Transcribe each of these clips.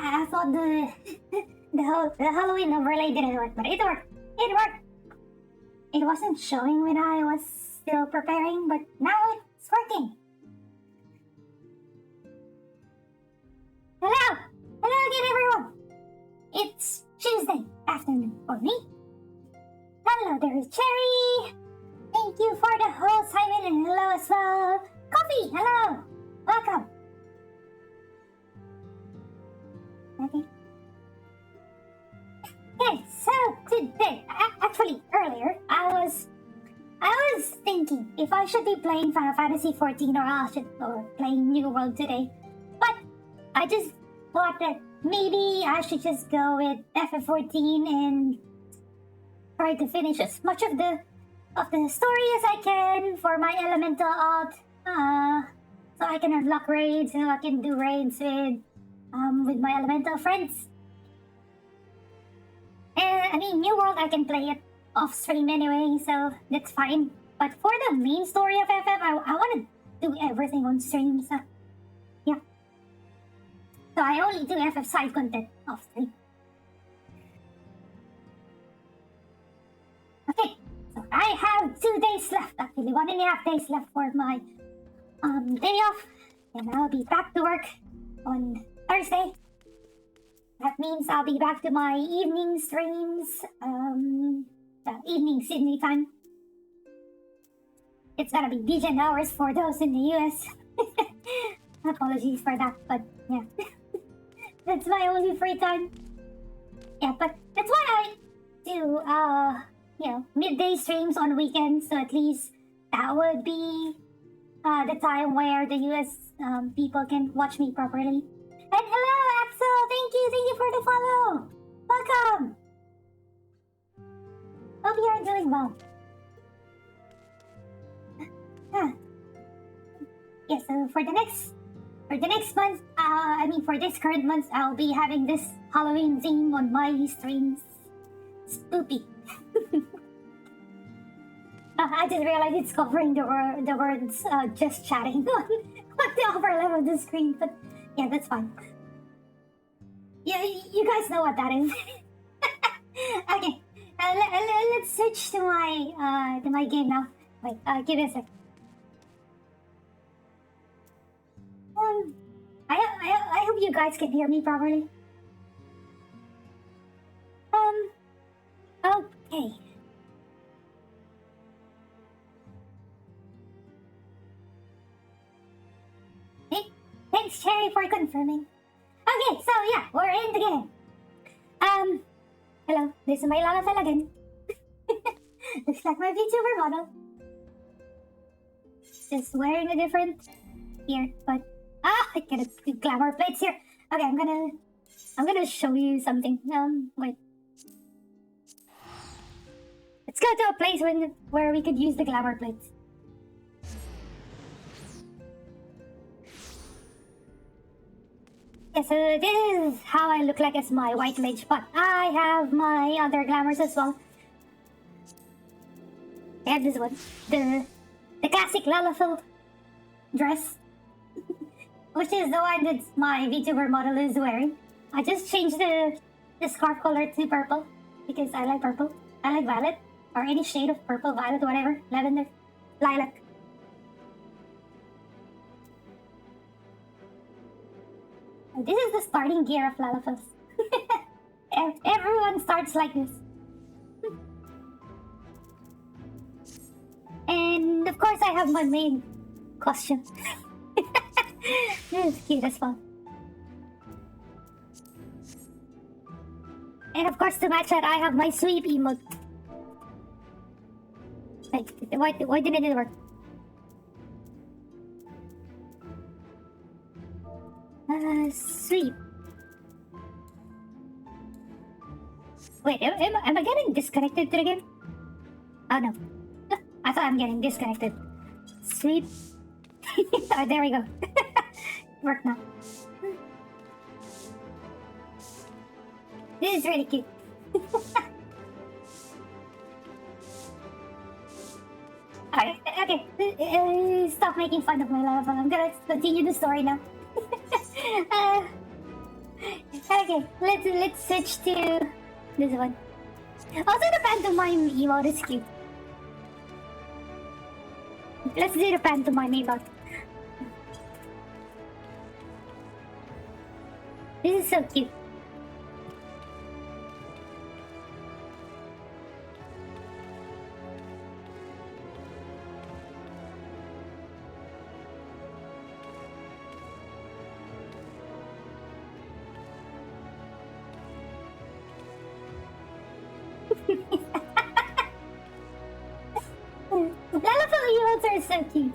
I thought the Halloween overlay didn't work, but it worked. It worked. It wasn't showing when I was still preparing, but now it's working. Hello! Hello again, everyone! It's Tuesday afternoon for me. Hello there, Cherry! Thank you for the whole Simon, and hello as well. Coffee, hello! Welcome! Okay. Okay, so today, actually earlier, I was thinking if I should be playing Final Fantasy 14 or playing New World today. But I just thought that maybe I should just go with FF14 and try to finish as much of the story as I can for my Elemental Alt. So I can unlock raids, so I can do raids with my Elemental friends. And I mean, New World I can play it off stream anyway, so that's fine. But for the main story of FF, I want to do everything on stream, so yeah. So I only do FF side content off stream. Okay, so I have 2 days left, actually 1.5 days left for my day off, and I'll be back to work on Thursday. That means I'll be back to my evening streams, evening Sydney time. It's gonna be DJ hours for those in the US. Apologies for that, but yeah. That's my only free time. Yeah, but that's why I do, midday streams on weekends, so at least that would be the time where the US people can watch me properly. And hello, Axel! Thank you for the follow! Welcome! Hope you are doing well. Yeah, so for the next month, for this current month, I'll be having this Halloween theme on my streams. Spoopy. I just realized it's covering the words just chatting on the upper level of the screen, but yeah, that's fine. Yeah, you guys know what that is. Okay, let's switch to my game now. Wait, give me a sec. I hope you guys can hear me properly. Okay. Hey, thanks, Cherry, for confirming. Okay, so yeah, we're in the game. Hello, this is my LalaTuber again. Looks like my VTuber model. Just wearing a different gear, but I cannot do glamour plates here. Okay, I'm gonna show you something. Wait. Let's go to a place where we could use the glamour plates. Yeah, so this is how I look like as my white mage, but I have my other glamours as well. I have this one, the classic LalaTuber dress, which is the one that my VTuber model is wearing. I just changed the scarf color to purple because I like purple. I like violet, or any shade of purple, violet, whatever, lavender, lilac. This is the starting gear of LalaTuber. Everyone starts like this. And of course I have my main costume. This is cute as well. And of course to match that I have my sweep emote. Wait, why didn't it work? Sweep. Wait, am I getting disconnected to the game? Oh no. I thought I'm getting disconnected. Sweep. Oh, there we go. Work now. This is really cute. Alright, okay. Stop making fun of my level. I'm gonna continue the story now. Okay, let's switch to this one. Also, the pantomime emote is cute. Let's do the pantomime emote. This is so cute. LalaTuber emotes are so cute.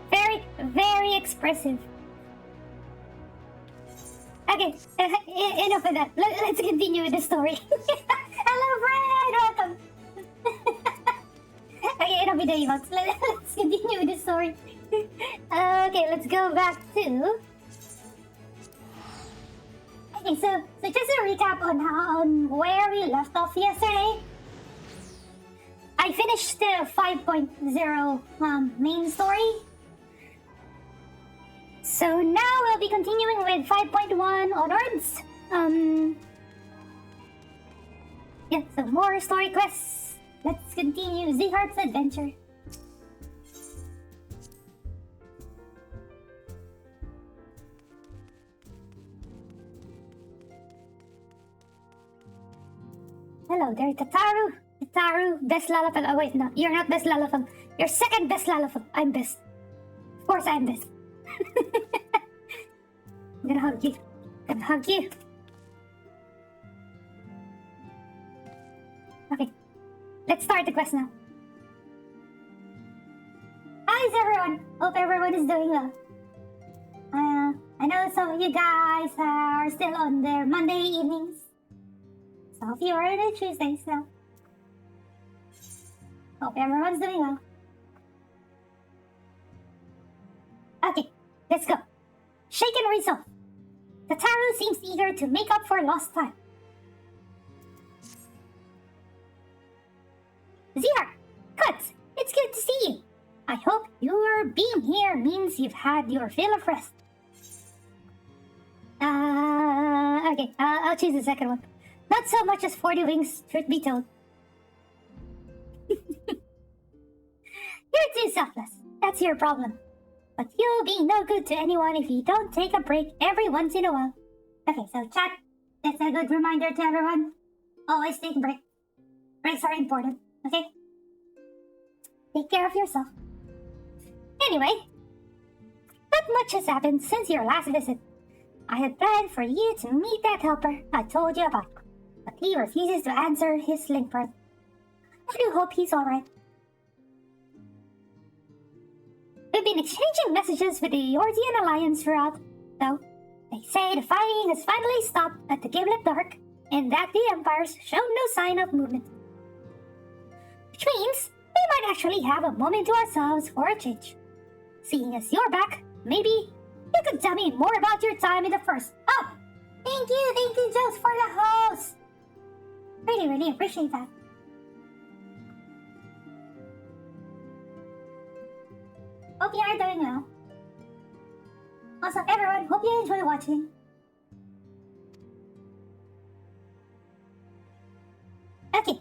Very, very expressive. Okay, enough of that. Let's continue with the story. Hello, Brad! Welcome! Okay, enough with the emotes. Let's continue with the story. Okay, let's go back to... Okay, so just a recap on where we left off yesterday. I finished the 5.0 main story. So now we'll be continuing with 5.1 onwards. Yeah, so more story quests. Let's continue Zehart's adventure. Hello there, Tataru. Tataru, best LalaTuber. Oh wait, no, you're not best LalaTuber. You're second best LalaTuber. I'm best. Of course I'm best. I'm gonna hug you. I'm gonna hug you. Okay, let's start the quest now. How's everyone? Hope everyone is doing well. I know some of you guys are still on their Monday evenings. Some of you are on their Tuesdays now. Hope everyone's doing well. Okay, let's go. Shaken resolve. Tataru seems eager to make up for lost time. Zihar, Kuts, it's good to see you. I hope your being here means you've had your fill of rest. Okay, I'll choose the second one. Not so much as 40 wings, truth be told. You're too selfless. That's your problem. But you'll be no good to anyone if you don't take a break every once in a while. Okay, so chat, that's a good reminder to everyone. Always take a break. Breaks are important, okay? Take care of yourself. Anyway, not much has happened since your last visit. I had planned for you to meet that helper I told you about, but he refuses to answer his link bird. I do hope he's alright. We've been exchanging messages with the Yordian Alliance throughout, though. They say the fighting has finally stopped at the Gimlet Dark, and that the Empires show no sign of movement. Which means we might actually have a moment to ourselves for a change. Seeing as you're back, maybe you could tell me more about your time in the first. Oh! Thank you, Joes, for the host! Really appreciate that. Hope you are doing well. Also, everyone, hope you enjoy watching. Okay,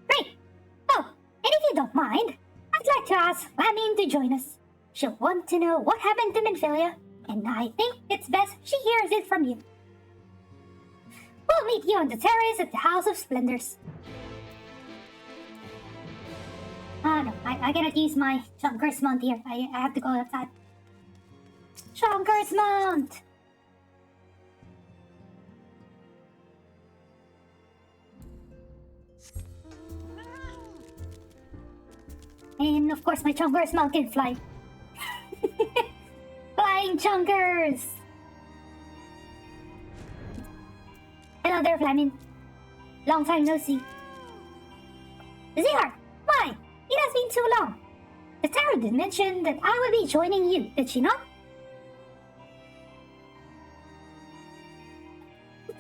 great. Oh, and if you don't mind, I'd like to ask Lamin to join us. She'll want to know what happened to Minfilia, and I think it's best she hears it from you. We'll meet you on the terrace at the House of Splendors. No, I cannot use my Chunker's Mount here. I have to go outside. Chunker's Mount! And of course my Chunker's Mount can fly. Flying Chunkers! Hello there, Flamin. Long time no see. Zihar, why? It has been too long. The Tarot did mention that I would be joining you, did she not?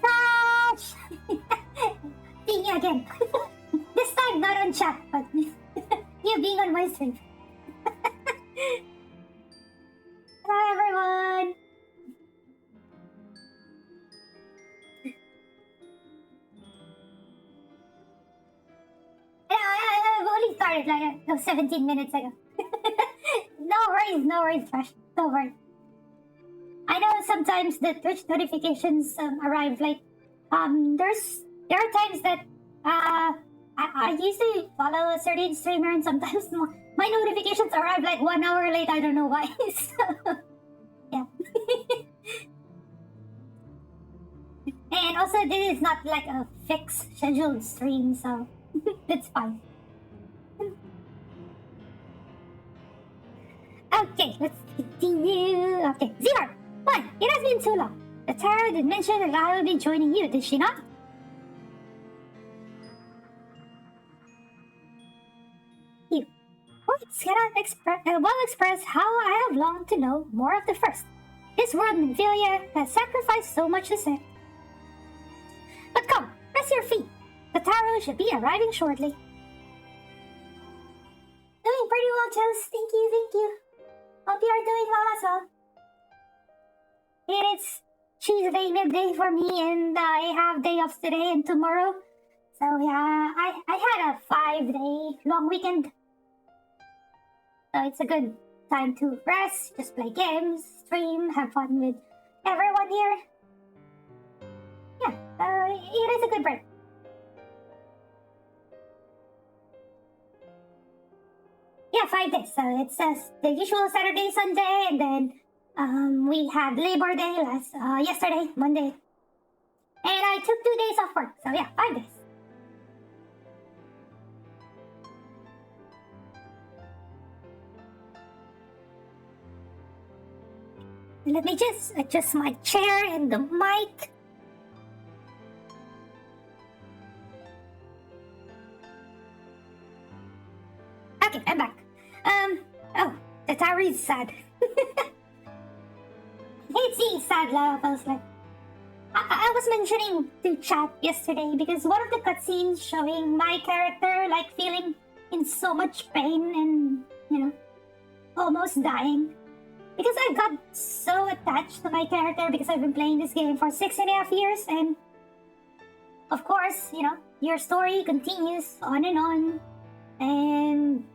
Gosh! Seeing you again. This time not on chat, but you being on my stream. Hello, everyone. I've only started like 17 minutes ago. No worries, Fresh. Don't worry. I know sometimes the Twitch notifications arrive late. There are times that I used to follow a certain streamer, and sometimes my notifications arrive like 1 hour late. I don't know why. So, yeah. And also, this is not like a fixed scheduled stream, so that's fine. Okay, let's continue. Okay, Zero. One, it has been too long. The Tara did mention that I will be joining you, did she not? You. Words cannot express how I have longed to know more of the first. This world in Vilia has sacrificed so much to say. But come, rest your feet. The Taro should be arriving shortly. Doing pretty well, Chels. Thank you. Hope you are doing well as well. It's Tuesday midday for me, and I have day off today and tomorrow. So yeah, I had a 5-day long weekend. So it's a good time to rest, just play games, stream, have fun with everyone here. Yeah, it is a good break. Yeah, 5 days. So it's the usual Saturday, Sunday, and then we had Labor Day yesterday, Monday. And I took 2 days off work. So yeah, 5 days. Let me just adjust my chair and the mic. Okay, I'm back. Oh, the tower is sad. It's seeing sad levels. Like, I was mentioning to chat yesterday because one of the cutscenes showing my character like feeling in so much pain and almost dying. Because I got so attached to my character because I've been playing this game for 6.5 years, and of course, your story continues on, and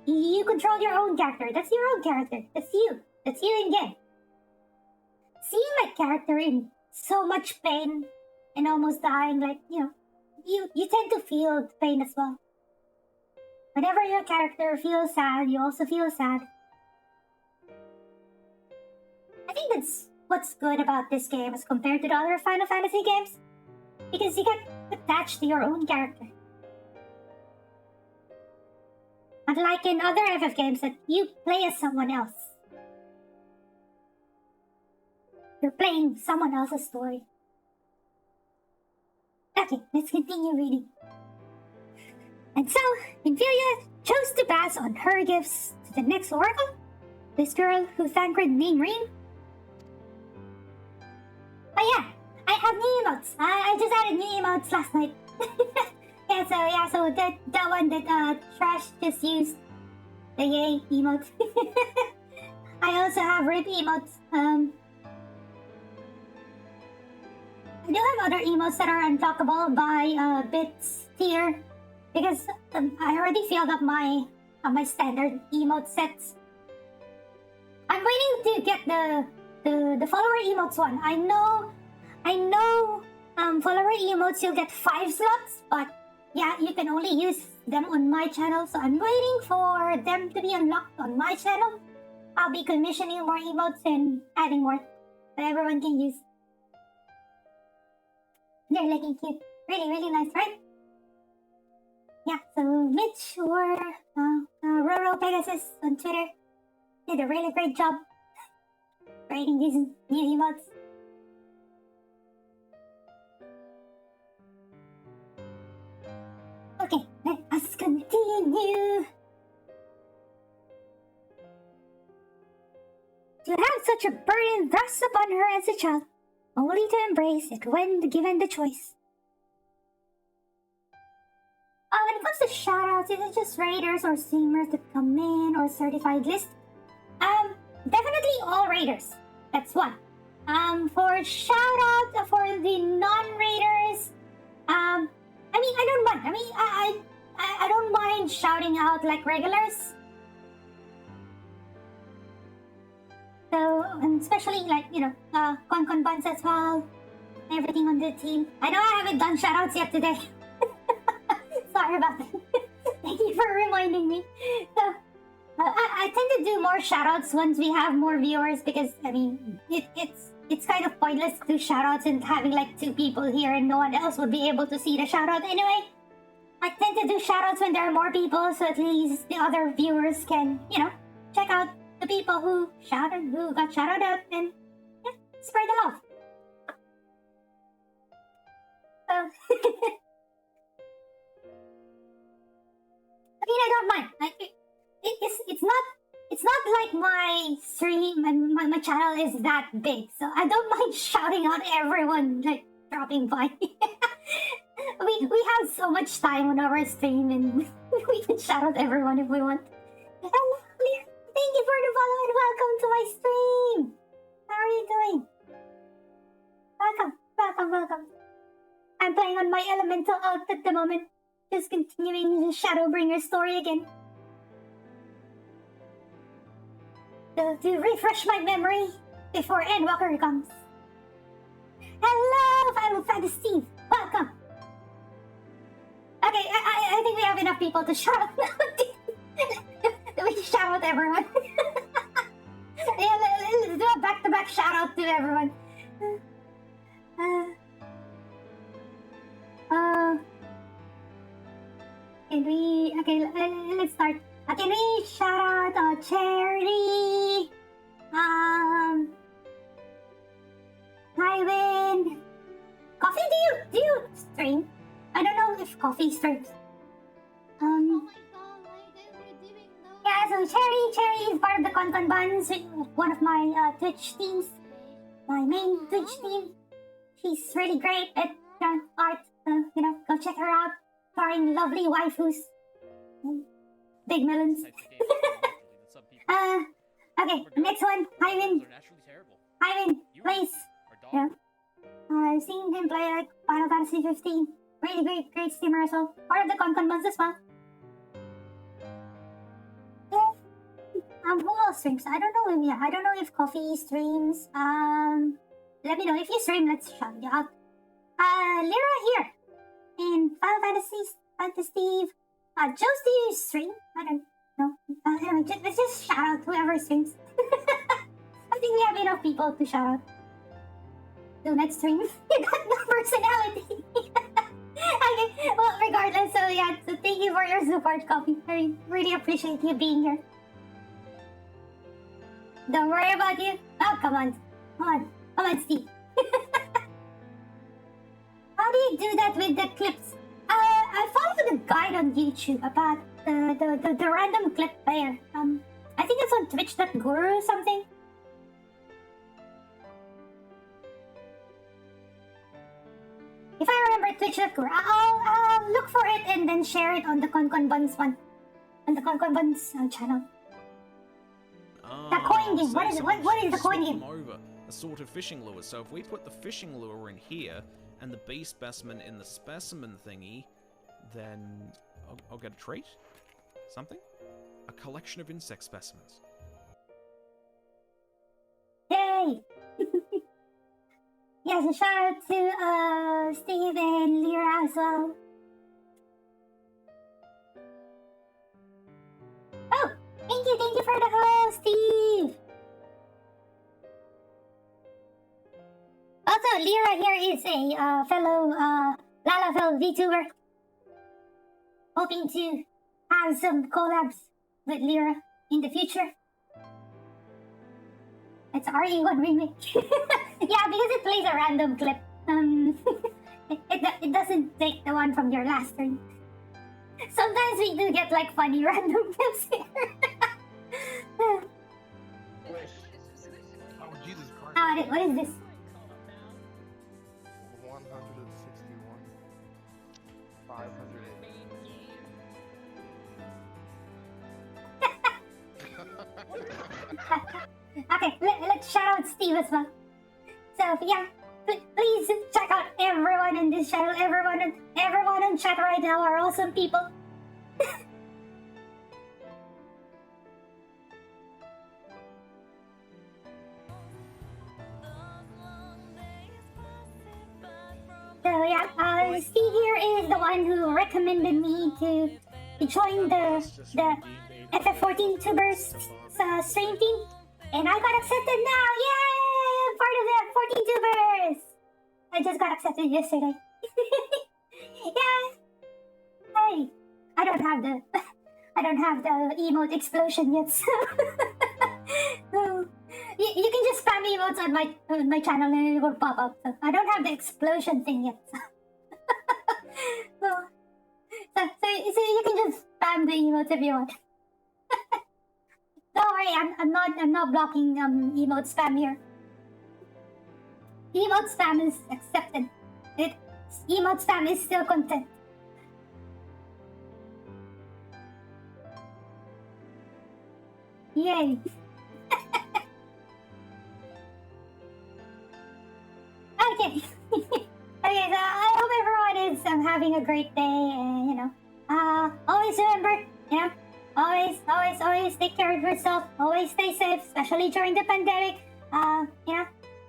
you control your own character. That's your own character. That's you. That's you in game. Seeing my character in so much pain and almost dying, like, you tend to feel pain as well. Whenever your character feels sad, you also feel sad. I think that's what's good about this game as compared to the other Final Fantasy games. Because you get attached to your own character. Unlike in other FF games that you play as someone else. You're playing someone else's story. Okay, let's continue reading. And so, Infilia chose to pass on her gifts to the next oracle. This girl who thanked her name Reem. Oh yeah, I have new emotes. I just added new emotes last night. so that one that Trash just used, the yay emote. I also have rip emotes. I do have other emotes that are unlockable by bits tier because I already filled up my standard emote sets. I'm waiting to get the follower emotes one. I know follower emotes you'll get 5 slots, but yeah, you can only use them on my channel, so I'm waiting for them to be unlocked on my channel. I'll be commissioning more emotes and adding more that everyone can use. They're looking cute. Really, really nice, right? Yeah, so Mitch or Roro Pegasus on Twitter did a really great job creating these new emotes. Okay, let us continue. To have such a burden thrust upon her as a child, only to embrace it when given the choice. When it comes to shoutouts, is it just raiders or streamers that come in or certified list? definitely all raiders. That's one. For shout out for the non-raiders, I mean, I don't mind. I mean, I don't mind shouting out like regulars. So, and especially like, you know, concon buns as well. Everything on the team. I know I haven't done shoutouts yet today. Sorry about that. Thank you for reminding me. So, I tend to do more shoutouts once we have more viewers because, I mean, it's kind of pointless to do shoutouts and having like 2 people here and no one else would be able to see the shoutout anyway. I tend to do shoutouts when there are more people, so at least the other viewers can, you know, check out the people who got shouted out and yeah, spread the love. So, I mean, I don't mind. It's not like my stream and my channel is that big, so I don't mind shouting out everyone like dropping by. we have so much time on our stream and we can shout out everyone if we want. Hello, thank you for the follow and welcome to my stream. How are you doing? Welcome. I'm playing on my Elemental Alt at the moment, just continuing the Shadowbringer story again. To refresh my memory before Endwalker comes. Hello, Final Fantasy Steve. Welcome. Okay, I think we have enough people to shout out now. We shout out everyone. Yeah, let's do a back-to-back shout out to everyone. Let's start. Can we shout out Cherry? Ivan. Coffee, do you stream? I don't know if Coffee streams. Oh my god, why they were doing those? Yeah, so Cherry is part of the Concon Buns, one of my Twitch teams. My main Twitch team. She's really great at art, so, you know, go check her out. Drawing lovely waifus. Big melons. Okay, next one. Ivan, please. Yeah. I've seen him play like Final Fantasy 15. Really great streamer as well. Part of the Concon Buns as well. Yeah. Who else streams? I don't know if I don't know if Coffee streams. Let me know if you stream. Let's shout you out. Lyra here in Final Fantasy Steve. Joe, do you stream? I don't know. Anyway, let's just shout out whoever streams. I think we have enough people to shout out. Do next stream. You got no personality. Okay, well, regardless, so yeah, so thank you for your support, Coffee. I really appreciate you being here. Don't worry about you. Oh, come on, Steve. How do you do that with the clips? I followed a guide on YouTube about the random clip player. I think it's on Twitch.guru or something. If I remember Twitch.guru, I'll look for it and then share it on the Concon Buns one. On the Concon Buns channel. The coin game. What is the coin game? Over a sort of fishing lure. So if we put the fishing lure in here and the bee specimen in the specimen thingy, then I'll get a trait? Something? A collection of insect specimens. Yay! Yes, a shout out to Steve and Lyra as well. Oh, thank you for the host, Steve. Also, Lyra here is a fellow LalaTuber VTuber. Hoping to have some collabs with Lyra in the future. It's RE1 remake. Yeah, because it plays a random clip. It doesn't take the one from your last stream. Sometimes we do get like funny random clips here. Oh, Jesus Christ. What is this? 161. 508. Okay, let's shout out Steve as well. So yeah, please check out everyone in this channel. Everyone on chat right now are awesome people. So yeah, Steve here is the one who recommended me to join the FF14 Tubers stream team, and I got accepted now. Yay! I'm part of the 14 Tubers. I just got accepted yesterday. Yeah. Hey, I don't have the emote explosion yet. So you can just spam emotes on my channel and it will pop up. So I don't have the explosion thing yet. So you can just spam the emotes if you want. Don't worry, I'm not blocking emote spam here. Emote spam is accepted. Emote spam is still content. Yay. Okay. Okay, so I hope everyone is having a great day, and always remember, always take care of yourself, always stay safe, especially during the pandemic.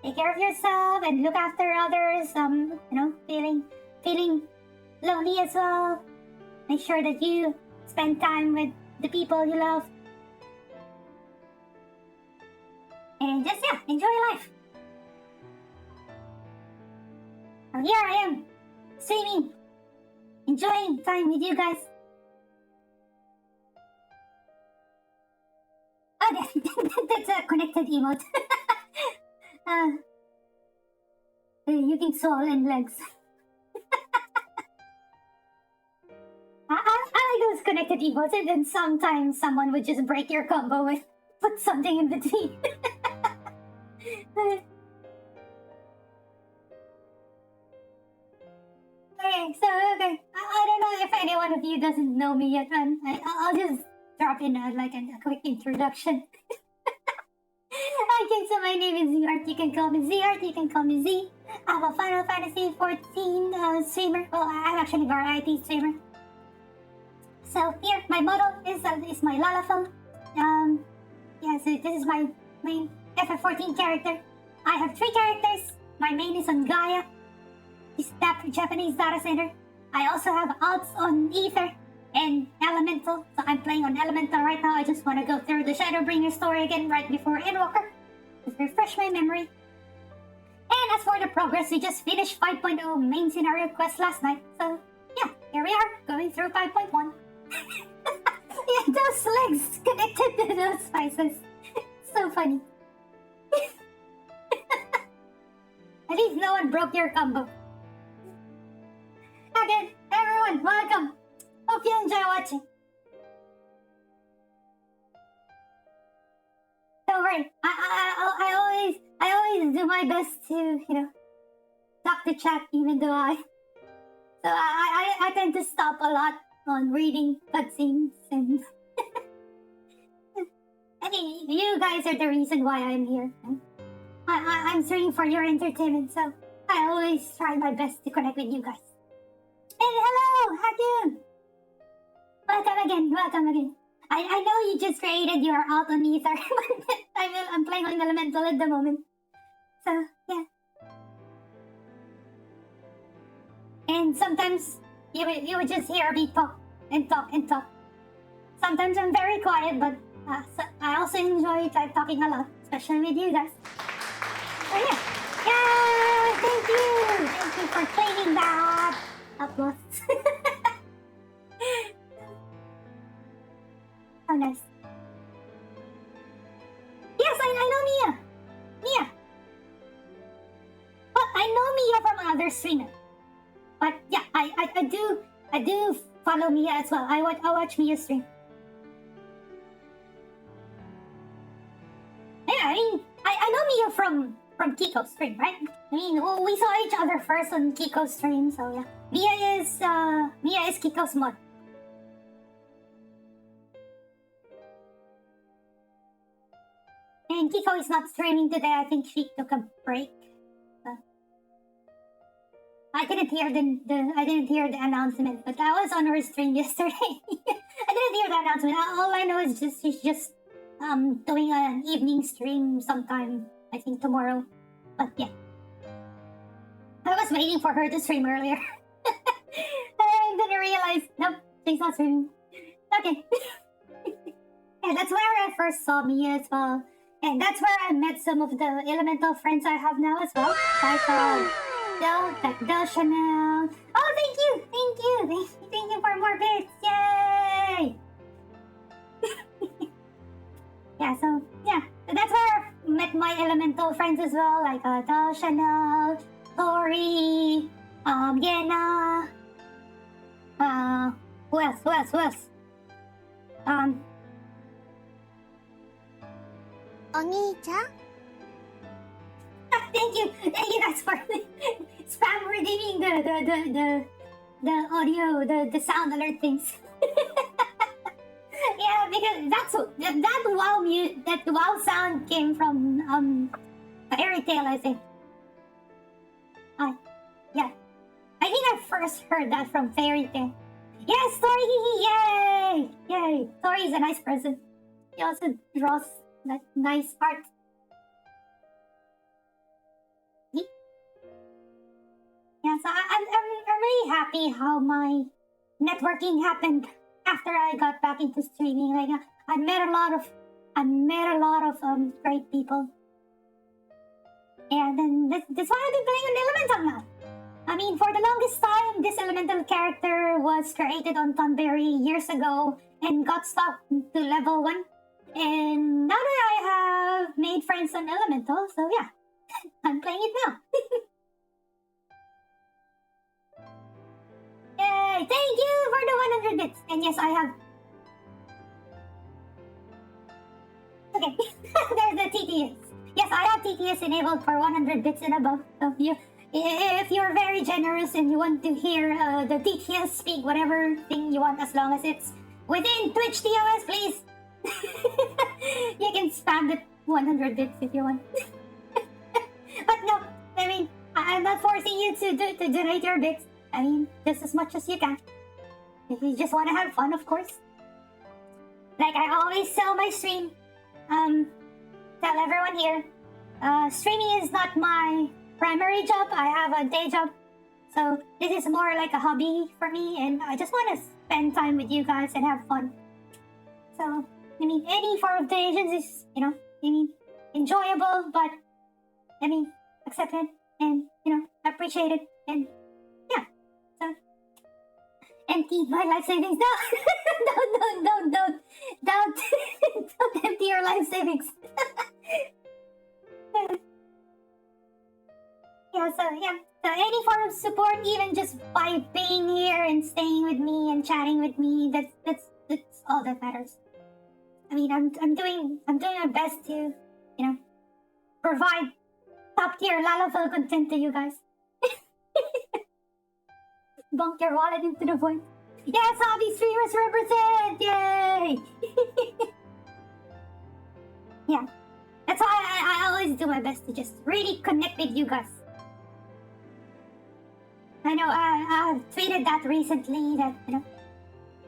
Take care of yourself and look after others. Feeling lonely as well. Make sure that you spend time with the people you love, and just enjoy life. And here I am, streaming, enjoying time with you guys. Oh, that's a connected emote. Using soul and legs. I like those connected emotes, and then sometimes someone would just break your combo and put something in between. Okay. I don't know if any one of you doesn't know me yet, and I'll just drop in a quick introduction. Okay, so my name is Z-Art. You can call me Z-Art. You can call me Z. I'm a Final Fantasy 14 streamer. Well, I'm actually a variety streamer. So here, my model is my LalaTuber. So this is my main FF14 character. I have 3 characters. My main is on Gaia. He's that Japanese data center. I also have alts on Ether and Elemental. So I'm playing on Elemental right now. I just want to go through the Shadowbringer story again right before Endwalker. Just refresh my memory. And as for the progress, we just finished 5.0 main scenario quest last night. So yeah, here we are, going through 5.1. Yeah, those legs connected to those spices. So funny. At least no one broke your combo. Again, everyone, welcome. Hope you enjoy watching. Don't worry, I always do my best to talk to chat, even though I tend to stop a lot on reading cutscenes, and I mean, you guys are the reason why I'm here. I'm streaming for your entertainment, so I always try my best to connect with you guys. And hello, Hakun! Welcome again. I know you just created your alt on Ether, but I'm playing on Elemental at the moment. So, yeah. And sometimes you would just hear me talk and talk. Sometimes I'm very quiet, but I also enjoy talking a lot, especially with you guys. So yeah. Yeah, thank you for claiming that. Applause. Oh, nice. Yes, I know Mia. Well, I know Mia from other streamers. But yeah, I do follow Mia as well. I watch Mia stream. Yeah, I mean, I know Mia from Kiko's stream, right? I mean, we saw each other first on Kiko's stream, so yeah. Mia is Kiko's mod. And Kiko is not streaming today. I think she took a break. I didn't hear the announcement, but I was on her stream yesterday. I didn't hear the announcement. All I know is she's just doing an evening stream sometime. I think tomorrow. But yeah, I was waiting for her to stream earlier. I didn't realize. Nope, she's not streaming. Okay. Yeah, that's where I first saw Mia as well. And that's where I met some of the elemental friends I have now as well. Like Del Chanel. Oh, thank you. Thank you for more bits. Yay! Yeah, so that's where I met my elemental friends as well, like Del Chanel, Tori, Yena. Who else? Oni-chan? Thank you guys for spam redeeming the audio, the sound alert things. Yeah, because that wow sound came from Fairy Tail, I think. Yeah, I think I first heard that from Fairy Tail. Yes, Tori, yay! Tori is a nice person. He also draws that nice art. Yeah, so I'm really happy how my networking happened after I got back into streaming. Like I met a lot of great people, and then that's why I've been playing on Elemental now. I mean, for the longest time, this Elemental character was created on Tonberry years ago and got stuck to level 1. And now that I have made friends on Elemental, so yeah, I'm playing it now. Yay! Thank you for the 100 bits. And yes, I have. Okay, there's the TTS. Yes, I have TTS enabled for 100 bits and above. So if you're very generous and you want to hear the TTS speak whatever thing you want, as long as it's within Twitch TOS, please. You can spam the 100 bits if you want. But no, I mean, I'm not forcing you to donate your bits. I mean, just as much as you can. If you just want to have fun, of course. Like I always tell my stream, tell everyone here, streaming is not my primary job. I have a day job. So this is more like a hobby for me, and I just want to spend time with you guys and have fun. So, I mean, any form of donations is, enjoyable, but, accepted and, appreciated, and, yeah. So, empty my life savings. No, don't empty your life savings. So any form of support, even just by being here and staying with me and chatting with me, that's all that matters. I mean, I'm doing my best to, provide top tier LalaTuber content to you guys. Bonk your wallet into the void. Yes, hobby streamers represent! Yay! Yeah, that's why I always do my best to just really connect with you guys. I know I've tweeted that recently that,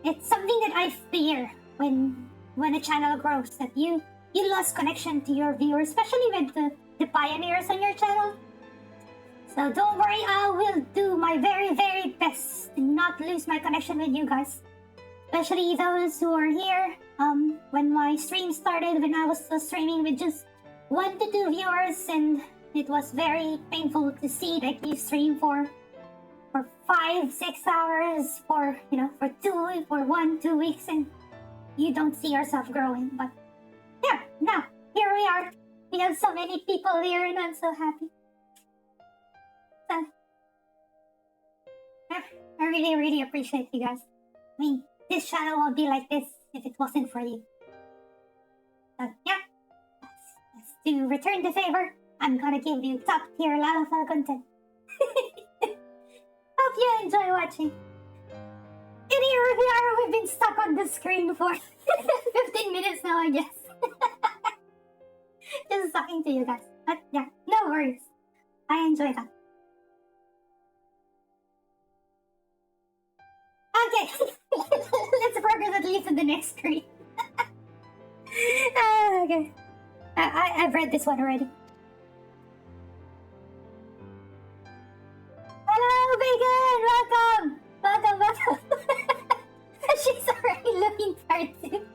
it's something that I fear when a channel grows, that you lost connection to your viewers, especially with the pioneers on your channel. So don't worry, I will do my very, very best to not lose my connection with you guys. Especially those who are here. When my stream started, when I was streaming with just 1 to 2 viewers, and it was very painful to see that you stream for 5-6 hours for 1-2 weeks, and you don't see yourself growing. But yeah, now here we are. We have so many people here, and I'm so happy. So I really, really appreciate you guys. I mean, this channel won't be like this if it wasn't for you. So yeah, to return the favor, I'm gonna give you top tier LalaTuber content. Hope you enjoy watching. And here we are, we've been stuck on the screen for 15 minutes now, I guess. to you guys. But yeah, no worries. I enjoy that. Okay, let's progress at least to the next screen. Okay. I've read this one already. Hello, Bacon! Welcome! Welcome! She's already looking tired too.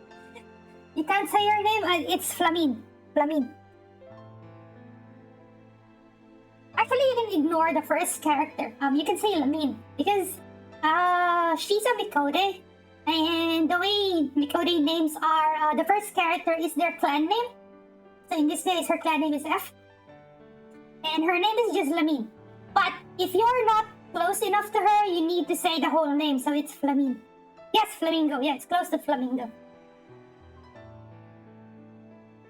You can't say her name? It's Flamine. Flamine. Actually, you can ignore the first character. You can say Lamine because she's a Mikode, and the way Mikode names are, the first character is their clan name. So in this case, her clan name is F, and her name is just Lamine. But if you're not close enough to her, you need to say the whole name, so it's Flamine. Yes, Flamingo. Yeah, it's close to Flamingo.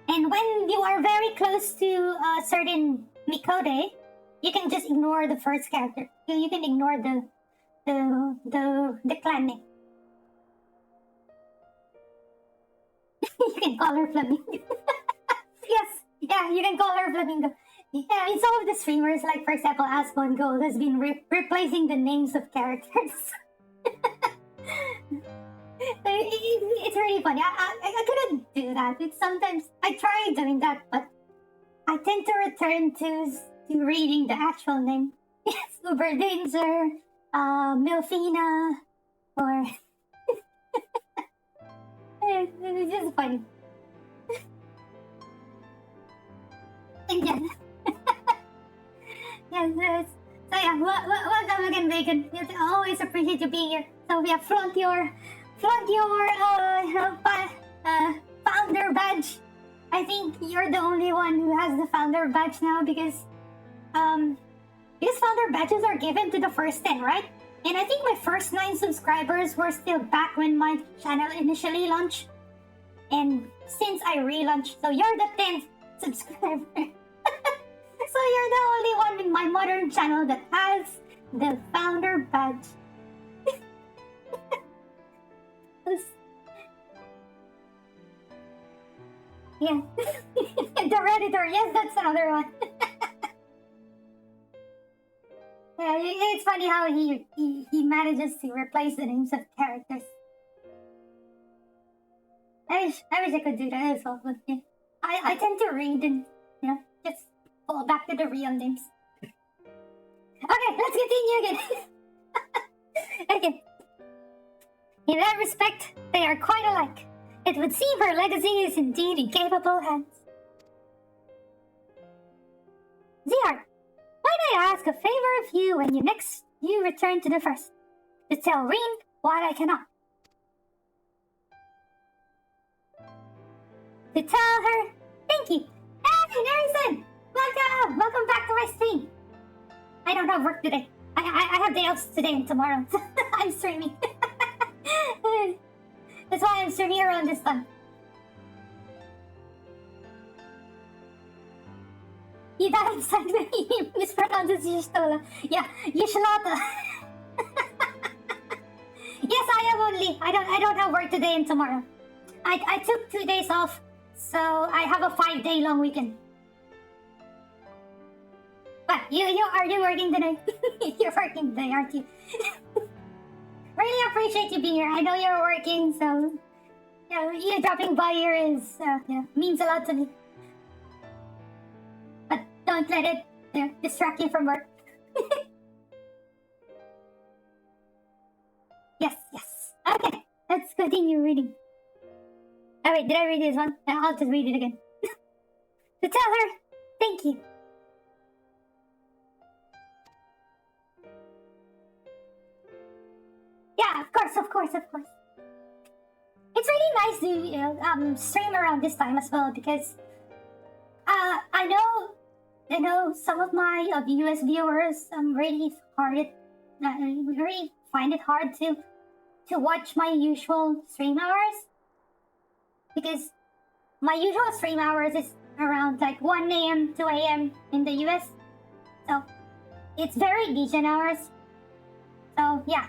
And when you are very close to a certain Mikode, you can just ignore the first character. You can ignore the clan name. You can call her Flamingo. Yes, yeah, you can call her Flamingo. Yeah, in some of the streamers, like for example, Ascon Gold has been replacing the names of characters. It's really funny. I couldn't do that. It's sometimes I try doing that, but I tend to return to reading the actual name. Yes, Uber Danger, Milfina, or it's just funny. And yeah. Yes. So yeah, welcome again, Bacon. Yes, I always appreciate you being here. So yeah, flaunt your founder badge. I think you're the only one who has the founder badge now because founder badges are given to the first 10, right? And I think my first 9 subscribers were still back when my channel initially launched. And since I relaunched, so you're the 10th subscriber. So you're the only one in my modern channel that has the founder badge. Yeah. The Redditor, yes, that's another one. Yeah, it's funny how he manages to replace the names of characters. I wish I could do that as well, but yeah. I tend to read and, just fall back to the real names. Okay, let's continue again. Okay. In that respect, they are quite alike. It would seem her legacy is indeed in capable hands. Ziard, might I ask a favor of you when you return to the first? To tell Reen what I cannot. To tell her, thank you. Hey, Harrison! Welcome back to my stream. I don't have work today. I have day offs today and tomorrow. I'm streaming. That's why I'm streaming around this time. You died inside when he mispronounces Yishtola. Yeah, Yishlata. Yes, I don't have work today and tomorrow. I took 2 days off, so I have a 5-day long weekend. But are you working today? You're working today, aren't you? Really appreciate you being here. I know you're working, so you dropping by here is means a lot to me. But don't let it distract you from work. Yes. Okay, let's continue reading. Oh wait, did I read this one? I'll just read it again. To tell her, thank you. Yeah, of course. It's really nice to stream around this time as well because I know some of my US viewers really find it hard to watch my usual stream hours because my usual stream hours is around like 1 a.m. 2 a.m. in the US, so it's very decent hours. So yeah.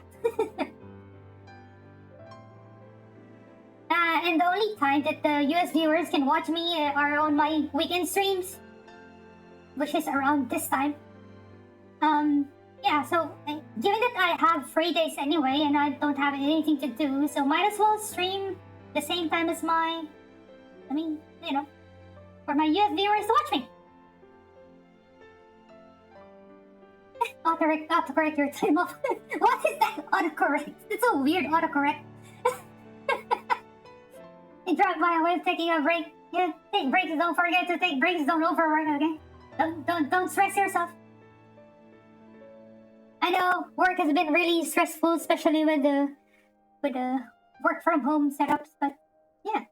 And the only time that the US viewers can watch me are on my weekend streams. which is around this time. Yeah, so given that I have free days anyway and I don't have anything to do, so might as well stream the same time as my, for my US viewers to watch me. Autocorrect your time off. What is that autocorrect? It's a weird autocorrect. Interrupt my way of taking a break. Yeah, take breaks. Don't forget to take breaks. Don't overwork. Okay. Don't stress yourself. I know work has been really stressful, especially with the work from home setups. But yeah.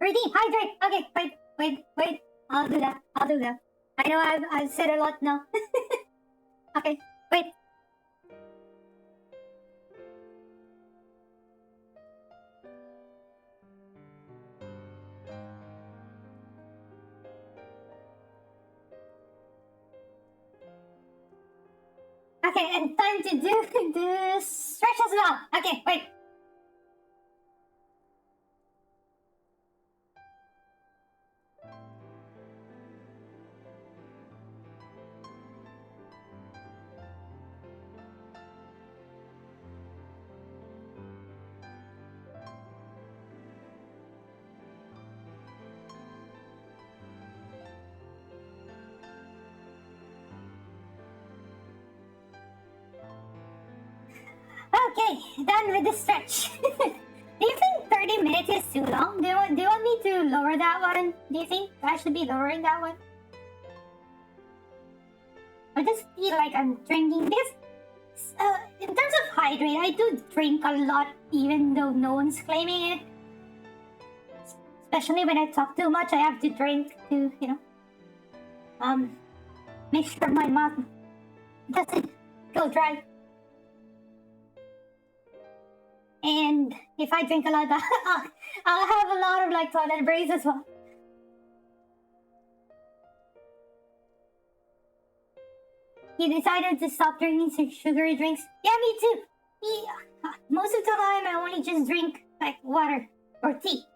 Redeem, hydrate. Okay, wait. I'll do that. I know I've said a lot now. Okay, wait. Okay, and time to do the stretch as well. Okay, wait. Okay, done with the stretch. Do you think 30 minutes is too long? Do you want me to lower that one? Do you think I should be lowering that one? I just feel like I'm drinking this. In terms of hydrate, I do drink a lot even though no one's claiming it. Especially when I talk too much, I have to drink to, make sure my mouth doesn't go dry. And if I drink a lot, I'll have a lot of toilet breaks as well. He decided to stop drinking sugary drinks. Yeah, me too. Most of the time, I only just drink water or tea.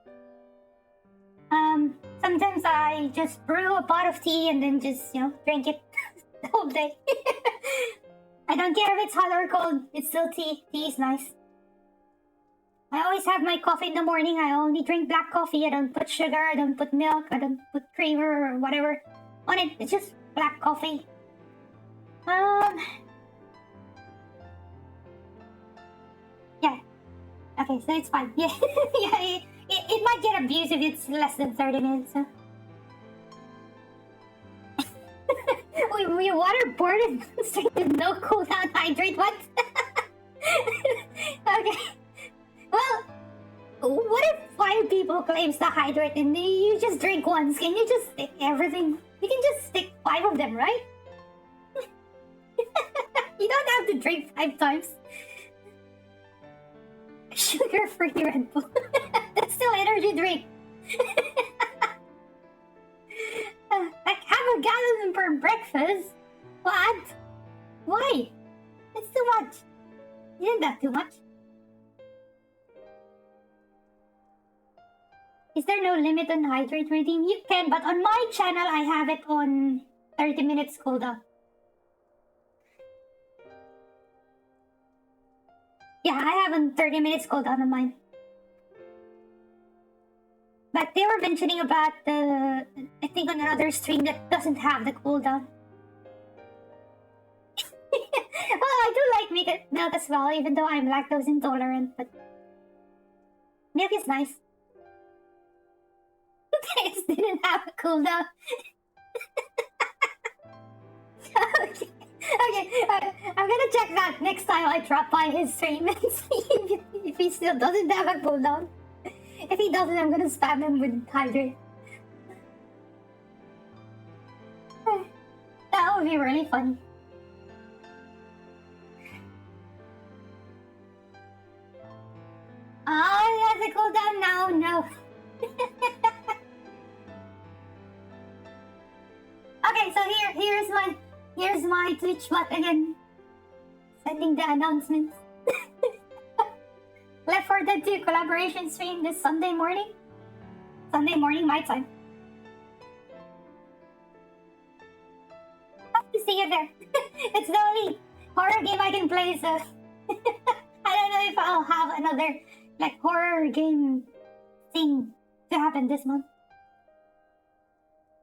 Sometimes I just brew a pot of tea and then just drink it the whole day. I don't care if it's hot or cold. It's still tea. Tea is nice. I always have my coffee in the morning. I only drink black coffee. I don't put sugar. I don't put milk. I don't put creamer or whatever on it. It's just black coffee. Yeah. Okay, so it's fine. Yeah, yeah. It might get abused if it's less than 30 minutes. So. we waterboarded straight with no cooldown hydrate. What? Okay. Well, what if 5 people claims to hydrate and you just drink once? Can you just stick everything? You can just stick 5 of them, right? You don't have to drink 5 times. Sugar-free Red Bull. That's still energy drink. Have a gallon per breakfast? What? Why? It's too much. Isn't that too much? Is there no limit on hydrate reading? You can, but on my channel, I have it on 30 minutes cooldown. Yeah, I have on 30 minutes cooldown on mine. But they were mentioning about I think on another stream that doesn't have the cooldown. Well, I do like milk as well, even though I'm lactose intolerant, but milk is nice. This didn't have a cooldown. Okay, I'm gonna check that next time I drop by his stream and see if he still doesn't have a cooldown. If he doesn't, I'm gonna spam him with hydrate. That would be really funny. Oh, he has a cooldown now. No. Okay, so here's my Twitch bot again. Sending the announcements. Left 4 Dead 2 collaboration stream this Sunday morning. Sunday morning my time. See you there. It's the only horror game I can play, so I don't know if I'll have another like horror game thing to happen this month.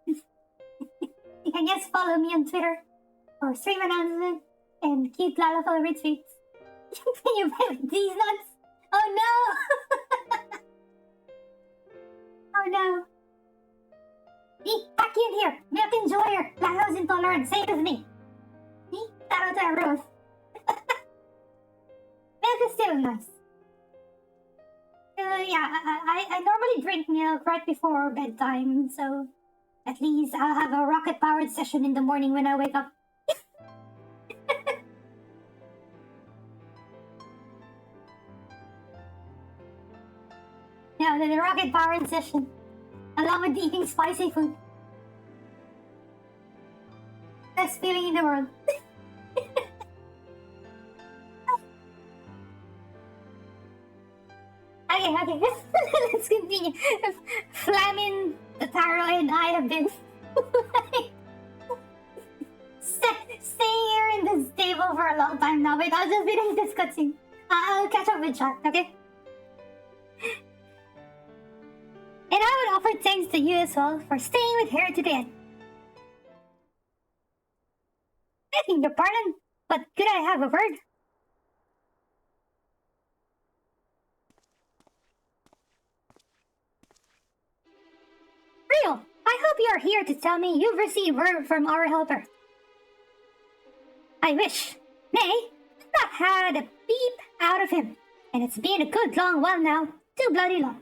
You can just follow me on Twitter or stream announcement and keep LalaTuber retweets. Can you play with these nuts? Oh no! Oh no! Me, back in here! Milk enjoyer! Lactose intolerant, same as me! Me? Shout out to everyone. Milk is still nice. Yeah, I normally drink milk right before bedtime, so at least I'll have a rocket-powered session in the morning when I wake up. Yeah, the rocket-powered session, along with eating spicy food. Best feeling in the world. Okay, let's continue. Flamin, the Taro, and I have been staying here in this table for a long time now. Wait, I'll just finish this cutscene. I'll catch up with chat, okay? And I would offer thanks to you as well for staying with her to the end. Begging your pardon, but could I have a word? Real, I hope you are here to tell me you've received word from our helper. I wish. Nay, I've not had a peep out of him, and it's been a good long while now, too bloody long.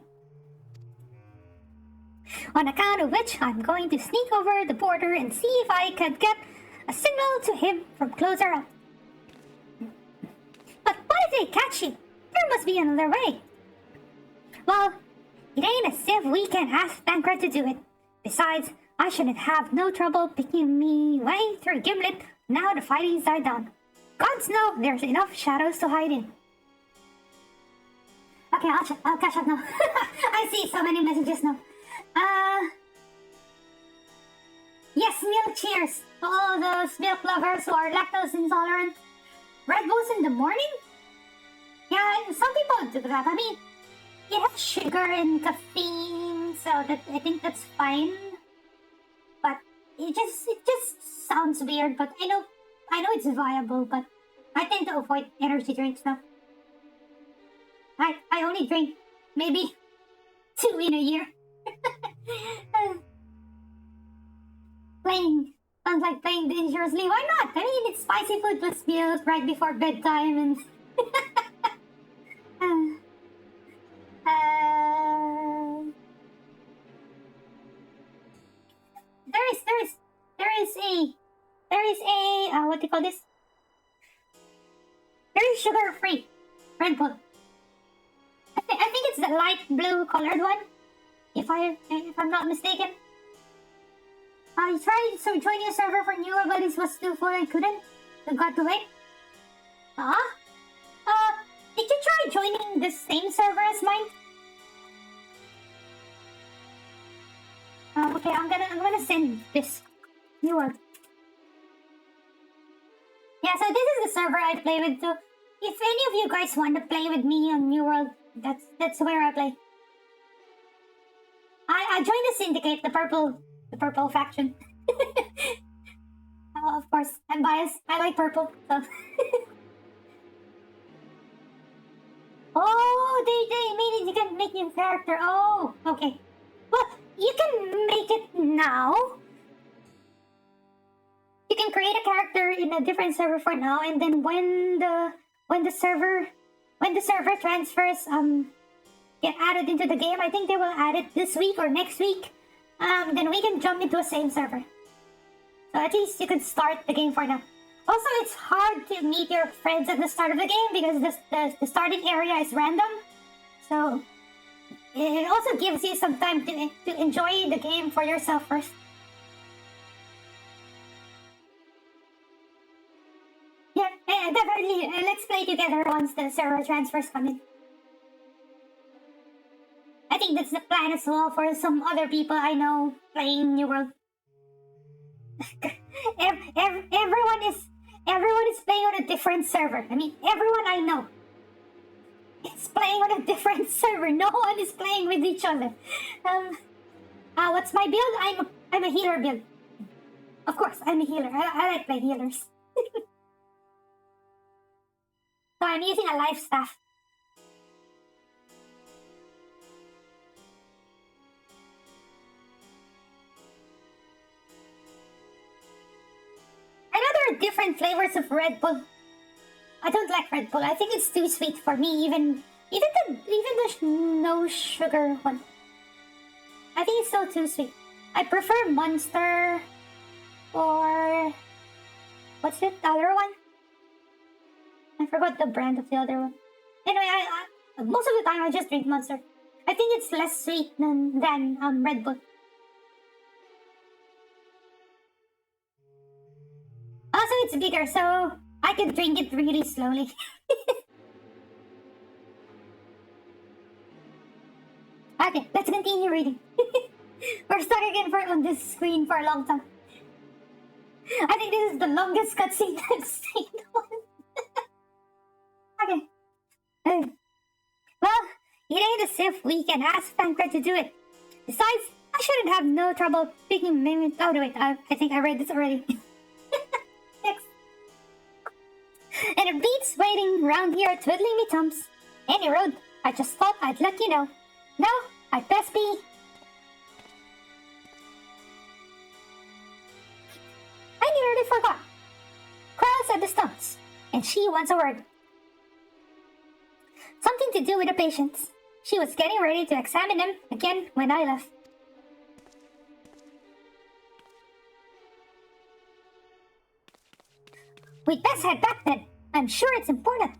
On account of which, I'm going to sneak over the border and see if I could get a signal to him from closer up. But what if they catch you? There must be another way. Well, it ain't as if we can ask Bankrupt to do it. Besides, I shouldn't have no trouble picking me way through Gimlet now the fighting's died down. Gods know there's enough shadows to hide in. Okay, I'll catch up now. I see so many messages now. Yes, milk cheers to all those milk lovers who are lactose intolerant. Red Bulls in the morning? Yeah, some people do that. I mean, it has sugar and caffeine, so that I think that's fine. But it just sounds weird. But I know it's viable. But I tend to avoid energy drinks now. I only drink maybe 2 in a year. Sounds like playing dangerously. Why not? I mean, it's spicy food plus milk right before bedtime and... There is a what do you call this? There is sugar-free Red Bull. I think it's the light blue colored one. If I'm not mistaken. I tried to join your server for newer, but it was too full and couldn't. So got to wait. Did you try joining the same server as mine? Okay, I'm gonna send this new one. Yeah, so this is the server I play with too. If any of you guys want to play with me on New World, that's where I play. I joined the Syndicate, the purple faction. Of course, I'm biased. I like purple, so. Oh, they made it. You can make new character. Oh, okay. Well, you can make it now. You can create a character in a different server for now, and then when the server transfers get added into the game, I think they will add it this week or next week. Then we can jump into the same server. So at least you can start the game for now. Also, it's hard to meet your friends at the start of the game because the starting area is random. So it also gives you some time to enjoy the game for yourself first. Yeah, definitely. Let's play together once the server transfers come in. I think that's the plan as well for some other people I know playing New World. everyone is playing on a different server. I mean, everyone I know is playing on a different server. No one is playing with each other. What's my build? I'm a healer build. Of course, I'm a healer. I like playing healers. So I'm using a life staff. I know there are different flavors of Red Bull. I don't like Red Bull. I think it's too sweet for me. Even the no sugar one. I think it's still too sweet. I prefer Monster or what's it? The other one? I forgot the brand of the other one. Anyway, I most of the time I just drink Monster. I think it's less sweet than Red Bull. Also, it's bigger, so I can drink it really slowly. Okay, let's continue reading. We're stuck again on this screen for a long time. I think this is the longest cutscene I've seen. Okay. Well, it ain't as if we can ask Tancred to do it. Besides, I shouldn't have no trouble picking him. Oh, wait, I think I read this already. Next. And it beats waiting around here twiddling me thumbs. Any road, I just thought I'd let you know. No, I'd best be. I nearly forgot. Crowds at the stumps, and she wants a word. Something to do with the patients. She was getting ready to examine him again when I left. We'd best head back then. I'm sure it's important.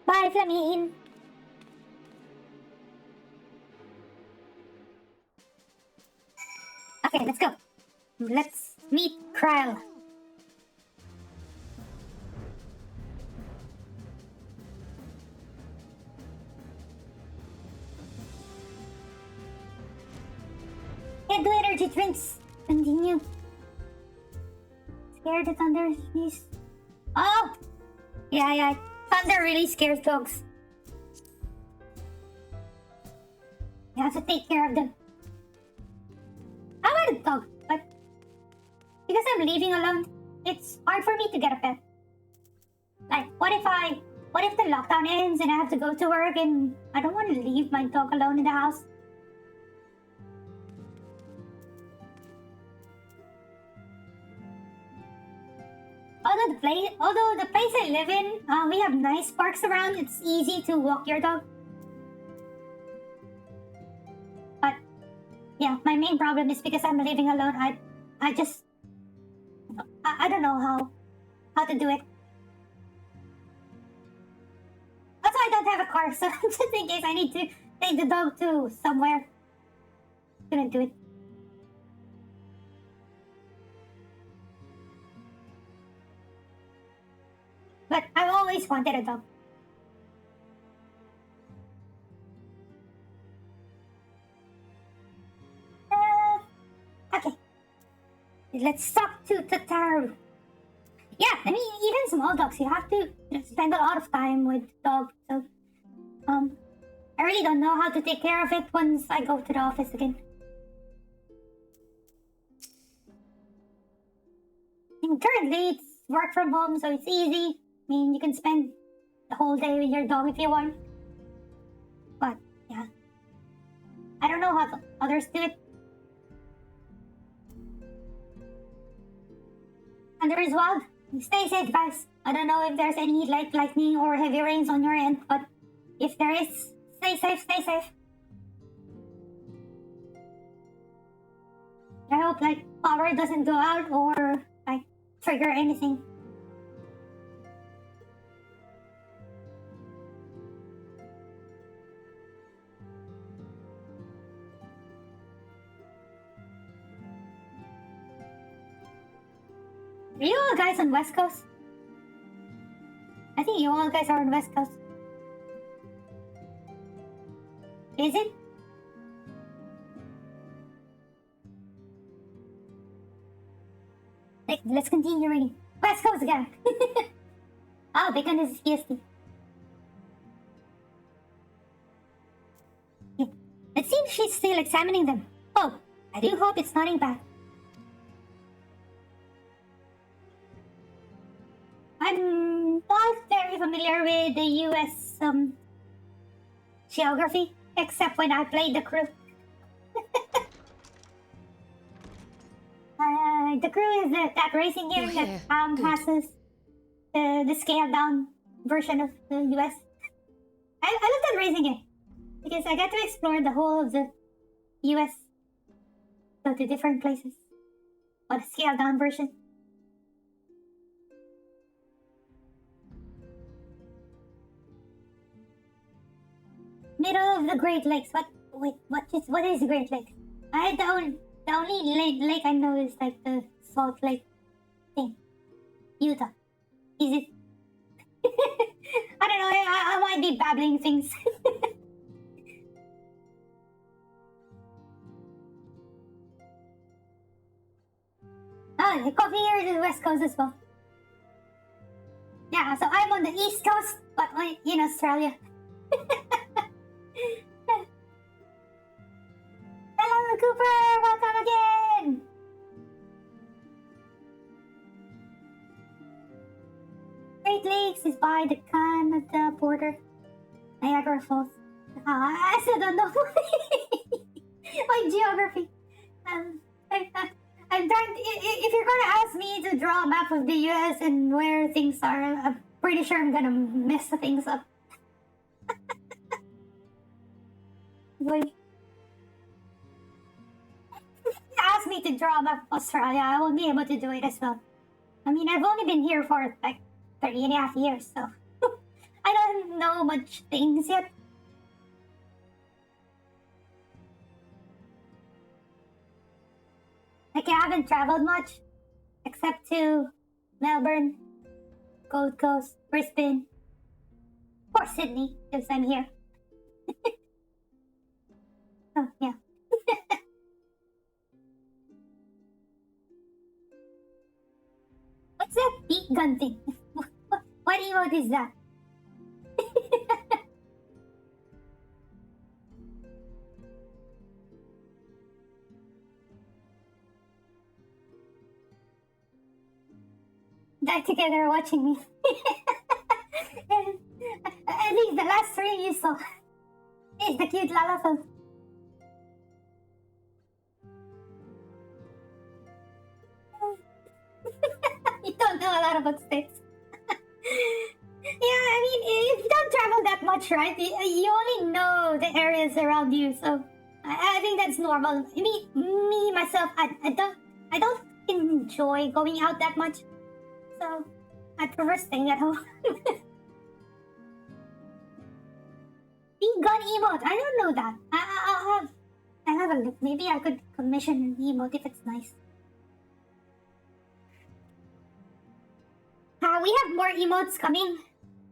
Bye, Flamine. Okay, let's go. Let's meet Kryl. Can't do energy drinks. Continue. Scared the thunder sneeze. Oh! Yeah. Thunder really scares dogs. You have to take care of them. I want a dog, but because I'm leaving alone, it's hard for me to get a pet. Like, what if the lockdown ends and I have to go to work and I don't want to leave my dog alone in the house? Although the place I live in, we have nice parks around. It's easy to walk your dog. But yeah, my main problem is because I'm living alone. I don't know how to do it. Also, I don't have a car, so just in case I need to take the dog to somewhere, couldn't do it. But I've always wanted a dog. Okay. Let's talk to Tataru. Yeah, I mean, even small dogs, you have to spend a lot of time with dogs. So, I really don't know how to take care of it once I go to the office again. And currently, it's work from home, so it's easy. I mean, you can spend the whole day with your dog if you want. But, yeah. I don't know how others do it. Thunder is wild. Stay safe, guys. I don't know if there's any lightning or heavy rains on your end, but if there is, stay safe, stay safe. I hope, power doesn't go out or, trigger anything. Are you all guys on West Coast? I think you all guys are on West Coast. Is it? let's continue reading. West Coast again. Oh, Bacon is EST. Yeah. It seems she's still examining them. Oh, I do hope it's nothing bad. I'm not very familiar with the US geography, except when I played the crew. The crew is that racing game that has the scaled down version of the US. I love that racing game because I get to explore the whole of the US, go to different places on a scaled down version. Middle of the Great Lakes. What is Great Lakes? The only lake I know is like the Salt Lake thing. Utah. Is it? I don't know. I might be babbling things. Oh, the coffee here is the West Coast as well. Yeah, so I'm on the East Coast, but in Australia. Hello, Cooper! Welcome again! Great Lakes is by the Canada border. Niagara Falls. I still don't know my geography. I'm trying. If you're gonna ask me to draw a map of the US and where things are, I'm pretty sure I'm gonna mess things up. Wait. Ask me to draw a map of Australia, I won't be able to do it as well. I mean, I've only been here for like 30.5 years, so I don't know much things yet. Like, I haven't traveled much, except to Melbourne, Gold Coast, Brisbane, or Sydney, because I'm here. Oh, yeah. What's that beat gun thing? What emote is that? Die together watching me. At least the last three you saw is the cute LalaTuber. You don't know a lot about states. Yeah, I mean, if you don't travel that much, right? You only know the areas around you, so I think that's normal. Me myself, I don't enjoy going out that much, so I prefer staying at home. Big gun emote, I don't know that. I'll have a look. Maybe I could commission an emote if it's nice. We have more emotes coming.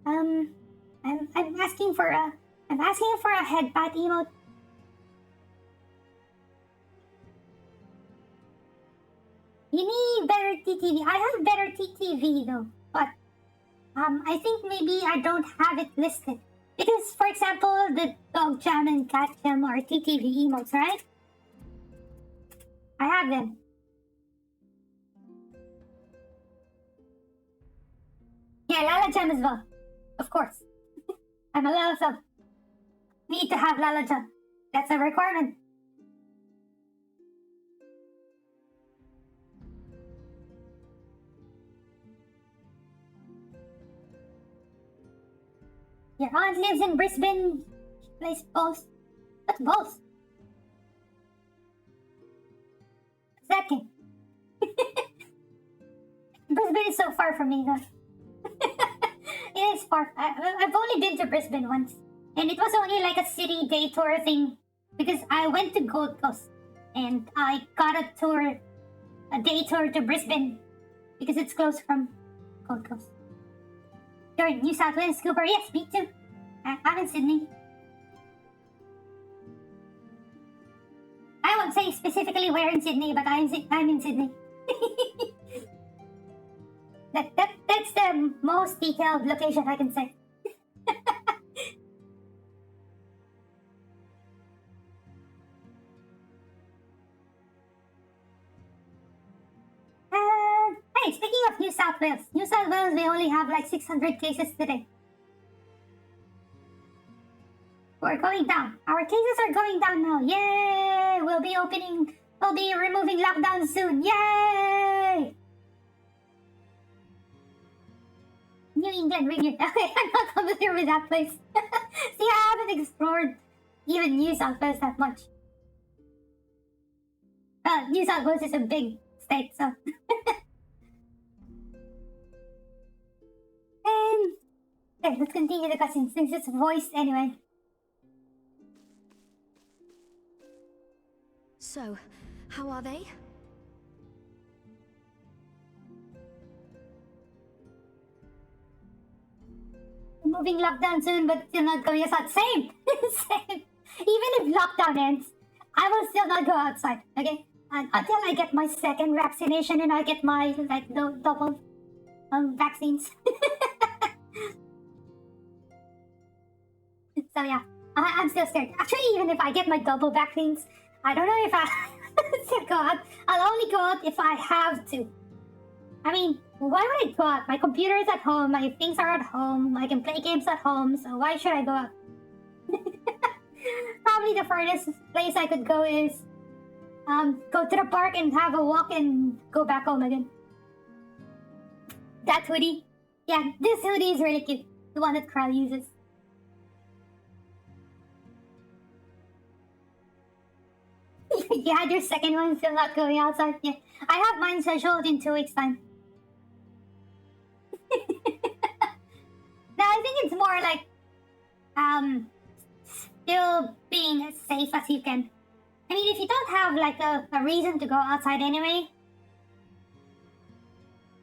I'm asking for a headbutt emote. You need better TTV. I have better TTV though, but I think maybe I don't have it listed. Because, for example, the dog jam and cat jam are TTV emotes, right? I have them. Yeah, Lala Jam as well. Of course. I'm a Lala sub. Need to have Lala Jam. That's a requirement. Your aunt lives in Brisbane. She plays both. What's both? What's that game? Brisbane is so far from me though. It is far. I've only been to Brisbane once. And it was only like a city day tour thing. Because I went to Gold Coast. And I got a day tour to Brisbane. Because it's close from Gold Coast. You're in New South Wales, Cooper? Yes, me too. I'm in Sydney. I won't say specifically where in Sydney, but I'm in Sydney. That's the most detailed location I can say. Hey, speaking of New South Wales, we only have like 600 cases today. We're going down. Our cases are going down now. Yay! We'll be removing lockdown soon. Yay! New England region. Okay, I'm not familiar with that place. See, I haven't explored even New South Wales that much. New South Wales is a big state, so. Okay, let's continue the cutscene since it's voiced anyway. So, how are they? Moving lockdown soon, but still not going outside. Same! Same! Even if lockdown ends, I will still not go outside, okay? Until I get my second vaccination and I get my, like, double vaccines. So yeah, I'm still scared. Actually, even if I get my double vaccines, I don't know if I still go out. I'll only go out if I have to. I mean, why would I go out? My computer is at home, my things are at home, I can play games at home, so why should I go out? Probably the furthest place I could go is go to the park and have a walk and go back home again. That hoodie. Yeah, this hoodie is really cute. The one that Krell uses. You had your second one still not going outside? Yeah. I have mine scheduled in 2 weeks' time. No, I think it's more like still being as safe as you can. I mean, if you don't have like a reason to go outside anyway,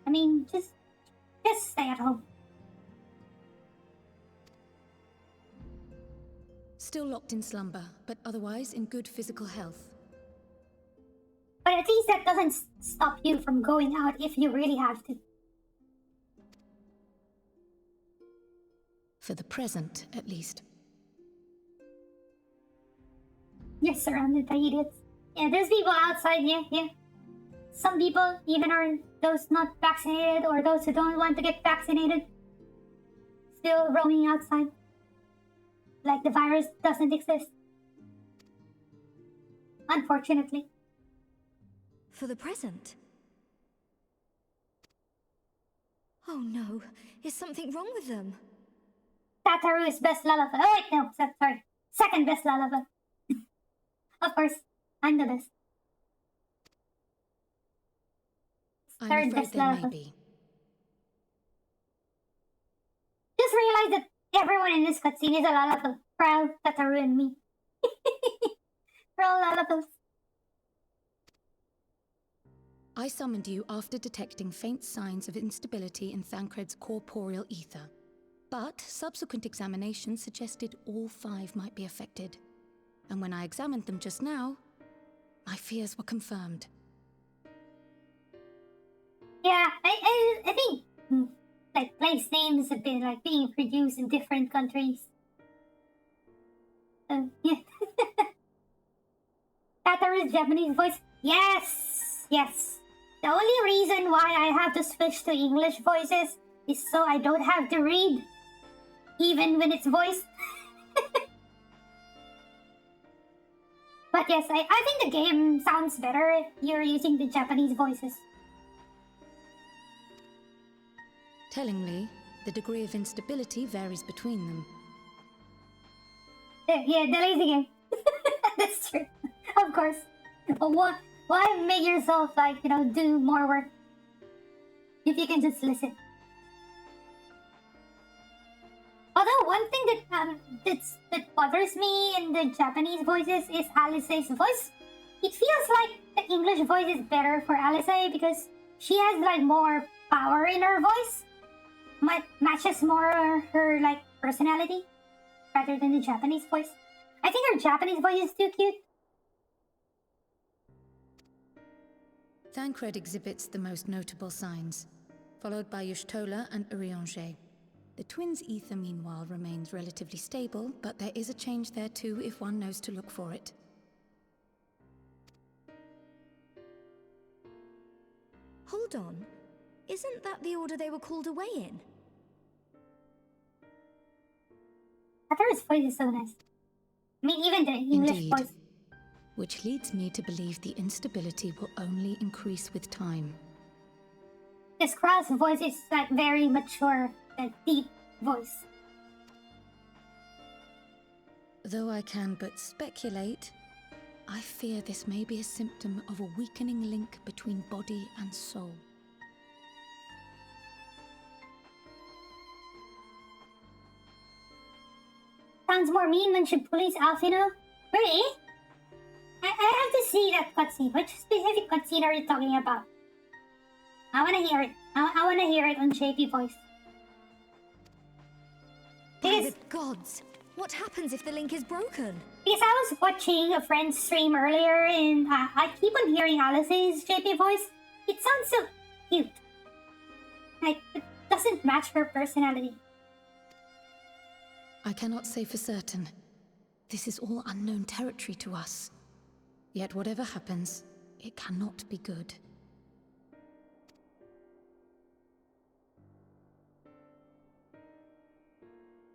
I mean, just stay at home. Still locked in slumber, but otherwise in good physical health. But at least that doesn't stop you from going out if you really have to. For the present, at least. You're surrounded by idiots. Yeah, there's people outside, yeah. Some people even are those not vaccinated or those who don't want to get vaccinated. Still roaming outside. Like the virus doesn't exist. Unfortunately. For the present? Oh no, is something wrong with them? Tataru is best LalaTuber. Oh wait, no, sorry. Second best LalaTuber. Of course, I'm the best. I'm Third afraid best there may LalaTuber. be. Just realized that everyone in this cutscene is a LalaTuber. Proud, Tataru, and me. We're all LalaTubers. I summoned you after detecting faint signs of instability in Thancred's corporeal ether. But subsequent examination suggested all 5 might be affected. And when I examined them just now, my fears were confirmed. Yeah, I think like place names have been like being produced in different countries. Yeah. Tataru's Japanese voice. Yes. The only reason why I have to switch to English voices is so I don't have to read, even when it's voiced. But yes, I think the game sounds better if you're using the Japanese voices. Tellingly, the degree of instability varies between them. Yeah, the lazy game. That's true. Of course. Why make yourself, like, do more work if you can just listen? Although one thing that bothers me in the Japanese voices is Alice's voice. It feels like the English voice is better for Alice because she has like more power in her voice. Matches more her like personality rather than the Japanese voice. I think her Japanese voice is too cute. Thancred exhibits the most notable signs. followed by Yushtola and Urianger. The twins' ether, meanwhile, remains relatively stable, but there is a change there too if one knows to look for it. Hold on. Isn't that the order they were called away in? Hatara's voice is so nice. I mean, even the English Indeed. voice. Which leads me to believe the instability will only increase with time. This Krau's voice is like very mature, like deep voice. Though I can but speculate, I fear this may be a symptom of a weakening link between body and soul. Sounds more mean when she bullies Alfino. Really? I have to see that cutscene. Which specific cutscene are you talking about? I wanna hear it. I wanna hear it on JP voice. By Because, the gods! What happens if the link is broken? because I was watching a friend's stream earlier and I keep on hearing Alice's JP voice. It sounds so cute. Like, it doesn't match her personality. I cannot say for certain. This is all unknown territory to us. Yet whatever happens, it cannot be good.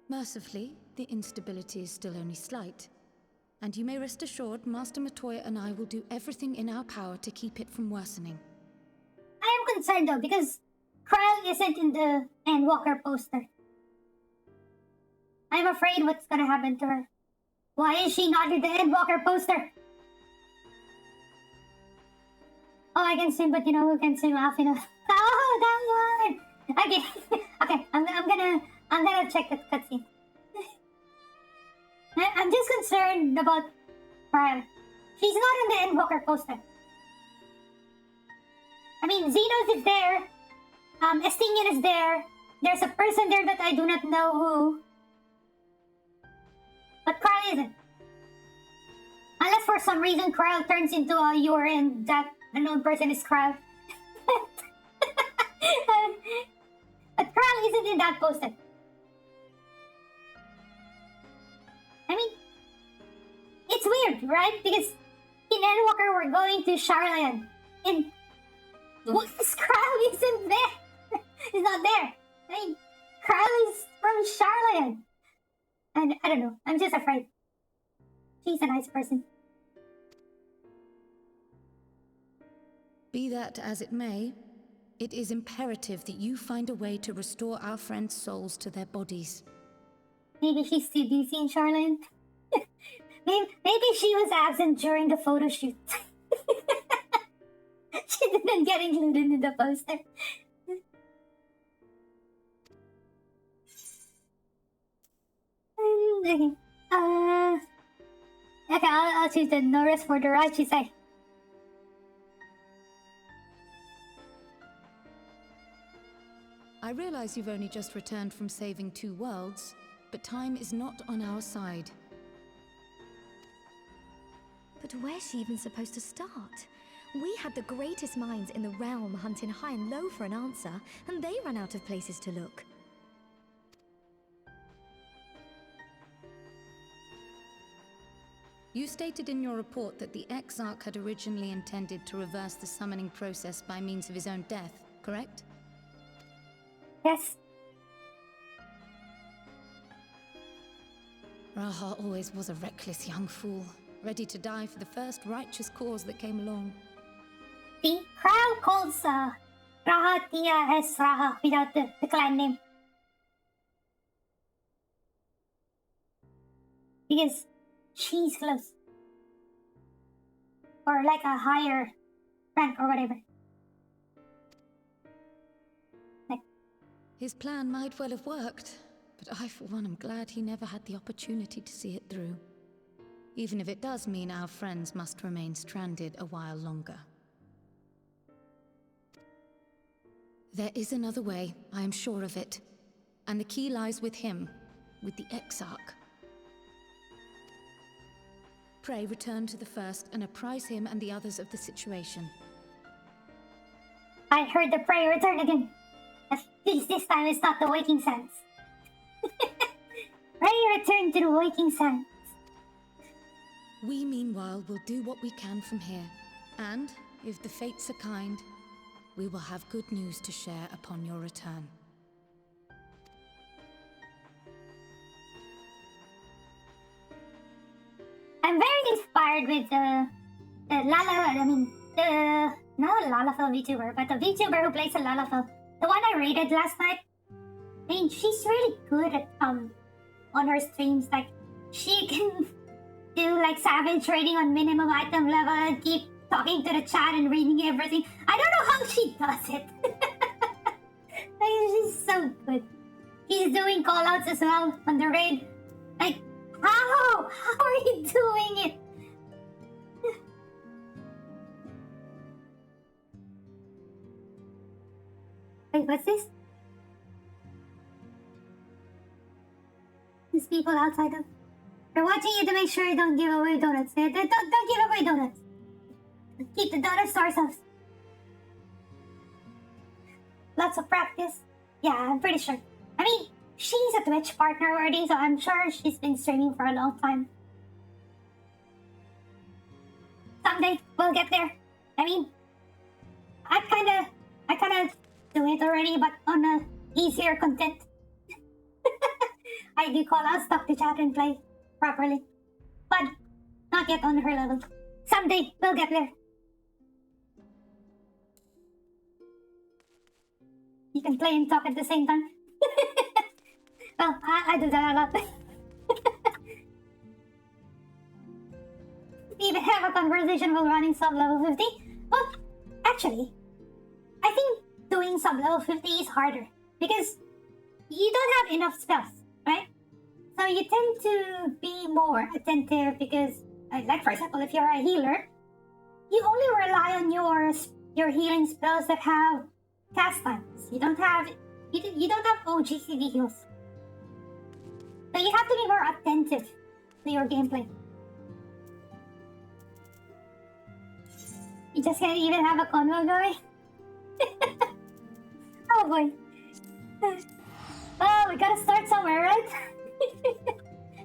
Mercifully, the instability is still only slight. And you may rest assured Master Matoya and I will do everything in our power to keep it from worsening. I am concerned though because Kyle isn't in the Endwalker poster. I'm afraid what's gonna happen to her. Why is she not in the Endwalker poster? Oh, I can swim, but you know who can swim off, you know? Oh, that one! Okay, okay, I'm gonna check that cutscene. I'm just concerned about Kyle. She's not in the Endwalker poster. I mean, Xenos is there. Estinian is there. There's a person there that I do not know who. But Kyle isn't. Unless for some reason Kyle turns into a Yor and that unknown person is Kyle. But Kyle isn't in that poster. I mean, it's weird, right? Because in Endwalker we're going to Charland. And what is Kyle isn't there? He's not there. I mean, Kyle is from Charland. And I don't know. I'm just afraid. She's a nice person. Be that as it may, it is imperative that you find a way to restore our friends' souls to their bodies. Maybe she's too busy in Charland. maybe she was absent during the photo shoot. She didn't get included in the poster. Okay. Okay, I'll choose the no rest for the righteous side. I realize you've only just returned from saving 2 worlds, but time is not on our side. But where's she even supposed to start? We had the greatest minds in the realm hunting high and low for an answer, and they ran out of places to look. You stated in your report that the Exarch had originally intended to reverse the summoning process by means of his own death, correct? Yes. Raha always was a reckless young fool, ready to die for the first righteous cause that came along. The crowd calls Raha Tia as Raha without the clan name. Because she's close. Or like a higher rank or whatever. His plan might well have worked, but I for one am glad he never had the opportunity to see it through. Even if it does mean our friends must remain stranded a while longer. There is another way, I am sure of it. And the key lies with him, with the Exarch. Pray return to the first and apprise him and the others of the situation. I heard the prayer return again. At least this time it's not the waking sands. Ray returned to the waking sands. We, meanwhile, will do what we can from here. And, if the fates are kind, we will have good news to share upon your return. I'm very inspired with not a Lalafell VTuber, but the VTuber who plays a Lalafell. The one I raided last night. I mean, she's really good at, on her streams. Like, she can do, like, savage raiding on minimum item level and keep talking to the chat and reading everything. I don't know how she does it. Like, she's so good. She's doing callouts as well on the raid. Like, how? How are you doing it? Wait, what's this? There's people outside of... They're watching you to make sure you don't give away donuts. Don't give away donuts. Keep the donuts to ourselves. Lots of practice. Yeah, I'm pretty sure. I mean, she's a Twitch partner already, so I'm sure she's been streaming for a long time. Someday, we'll get there. I mean, I kinda do it already, but on a easier content. I do call out stuff to chat and play properly. But not yet on her level. Someday, we'll get there. You can play and talk at the same time. Well, I do that a lot. Even have a conversation while running sub-level 50? Well, actually, I think doing sub-level 50 is harder. Because you don't have enough spells, right? So you tend to be more attentive because, like for example, if you're a healer, you only rely on your healing spells that have cast times. You don't have OGCD heals. So you have to be more attentive to your gameplay. You just can't even have a convo going. Oh boy. Oh, we gotta start somewhere, right?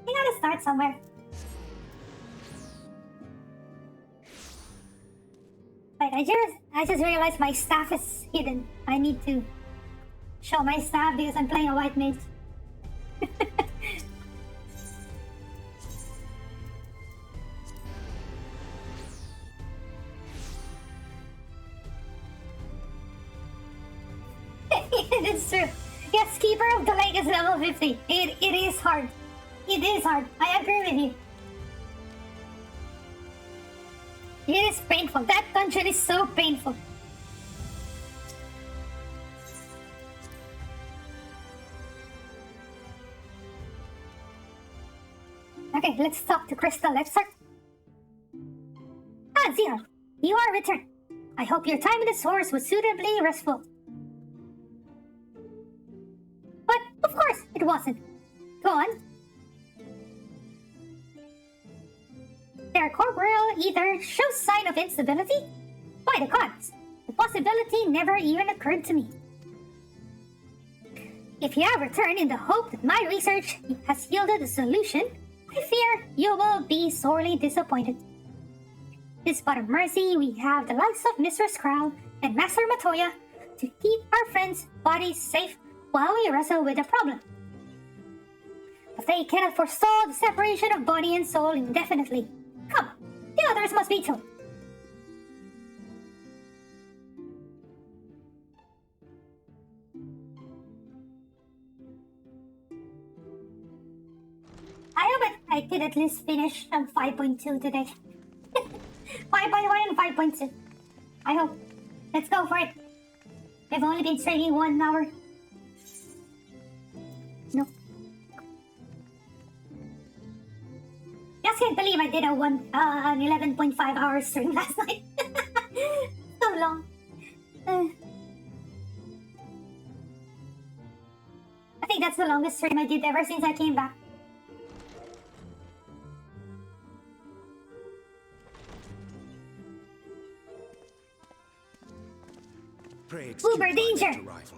We gotta start somewhere. Wait, I just realized my staff is hidden. I need to show my staff because I'm playing a white mage. It's true. Yes, Keeper of the Lake is level 50. It is hard. It is hard. I agree with you. It is painful. That dungeon is so painful. Okay, let's talk to Crystal. Let's start. Ah, Zero. You are returned. I hope your time in the source was suitably restful. But, of course, it wasn't. Go on. Their corporeal ether shows sign of instability? By the gods, the possibility never even occurred to me. If you have returned in the hope that my research has yielded a solution, I fear you will be sorely disappointed. This but a mercy we have the likes of Mistress Crow and Master Matoya to keep our friends' bodies safe while we wrestle with the problem. But they cannot forestall the separation of body and soul indefinitely. Come, the others must be too. I hope I could at least finish on 5.2 today. 5.1 and 5.2. I hope. Let's go for it. I've only been streaming 1 hour. No. Just can't believe I did an 11.5 hour stream last night. So long. I think that's the longest stream I did ever since I came back. Pray excuse Uber my danger! late arrival.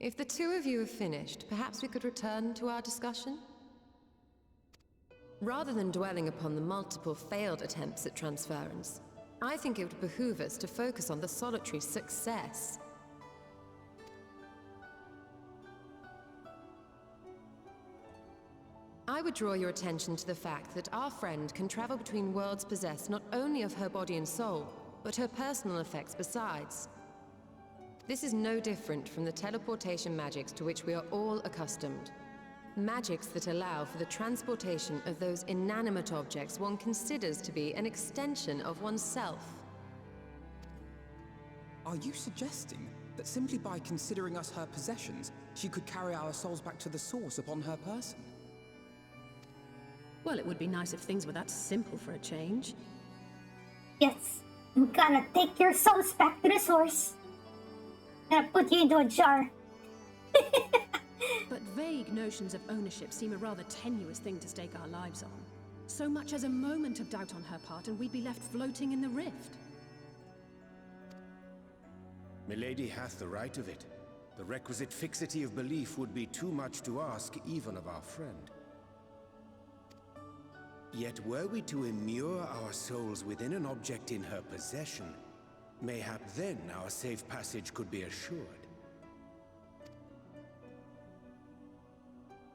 If the two of you have finished, perhaps we could return to our discussion? Rather than dwelling upon the multiple failed attempts at transference, I think it would behoove us to focus on the solitary success. I would draw your attention to the fact that our friend can travel between worlds possessed not only of her body and soul, but her personal effects besides. This is no different from the teleportation magics to which we are all accustomed. Magics that allow for the transportation of those inanimate objects one considers to be an extension of oneself. Are you suggesting that simply by considering us her possessions, she could carry our souls back to the source upon her person? Well, it would be nice if things were that simple for a change. Yes, I'm gonna take your souls back to the source. Gonna put you into a jar. But vague notions of ownership seem a rather tenuous thing to stake our lives on. So much as a moment of doubt on her part and we'd be left floating in the rift. Milady hath the right of it. The requisite fixity of belief would be too much to ask even of our friend. Yet were we to immure our souls within an object in her possession, mayhap then our safe passage could be assured.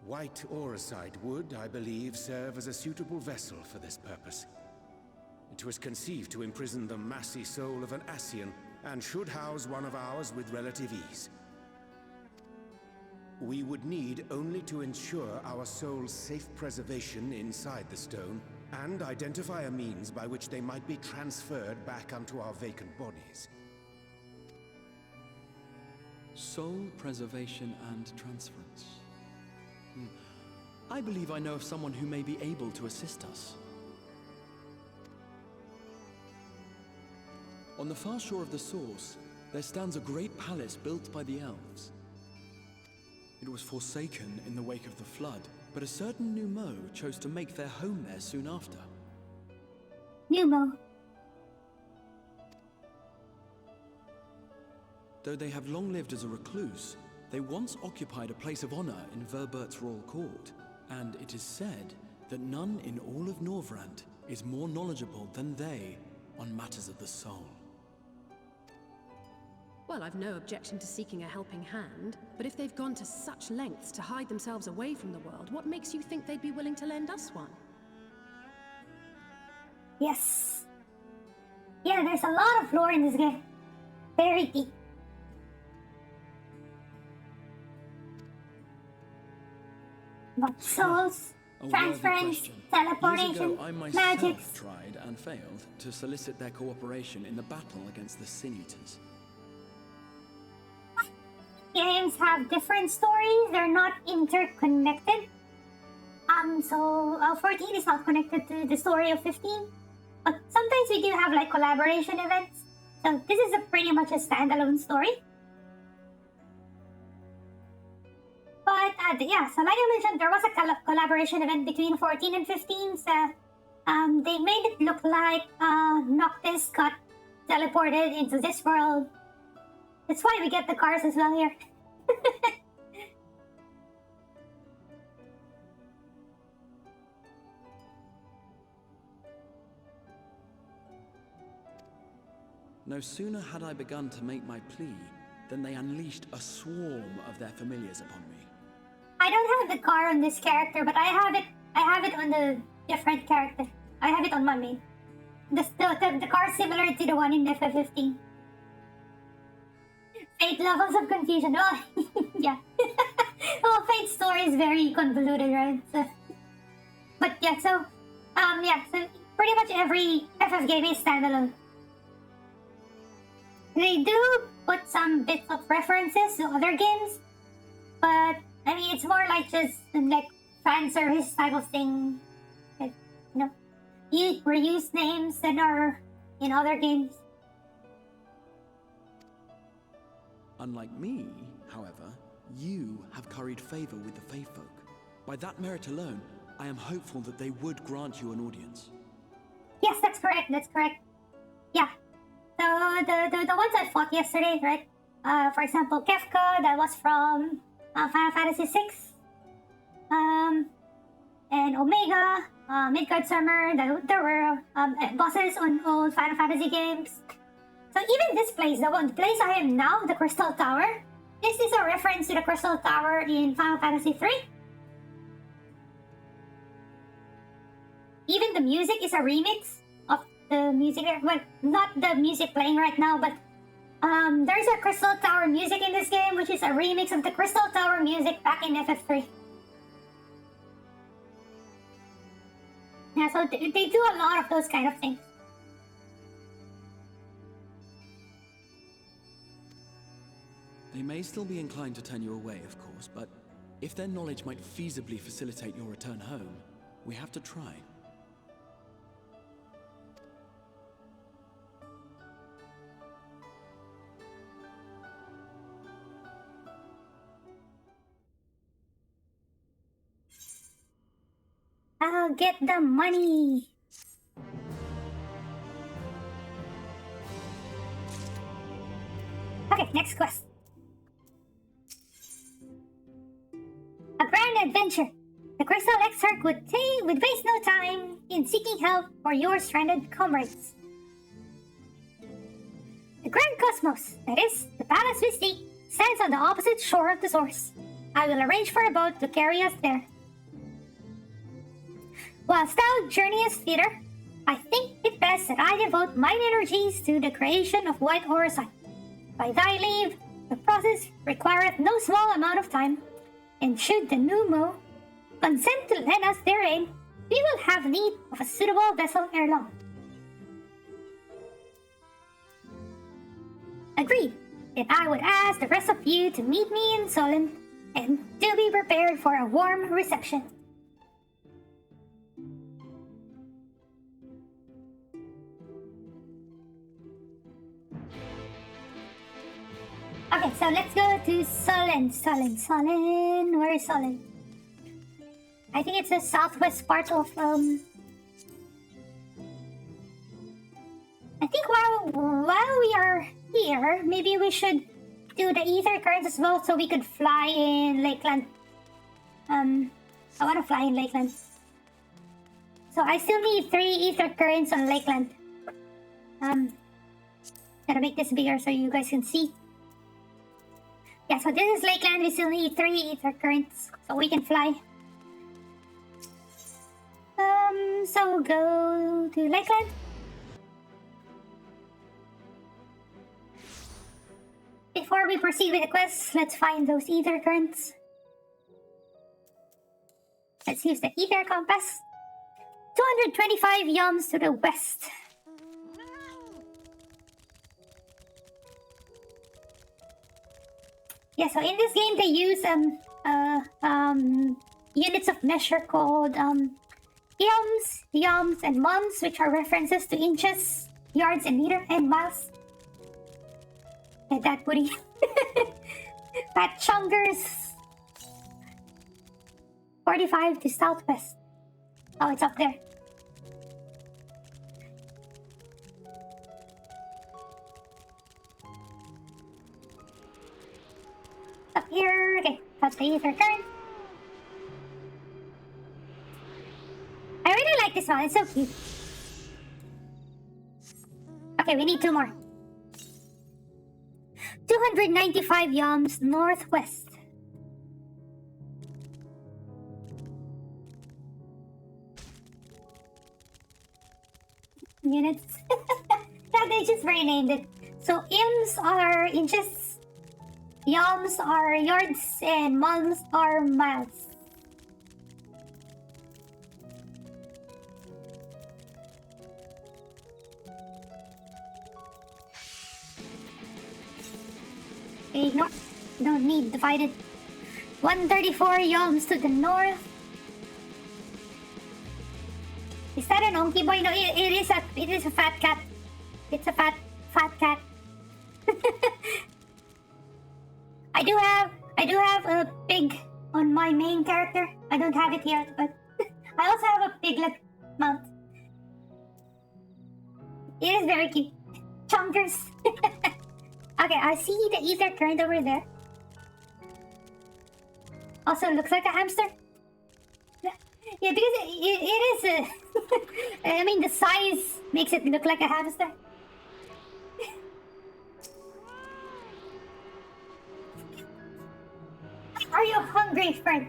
White Auracite would, I believe, serve as a suitable vessel for this purpose. It was conceived to imprison the massy soul of an Ascian, and should house one of ours with relative ease. We would need only to ensure our soul's safe preservation inside the stone, and identify a means by which they might be transferred back unto our vacant bodies. Soul preservation and transference. I believe I know of someone who may be able to assist us. On the far shore of the source, there stands a great palace built by the elves. It was forsaken in the wake of the flood, but a certain Numo chose to make their home there soon after. Numo. Though they have long lived as a recluse, they once occupied a place of honor in Verbert's royal court, and it is said that none in all of Norvrant is more knowledgeable than they on matters of the soul. Well, I've no objection to seeking a helping hand, but if they've gone to such lengths to hide themselves away from the world, what makes you think they'd be willing to lend us one? Yes. Yeah, there's a lot of lore in this game. Very deep. But souls, transference, teleportation, Years ago, I myself magics. tried and failed to solicit their cooperation in the battle against the Sin Eaters. Games have different stories, they're not interconnected. So 14 is not connected to the story of 15. But sometimes we do have like collaboration events. So this is pretty much a standalone story. But yeah, so like I mentioned, there was a collaboration event between 14 and 15. So they made it look like Noctis got teleported into this world. That's why we get the cars as well here. No sooner had I begun to make my plea than they unleashed a swarm of their familiars upon me. I don't have the car on this character, but I have it on the different character. I have it on my main. The car is similar to the one in FF15. 8 levels of confusion. Oh, yeah. Well, Fate's story is very convoluted, right? So, but yeah, so pretty much every FF game is standalone. They do put some bits of references to other games, but I mean, it's more like just like fan service type of thing. Like, you reuse names that are in other games. Unlike me, however, you have curried favor with the Fae folk. By that merit alone, I am hopeful that they would grant you an audience. Yes, that's correct. That's correct. Yeah. So the ones I fought yesterday, right? For example, Kefka, that was from Final Fantasy VI. And Omega, Midgard Summer, there were bosses on old Final Fantasy games. So even this place, the place I am now, the Crystal Tower, this is a reference to the Crystal Tower in Final Fantasy III. Even the music is a remix of the music, well, not the music playing right now, but there's a Crystal Tower music in this game, which is a remix of the Crystal Tower music back in FF3. Yeah, so they do a lot of those kind of things. They may still be inclined to turn you away, of course, but if their knowledge might feasibly facilitate your return home, we have to try. I'll get the money. Okay, next quest. A grand adventure. The Crystal Exarch would waste no time in seeking help for your stranded comrades. The Grand Cosmos, that is, the palace we seek, stands on the opposite shore of the source. I will arrange for a boat to carry us there. Whilst thou journeyest thither, I think it best that I devote mine energies to the creation of White Horizon. By thy leave, the process requireth no small amount of time, and should the Numo consent to lend us their aid, we will have need of a suitable vessel ere long. Agreed. Then I would ask the rest of you to meet me in Solent, and to be prepared for a warm reception. Okay, so let's go to Solent. Where is Solent? I think it's the southwest part of, I think while we are here, maybe we should do the ether currents as well so we could fly in Lakeland. I want to fly in Lakeland. So I still need 3 ether currents on Lakeland. Gotta make this bigger so you guys can see. Yeah, so this is Lakeland. We still need 3 ether currents so we can fly. So go to Lakeland. Before we proceed with the quest, let's find those ether currents. Let's use the ether compass. 225 yums to the west. Yeah, so in this game they use units of measure called yums, and mums, which are references to inches, yards, and meter, and miles. Get that booty. Fat chunkers. 45 to southwest. Oh, it's up there. Up here. Okay, that's the ether current. I really like this one. It's so cute. Okay, we need 2 more. 295 yums northwest. Units. Yeah, they just renamed it. So ims are inches, yums are yards, and mums are miles. Okay, no, don't need divided. 134 yums to the north. Is that an onky boy? No, it is a fat cat. It's a fat cat. I do have a pig on my main character. I don't have it here, but I also have a piglet mount. It is very cute. Chunkers. Okay, I see the ether current over there. Also, looks like a hamster. Yeah, because it is a... I mean, the size makes it look like a hamster. Are you hungry, friend?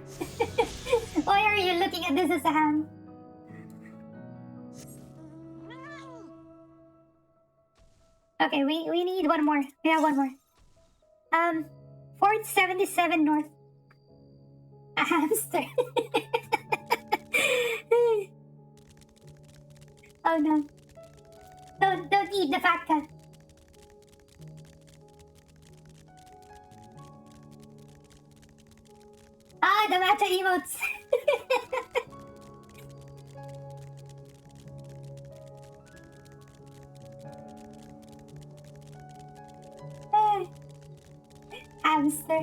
Why are you looking at this as a ham? Okay, we need one more. We have one more. 477 north. A hamster. Oh no. Don't eat the fat cat. Ah, the matcha emotes. Hamster.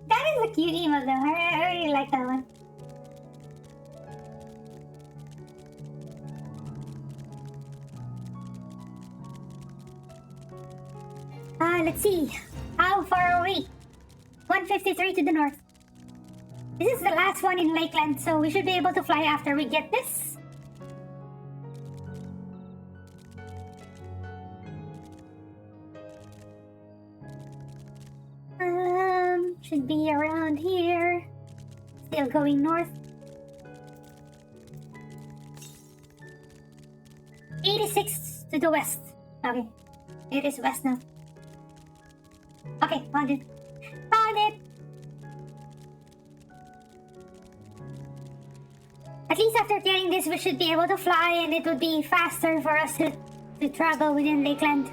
That is a cute emote though. I really like that one. Let's see. How far are we? 153 to the north. This is the last one in Lakeland, so we should be able to fly after we get this. Should be around here. Still going north. 86 to the west. Okay. It is west now. Okay, found it. Found it! At least after getting this, we should be able to fly and it would be faster for us to travel within Lakeland.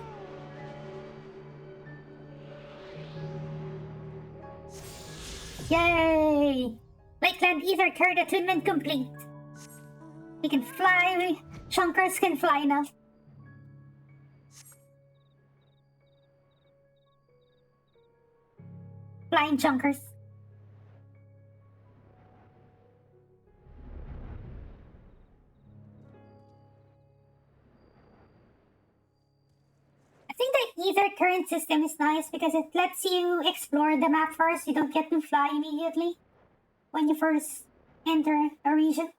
Yay! Lakeland ether current attunement complete. We can fly. Chunkers can fly now. Flying chunkers. I think the ether current system is nice because it lets you explore the map first. You don't get to fly immediately when you first enter a region.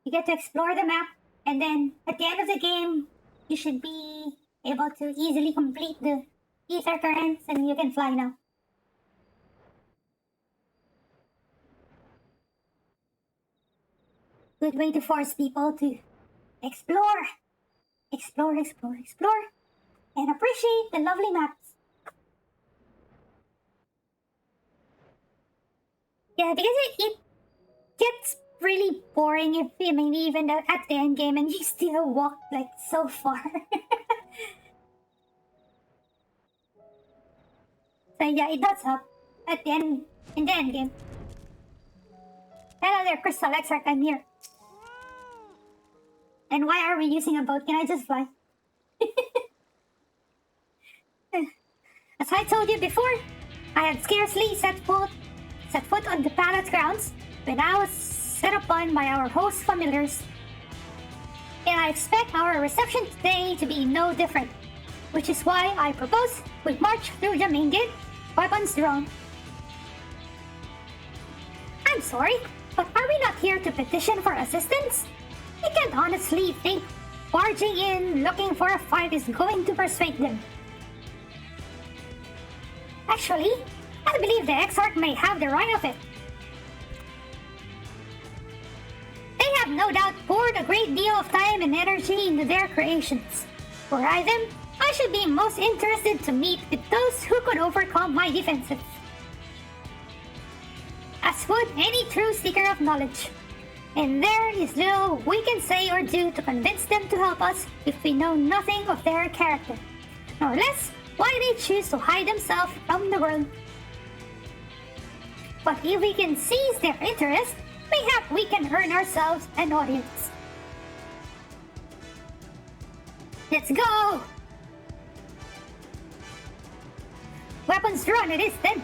You get to explore the map, and then at the end of the game, you should be able to easily complete the ether currents and you can fly now. Good way to force people to explore, explore, explore, explore, and appreciate the lovely maps. Yeah, because it gets really boring if, I mean, even at the end game and you still walk like so far. So yeah, it does help at the end, in the end game. Hello there, Crystal Exarch, I'm here. And why are we using a boat? Can I just fly? As I told you before, I had scarcely set foot on the palace grounds when I was set upon by our host familiars. And I expect our reception today to be no different. Which is why I propose we march through the main gate, weapons drawn. I'm sorry, but are we not here to petition for assistance? I can't honestly think barging in looking for a fight is going to persuade them. Actually, I believe the Exarch may have the right of it. They have no doubt poured a great deal of time and energy into their creations. Were I them, I should be most interested to meet with those who could overcome my defenses. As would any true seeker of knowledge. And there is little we can say or do to convince them to help us if we know nothing of their character, nor less why they choose to hide themselves from the world. But if we can seize their interest, mayhap we can earn ourselves an audience. Let's go! Weapons drawn it is then.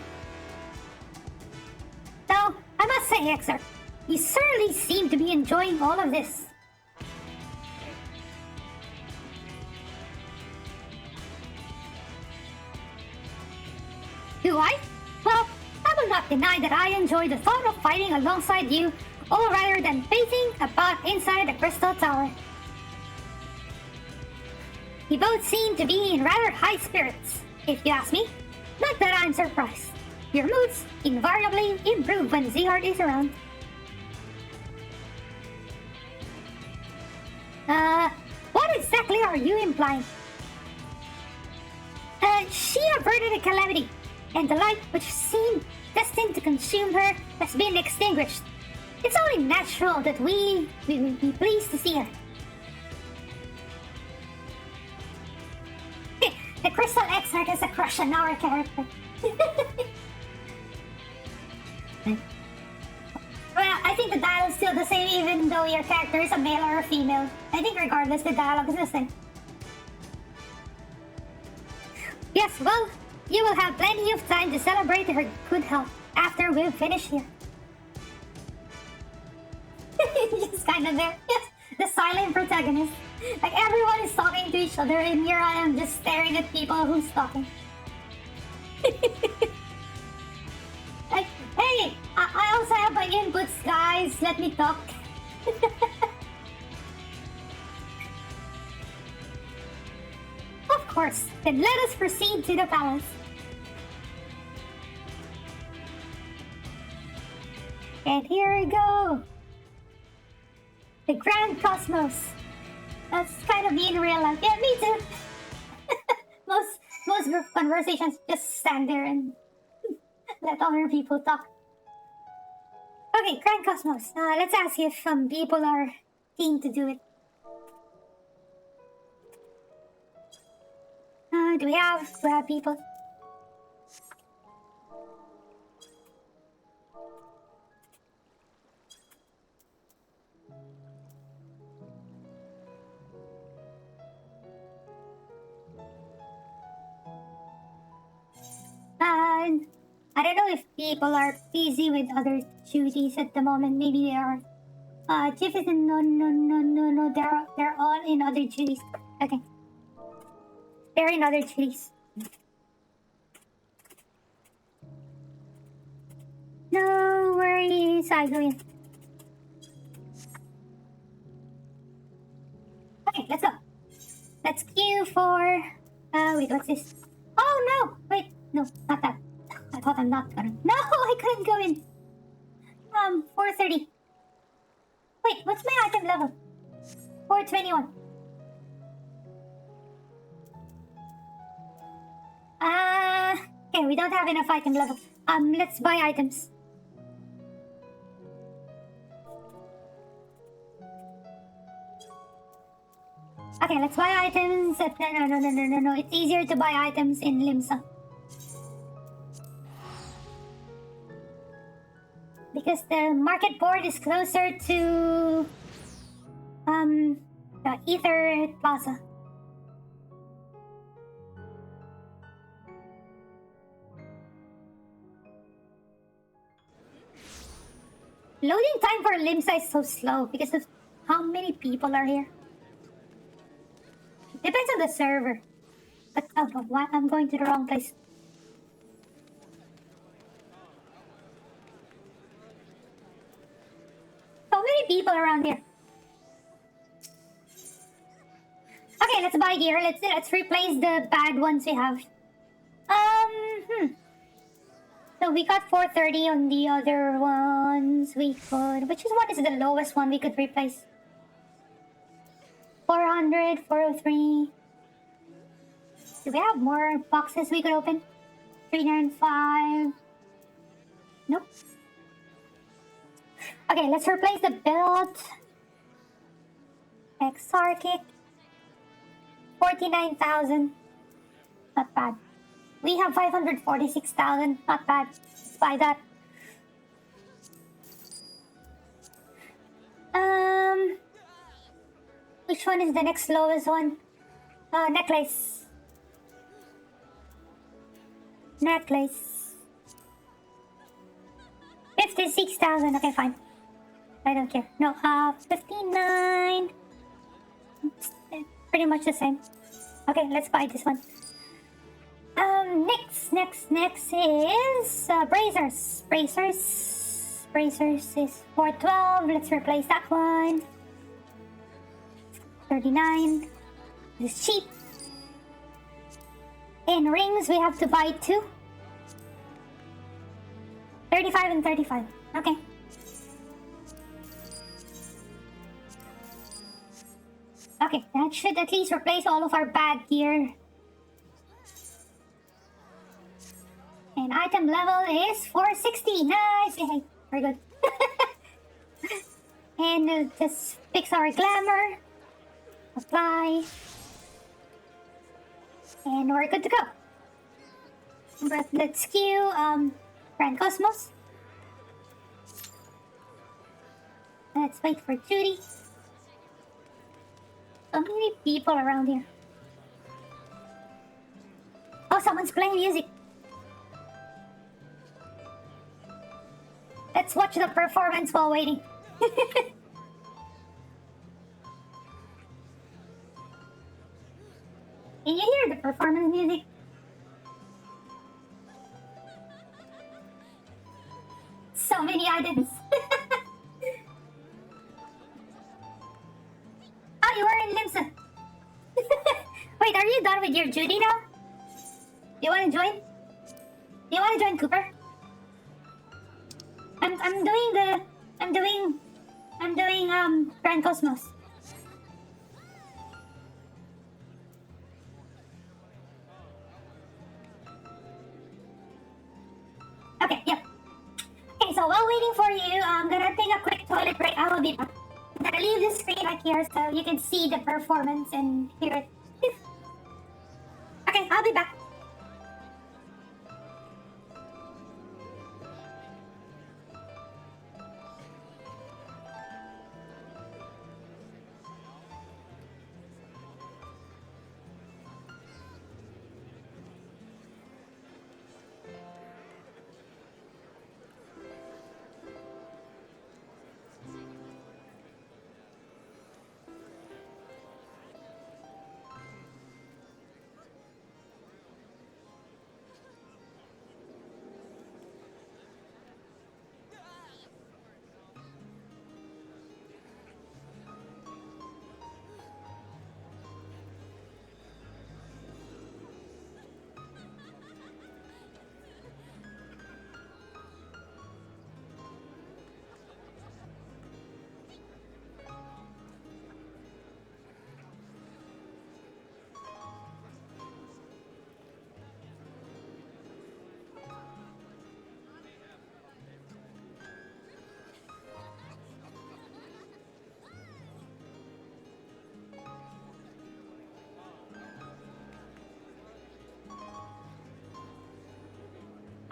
Though, I must say, Exarch, you certainly seem to be enjoying all of this. Do I? Well, I will not deny that I enjoy the thought of fighting alongside you, all rather than pacing about inside the crystal tower. You both seem to be in rather high spirits, if you ask me. Not that I'm surprised. Your moods invariably improve when Zihard is around. What exactly are you implying? She averted a calamity, and the light which seemed destined to consume her has been extinguished. It's only natural that we will be pleased to see her. The Crystal Exarch has a crush on our character. Well, I think the dialogue's still the same even though your character is a male or a female. I think regardless, the dialogue is the same. Yes, well, you will have plenty of time to celebrate her good health after we've finished here. Just kind of there. Yes, the silent protagonist. Like everyone is talking to each other and here I am just staring at people who's talking. Like, hey, I also have my inputs, guys. Let me talk. Of course. Then let us proceed to the palace. And here we go. The Grand Cosmos. That's kind of me in real life. Yeah, me too. most group conversations just stand there and let other people talk. Okay, Grand Cosmos. Let's ask if people are keen to do it. Do we have people? I don't know if people are busy with other duties at the moment. Maybe they are. Jefferson, no. They're all in other duties. Okay. They're in other duties. No worries, I go in. Okay, let's go. Let's queue for... wait, what's this? Oh, no! Wait, no, not that. I thought I'm not gonna... No, I couldn't go in. 430. Wait, what's my item level? 421. Okay, we don't have enough item level. Let's buy items. Okay, let's buy items. No. It's easier to buy items in Limsa. Because the market board is closer to the Ether Plaza. Loading time for Limsa is so slow because of how many people are here. Depends on the server. But why I'm going to the wrong place. So many people around here. Okay, let's buy gear. Let's replace the bad ones we have. So we got 430 on the other ones. We could... Which one is the lowest one we could replace? 400, 403. Do we have more boxes we could open? 395. Nope. Okay, let's replace the belt. Exarchic. 49,000. Not bad. We have 546,000. Not bad. Let's buy that. Which one is the next lowest one? Necklace. Necklace. 56,000. Okay, fine. I don't care. No, 59. Pretty much the same. Okay, let's buy this one. Next. Next is bracers. Bracers is 412. Let's replace that one. 39. This is cheap. In rings, we have to buy 2. 35 and 35. Okay. Okay, that should at least replace all of our bad gear. And item level is 460. Nice! Okay, very good. And just fix our glamour. Apply. And we're good to go. But let's queue Grand Cosmos. Let's wait for Judy. So many people around here. Oh, someone's playing music. Let's watch the performance while waiting. Can you hear the performance music? So many items. Oh, you were in Limsa. Wait, are you done with your duty now? You wanna join? You wanna join Cooper? I'm doing Grand Cosmos. Okay, yep. Okay, so while waiting for you, I'm gonna take a quick toilet break. I will be back. I'm gonna leave the screen right here so you can see the performance and hear it. Okay, I'll be back.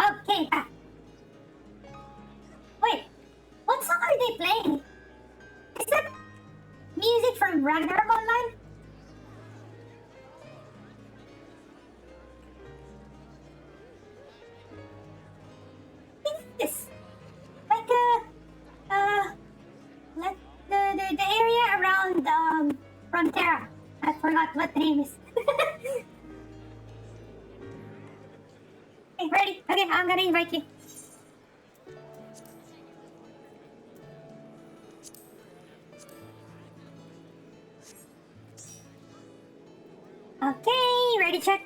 Okay. Wait, what song are they playing? Is that music from Ragnarok Online? What is this? Like the area around Frontera. I forgot what the name is. Okay, ready? Okay, I'm gonna invite you. Okay, ready, check.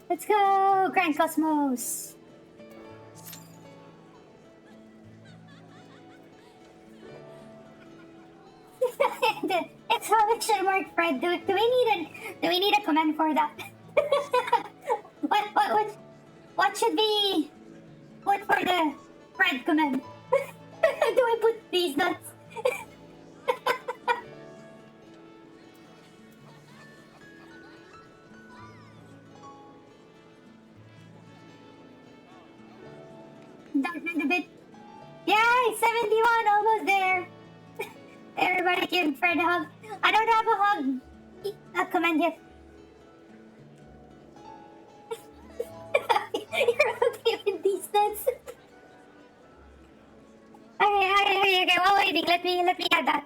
Let's go, Grand Cosmos. The exclamation mark, Fred. Do we need a command for that? What should we put for the Fred command? Do we put these nuts? Darken a bit. Yeah, 71, almost there. Everybody give Fred a hug. I don't have a hug command yet. You're okay with these nuts. Okay, while waiting, let me add that.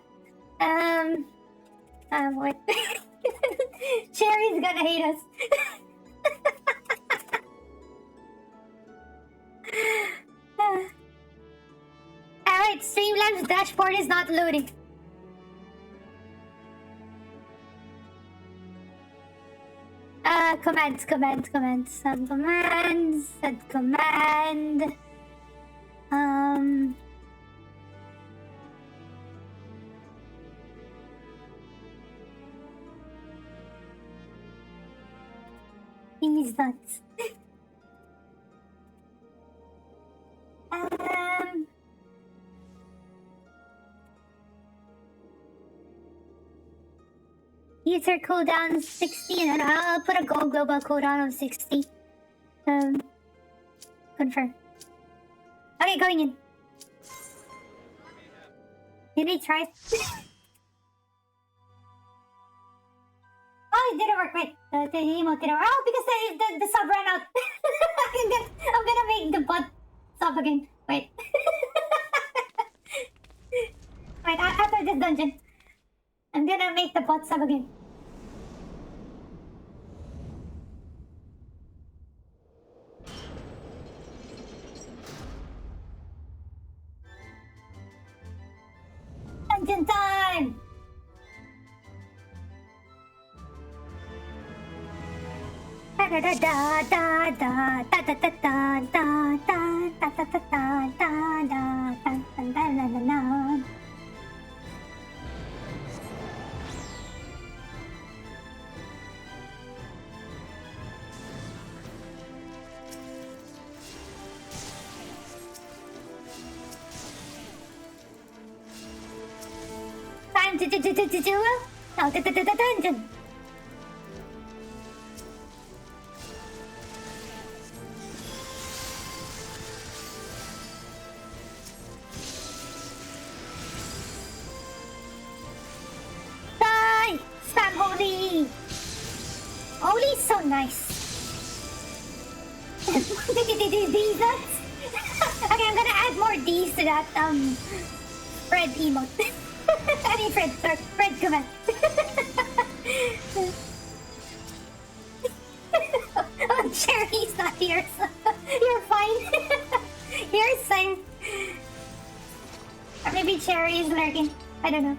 What? Cherry's gonna hate us. Alright, Streamlabs dashboard is not loading. Commands. Send command. These nuts. User cooldown 60 and I'll put a global cooldown of 60. Confirm. Okay, going in. Did we try? Oh, it didn't work. Wait, the emote didn't work. Oh, because the sub ran out. I'm gonna make the bot sub again. Wait. Wait, after this dungeon, I'm gonna make the bot sub again. Dungeon time! Time to do the dungeon. Die! Spam holy! Holy is so nice. These nuts? Okay, I'm gonna add more D's to that Fred emote. I mean Fred command. Oh, Cherry's not here, so you're fine. You're safe. Or maybe Cherry is lurking. I don't know.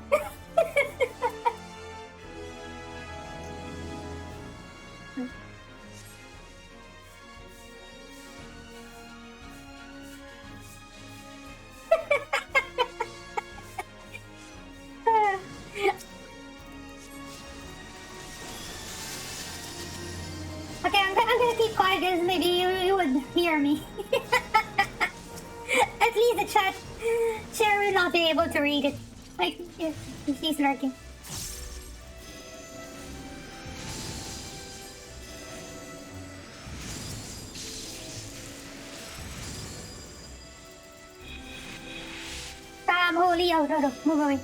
Okay, I'm gonna keep quiet because maybe you would hear me. At least the chat share will not be able to read it. Like, she's lurking. Spam holy, oh no, move away.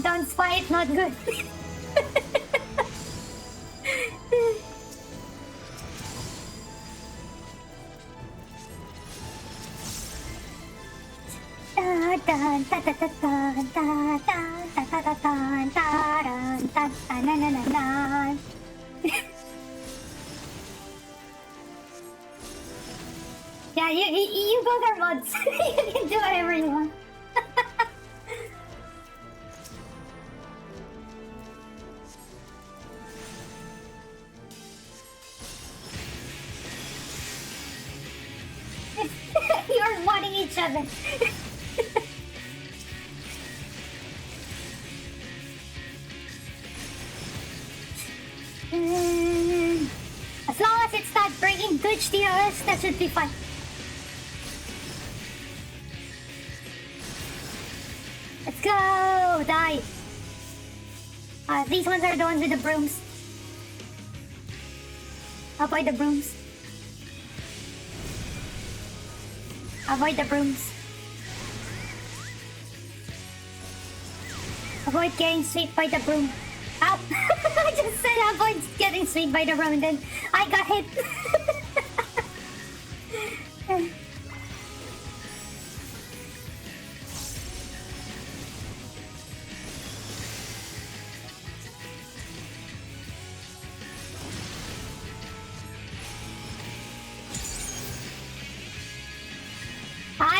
Don't fight, not good. Yeah, you go there, mods. You can do whatever you want. You're modding each other. As long as it's not bringing Twitch TOS, that should be fine. Let's go! Die! These ones are the ones with the brooms. Avoid the brooms. Avoid the brooms. Avoid getting swept by the broom. Ow! I just said avoid getting swept by the broom and then I got hit.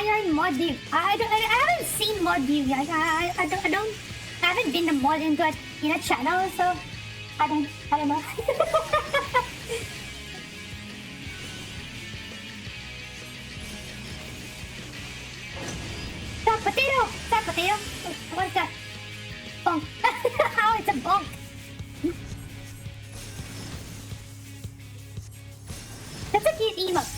iron mod view. I haven't seen mod view yet. I haven't been the mod into a channel, so I don't know. Stop potato! Stop potato! What's that? Bonk. How it's a bonk? That's a cute emote.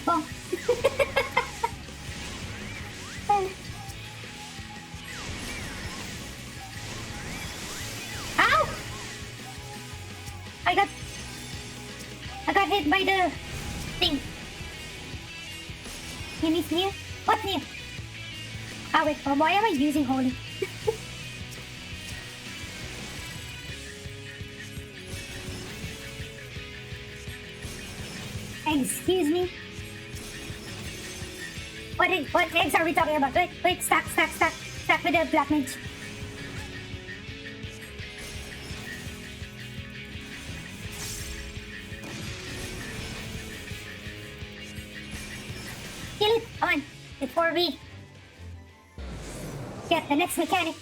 Bonk. Ow! I got hit by the thing. Is new? What's new? Oh wait, why am I using holy? Excuse me? What eggs are we talking about? Wait, stack with the black mage. Kill it! Come on! Before we get the next mechanic.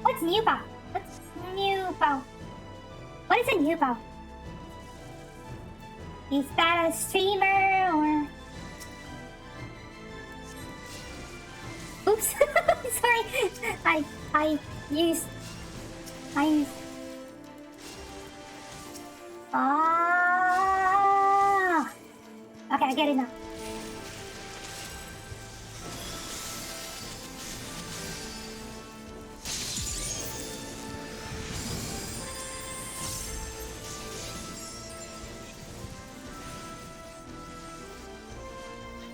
What's new pow? What's new pow? What is a new pow? Is that a streamer or... Oops! Sorry! I used... Ah! Okay, I get it now.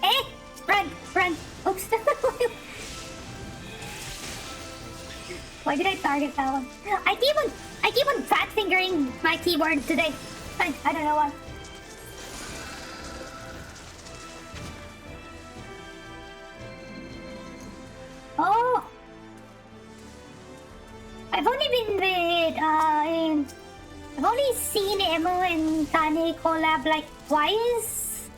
Hey! Run! Oops! Why did I target that one? I keep on fat fingering my keyboard today. I don't know why. Oh! I've only been with I've only seen Emo and Tane collab like twice.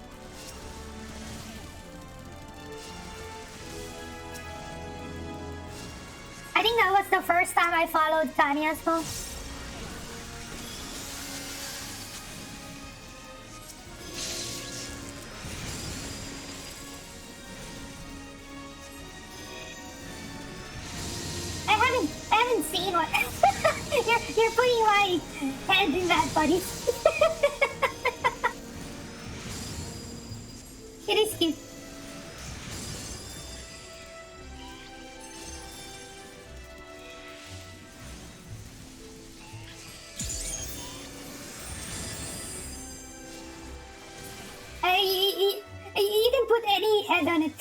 I think that was the first time I followed Tane as well. I haven't seen one. You're putting my head in that, buddy. It is cute. You can put any head on it.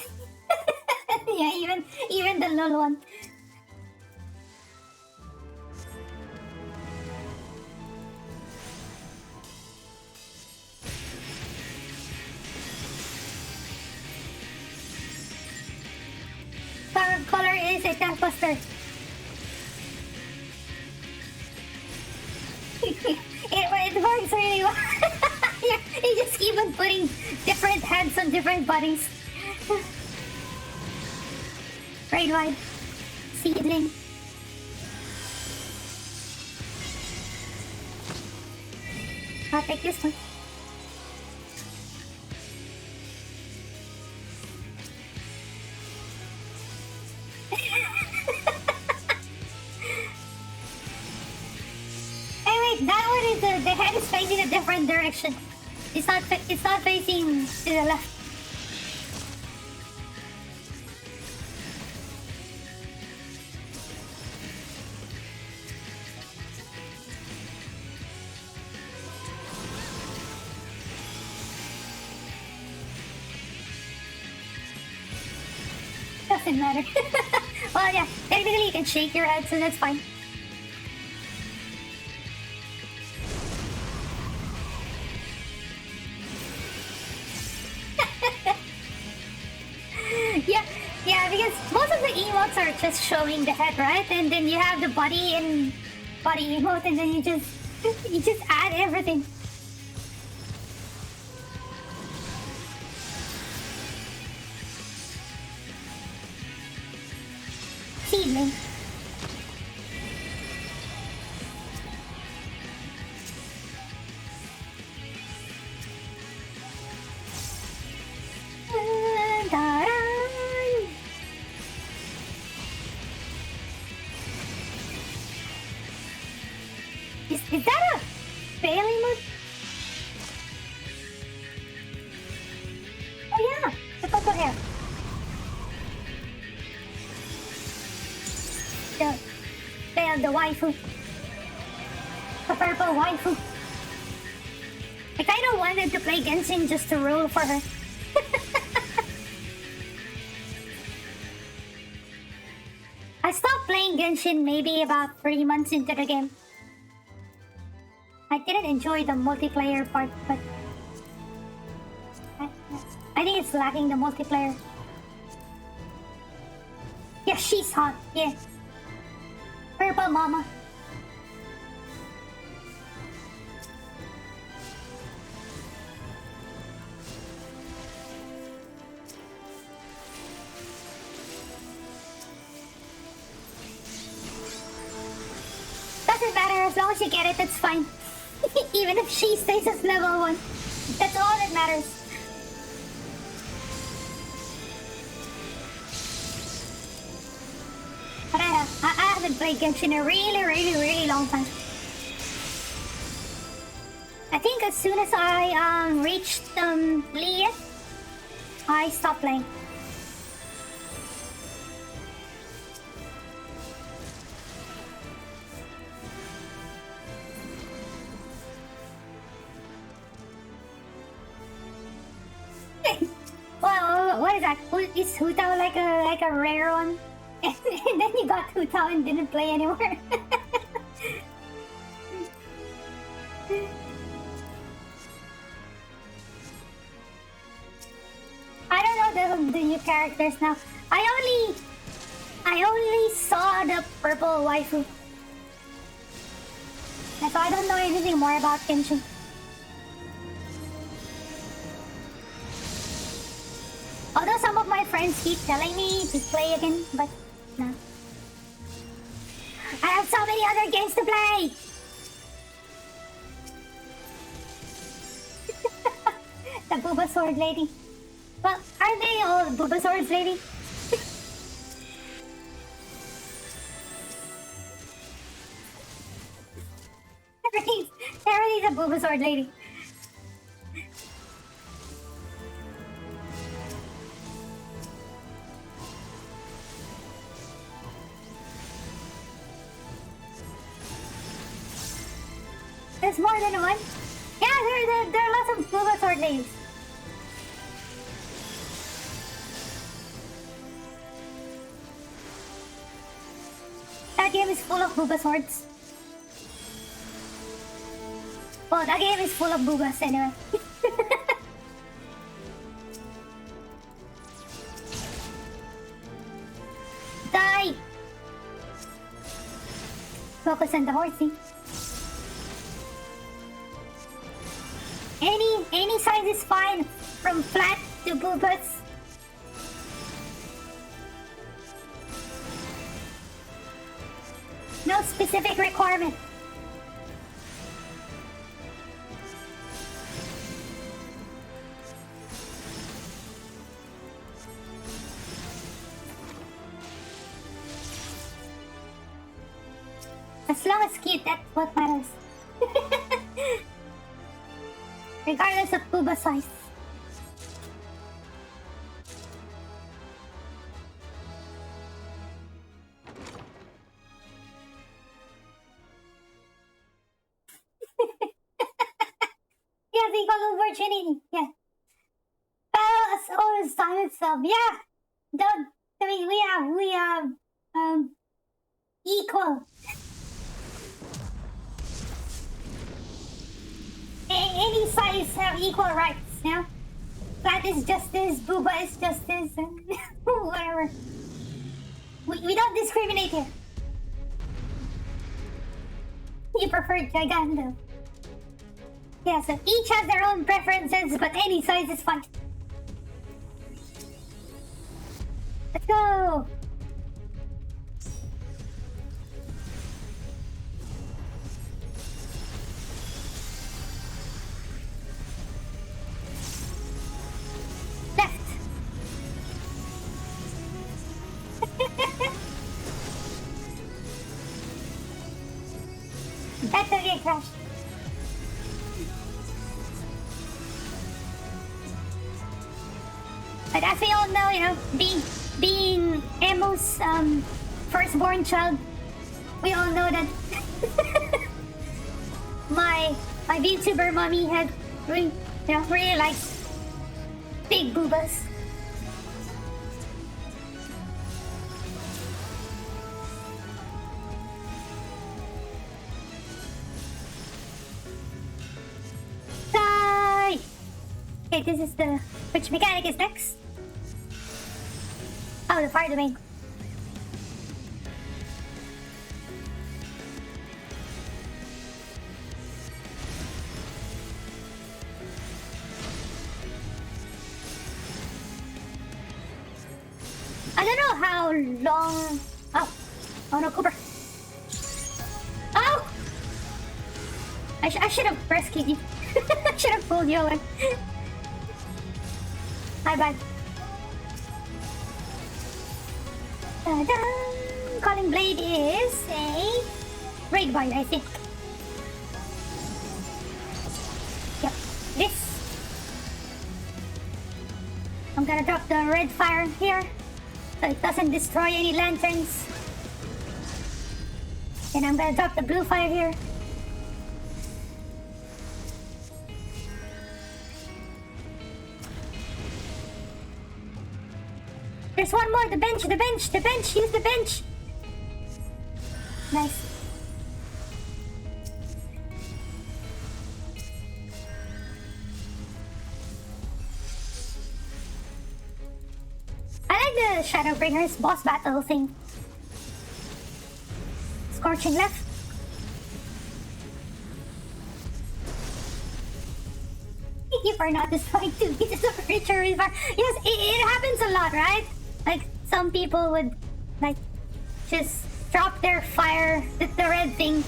Yeah, even the little one. Color is a tank buster. It works really well. You just keep on putting different heads on different bodies. Right wide. Seedling. I'll take this one. That one is the head is facing a different direction. It's not facing to the left. Doesn't matter. Well, yeah, technically you can shake your head, so that's fine. Yeah, because most of the emotes are just showing the head, right? And then you have the body body emote and then you just add everything. Seedling. Is that a Bailey mode? Oh yeah, the purple hair. The waifu. The purple waifu. I kinda wanted to play Genshin just to roll for her. I stopped playing Genshin maybe about 3 months into the game. I didn't enjoy the multiplayer part, but I think it's lacking the multiplayer. Yeah, she's hot, yeah. Purple mama. Doesn't matter, as long as you get it, that's fine. Even if she stays as level 1. That's all that matters. But I haven't played Genshin in a really long time. I think as soon as I reached Leah, I stopped playing. Well, what is that? Is Hu Tao like a rare one? And then you got Hu Tao and didn't play anymore. I don't know the new characters now. I only saw the purple waifu. So I don't know anything more about Genshin. Although some of my friends keep telling me to play again, but no. I have so many other games to play! The Booba Sword Lady. Well, are they all Booba Swords Lady? Everything's a Booba Sword Lady. There's more than one? Yeah, there are lots of Booba Sword Ladies. That game is full of Booba Swords. Well, that game is full of Boobas anyway. Die! Focus on the horsey. Any size is fine, from flat to boobas. No specific requirement. As long as cute, that's what matters. Regardless of booba size. Yeah, the equal of virginity. Yeah. As always time itself. Yeah. I mean, we have equal. Any size have equal rights, you know? Flat is just this, booba is just this, and whatever. We don't discriminate here. You prefer Gigando. Yeah, so each has their own preferences, but any size is fine. Let's go! Left! That will get crashed. But as we all know, you know, being Emo's firstborn child, we all know that my VTuber mommy had really likes big boobas. Die! Okay, this is the... Which mechanic is next? Oh, the fire domain. I don't know how long... Oh no, Cooper. Oh! I should have rescued you. I should have pulled you away. Bye-bye. Ta-da! Calling Blade is a raid bard, I think. Yep, this. I'm gonna drop the red fire here so it doesn't destroy any lanterns. And I'm gonna drop the blue fire here. There's one more, the bench, use the bench. Nice. I like the Shadowbringer's boss battle thing. Scorching left. Thank you for not destroying 2 pieces of creature river. Yes, it happens a lot, right? Like, some people would, like, just drop their fire, the red thing.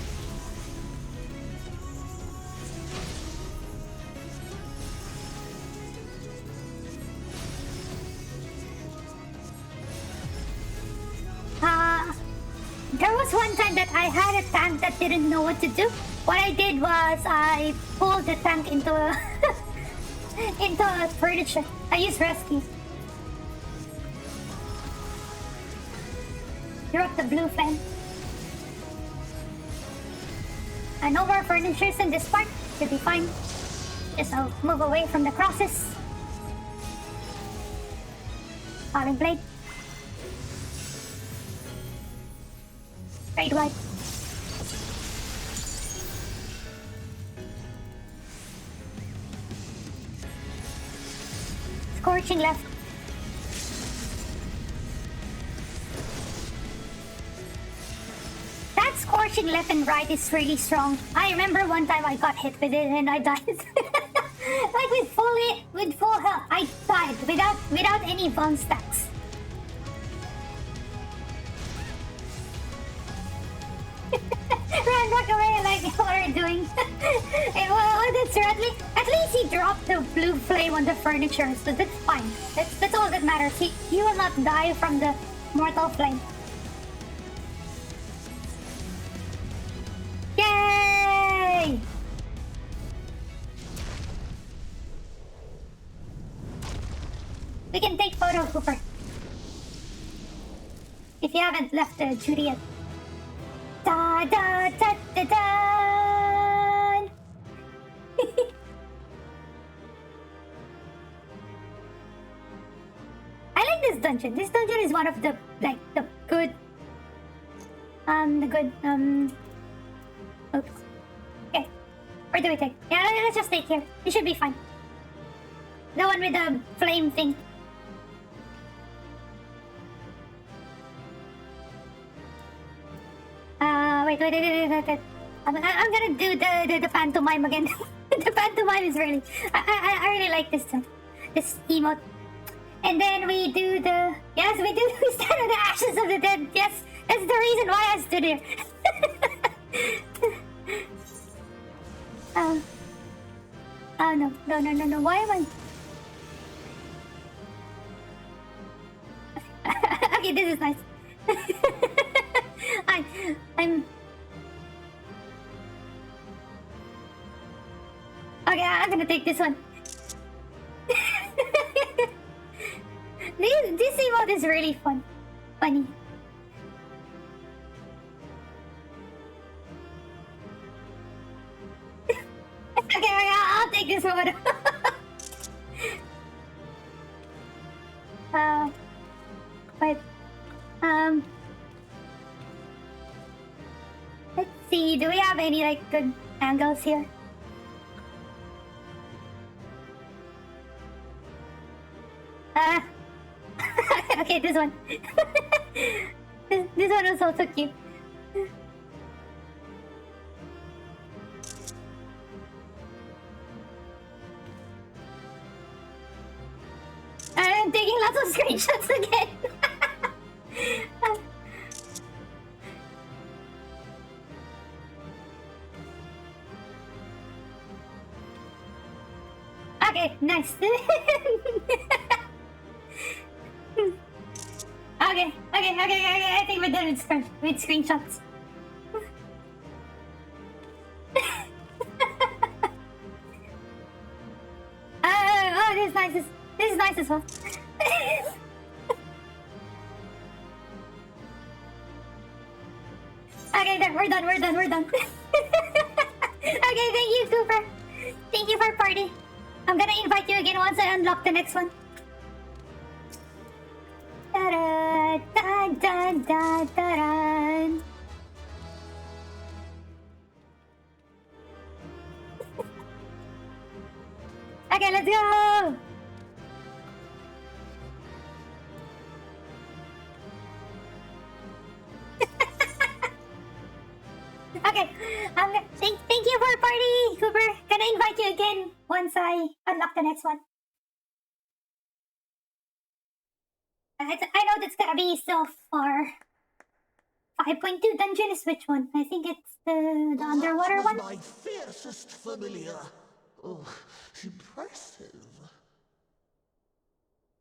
There was one time that I had a tank that didn't know what to do. What I did was I pulled the tank into a into a furniture. I used rescue. Drop the blue flame. And no more furnitures in this part. Should be fine. Just I'll move away from the crosses. Falling blade. Straight right. Scorching left. That scorching left and right is really strong. I remember one time I got hit with it and I died. Like with full health, I died without any bone stacks. Run back away like what are you doing? Well, that's right. At least he dropped the blue flame on the furniture, so that's fine. That's all that matters. He will not die from the mortal flame. Yay! We can take photo, Cooper. If you haven't left the duty yet. Da da da da da. I like this dungeon. This dungeon is one of the good oops. Okay. Where do we take? Yeah, let's just take here. It should be fine. The one with the flame thing. Wait. I'm gonna do the pantomime again. The pantomime is really... I really like this emote. And then we do the... Yes, we stand on the ashes of the dead. Yes, that's the reason why I stood here. Oh no. Why am I... Okay, this is nice. I'm... Okay, I'm gonna take this one. This emote is really funny. Okay, I'll take this one. Wait. Let's see. Do we have any like good angles here? Okay, this one. This one is also cute. I'm taking lots of screenshots again. Okay, nice. Okay. I think we're done with screenshots. Oh, this is nice as well. Okay, we're done. Okay, thank you, Cooper. Thank you for party. I'm gonna invite you again once I unlock the next one. Da-da-da-da-da-da. Okay, let's go! Okay, thank you for party, Cooper. Gonna invite you again once I unlock the next one. I know that's gonna be so far. 5.2 dungeon is which one? I think it's the underwater one. My fiercest familiar. Oh, impressive.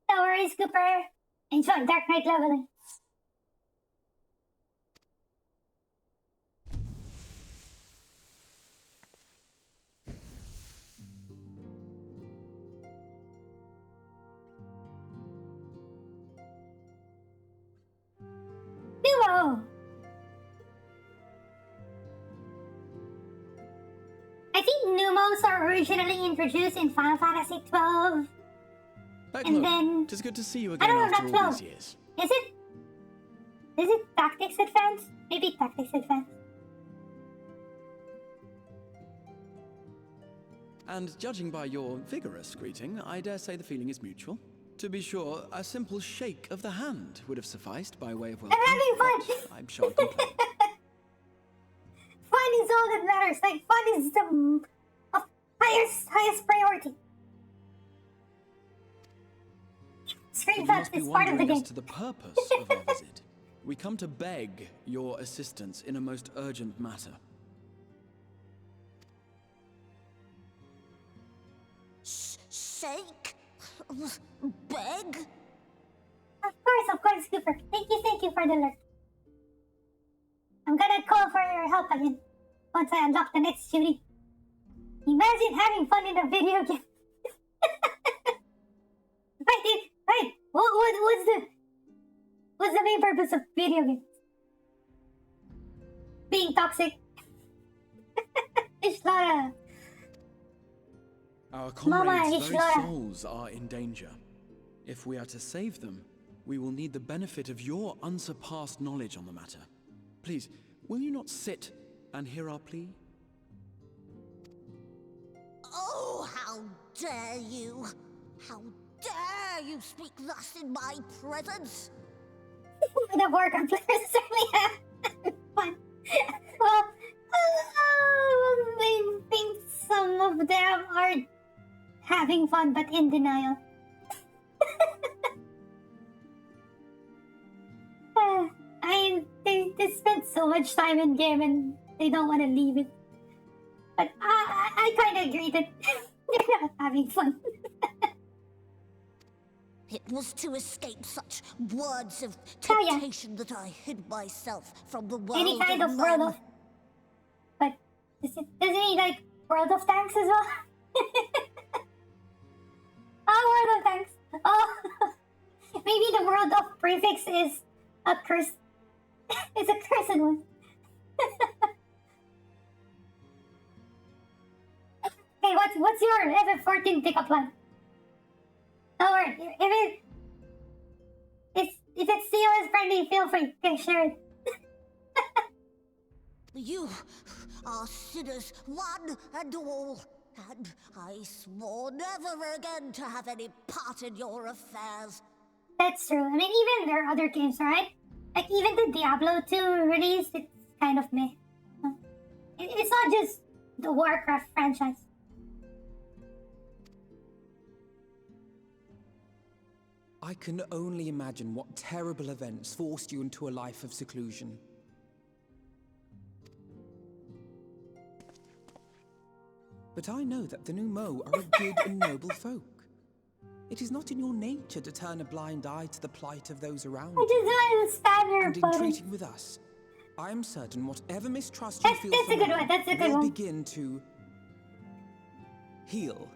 No worries, Cooper. Enjoy Dark Knight leveling. Numo! I think Numos are originally introduced in Final Fantasy 12. And then... It is good to see you I again don't know, after not all 12. these years. Is it Tactics Advance? Maybe Tactics Advance. And judging by your vigorous greeting, I dare say the feeling is mutual. To be sure, a simple shake of the hand would have sufficed by way of welcome. I'm having fun! I'm sure I complain. Fun is all that matters. Like, fun is the highest priority. Screenshots is part of the game. As to the purpose of our visit. We come to beg your assistance in a most urgent matter. Shake? Beg? Of course, Cooper. Thank you for the alert. I'm gonna call for your help again once I unlock the next duty. Imagine having fun in a video game. Wait, what's the main purpose of video games? Being toxic. Ishlora. Our comrades' very souls are in danger. If we are to save them, we will need the benefit of your unsurpassed knowledge on the matter. Please, will you not sit and hear our plea? Oh, how dare you! How dare you speak thus in my presence? The Warcraft players certainly have fun. Well, having fun but in denial. They spent so much time in game and they don't want to leave it. But I kind of agree that they're not having fun. It was to escape such words of temptation that I hid myself from the world Any kind of men. world of... But doesn't he like World of Tanks as well? Oh, World of Tanks. Oh, maybe the World of Prefix is a curse. It's a cursed one. Okay, what's your FF14 pickup line? Don't worry, if it's COS friendly, feel free. Okay, share it. You are sinners, one and all, and I swore never again to have any part in your affairs. That's true. I mean, even there are other games, right? Like, even the Diablo 2 release, it's kind of meh. It's not just the Warcraft franchise. I can only imagine what terrible events forced you into a life of seclusion. But I know that the Numo are a good and noble folk. It is not in your nature to turn a blind eye to the plight of those around I just you. want to stand here And in and treating with us, I am certain whatever mistrust you feel that's a for good me one, that's a good will one. begin to heal.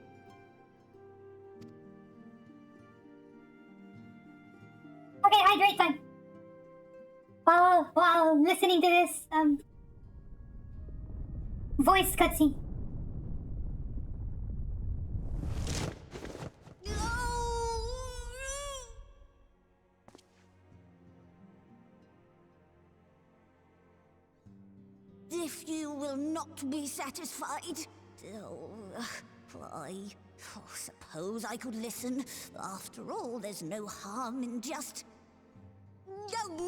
Okay, hydrate time. While listening to this voice cutscene. If you will not be satisfied, I suppose I could listen. After all, there's no harm in just...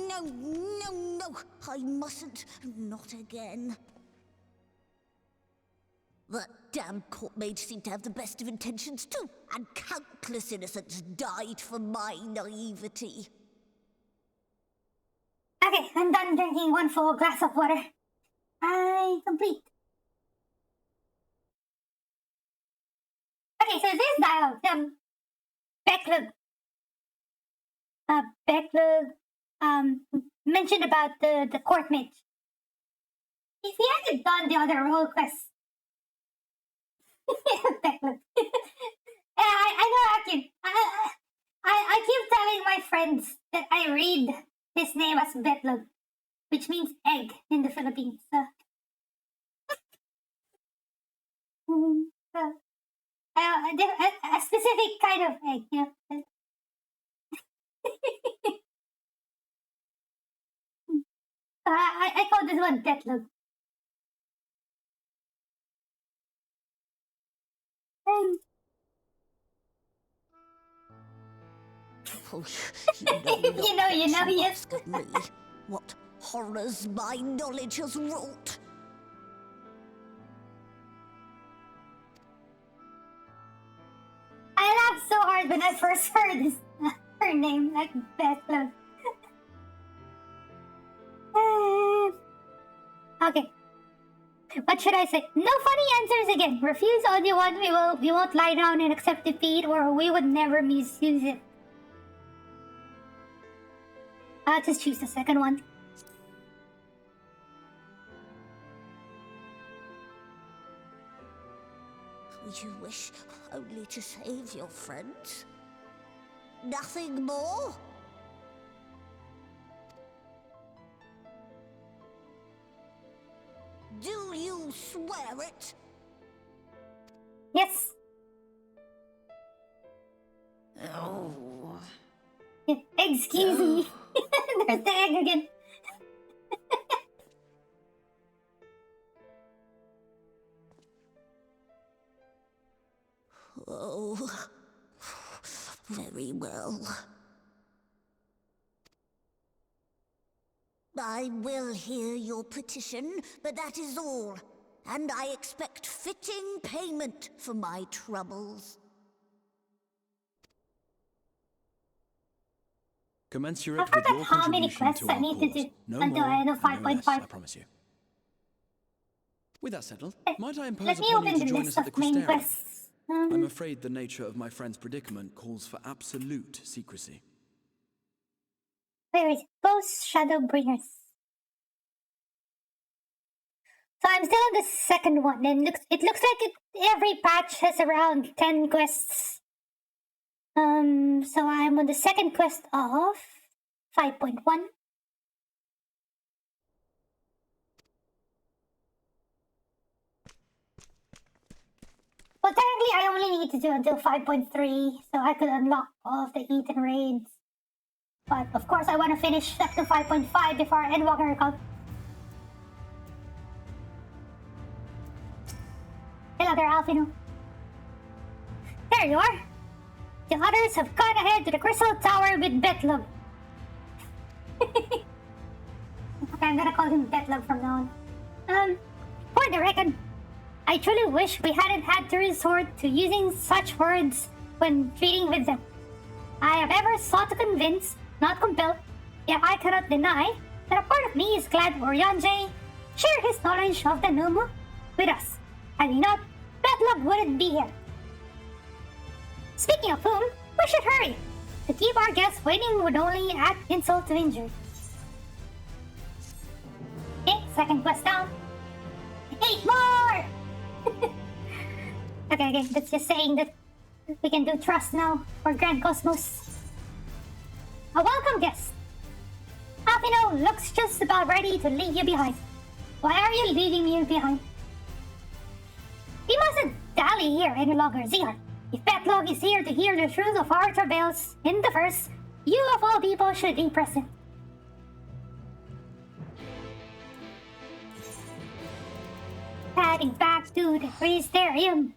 No, I mustn't. Not again. That damn court mage seemed to have the best of intentions too, and countless innocents died for my naivety. Okay, I'm done drinking one full glass of water. I complete. Okay, so this dialogue, Becklug, mentioned about the court mage. If he hadn't done the other role quests, Becklug. I know Akin. I keep telling my friends that I read his name as Becklug, which means egg in the Philippines. A specific kind of egg, you know. I call this one Deathloop. Oh, you know, yes. Ask of me what horrors my knowledge has wrought. I laughed so hard when I first heard this, her name, like Bethlehem. Okay. What should I say? No funny answers again. Refuse audio one. We won't lie down and accept defeat, or we would never misuse it. I'll just choose the second one. You wish only to save your friends? Nothing more? Do you swear it? Yes. Oh. Excuse me. There's the egg again. Oh. Very well. I will hear your petition, but that is all. And I expect fitting payment for my troubles. Commensurate I with forgot your how many contribution quests to I our need to cause. do No until more I end of and no less, 5.5. I promise you. With that settled, Eh, might I impose Let me upon you open to the join list us at the of main Crystarium? quests. I'm afraid the nature of my friend's predicament calls for absolute secrecy. Where is it? Ghost Shadow Bringers. So I'm still on the second one, and it looks like every patch has around 10 quests. So I'm on the second quest of 5.1. Well, technically, I only need to do until 5.3, so I could unlock all of the Eden raids. But of course, I want to finish up to 5.5 before I end Walker account. Hello there, Alfino. There you are. The others have gone ahead to the Crystal Tower with Betlug. Okay, I'm gonna call him Betlug from now on. For the record, I truly wish we hadn't had to resort to using such words when treating with them. I have ever sought to convince, not compel, yet I cannot deny that a part of me is glad Orianjay shared his knowledge of the Numu with us. Had he not, Betlug wouldn't be here. Speaking of whom, we should hurry. To keep our guests waiting would only add insult to injury. Okay, second quest down. 8 more! Okay, that's just saying that we can do trust now for Grand Cosmos. A welcome guest. Alfino looks just about ready to leave you behind. Why are you leaving me behind? We mustn't dally here any longer, Zihar. If Betlog is here to hear the truth of our travails in the verse, you of all people should be present. Heading back to the Crystarium.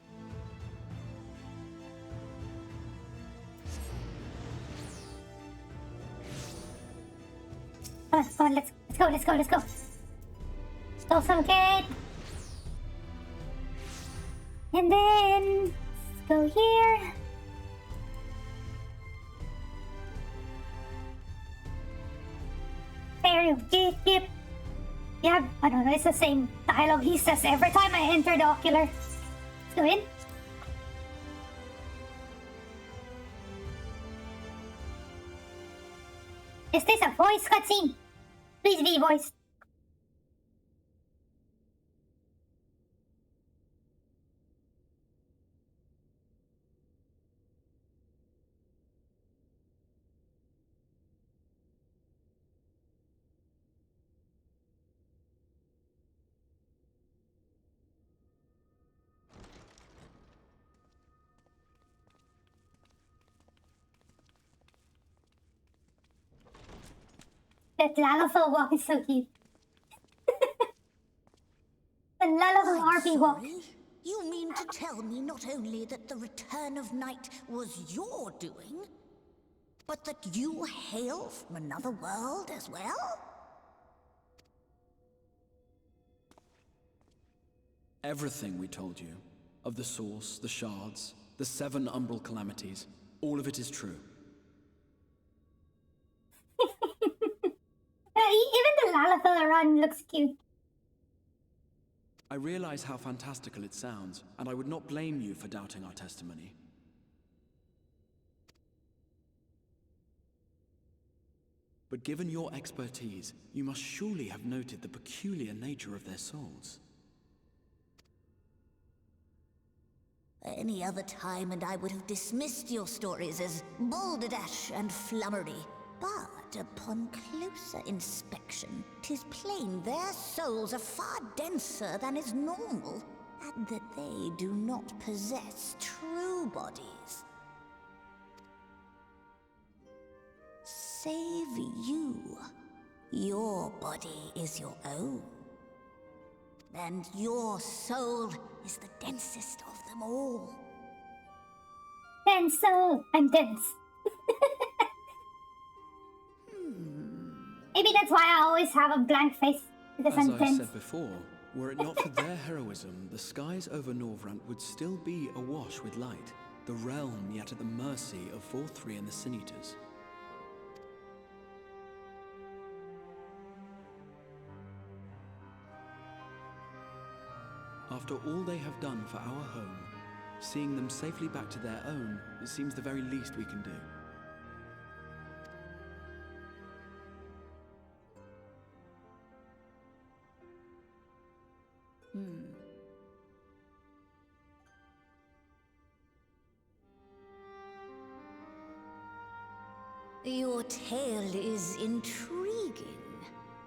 Come on, let's go. Stole some cake. And then, let's go here. There you go. Yeah, I don't know, it's the same dialogue he says every time I enter the ocular. Let's go in. Is this a voice cutscene? Please be voiced. That Lalafell walk is so cute. The Lalafell RP walk. You mean to tell me not only that the return of night was your doing, but that you hail from another world as well? Everything we told you, of the source, the shards, the 7 umbral calamities, all of it is true. Even the Lalafell run looks cute. I realize how fantastical it sounds, and I would not blame you for doubting our testimony. But given your expertise, you must surely have noted the peculiar nature of their souls. Any other time and I would have dismissed your stories as balderdash and flummery. But upon closer inspection, 'tis plain their souls are far denser than is normal, and that they do not possess true bodies. Save you. Your body is your own. And your soul is the densest of them all. Dense soul, I'm dense. Maybe that's why I always have a blank face, because As I'm I dense. said before, were it not for their heroism, the skies over Norvrant would still be awash with light, the realm yet at the mercy of Vorthri and the Sin-Eaters. After all they have done for our home, seeing them safely back to their own, it seems the very least we can do. Your tale is intriguing.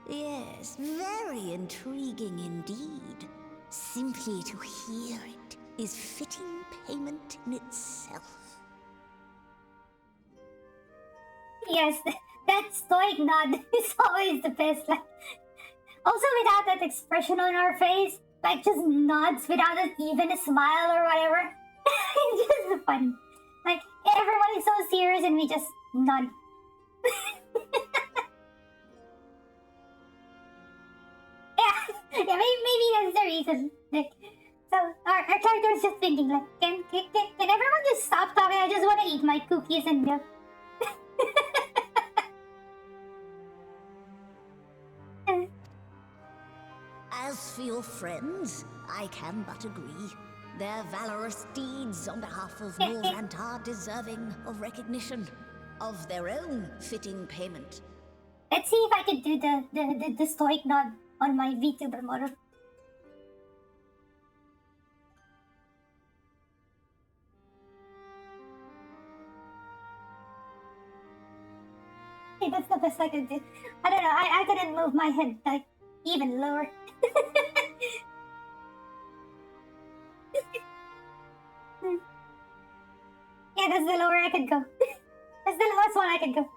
Yes, very intriguing indeed. Simply to hear it is fitting payment in itself. Yes, that stoic nod is always the best. Like, also without that expression on our face, like just nods without even a smile or whatever. It's just fun. Like everyone is so serious and we just nod. Yeah, maybe that's the reason. Like, so our character is just thinking like, can everyone just stop talking? I just want to eat my cookies and milk. As for your friends, I can but agree. Their valorous deeds on behalf of Norrant are deserving of recognition, of their own fitting payment. Let's see if I can do the stoic nod on my VTuber model. Hey, that's the best I could do. I don't know, I couldn't move my head like even lower. Yeah, that's the lower I could go. That's the lowest one I could go.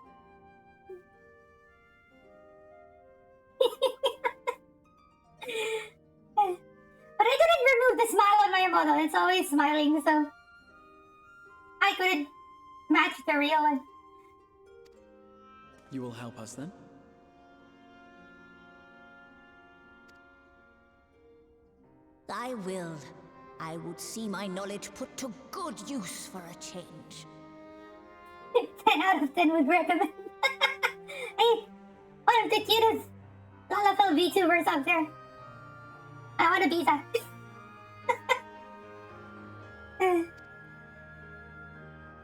But I couldn't remove the smile on my model. It's always smiling, so I couldn't match the real one. You will help us then? I will. I would see my knowledge put to good use for a change. 10 out of 10 would recommend. Hey, one of the cutest LalaTuber VTubers out there. I want to be that.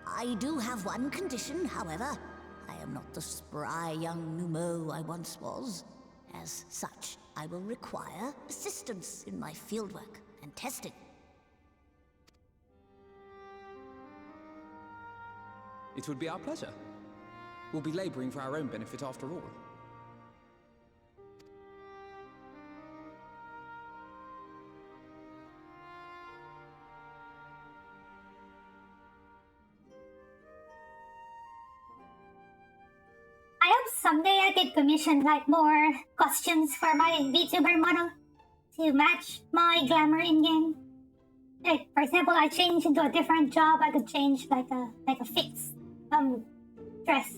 I do have one condition, however. I am not the spry young Numo I once was. As such, I will require assistance in my fieldwork and testing. It would be our pleasure. We'll be laboring for our own benefit after all. I hope someday I could commission like more costumes for my VTuber model to match my glamour in game. Like for example, I change into a different job. I could change like a fixed dress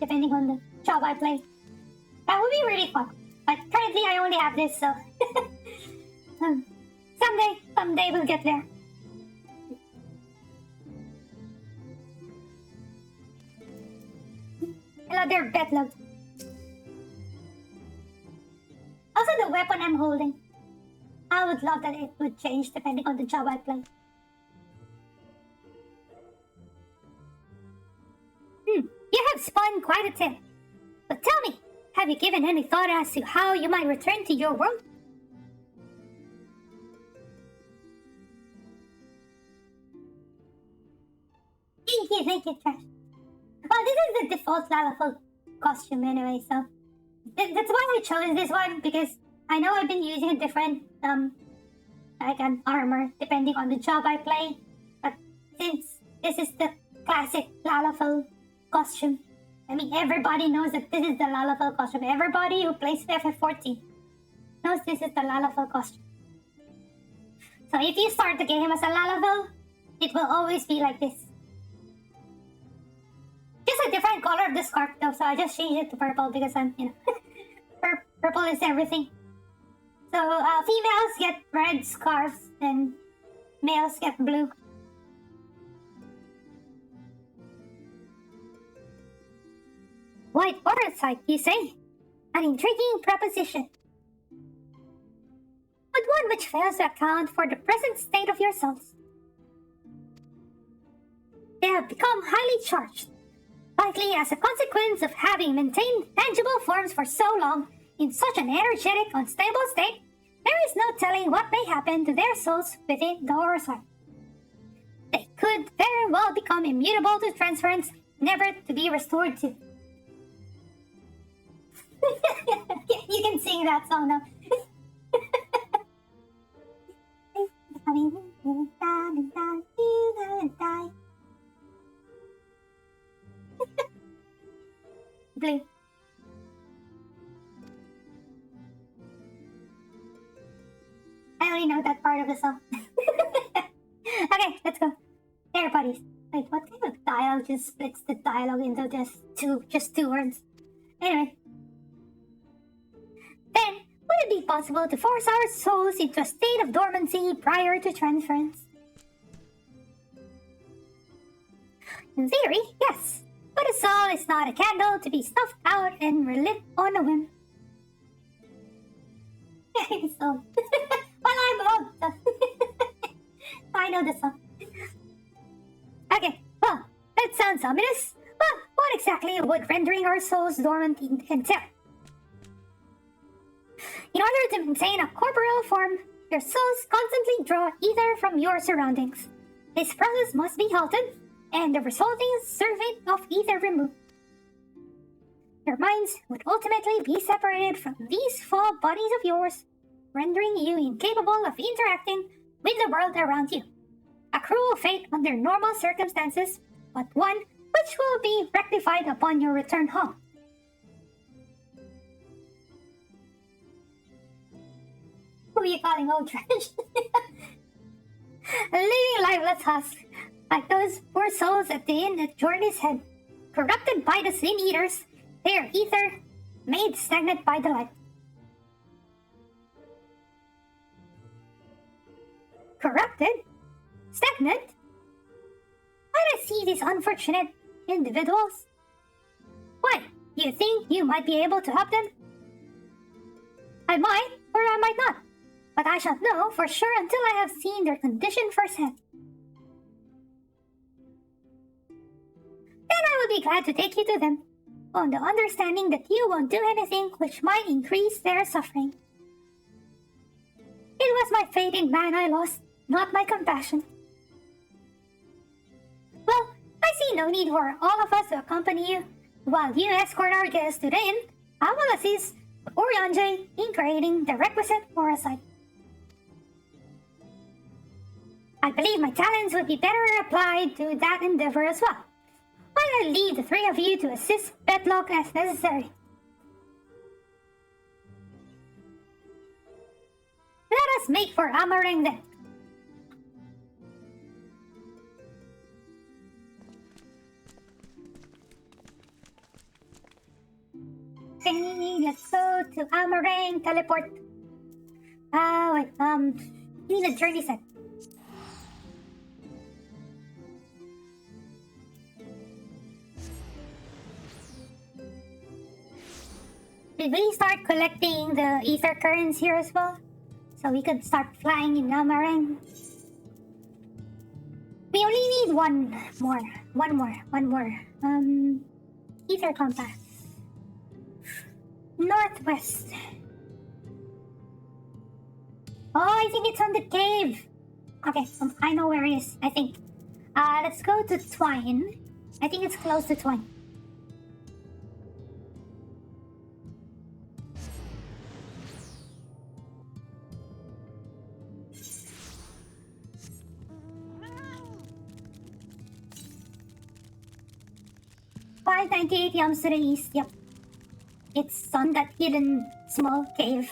depending on the job I play. That would be really fun. But currently I only have this, so someday we'll get there. Hello there, Betlove. Also the weapon I'm holding. I would love that it would change depending on the job I play. You have spun quite a tale. But tell me, have you given any thought as to how you might return to your world? Thank you, Trash. Well, this is the default LalaTuber costume anyway, so that's why I chose this one, because I know I've been using a different like an armor depending on the job I play, but since this is the classic LalaTuber costume, I mean everybody knows that this is the LalaTuber costume. Everybody who plays FF14 knows this is the LalaTuber costume. So if you start the game as a LalaTuber, it will always be like this. Just a different color of the scarf though, so I just changed it to purple because I'm, purple is everything. So females get red scarves and males get blue. White oversight, you say? An intriguing proposition. Would one which fails to account for the present state of your souls. They have become highly charged, likely as a consequence of having maintained tangible forms for so long in such an energetic, unstable state. There is no telling what may happen to their souls within the Orosite. They could very well become immutable to transference, never to be restored to. You can sing that song now. Blue. I only know that part of the song. Okay, let's go. There, buddies. Wait, what kind of dialogue just splits the dialogue into just two words? Anyway. Then, would it be possible to force our souls into a state of dormancy prior to transference? In theory, yes. But a soul is not a candle to be snuffed out and relit on a whim. So, well, I'm old, so I know the song. Okay, well, that sounds ominous. But what exactly would rendering our souls dormant entail? In order to maintain a corporeal form, your souls constantly draw ether from your surroundings. This process must be halted, and the resulting surfeit of ether removed. Your minds would ultimately be separated from these false bodies of yours, rendering you incapable of interacting with the world around you. A cruel fate under normal circumstances, but one which will be rectified upon your return home. Who are you calling old trash? A living lifeless husk, like those poor souls at the inn at Jordan's head, corrupted by the sin eaters, their ether made stagnant by the light. Corrupted? Stagnant? Why do I see these unfortunate individuals? Why, you think you might be able to help them? I might, or I might not, but I shan't know for sure until I have seen their condition firsthand. Then I will be glad to take you to them, on the understanding that you won't do anything which might increase their suffering. It was my faith in man I lost, not my compassion. Well, I see no need for all of us to accompany you. While you escort our guests to the inn, I will assist Orianjay in creating the requisite Orosite. I believe my talents would be better applied to that endeavor as well. I'll leave the three of you to assist Bedlock as necessary. Let us make for Amarang then. Okay, let's go to Amarang, teleport. Need a journey set. Did we start collecting the ether currents here as well? So we could start flying in Amarang. We only need one more. Ether compass. Northwest. Oh, I think it's on the cave. Okay, I know where it is, I think. Let's go to Twine. I think it's close to Twine. $5.98 yams to the east, yep. It's on that hidden small cave.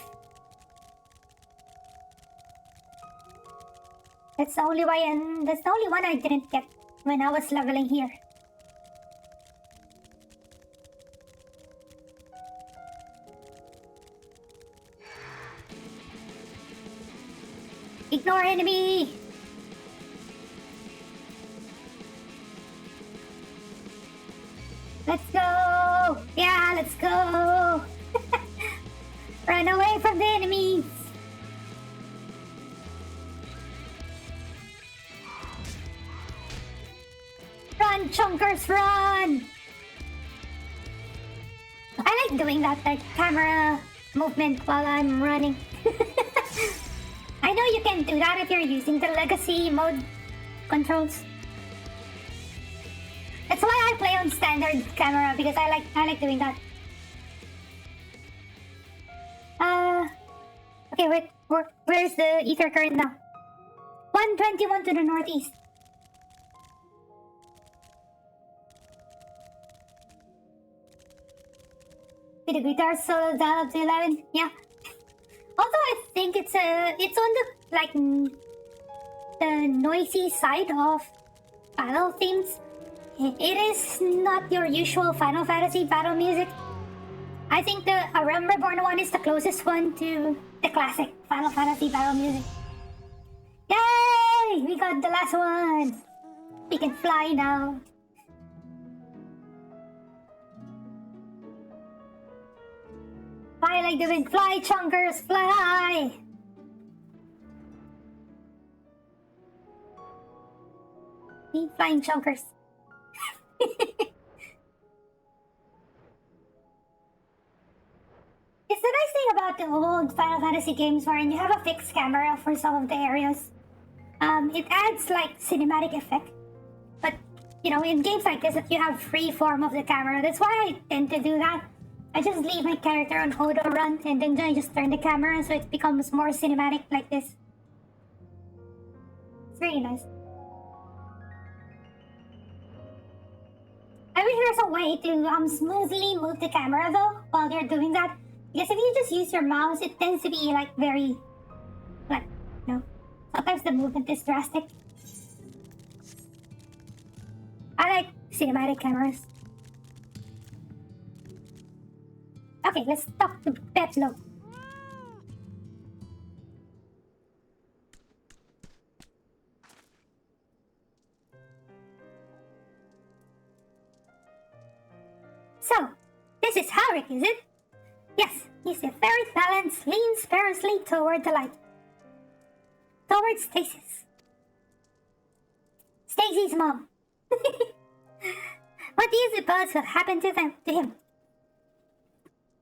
That's the only one I didn't get when I was leveling here. Ignore enemy! Let's go! Yeah, let's go! Run away from the enemies! chunkers, run! I like doing that, like, camera movement while I'm running. I know you can do that if you're using the legacy mode controls. That's why I play on standard camera, because I like doing that. Okay, wait, where's the ether current now? 121 to the northeast. The guitar solo down up to 11. Yeah. Although I think it's on the like the noisy side of battle themes. It is not your usual Final Fantasy battle music. I think the A Realm Reborn one is the closest one to the classic Final Fantasy battle music. Yay! We got the last one. We can fly now. Fly like the wind, fly, chunkers, fly! Me flying chunkers. It's the nice thing about the old Final Fantasy games wherein you have a fixed camera for some of the areas. It adds like cinematic effect. But, you know, in games like this, you have free form of the camera. That's why I tend to do that. I just leave my character on auto run and then I just turn the camera so it becomes more cinematic like this. It's really nice. I wish there's a way to smoothly move the camera though while you're doing that. Because if you just use your mouse, it tends to be like very, like, you know, sometimes the movement is drastic. I like cinematic cameras. Okay, let's talk to Petlo. So, this is Harik, is it? Yes, his etheric balance leans perilously toward the light. Towards Stasis. Stacy's mom. What do you suppose will happen to him?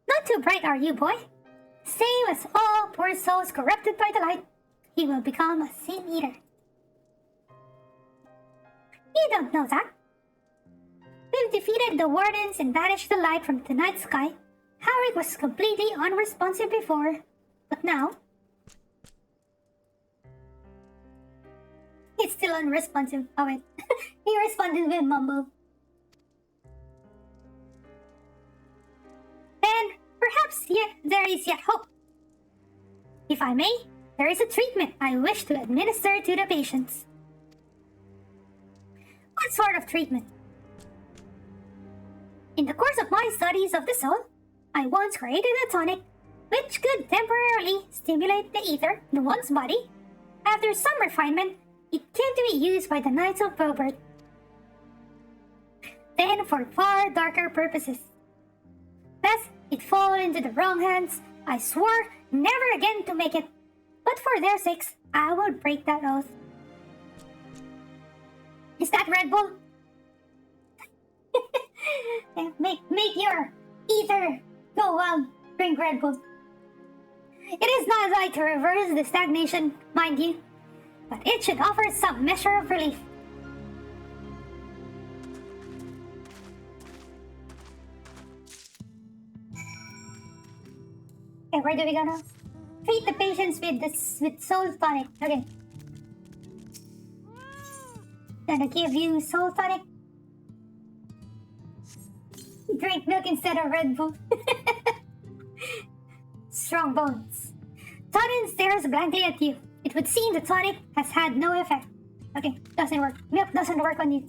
Not too bright, are you, boy? Same as all poor souls corrupted by the light, he will become a sin eater. You don't know that. We've defeated the wardens and banished the light from the night sky. Harik was completely unresponsive before, but now he's still unresponsive. Oh wait, he responded with mumble. Then perhaps there is yet hope. If I may, there is a treatment I wish to administer to the patients. What sort of treatment? In the course of my studies of the soul, I once created a tonic which could temporarily stimulate the ether in one's body. After some refinement, it came to be used by the Knights of Bobert. Then for far darker purposes. Lest it fall into the wrong hands, I swore never again to make it. But for their sakes, I will break that oath. Is that Red Bull? Make your ether go wild, drink Red Bull. It is not right to reverse the stagnation, mind you, but it should offer some measure of relief. Okay, where do we go now? Treat the patients with soul tonic. Okay. Gonna give you soul tonic. Drink milk instead of Red Bull. Strong bones. Totten stares blankly at you. It would seem the tonic has had no effect. Okay, doesn't work. Milk doesn't work on you.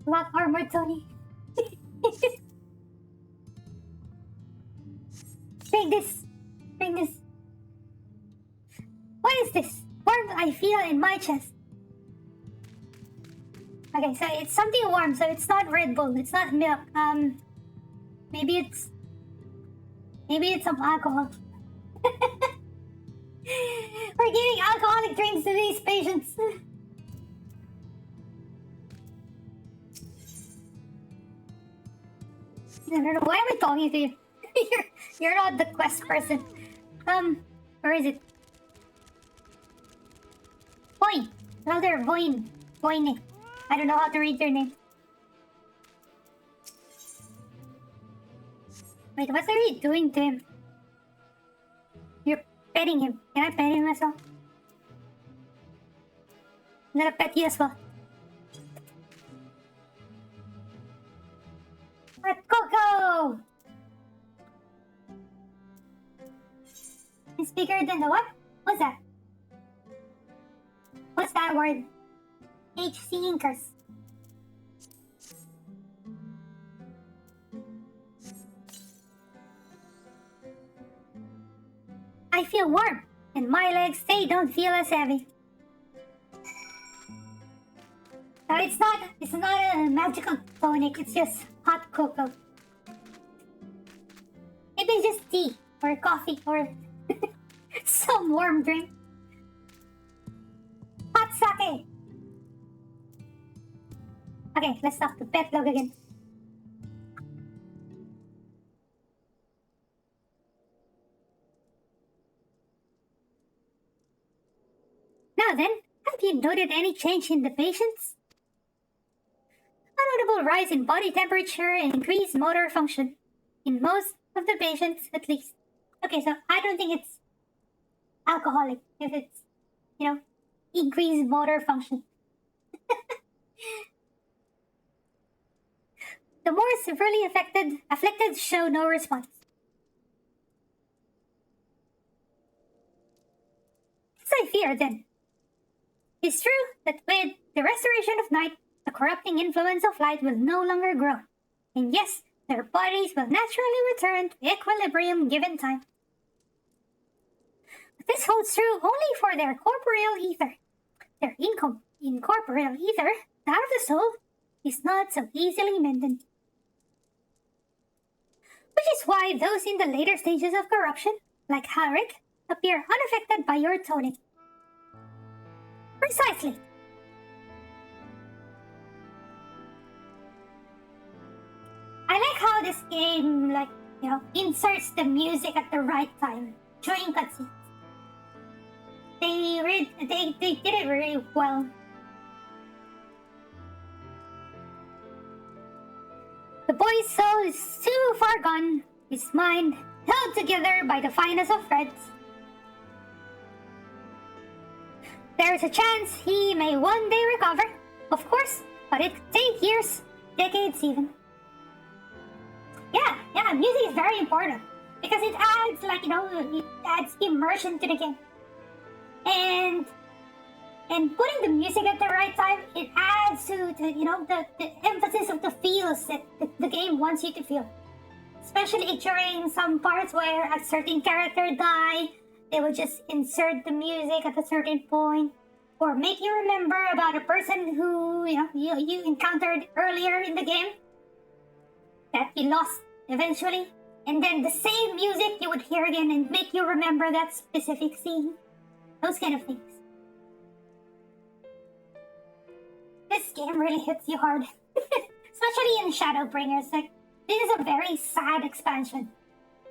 Not armor, Tony. Drink this. Drink this. What is this? Warmth I feel in my chest. Okay, so it's something warm, so it's not Red Bull, it's not milk. Maybe it's some alcohol. Or We're giving alcoholic drinks to these patients. I don't know, why am I talking to you? you're not the quest person. Where is it? Boy! Elder Voin. Voine. I don't know how to read your name. Wait, what are you doing to him? You're petting him. Can I pet him as well? I'm gonna pet you as well. Let's go! It's bigger than the what? What's that? What's that word? HC Inkers. I feel warm, and my legs, they don't feel as heavy. No, it's not a magical tonic, it's just hot cocoa. Maybe it's just tea, or coffee, or some warm drink. Hot sake! Okay, let's talk to Pet Log again. Now then, have you noted any change in the patients? A notable rise in body temperature and increased motor function. In most of the patients, at least. Okay, so I don't think it's alcoholic if it's, increased motor function. The more severely afflicted show no response. As I fear then. It's true that with the restoration of night, the corrupting influence of light will no longer grow. And yes, their bodies will naturally return to equilibrium given time. But this holds true only for their corporeal ether. Their incorporeal ether, that of the soul, is not so easily mended. Which is why those in the later stages of corruption, like Halric, appear unaffected by your tonic. Precisely. I like how this game, inserts the music at the right time during cutscenes. They did it very well. The boy's soul is too far gone, his mind held together by the finest of threads. There is a chance he may one day recover, of course, but it could take years, decades even. Yeah, music is very important because it adds, it adds immersion to the game. And putting the music at the right time, it adds to the emphasis of the feels that the game wants you to feel. Especially during some parts where a certain character die, they will just insert the music at a certain point, or make you remember about a person who you encountered earlier in the game that you lost eventually, and then the same music you would hear again and make you remember that specific scene. Those kind of things. This game really hits you hard, especially in Shadowbringers. This is a very sad expansion.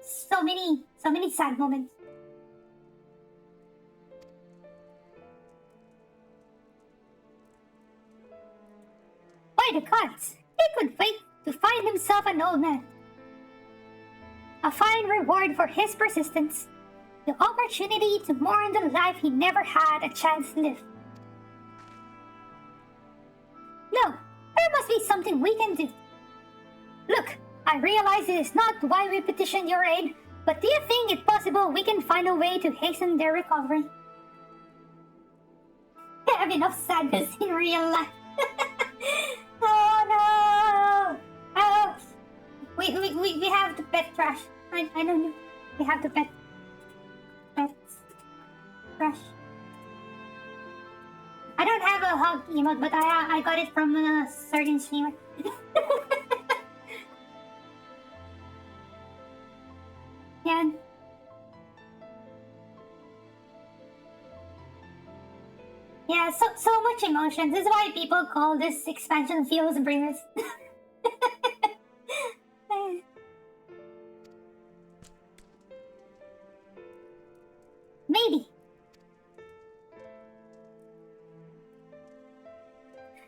So many sad moments. By the gods, he could wait to find himself an old man. A fine reward for his persistence. The opportunity to mourn the life he never had a chance to live. No, there must be something we can do. Look, I realize it is not why we petitioned your aid, but do you think it possible we can find a way to hasten their recovery? I have enough sadness in real life. Oh no! Oh, we have to pet trash. I don't know. We have to pet trash. I don't have a hug emote, but I got it from a certain streamer. Yeah. so much emotion. This is why people call this expansion feels bringers. Maybe.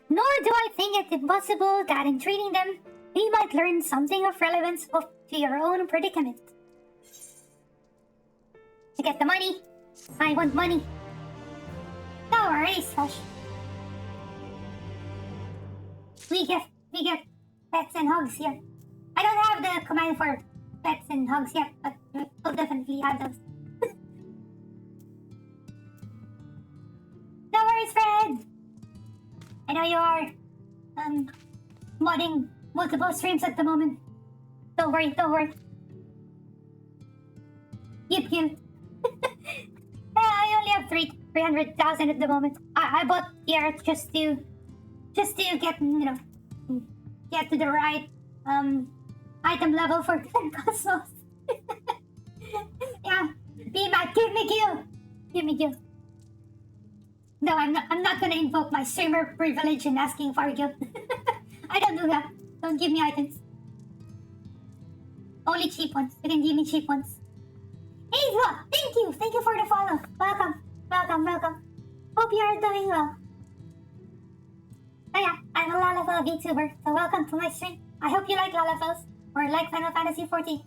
Nor do I think it impossible that in treating them, we might learn something of relevance to your own predicament. To get the money, I want money. No worries, Hush. We get pets and hugs here. I don't have the command for pets and hugs yet, but we'll definitely have those. No worries, Fred! I know you are modding multiple streams at the moment. Don't worry. Yip. I only have 300,000 at the moment. I bought here just to get get to the right item level for 10 cosmos. Yeah, B-Mac, give me gil. No, I'm not gonna invoke my streamer privilege in asking for a gil. I don't do that. Don't give me items. Only cheap ones. You can give me cheap ones. Ava, thank you for the follow. Welcome. Hope you are doing well. Oh yeah, I'm a LalaTuber VTuber, so welcome to my stream. I hope you like LalaTubers or like Final Fantasy 14.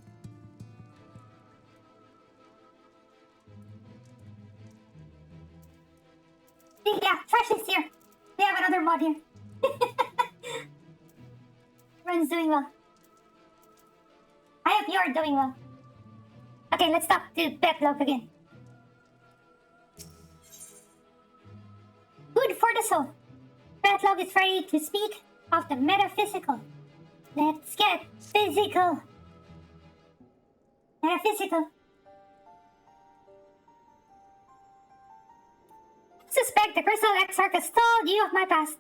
Yeah, Trash is here. We have another mod here. Everyone's doing well. I hope you are doing well. Okay, let's talk to Petlog again. Good for the soul. Petlog is ready to speak of the metaphysical. Let's get physical. Metaphysical. Suspect the Crystal Exarch has told you of my past.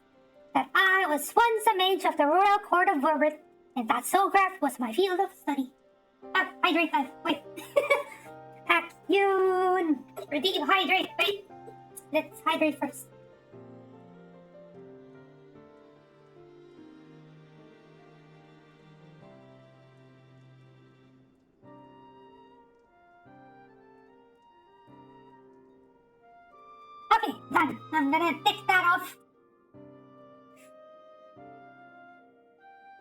That I was once a mage of the Royal Court of Warbird, and that soulcraft was my field of study. Hydrate. Wait. Akyun. Redeem hydrate. Wait. Let's hydrate first. Okay, done. I'm gonna tick that off.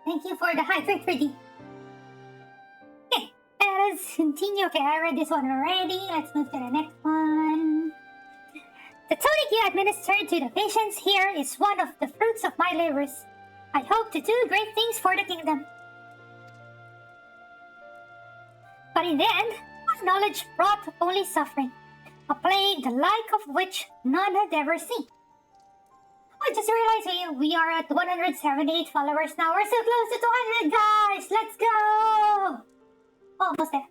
Thank you for the hydrate, Freddy. Okay, let's continue. Okay, I read this one already. Let's move to the next one. The tonic you administered to the patients here is one of the fruits of my labors. I hope to do great things for the kingdom. But in the end, my knowledge brought only suffering. A plague the like of which none had ever seen. I just realized we are at 178 followers now. We're so close to 200, guys! Let's go! Almost there.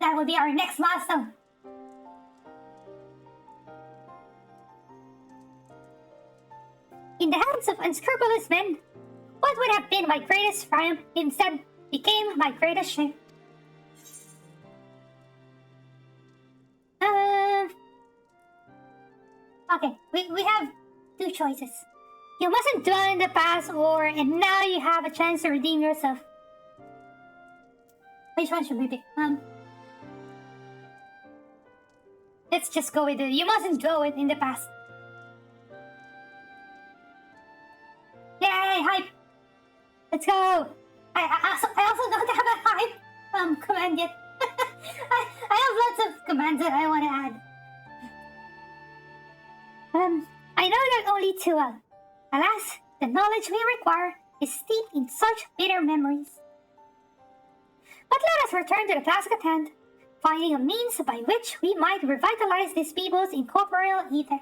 That will be our next milestone. In the hands of unscrupulous men, what would have been my greatest triumph instead became my greatest shame. Okay, we have two choices. You mustn't dwell in the past, and now you have a chance to redeem yourself. Which one should we pick? Let's just go with it. You mustn't dwell in the past. Yay, hype! Let's go! I also don't have a hype command yet. I have lots of commands that I want to add. I know that only too well. Alas, the knowledge we require is steeped in such bitter memories. But let us return to the task at hand, finding a means by which we might revitalize these people's incorporeal ether.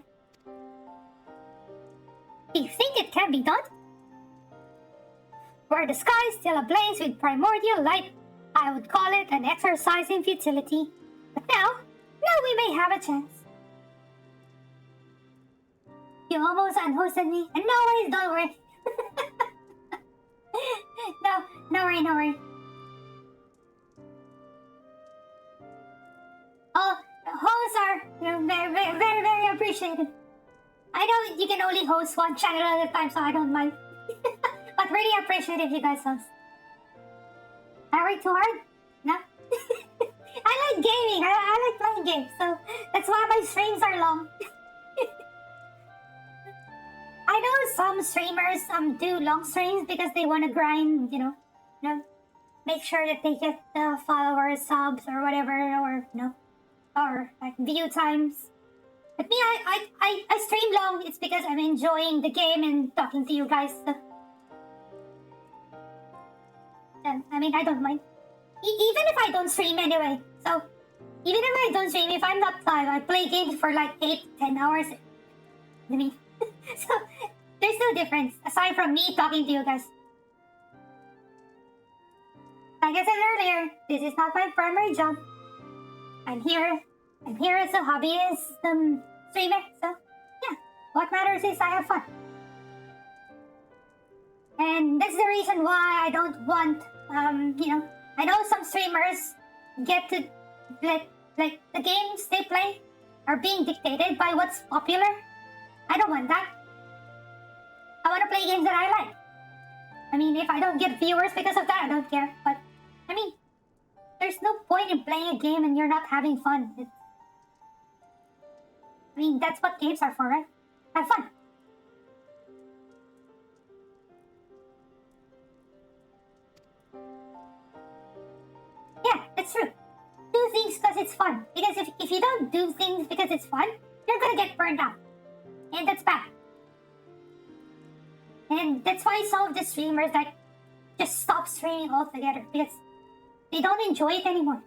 Do you think it can be done? Were the sky still ablaze with primordial light, I would call it an exercise in futility. But now we may have a chance. You almost unhosted me, and no worries, don't worry. No worry. All hosts are very appreciated. I know you can only host one channel at a time, so I don't mind. But really appreciate if you guys host. I work too hard? No? I like gaming. I like playing games, so that's why my streams are long. I know some streamers do long streams because they want to grind, you know, make sure that they get the followers, subs, or whatever, or or like view times. But me, I stream long. It's because I'm enjoying the game and talking to you guys. So. I mean, I don't mind. Even if I don't stream anyway. So, even if I don't stream, if I'm not live, I play games for like 8-10 hours. I mean, so there's no difference aside from me talking to you guys. Like I said earlier, this is not my primary job. I'm here as a hobbyist streamer. So, yeah, what matters is I have fun. And that's the reason why I don't want, you know, I know some streamers get to, like the games they play are being dictated by what's popular. I don't want that. I want to play games that I like. I mean, if I don't get viewers because of that, I don't care. But, I mean, there's no point in playing a game and you're not having fun. I mean, that's what games are for, right? Have fun. Yeah, it's true. Do things because it's fun. Because if you don't do things because it's fun, you're gonna get burned out. And that's bad. And that's why some of the streamers like just stop streaming altogether because they don't enjoy it anymore.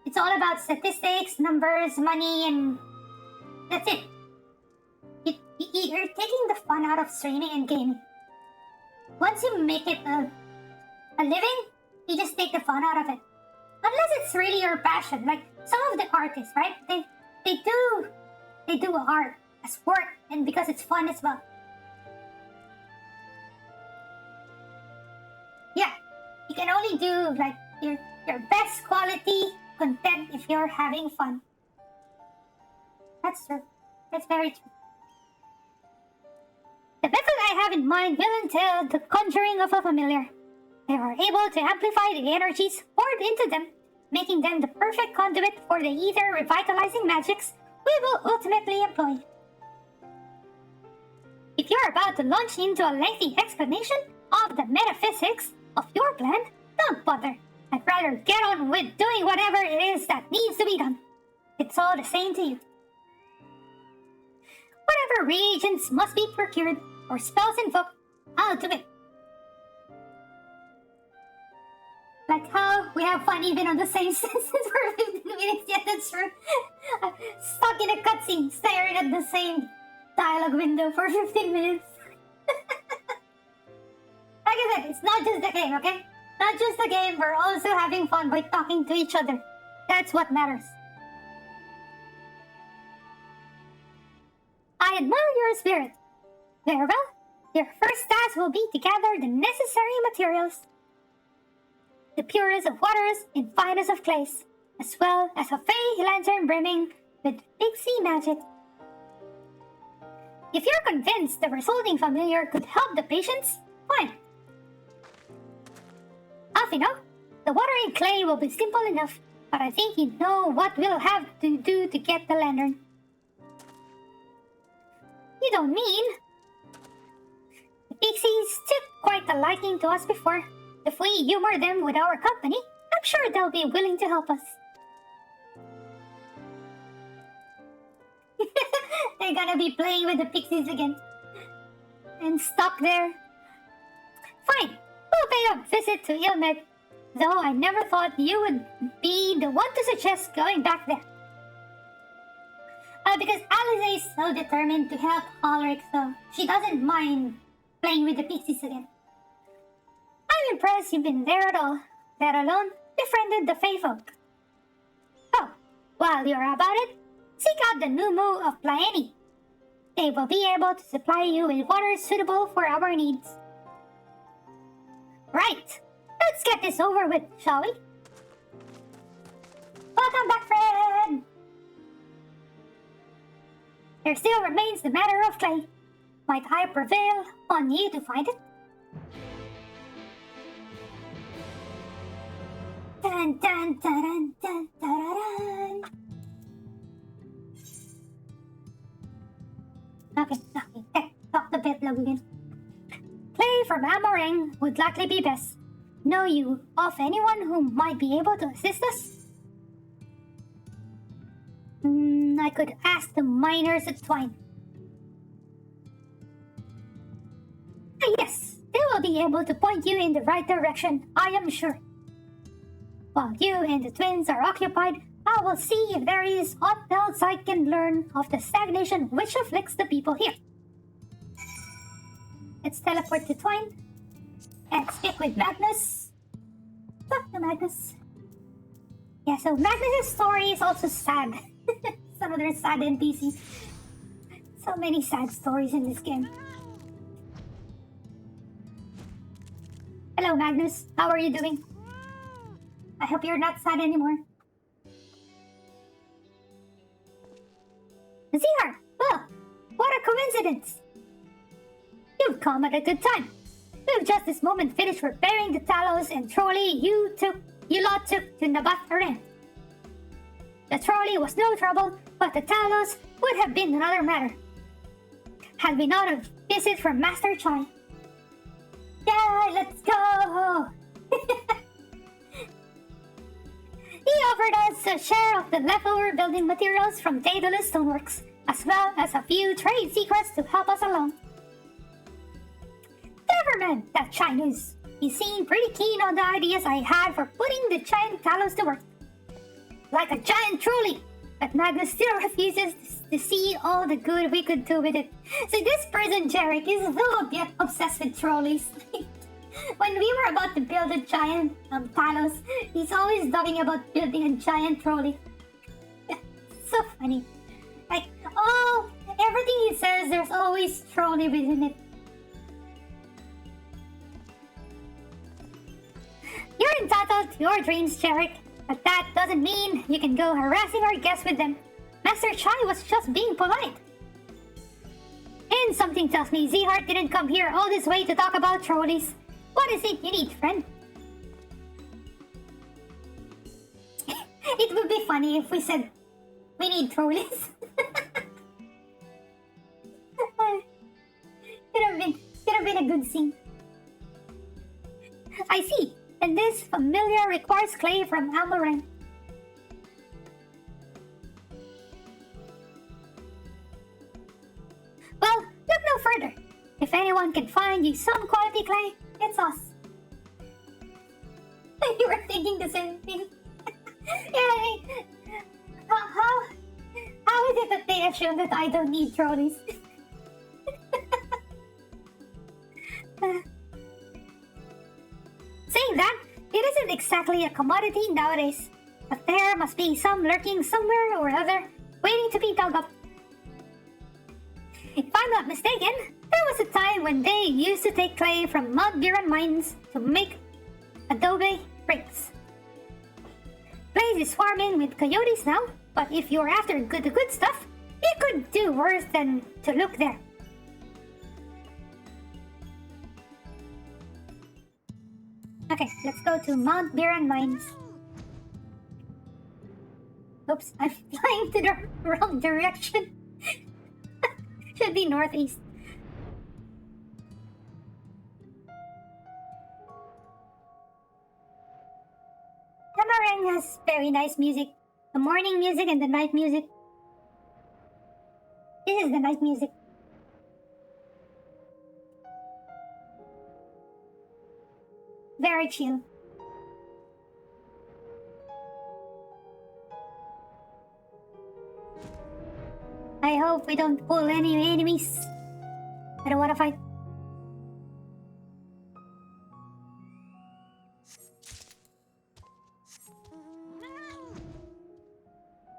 It's all about statistics, numbers, money, and that's it. You're taking the fun out of streaming and gaming. Once you make it a living, you just take the fun out of it. Unless it's really your passion, like some of the artists, right? They do art as work and because it's fun as well. Yeah, you can only do like your best quality content if you're having fun. That's true. That's very true. The method I have in mind will entail the conjuring of a familiar. They are able to amplify the energies poured into them, making them the perfect conduit for the ether revitalizing magics we will ultimately employ. If you're about to launch into a lengthy explanation of the metaphysics of your plan, don't bother. I'd rather get on with doing whatever it is that needs to be done. It's all the same to you. Whatever reagents must be procured or spells invoked, I'll do it. Like how we have fun even on the same sentence for 15 minutes, yeah, that's true. Stuck in a cutscene, staring at the same dialogue window for 15 minutes. Like I said, it's not just the game, okay? Not just the game, we're also having fun by talking to each other. That's what matters. I admire your spirit. Very well. Your first task will be to gather the necessary materials. The purest of waters and finest of clays, as well as a fey lantern brimming with pixie magic. If you're convinced the resulting familiar could help the patients, fine. Afino, the watering clay will be simple enough, but I think you know what we'll have to do to get the lantern. You don't mean? The pixies took quite a liking to us before. If we humor them with our company, I'm sure they'll be willing to help us. They're gonna be playing with the pixies again. And stuck there. Fine, we'll pay a visit to Ilmed, though I never thought you would be the one to suggest going back there. Because Alize is so determined to help Ulrich, so she doesn't mind playing with the pixies again. I'm impressed you've been there at all, let alone befriended the Fey folk. Oh, while you're about it, seek out the Numu of Plaeni. They will be able to supply you with water suitable for our needs. Right, let's get this over with, shall we? Welcome back, friend! There still remains the matter of clay. Might I prevail on you to find it? Dun dun dun dun dun dun. Okay, talk the bit log again. Clay from Amarang would likely be best. Know you of anyone who might be able to assist us? I could ask the miners at Twine. Yes, they will be able to point you in the right direction, I am sure. While you and the twins are occupied, I will see if there is aught else I can learn of the stagnation which afflicts the people here. Let's teleport to Twine and speak with Magnus. Talk to Magnus. Yeah, so Magnus' story is also sad. Some other sad NPC. So many sad stories in this game. Hello, Magnus. How are you doing? I hope you're not sad anymore. Zihar! Well, what a coincidence! You've come at a good time. We've just this moment finished repairing the Talos and trolley you lot took to Nabath Aran. The trolley was no trouble, but the Talos would have been another matter. Had we not a visit from Master Chai. Yeah, let's go! He offered us a share of the leftover building materials from Daedalus Stoneworks, as well as a few trade secrets to help us along. Never mind that Chinese. He seemed pretty keen on the ideas I had for putting the giant Talos to work. Like a giant trolley, but Magnus still refuses to see all the good we could do with it. So this person, Jarek, is a little bit obsessed with trolleys. When we were about to build a giant Talos, he's always talking about building a giant trolley. So funny. Like, everything he says, there's always trolley within it. You're entitled to your dreams, Jarek, but that doesn't mean you can go harassing our guests with them. Master Chai was just being polite. And something tells me Zihart didn't come here all this way to talk about trolleys. What is it you need, friend? It would be funny if we said we need trolleys. Could have been a good scene. I see. And this familiar requires clay from Amarang. Well, look no further. If anyone can find you some quality clay, it's us. You were thinking the same thing. How is it that they assume that I don't need trolleys? Saying that, it isn't exactly a commodity nowadays, but there must be some lurking somewhere or other, waiting to be dug up. If I'm not mistaken, there was a time when they used to take clay from Mount Biran mines to make adobe bricks. Place is swarming with coyotes now, but if you're after the good stuff, you could do worse than to look there. Okay, let's go to Mount Biran Mines. Oops, I'm flying to the wrong direction. Should be northeast. Tamarang has very nice music. The morning music and the night music. This is the night music. Very chill. I hope we don't pull any enemies. I don't want to fight.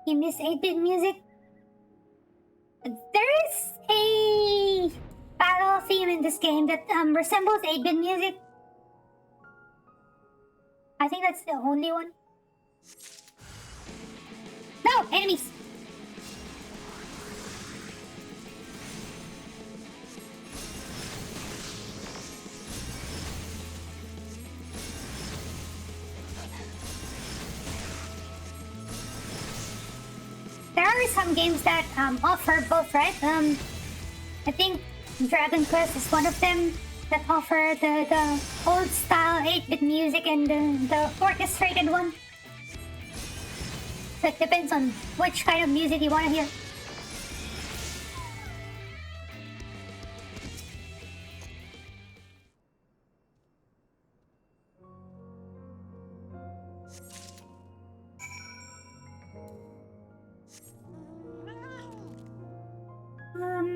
You miss 8-bit music? There is a battle theme in this game that resembles 8-bit music. I think that's the only one. No! Enemies! are some games that offer both, right? I think Dragon Quest is one of them that offer the old style 8-bit music and the orchestrated one. So it depends on which kind of music you want to hear.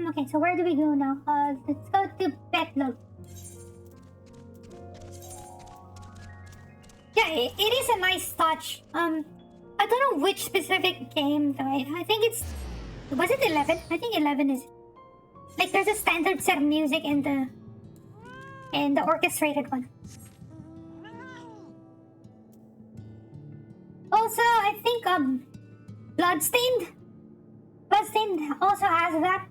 Okay, so where do we go now? Let's go to Petlog. Yeah, it is a nice touch. I don't know which specific game though. I think it's... Was it 11? I think 11 is... Like, there's a standard set of music and the orchestrated one. Also, I think, Bloodstained also has that.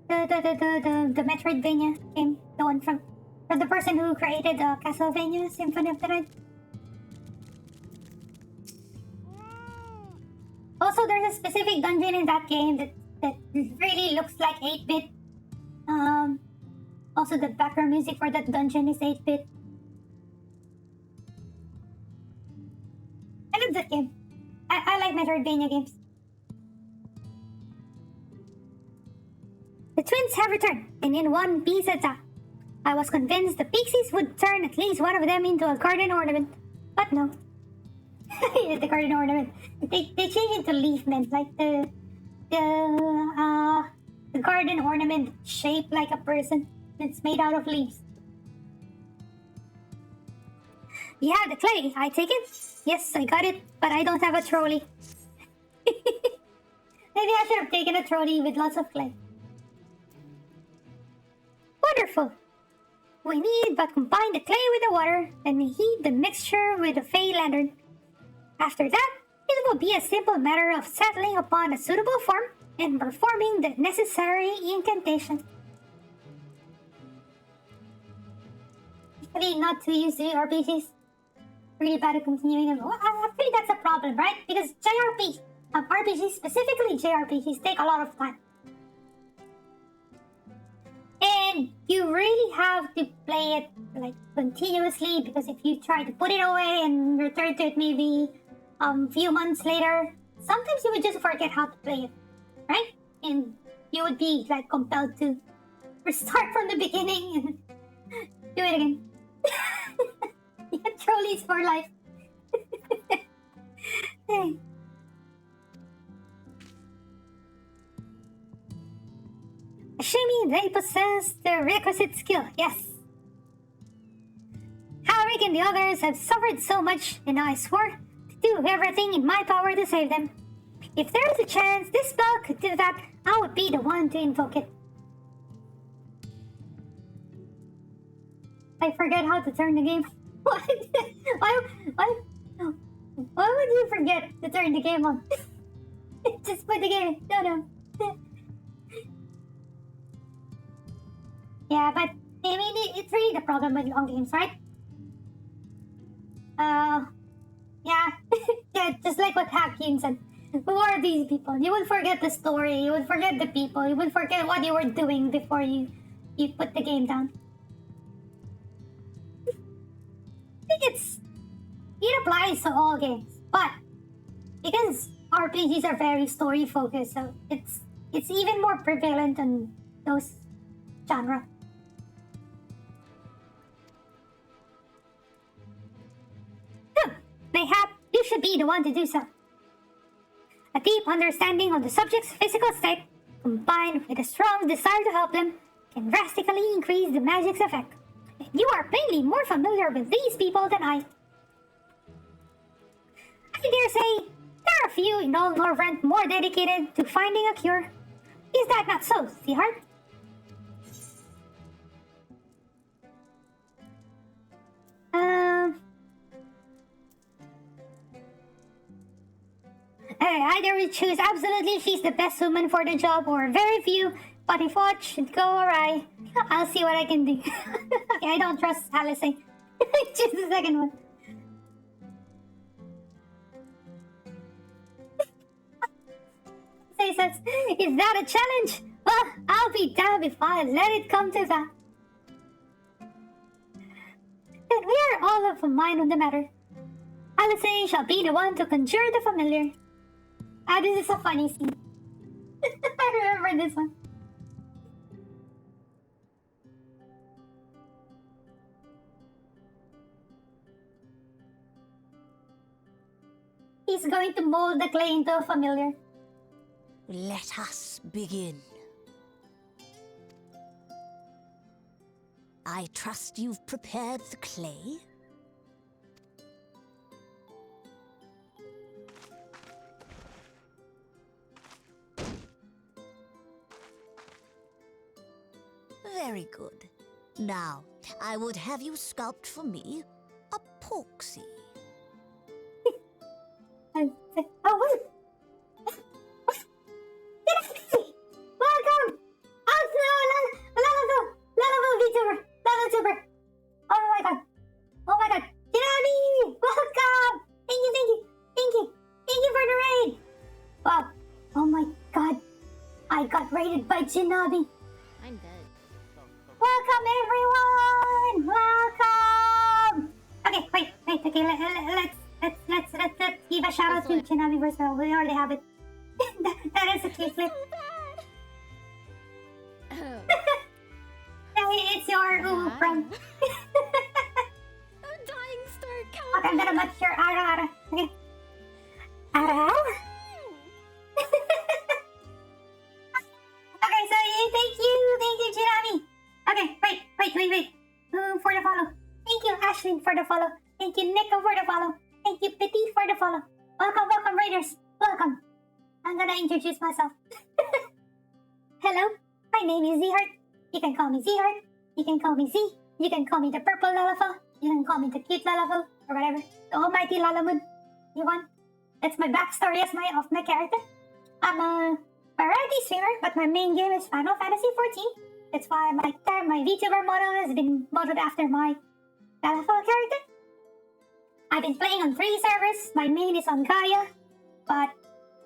The Metroidvania game. The one from the person who created Castlevania Symphony of the Night. Also, there's a specific dungeon in that game that really looks like 8-bit. Also, the background music for that dungeon is 8-bit. I love that game. I like Metroidvania games. The twins have returned, and in one piece attack. I was convinced the pixies would turn at least one of them into a garden ornament, but no. The garden ornament. They changed it to leaf mint, like the garden ornament shaped like a person. It's made out of leaves. Yeah, the clay. I take it. Yes, I got it, but I don't have a trolley. Maybe I should have taken a trolley with lots of clay. Wonderful! We need but combine the clay with the water, and we heat the mixture with the Fey Lantern. After that, it will be a simple matter of settling upon a suitable form and performing the necessary incantation. Actually, not too used to RPGs. Really bad at continuing them. Well, actually, that's a problem, right? Because RPGs, specifically JRPGs, take a lot of time. And you really have to play it like continuously, because if you try to put it away and return to it maybe few months later, sometimes you would just forget how to play it, right? And you would be like compelled to restart from the beginning and do it again. Yeah, trolleys for life. Hey. Assuming they possess the requisite skill, yes. Harry and the others have suffered so much, and I swore to do everything in my power to save them. If there is a chance this spell could do that, I would be the one to invoke it. I forget how to turn the game. Why would you forget to turn the game on? Just put the game. No. Yeah, but I mean, it's really the problem with long games, right? Yeah. Yeah, just like what Hakim said. Who are these people? You would forget the story, you would forget the people, you would forget what you were doing before you put the game down. I think it applies to all games, but because RPGs are very story focused, so it's even more prevalent on those genre. Mayhap you should be the one to do so. A deep understanding of the subject's physical state, combined with a strong desire to help them, can drastically increase the magic's effect. And you are plainly more familiar with these people than I. I dare say, there are few in all Norvrent more dedicated to finding a cure. Is that not so, Seahart? Either we choose absolutely she's the best woman for the job, or very few, but if what should go awry, I'll see what I can do. Okay, I don't trust Alice. Choose the second one. says, is that a challenge? Well, I'll be damned if I let it come to that. Then we are all of a mind on the matter. Alice shall be the one to conjure the familiar. Ah, this is a funny scene. I remember this one. He's going to mold the clay into a familiar. Let us begin. I trust you've prepared the clay? Very good. Now, I would have you sculpt for me a porksy. Oh, wait! Welcome! LalaTuber VTuber! LalaTuber! Oh my god! Oh my god! Jinami! Welcome! Thank you! Thank you for the raid! Wow! Oh my god! I got raided by Jinami! I'm dead. Welcome everyone! Welcome! Okay, wait. Okay, let's give a shout out to Jinami first. We already have it. that is a cute flip. It's your from. I'm dying, Stoke. Okay, I'm gonna match your Ara. Okay. Ara? Okay, so thank you, Jinami. Okay, wait. For the follow. Thank you, Ashlyn, for the follow. Thank you, Nico, for the follow. Thank you, Petit, for the follow. Welcome, Raiders. Welcome. I'm gonna introduce myself. Hello, my name is Z-Heart. You can call me Z-Heart. You can call me Z. You can call me the purple Lalafel. You can call me the cute Lalafel, or whatever. The almighty Lalamud. You want? That's my backstory of my character. I'm a variety streamer, but my main game is Final Fantasy 14. That's why my VTuber model has been modeled after my Lalafel character. I've been playing on 3 servers. My main is on Gaia, but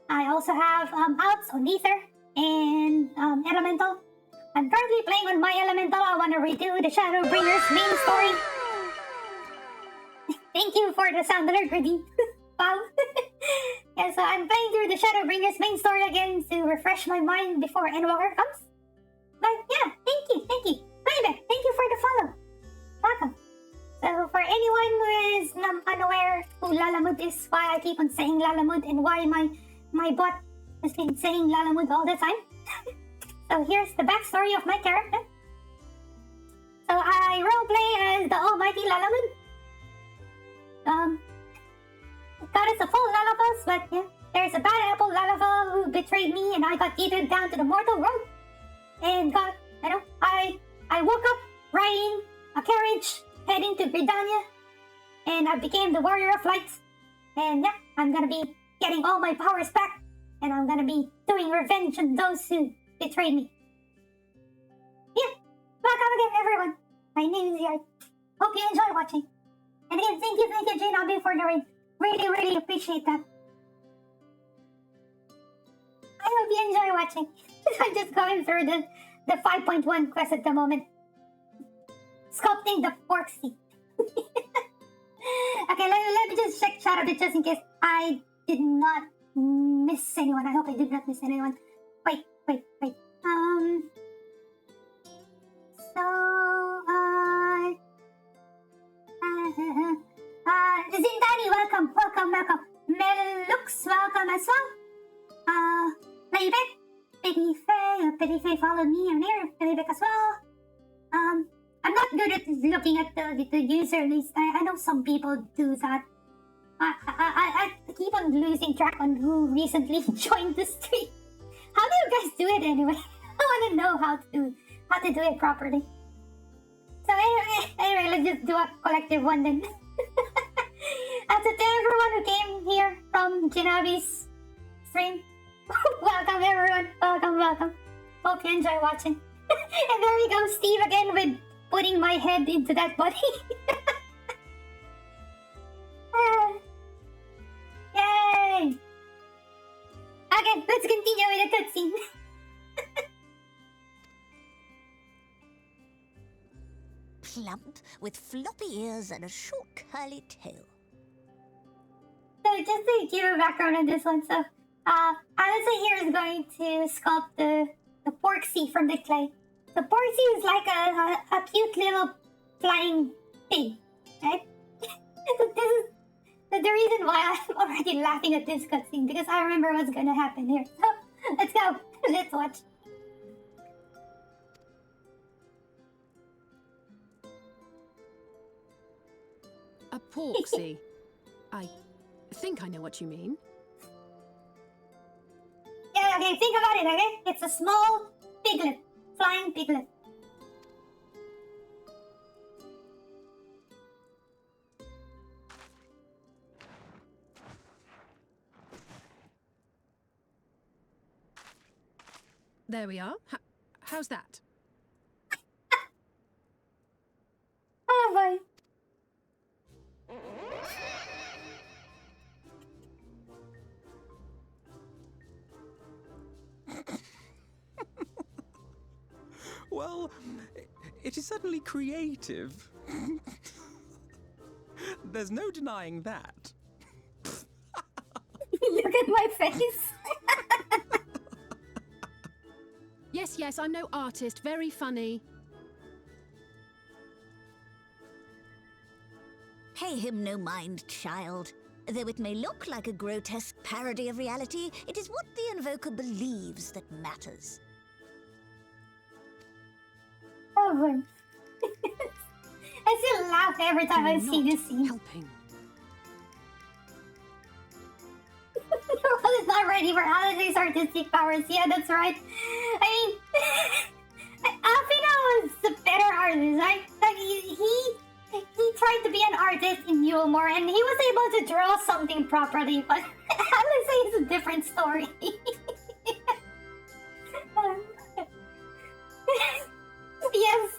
I also have outs on Ether and Elemental. I'm currently playing on my Elemental. I want to redo the Shadowbringer's main story. Thank you for the sound alert, Rudy. Wow. Yeah, so I'm playing through the Shadowbringer's main story again to refresh my mind before Endwalker comes. But yeah, thank you. Baby, thank you for the follow. Welcome. So for anyone who is unaware who Lalamud is, why I keep on saying Lalamud, and why my bot has been saying Lalamud all the time. So here's the backstory of my character. So I roleplay as the almighty Lalamud. God is a full Lalafels, but yeah, there's a bad apple Lalafel who betrayed me, and I got eaten down to the mortal world. And I woke up riding a carriage heading to Gridania, and I became the warrior of light. And yeah, I'm gonna be getting all my powers back, and I'm gonna be doing revenge on those who betrayed me. Yeah, welcome again, everyone. My name is Yard. Hope you enjoy watching. And again, thank you, Janabi, for the raid. Really appreciate that. I hope you enjoy watching. I'm just going through the 5.1 quest at the moment. Sculpting the porksy. Okay, let me just check shout out just in case I did not miss anyone. I hope I did not miss anyone. Wait. Zindani, welcome. Melux, welcome as well. Layback, Petit Faye, follow me on here. Layback as well. I'm not good at looking at the user list. I know some people do that. I keep on losing track on who recently joined the stream. How do you guys do it anyway? I want to know how to do it properly. So anyway, let's just do a collective one then. And to everyone who came here from Jinabi's stream, welcome everyone. Welcome. Hope you enjoy watching. And there we go, Steve again with putting my head into that body. Yay! Okay, Okay, let's continue with the cutscene. Plump, with floppy ears and a short curly tail. So just to give a background on this one, so Alice here is going to sculpt the Porksy from the clay. The Porksy is like a cute little flying pig, right? So this is the reason why I'm already laughing at this cutscene, because I remember what's gonna happen here. So let's go, let's watch. A Porksy. I think I know what you mean. Yeah, okay, think about it, okay? It's a small piglet, flying piglet. There we are. How's that? Oh boy. Well, it is certainly creative. There's no denying that. Look at my face. Yes, I'm no artist. Very funny. Pay him no mind, child. Though it may look like a grotesque parody of reality, it is what the invoker believes that matters. Oh boy. I still laugh every time I see this scene. Helping. Noel is not ready for Alice's artistic powers. Yeah, that's right. I mean, Alfina was the better artist, right? Like he tried to be an artist in Yulmore, and he was able to draw something properly, but Alice is a different story. Yes,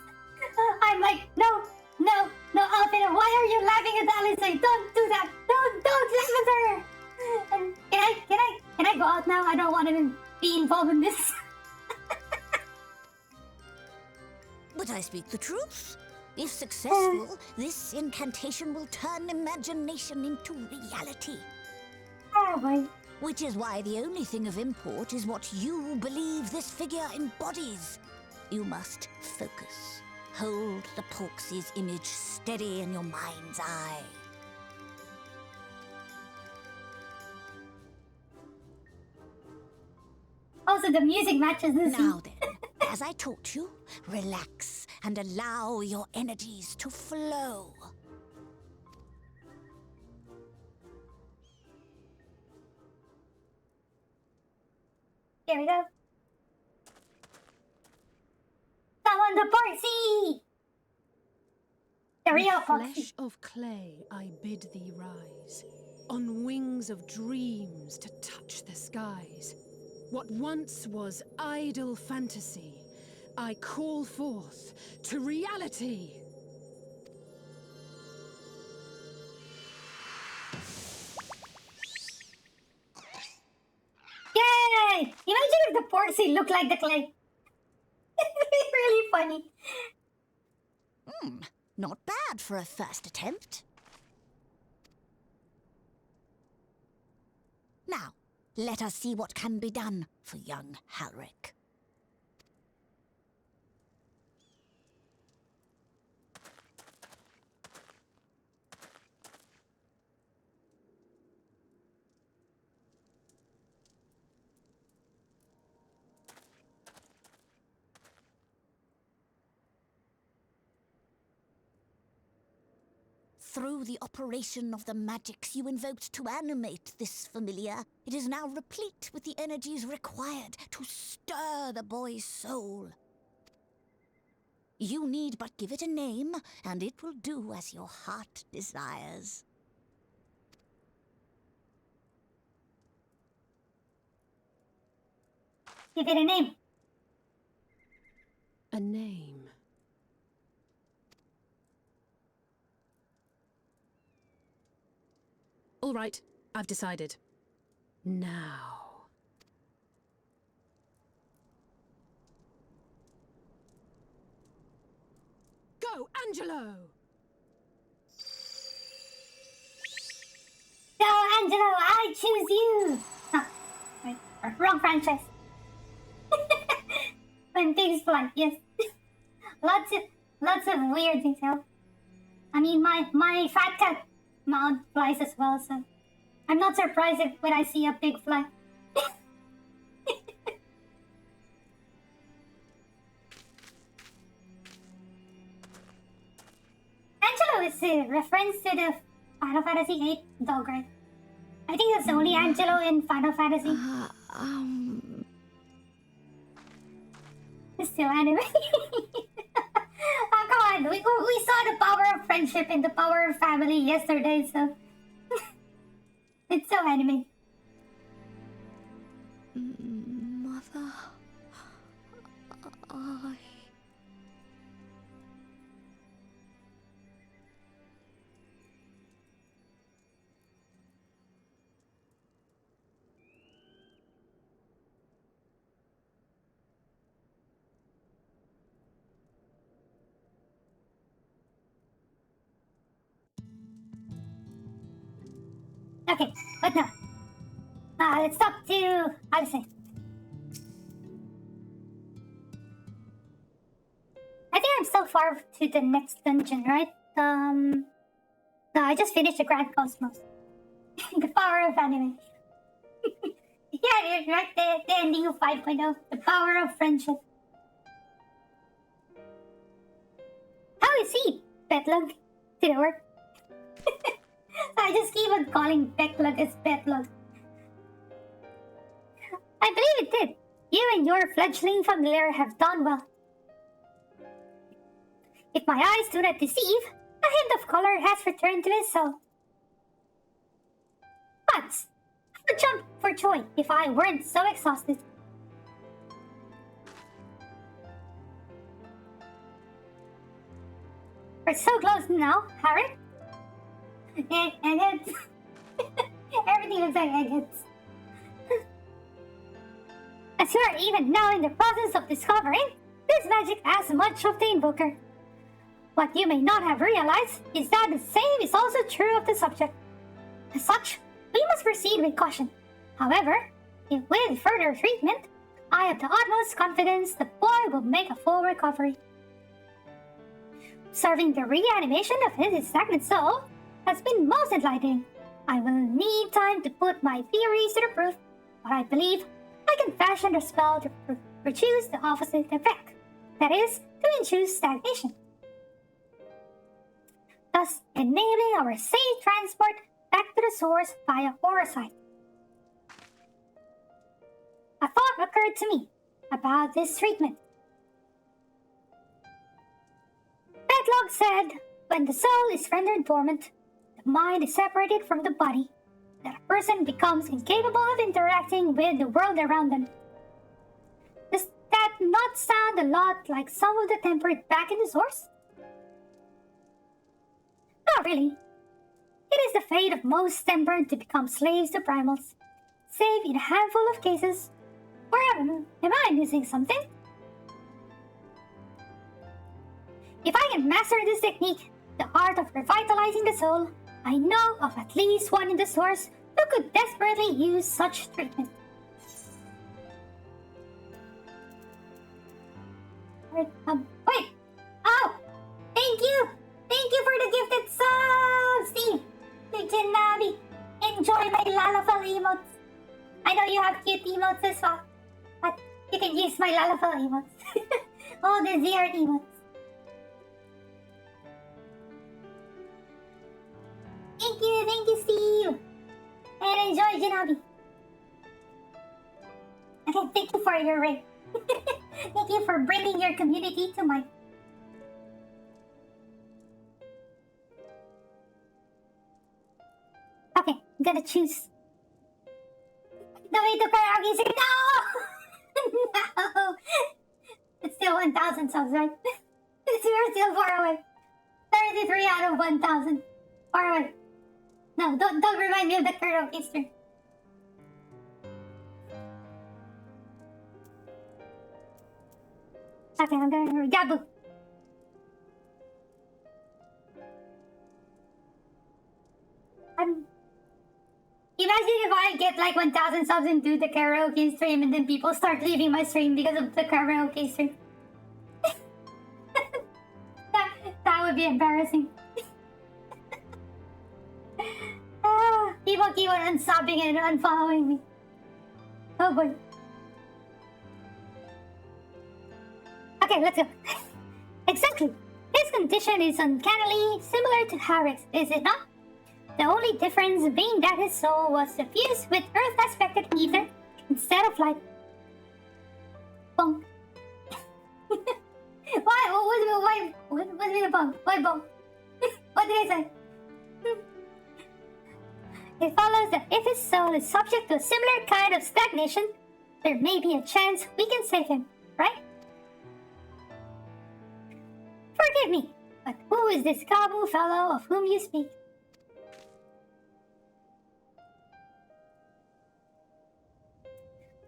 I'm like, no, Alfina, why are you laughing at Alice? Don't do that. Don't laugh at her. And can I go out now? I don't want to be involved in this. But I speak the truth. If successful, this incantation will turn imagination into reality. Oh boy. Which is why the only thing of import is what you believe this figure embodies. You must focus. Hold the Porksy's image steady in your mind's eye. Also, the music matches this. Now then, as I taught you, relax and allow your energies to flow. Here we go. Summon the Porksy! The real Porksy. Flesh of clay, I bid thee rise, on wings of dreams to touch the skies. What once was idle fantasy, I call forth to reality. Yay! Imagine if the Porksy looked like the clay. It'd be really funny. Not bad for a first attempt. Now, let us see what can be done for young Halric. Through the operation of the magics you invoked to animate this familiar, it is now replete with the energies required to stir the boy's soul. You need but give it a name, and it will do as your heart desires. Give it a name. A name. All right, I've decided. Now. Go, Angelo! So, Angelo, I choose you! Oh, wait, wrong franchise. When pigs fly, yes. lots of weird details. I mean, my fat cat mount flies as well, so I'm not surprised when I see a pig fly. Angelo is a reference to the Final Fantasy VIII dog, right? I think that's the only Angelo in Final Fantasy. It's still anime. Oh, come on, we saw the power of friendship and the power of family yesterday, so it's so anime. Mother, I... Okay, but now, let's talk to Alice. I think I'm so far to the next dungeon, right? No, I just finished the Grand Cosmos. The power of anime. Yeah, right, the ending of 5.0. The power of friendship. How is he, Petlug? Did it work? I just keep on calling Petlug as Petlug. I believe it did. You and your fledgling familiar have done well. If my eyes do not deceive, a hint of color has returned to his soul. But I would jump for joy if I weren't so exhausted. We're so close now, Harry. Eggheads. Everything looks like eggheads. As you are even now in the process of discovering, this magic has much of the invoker. What you may not have realized is that the same is also true of the subject. As such, we must proceed with caution. However, with further treatment, I have the utmost confidence the boy will make a full recovery. Observing the reanimation of his stagnant soul has been most enlightening. I will need time to put my theories to the proof, but I believe I can fashion a spell to produce the opposite effect. That is, to induce stagnation, thus enabling our safe transport back to the source via Orosite. A thought occurred to me about this treatment. Bedlog said, when the soul is rendered dormant, the mind is separated from the body, that a person becomes incapable of interacting with the world around them. Does that not sound a lot like some of the tempered back in the source? Not really. It is the fate of most tempered to become slaves to primals, save in a handful of cases. Or am I missing something? If I can master this technique, the art of revitalizing the soul, I know of at least one in the source who could desperately use such treatment. Wait. Oh! Thank you! Thank you for the gifted sub, Steve! Legend Nabi! Enjoy my Lalafell emotes! I know you have cute emotes as well, but you can use my Lalafell emotes. All the ZR emotes. Thank you, Steve! And enjoy, Janabi! Okay, thank you for your raid. Thank you for bringing your community to my... Okay, I'm gonna choose. The way to karaoke sing. No! No! It's still 1,000 subs, right? We're still far away. 33 out of 1,000. Far away. No, don't remind me of the karaoke stream. Okay, I'm gonna Gabu. Imagine if I get like 1,000 subs and do the karaoke stream and then people start leaving my stream because of the karaoke stream. that would be embarrassing. People keep on unsubbing and unfollowing me. Oh boy. Okay, let's go. Exactly. This condition is uncannily similar to Harrick's, is it not? The only difference being that his soul was suffused with earth-aspected ether instead of light. Bonk. Why? What's with the bonk? Why bonk? What did I say? It follows that if his soul is subject to a similar kind of stagnation, there may be a chance we can save him, right? Forgive me, but who is this Gabu fellow of whom you speak?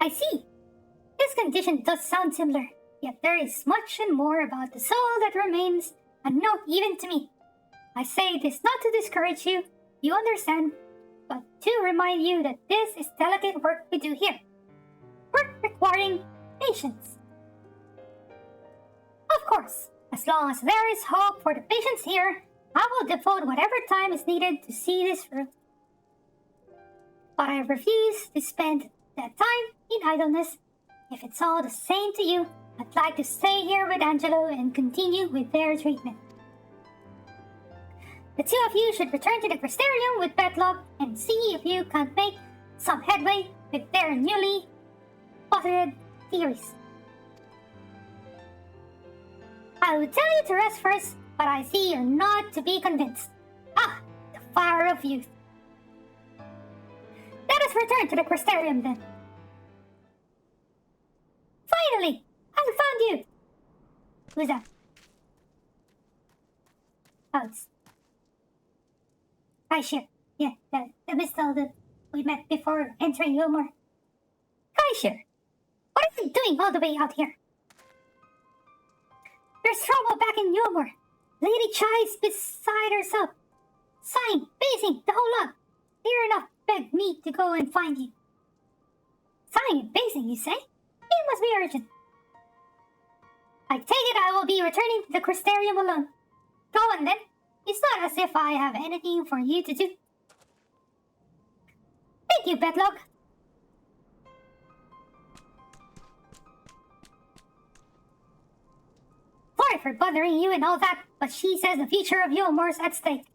I see. This condition does sound similar, yet there is much and more about the soul that remains unknown even to me. I say this not to discourage you, you understand, but to remind you that this is delicate work we do here. Work requiring patience. Of course, as long as there is hope for the patients here, I will devote whatever time is needed to see this through. But I refuse to spend that time in idleness. If it's all the same to you, I'd like to stay here with Angelo and continue with their treatment. The two of you should return to the Crystarium with Bedlock and see if you can't make some headway with their newly posited theories. I would tell you to rest first, but I see you're not to be convinced. Ah, the fire of youth. Let us return to the Crystarium then. Finally! I found you! Who's that? Oh, it's... Kaishir. Yeah, the Mistel that we met before entering Yomor. Kaishir! What are you doing all the way out here? There's trouble back in Yomor. Lady Chai's beside herself. Sighing, pacing, the whole lot. Dear enough begged me to go and find you. Sighing and pacing, you say? It must be urgent. I take it I will be returning to the Crystarium alone. Go on then. It's not as if I have anything for you to do. Thank you, Bedlock. Sorry for bothering you and all that, but she says the future of Yomor's at stake.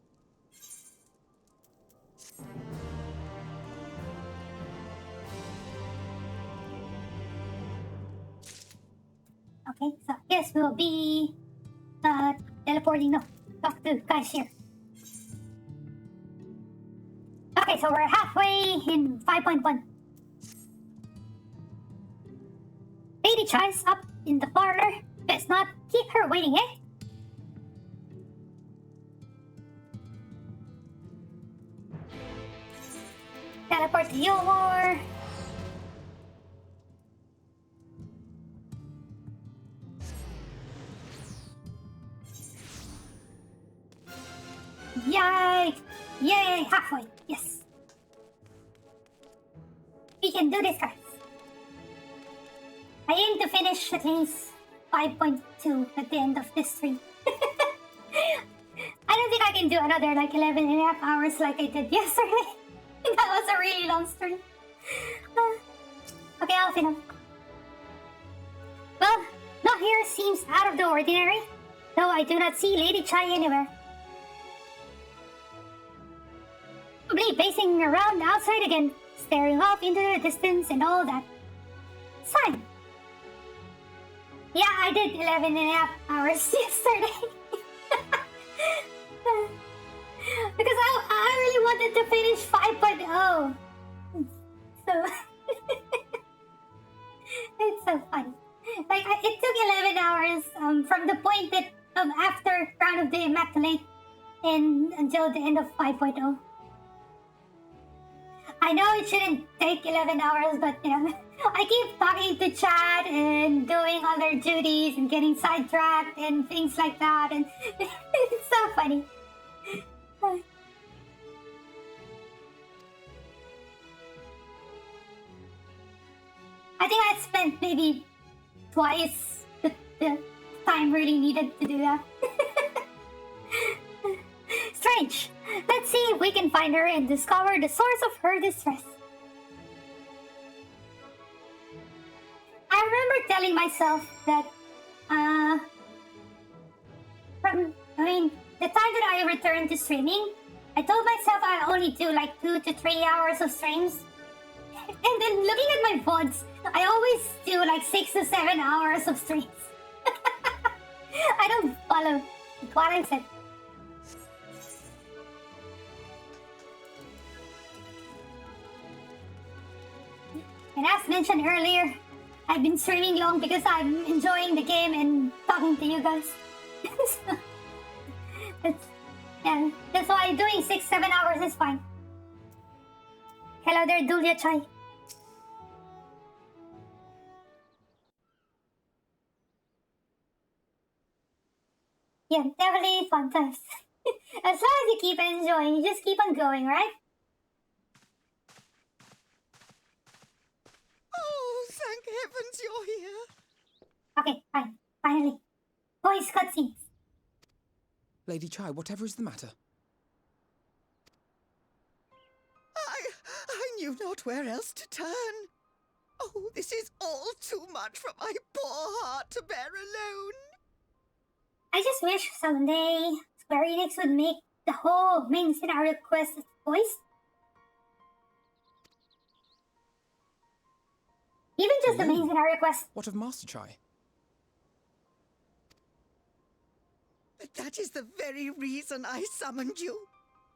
Okay, so I guess we'll be teleporting. No, talk to guys here. Okay, so we're halfway in 5.1. Lady Chai's up in the parlor. Best not keep her waiting, eh? Teleport to Yomor. Yay! Yay! Halfway! Yes! We can do this, guys! I aim to finish at least 5.2 at the end of this stream. I don't think I can do another like 11 and a half hours like I did yesterday. That was a really long stream. Okay, I'll finish. Well, not here seems out of the ordinary, though I do not see Lady Chai anywhere. Probably pacing around outside again, staring off into the distance and all that. Fine. Yeah, I did 11 and a half hours yesterday. Because I really wanted to finish 5.0. So, it's so funny. Like, it took 11 hours from the point that after Crown of the Immaculate and until the end of 5.0. I know it shouldn't take 11 hours, but you know, I keep talking to chat and doing other duties and getting sidetracked and things like that, and it's so funny. I think I spent maybe twice the time really needed to do that. Strange. Let's see if we can find her and discover the source of her distress. I remember telling myself that, the time that I returned to streaming, I told myself I'll only do like 2 to 3 hours of streams. And then looking at my VODs, I always do like 6 to 7 hours of streams. I don't follow what I said. And as mentioned earlier, I've been streaming long because I'm enjoying the game and talking to you guys. That's why doing 6-7 hours is fine. Hello there, Dulia Chai. Yeah, definitely fun times. As long as you keep enjoying, you just keep on going, right? Oh, thank heavens you're here. Okay, fine. Finally. Voice cutscenes. Lady Chai, whatever is the matter? I knew not where else to turn. Oh, this is all too much for my poor heart to bear alone. I just wish someday Square Enix would make the whole main scenario quest voiced. Even just the main scenario quest. What of Master Chai? But that is the very reason I summoned you.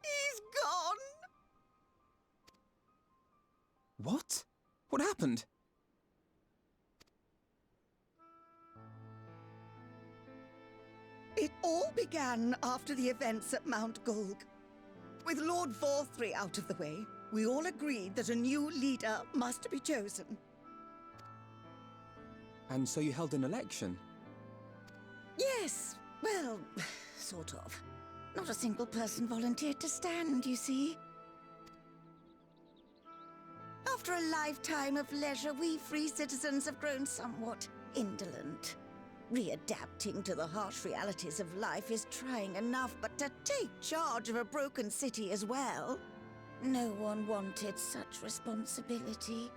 He's gone. What? What happened? It all began after the events at Mount Gulg. With Lord Vorthry out of the way, we all agreed that a new leader must be chosen. And so you held an election? Yes, well, sort of. Not a single person volunteered to stand, you see. After a lifetime of leisure, we free citizens have grown somewhat indolent. Readapting to the harsh realities of life is trying enough, but to take charge of a broken city as well? No one wanted such responsibility.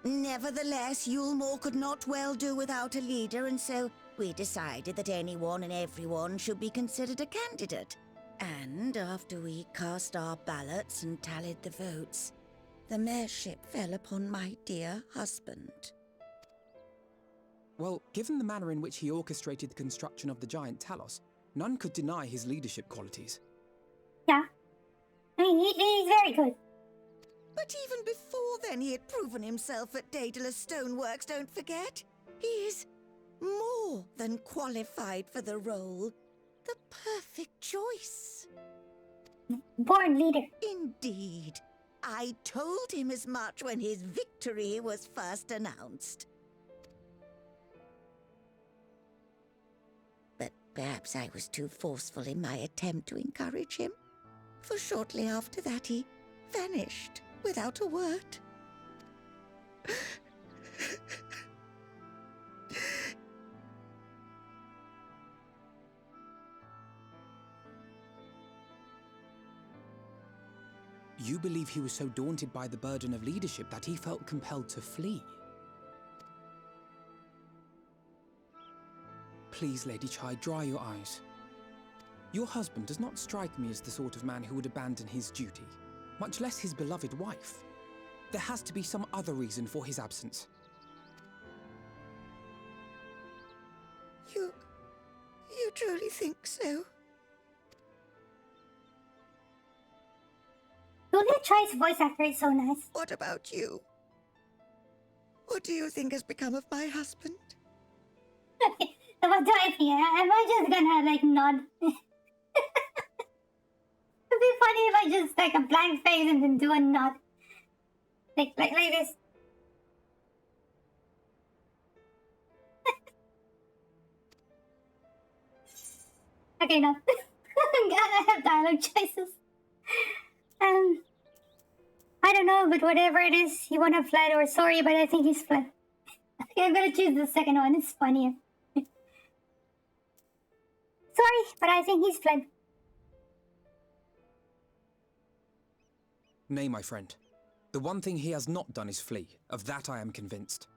Nevertheless, Yulmore could not well do without a leader, and so we decided that anyone and everyone should be considered a candidate. And after we cast our ballots and tallied the votes, the mayorship fell upon my dear husband. Well, given the manner in which he orchestrated the construction of the giant Talos, none could deny his leadership qualities. Yeah. I mean, he's very good. But even before then, he had proven himself at Daedalus Stoneworks, don't forget. He is more than qualified for the role. The perfect choice. Born leader. Indeed. I told him as much when his victory was first announced. But perhaps I was too forceful in my attempt to encourage him. For shortly after that, he vanished without a word. You believe he was so daunted by the burden of leadership that he felt compelled to flee? Please, Lady Chai, dry your eyes. Your husband does not strike me as the sort of man who would abandon his duty, much less his beloved wife. There has to be some other reason for his absence. You truly think so? Julia Chai's voice actor is so nice. What about you? What do you think has become of my husband? Okay, so what do I think? Am I just gonna, like, nod? It'd be funny if I just, like, a blank face and then do a nod. Like this. Okay, no. I'm glad I have dialogue choices. I don't know, but whatever it is, he wouldn't have fled or sorry, but I think he's fled. I think I'm gonna choose the second one. It's funnier. Sorry, but I think he's fled. Nay, my friend. The one thing he has not done is flee. Of that I am convinced.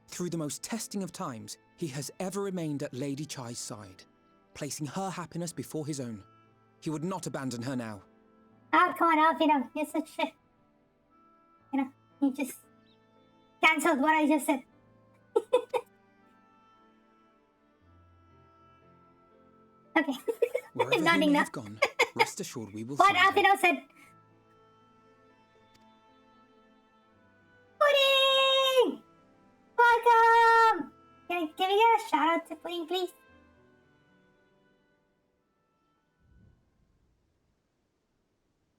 Through the most testing of times, he has ever remained at Lady Chai's side, placing her happiness before his own. He would not abandon her now. Oh, come on, Alfino. You're such shit. You know, you just cancelled what I just said. Okay. Wherever he Nodding may now. have gone, rest assured we will What find him. Alfino said. Pudding! Welcome! Can we get a shout out to Pudding, please?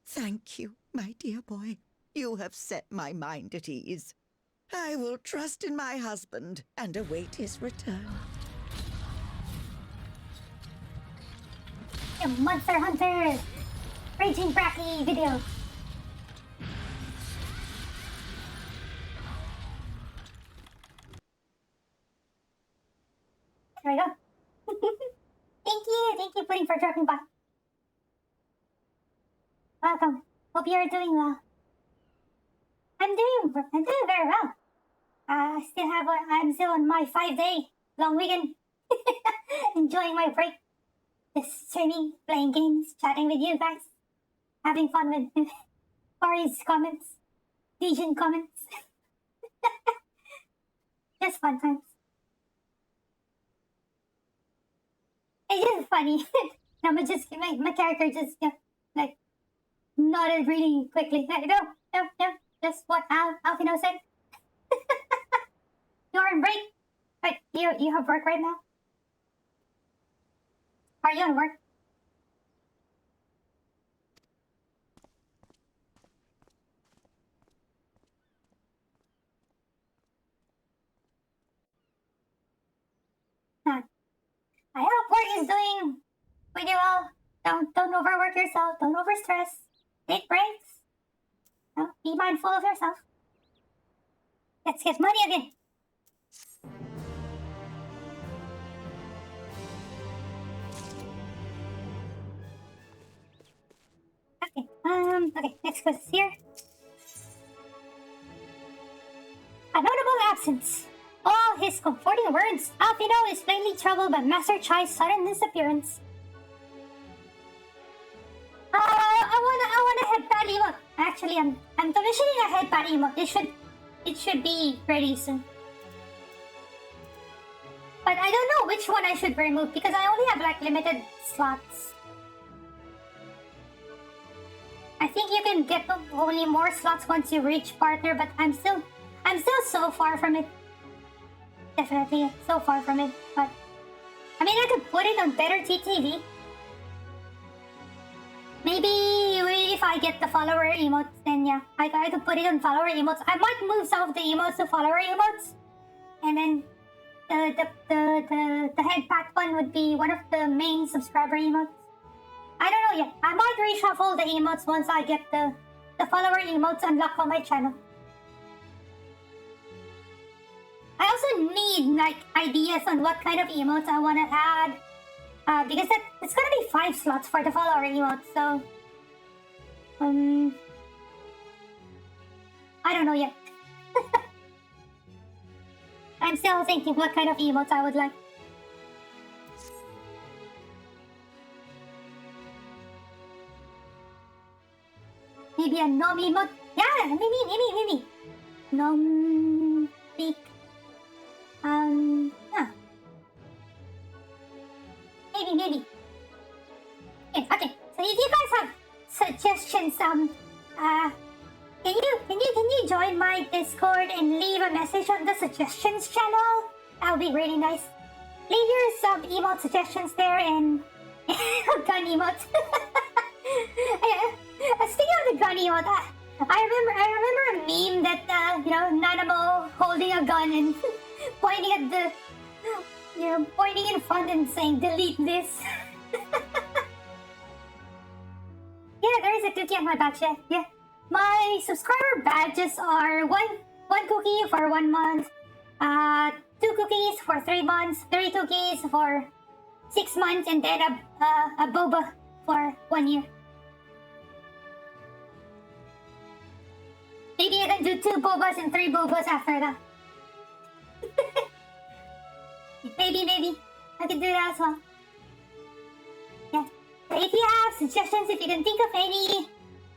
Thank you, my dear boy. You have set my mind at ease. I will trust in my husband and await his return. A Monster Hunter Raging Bracky video. There we go. Thank you, Pudding, for dropping by. Welcome. Hope you are doing well. I'm doing very well. I'm still on my 5-day long weekend. Enjoying my break. Just streaming, playing games, chatting with you guys. Having fun with Corey's comments. Legion comments. Just fun times. It's just funny. My character just, like, nodded really quickly. Like, no, just what Alfino said. You're on break? Wait, you have work right now? Are you on work? I hope work is doing pretty well. Don't overwork yourself. Don't overstress. Take breaks. Be mindful of yourself. Let's get money again. Okay, next quiz here. A notable absence. All his comforting words, Alfino is plainly troubled by Master Chai's sudden disappearance. I want a headpad emote. Actually, I'm commissioning a headpad emote. It should be ready soon. But I don't know which one I should remove because I only have like limited slots. I think you can get only more slots once you reach partner, but I'm still so far from it. Definitely so far from it. But I mean, I could put it on better TTV. Maybe if I get the follower emotes, then yeah, I could put it on follower emotes. I might move some of the emotes to follower emotes, and then the head pack one would be one of the main subscriber emotes. I don't know yet. I might reshuffle the emotes once I get the follower emotes unlocked on my channel. I also need like ideas on what kind of emotes I want to add. Because it's gonna be 5 slots for the follower emotes, so I don't know yet. I'm still thinking what kind of emotes I would like. Maybe a nom emote? Yeah, maybe. Nom peak. Yeah. Maybe. Okay. So if you guys have suggestions, can you join my Discord and leave a message on the suggestions channel? That would be really nice. Leave your sub emote suggestions there and gun emote. Speaking of the gun emote, I remember a meme that Nanamo holding a gun and pointing at the. Pointing in front and saying, delete this. Yeah, there is a cookie on my back, yeah. My subscriber badges are one cookie for 1 month, 2 cookies for 3 months, 3 cookies for 6 months, and then a boba for 1 year. Maybe I can do 2 bobas and 3 bobas after that. Maybe. I can do that as well. Yeah. If you have suggestions, if you can think of any,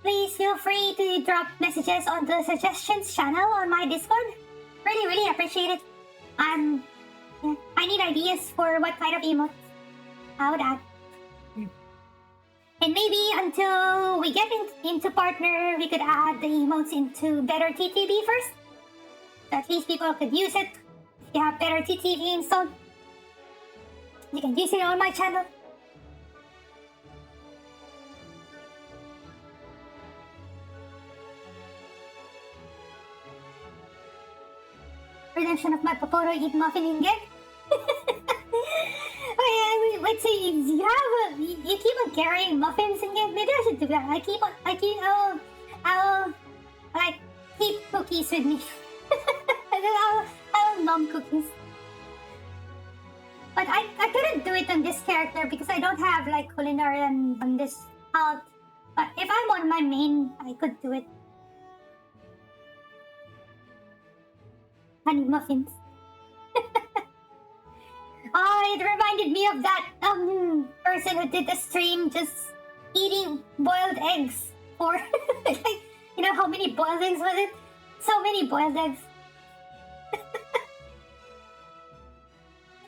please feel free to drop messages on the suggestions channel on my Discord. Really appreciate it. Yeah, I need ideas for what kind of emotes I would add. And maybe until we get into partner, we could add the emotes into better TTV first. So at least people could use it. If you have better TTV installed, you can use it on my channel. Redemption of my Poporo eat muffin in game. Oh yeah, let's see. You keep on carrying muffins in game. Maybe I should do that. I'll like keep cookies with me. And then I'll nom cookies. But I couldn't do it on this character because I don't have like culinary on this alt. But if I'm on my main, I could do it. Honey muffins. Oh, it reminded me of that person who did the stream just eating boiled eggs for like, you know how many boiled eggs was it? So many boiled eggs.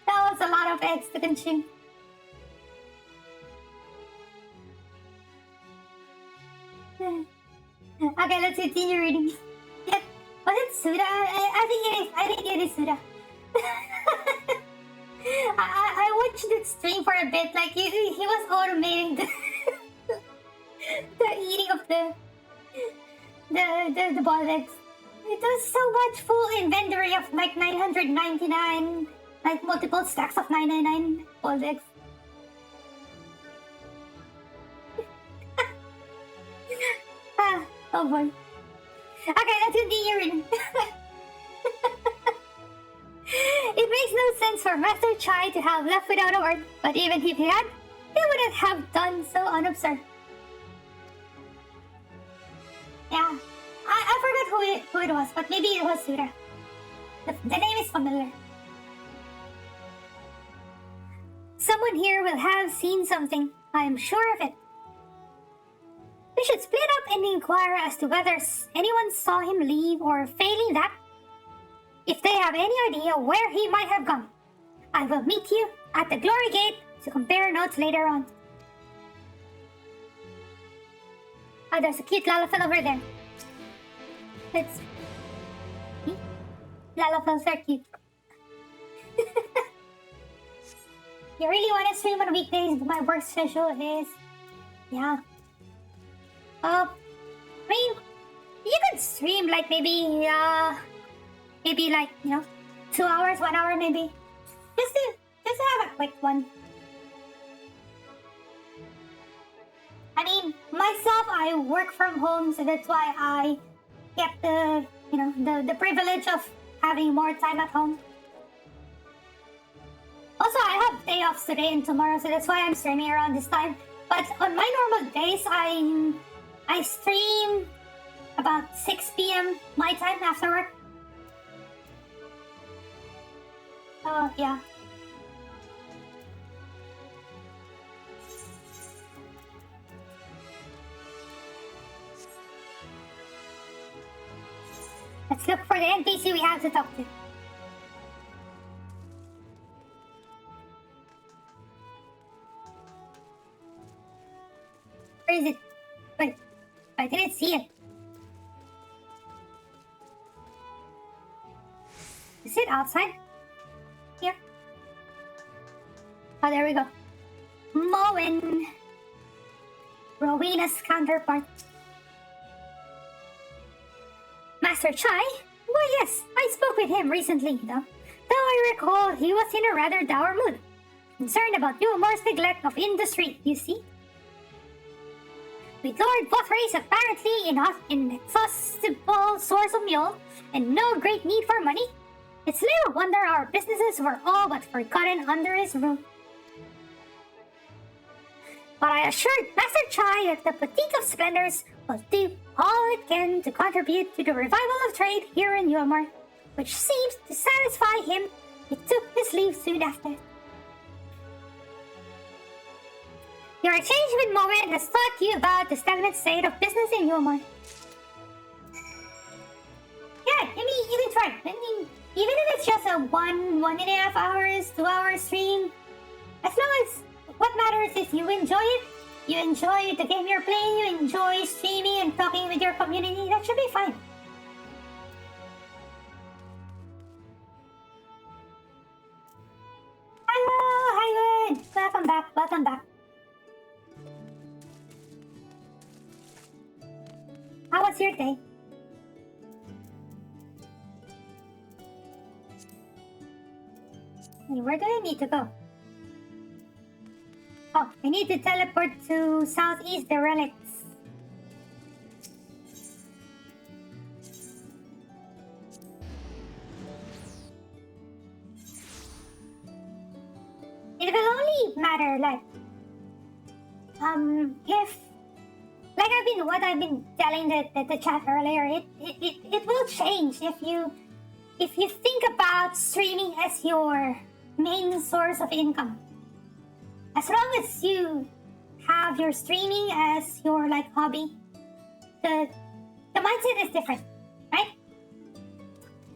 That was a lot of eggs to consume. Okay, let's continue reading. Yeah. Was it Suda? I think it is Suda. I watched the stream for a bit, like he was automating the eating of the boiled eggs. It was so much full inventory of like 999, like multiple stacks of 999 boiled eggs. Oh boy. Okay, let's continue reading. It makes no sense for Master Chai to have left without a word, but even if he had, he wouldn't have done so unobserved. Yeah, I forgot who it was, but maybe it was Sura. The name is familiar. Someone here will have seen something, I am sure of it. We should split up and inquire as to whether anyone saw him leave, or failing that, if they have any idea where he might have gone, I will meet you at the Glory Gate to compare notes later on. Oh, there's a cute Lalafell over there. Let's see. Lalafells are cute. You really want to stream on weekdays, but my work schedule is... Yeah. I mean, you could stream like maybe like, you know, 2 hours, 1 hour maybe. Just to have a quick one. I mean, myself, I work from home, so that's why I get the, you know, the privilege of having more time at home. Also, I have day offs today and tomorrow, so that's why I'm streaming around this time. But on my normal days, I stream about 6 p.m. my time after work. Oh, yeah. Let's look for the NPC we have to talk to. Where is it? Wait, I didn't see it. Is it outside? Here. Oh, there we go. Moen. Rowena's counterpart. Master Chai? Why, yes, I spoke with him recently, though I recall he was in a rather dour mood. Concerned about Yuamor's neglect of industry, you see? with Lord Vothrace apparently inexhaustible source of mule and no great need for money, it's little wonder our businesses were all but forgotten under his roof. But I assured Master Chai that the Boutique of Splendors will do all it can to contribute to the revival of trade here in Yulmore, which seems to satisfy him. He took his leave soon after. Your exchange with Moment has taught you about the stagnant state of business in Yulmore. Yeah, I mean, you can try. I mean, even if it's just a 1.5 hours, 2 hour stream, as long as what matters is you enjoy it, you enjoy the game you're playing, you enjoy streaming and talking with your community, that should be fine. Hello, Highwood! Welcome back, welcome back. How was your day? Hey, where do I need to go? Oh, I need to teleport to Southeast the relics. It will only matter, like, if, like what I've been telling the chat earlier, it will change if you think about streaming as your main source of income. As long as you have your streaming as your like hobby, the mindset is different, right?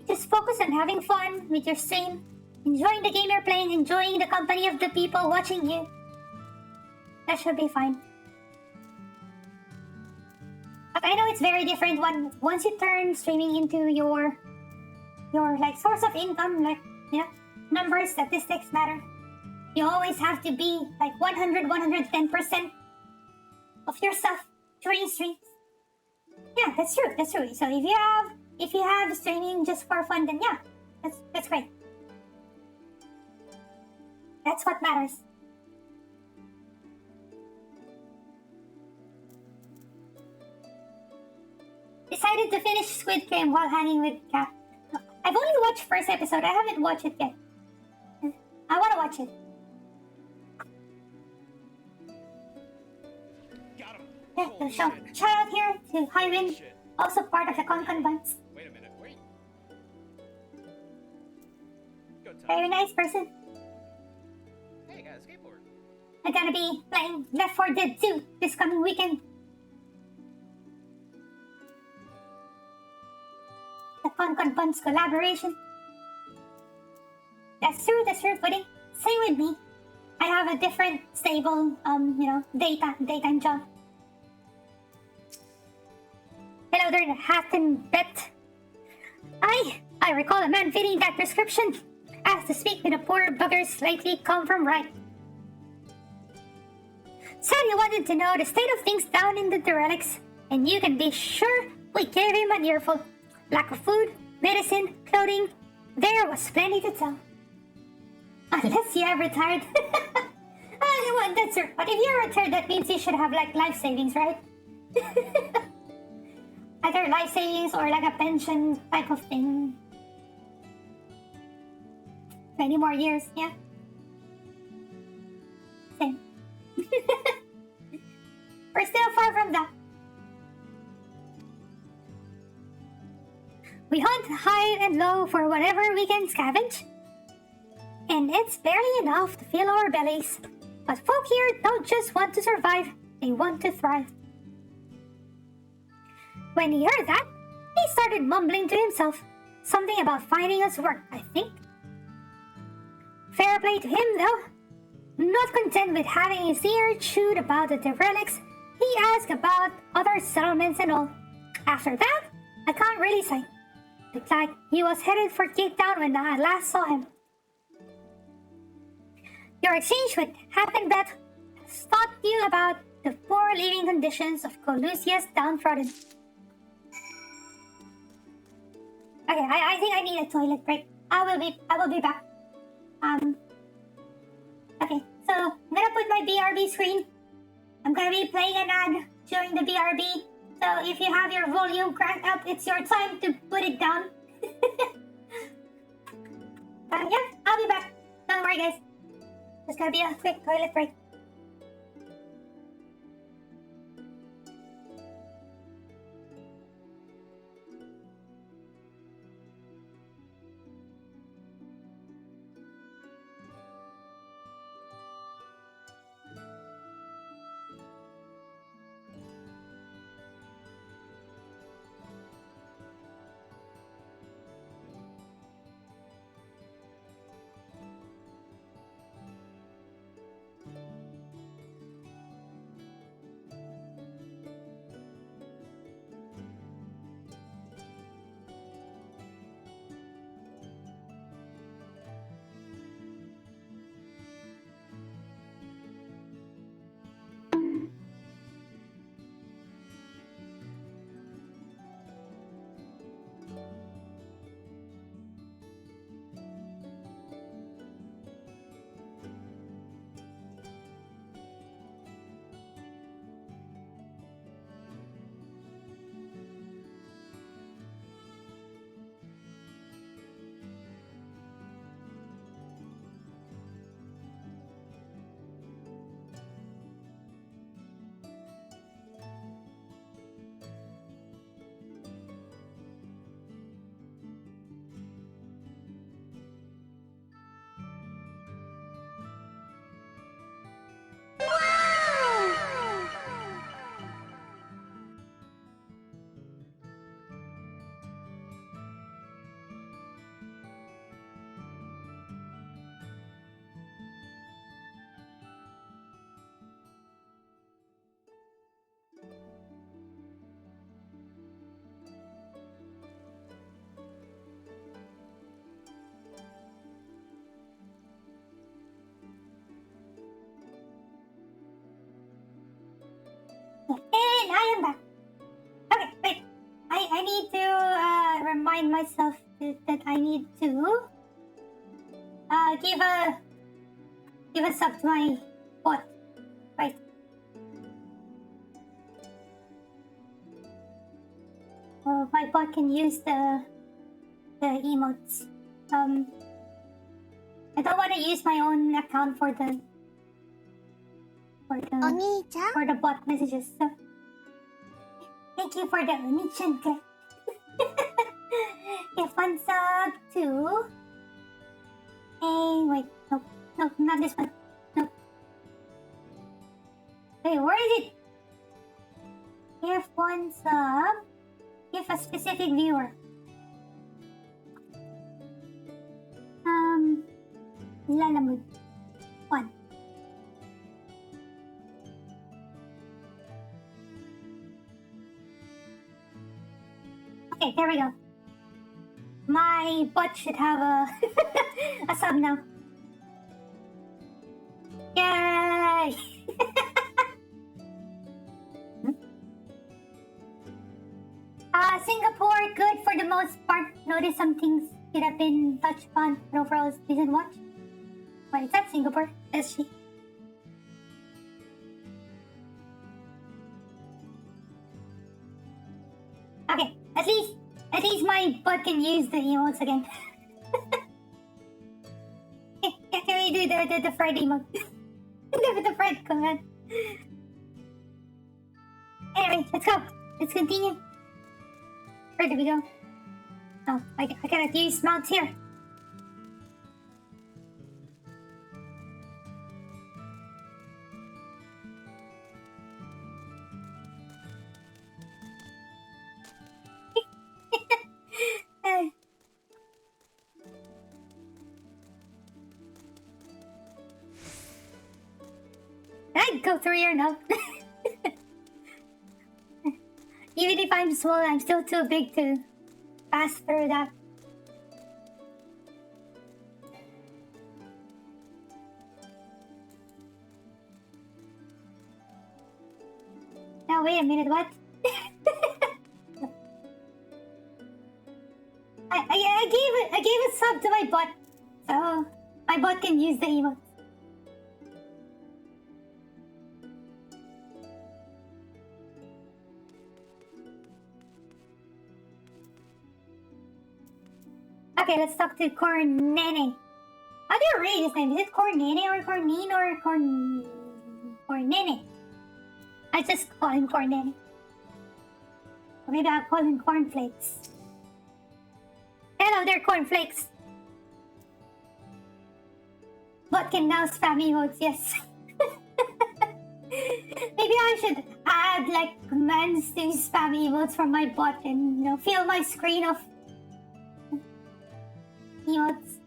Just focus on having fun with your stream, enjoying the game you're playing, enjoying the company of the people watching you. That should be fine. But I know it's very different once you turn streaming into your like source of income, like, you know, numbers, statistics matter. You always have to be like 110% of your stuff during streams. Yeah, that's true. That's true. So if you have streaming just for fun, then yeah, that's great. That's what matters. Decided to finish Squid Game while hanging with Kat. I've only watched first episode. I haven't watched it yet. I want to watch it. Yeah, so shout out here to Hyven, also part of the concon bunch. Wait a minute, wait. Very nice person. Hey, got a skateboard. I'm gonna be playing Left 4 Dead 2 this coming weekend. The concon bunch collaboration. That's true, Pudding. Same with me. I have a different stable, daytime job. Hello there, Hatton Bet. I recall a man fitting that description. Asked to speak with a poor bugger slightly come from right. Said he wanted to know the state of things down in the relics, and you can be sure we gave him an earful. Lack of food, medicine, clothing, there was plenty to tell. Unless you have retired. That's true. But if you're retired, that means you should have like life savings, right? Either life savings or like a pension type of thing. Many more years, yeah. Same. We're still far from that. We hunt high and low for whatever we can scavenge. And it's barely enough to fill our bellies. But folk here don't just want to survive, they want to thrive. When he heard that, he started mumbling to himself. Something about finding us work, I think. Fair play to him, though. Not content with having his ear chewed about the relics, he asked about other settlements and all. After that, I can't really say. Looked like he was headed for Cape Town when I last saw him. Your exchange with Hattenbeth has taught you about the poor living conditions of Colusia's downtrodden. Okay, I think I need a toilet break. I will be back. Okay, so I'm gonna put my BRB screen. I'm gonna be playing an ad, during the BRB. So if you have your volume cranked up, it's your time to put it down. Yeah, I'll be back. Don't worry, guys. There's gonna be a quick toilet break. And I am back. Okay, wait. I need to remind myself that I need to give a sub to my bot. Right. So my bot can use the emotes. I don't want to use my own account for the bot messages. So thank you for the Onichan. Give one sub to. Hey, wait, nope, not this one. Nope. Wait, where is it? Give one sub. Give a specific viewer. Lalamud. 1. Okay, there we go. My bot should have a sub now. Yay! Singapore, good for the most part. Notice some things could have been touched upon, but overall it's decent watch. What is that, Singapore? Is she? Okay, at least my bot can use the emotes again. Can we do the Fred emote? the Fred command. Anyway, let's go. Let's continue. Where did we go? Oh, I gotta use mounts here. I'd go through here now. Even if I'm small, I'm still too big to pass through that. Now wait a minute, what? I gave a sub to my bot, so my bot can use the emote. Okay, let's talk to Cornene. How do you read his name? Is it Cornene or Cornine or Cornene? I just call him Cornene. Or maybe I'll call him Cornflakes. Hello there, Cornflakes. Bot can now spam emotes, yes. Maybe I should add like commands to spam emotes from my bot and, you know, fill my screen of emotes.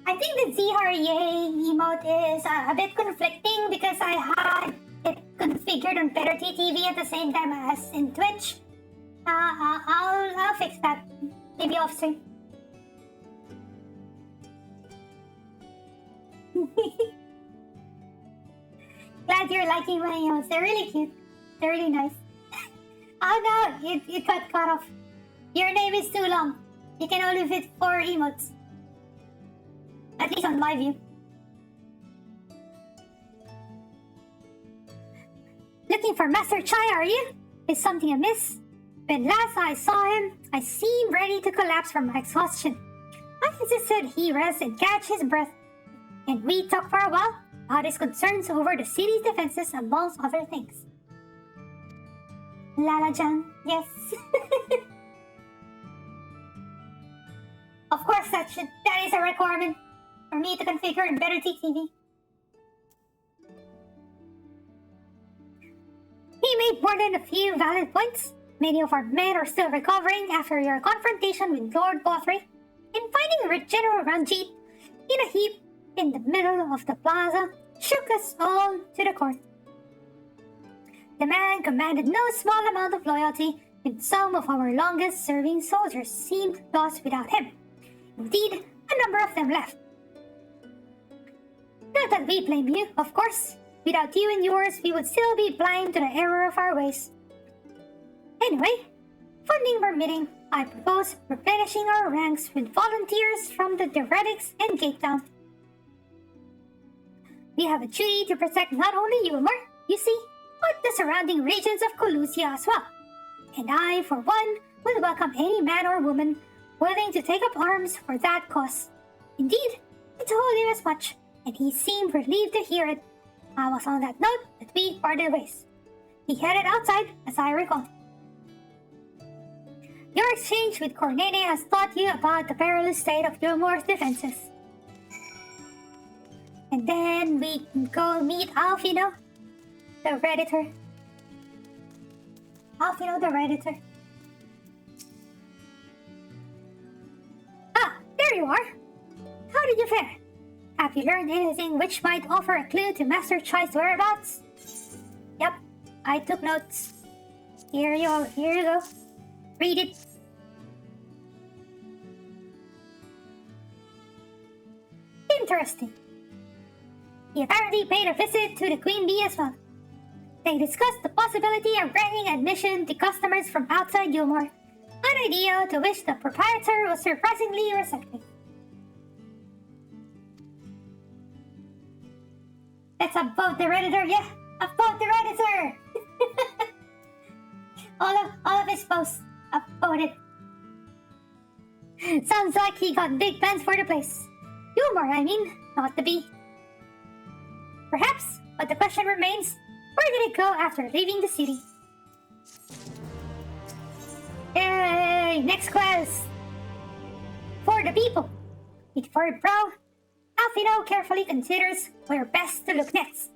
I think the Ziharye emote is a bit conflicting because I had it configured on Better TV at the same time as in Twitch. I'll fix that. Maybe off stream. Glad you're liking my emotes. They're really cute. They're really nice. Oh no, it got cut off. Your name is too long. You can only fit 4 emotes. At least on my view. Looking for Master Chai, are you? Is something amiss? When last I saw him, I seemed ready to collapse from exhaustion. I insisted he rest and catch his breath, and we talked for a while about his concerns over the city's defenses, amongst other things. Lala-chan, yes. Of course, that is a requirement for me to configure in Better TV. He made more than a few valid points. Many of our men are still recovering after your confrontation with Lord Bothray, and finding General Ranjit in a heap in the middle of the plaza shook us all to the core. The man commanded no small amount of loyalty, and some of our longest-serving soldiers seemed lost without him. Indeed, a number of them left. Not that we blame you, of course. Without you and yours, we would still be blind to the error of our ways. Anyway, funding permitting, I propose replenishing our ranks with volunteers from the Deretics and Gate Town. We have a duty to protect not only Yulmar, you see, but the surrounding regions of Colusia as well. And I, for one, would welcome any man or woman willing to take up arms for that cause. Indeed, I told him as much, and he seemed relieved to hear it. I was on that note that we parted ways. He headed outside, as I recall. Your exchange with Cornene has taught you about the perilous state of Yulmar's defenses. And then we can go meet Alfino, the Redditor. Alfino, the Redditor. Ah, there you are. How did you fare? Have you learned anything which might offer a clue to Master Chai's whereabouts? Yep, I took notes. Here you go. Read it. Interesting. He apparently paid a visit to the Queen Bee as well. They discussed the possibility of granting admission to customers from outside Yulmar, an idea to which the proprietor was surprisingly receptive. Let's upvote the Redditor, yeah! Upvote the Redditor! all of his posts upvoted. Sounds like he got big plans for the place. Yulmar, I mean, not the bee. Perhaps, but the question remains, where did it go after leaving the city? Yay! Next quest! For the people. With furrowed brow, Alfino carefully considers where best to look next.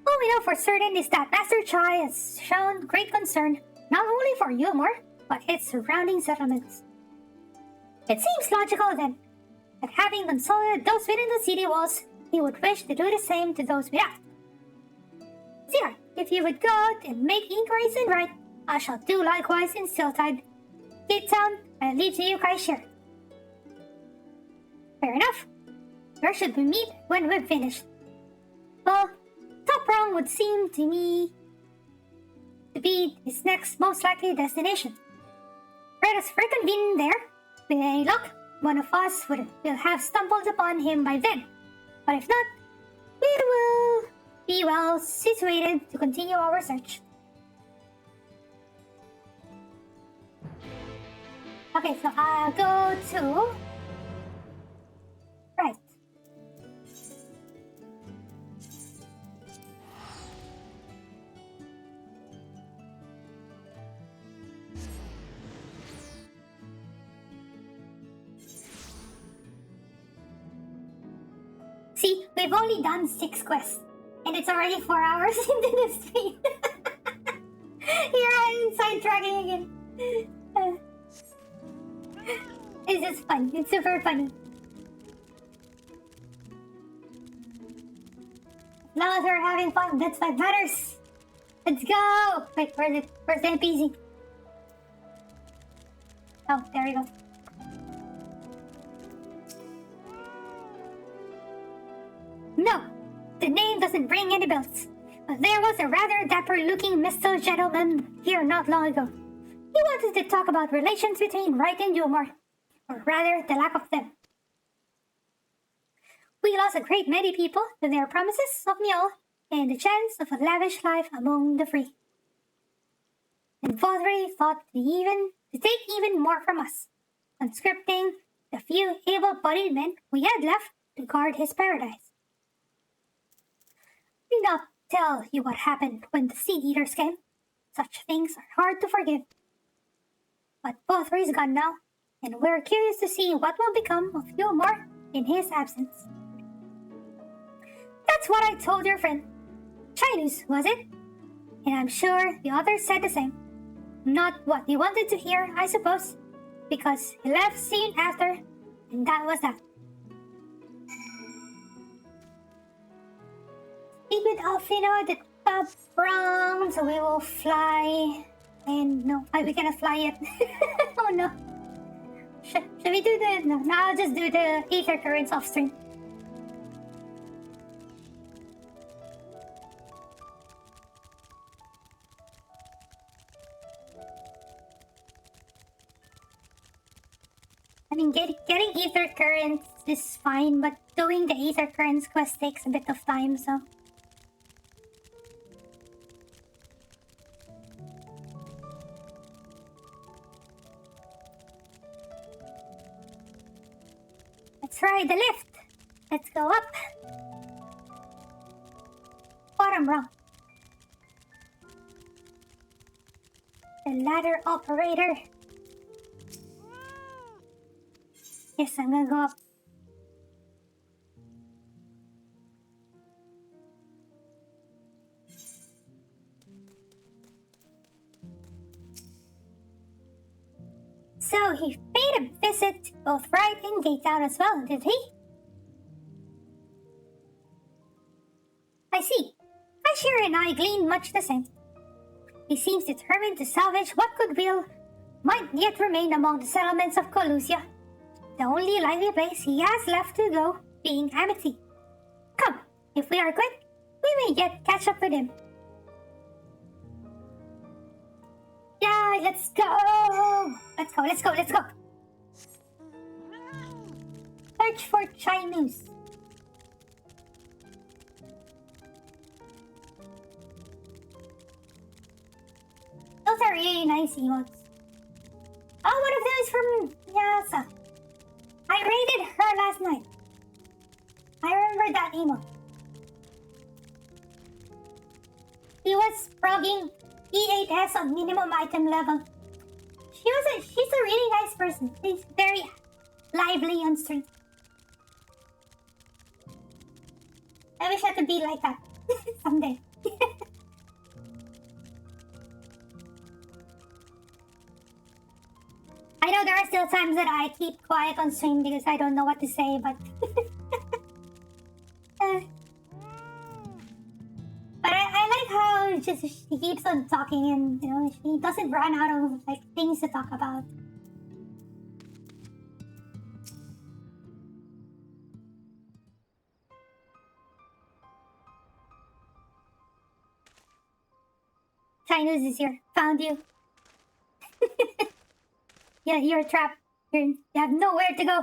All we know for certain is that Master Chai has shown great concern not only for Yulmar, but its surrounding settlements. It seems logical then, that having consolidated those within the city walls, he would wish to do the same to those without. Sir, if you would go out and make inquiries in right, I shall do likewise in Siltide. Gate Town, I leave to you guys share. Fair enough. Where should we meet when we've finished? Well, Top Rung would seem to me to be his next most likely destination. Let us reconvene there. With any luck, one of us will have stumbled upon him by then. But if not, we will be well situated to continue our search. Okay, so I'll go to... Right. See, we've only done 6 quests, and it's already 4 hours into the stream. Here I am sidetracking again. It's just fun. It's super funny. Now as we're having fun, that's what matters. Let's go! Wait, where's it? Where's the NPC? Oh, there we go. No! The name doesn't ring any bells. But there was a rather dapper-looking mistle gentleman here not long ago. He wanted to talk about relations between Wright and Yulmore, or rather, the lack of them. We lost a great many people to their promises of Mjol and the chance of a lavish life among the free. And Vothry thought to take even more from us, conscripting the few able-bodied men we had left to guard his paradise. Did not tell you what happened when the Seed Eaters came. Such things are hard to forgive. But Vothry's gone now, and we're curious to see what will become of Yulmore in his absence. That's what I told your friend. Chinese, was it? And I'm sure the others said the same. Not what he wanted to hear, I suppose, because he left soon after, and that was that. Speak with Alfino, the top wrong, so we will fly. And no, we cannot fly yet. Oh no. Should we do the... No, I'll just do the ether currents off stream. I mean, getting ether currents is fine, but doing the ether currents quest takes a bit of time, so... Let's try the lift. Let's go up. Bottom rung. The ladder operator. Yes, I'm gonna go up. So he paid a visit to both Wright and Gatetown as well, did he? I see. Ashir and I gleaned much the same. He seems determined to salvage what goodwill might yet remain among the settlements of Colusia. The only lively place he has left to go being Amity. Come, if we are quick, we may yet catch up with him. Yeah, let's go! Let's go! Search for Chinese. Those are really nice emotes. Oh, one of them is from Yasa. I raided her last night. I remember that emote. He was frogging E8S on minimum item level. She's a really nice person. She's very lively on stream. I wish I could be like that someday. I know there are still times that I keep quiet on stream because I don't know what to say, but but I like how just she keeps on talking and, you know, she doesn't run out of like things to talk about. Chinese is here. Found you. Yeah, you're trapped. You have nowhere to go.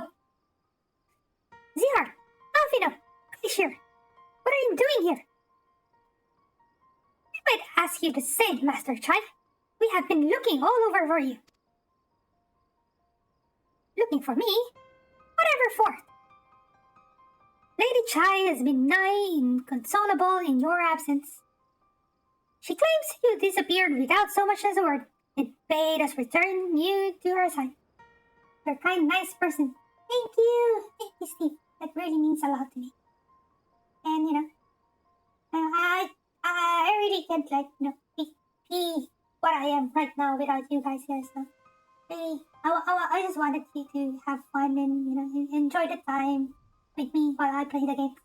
Zihar, Alfino, Ashir, what are you doing here? I might ask you the same, Master Chai. We have been looking all over for you. looking for me. Whatever for. Lady Chai has been nigh inconsolable in your absence. She claims you disappeared without so much as a word, and bade us return you to her side. You're a kind, nice person. Thank you, Steve. That really means a lot to me. And I really can't be what I am right now without you guys here. So really, I just wanted you to have fun and enjoy the time with me while I play the game.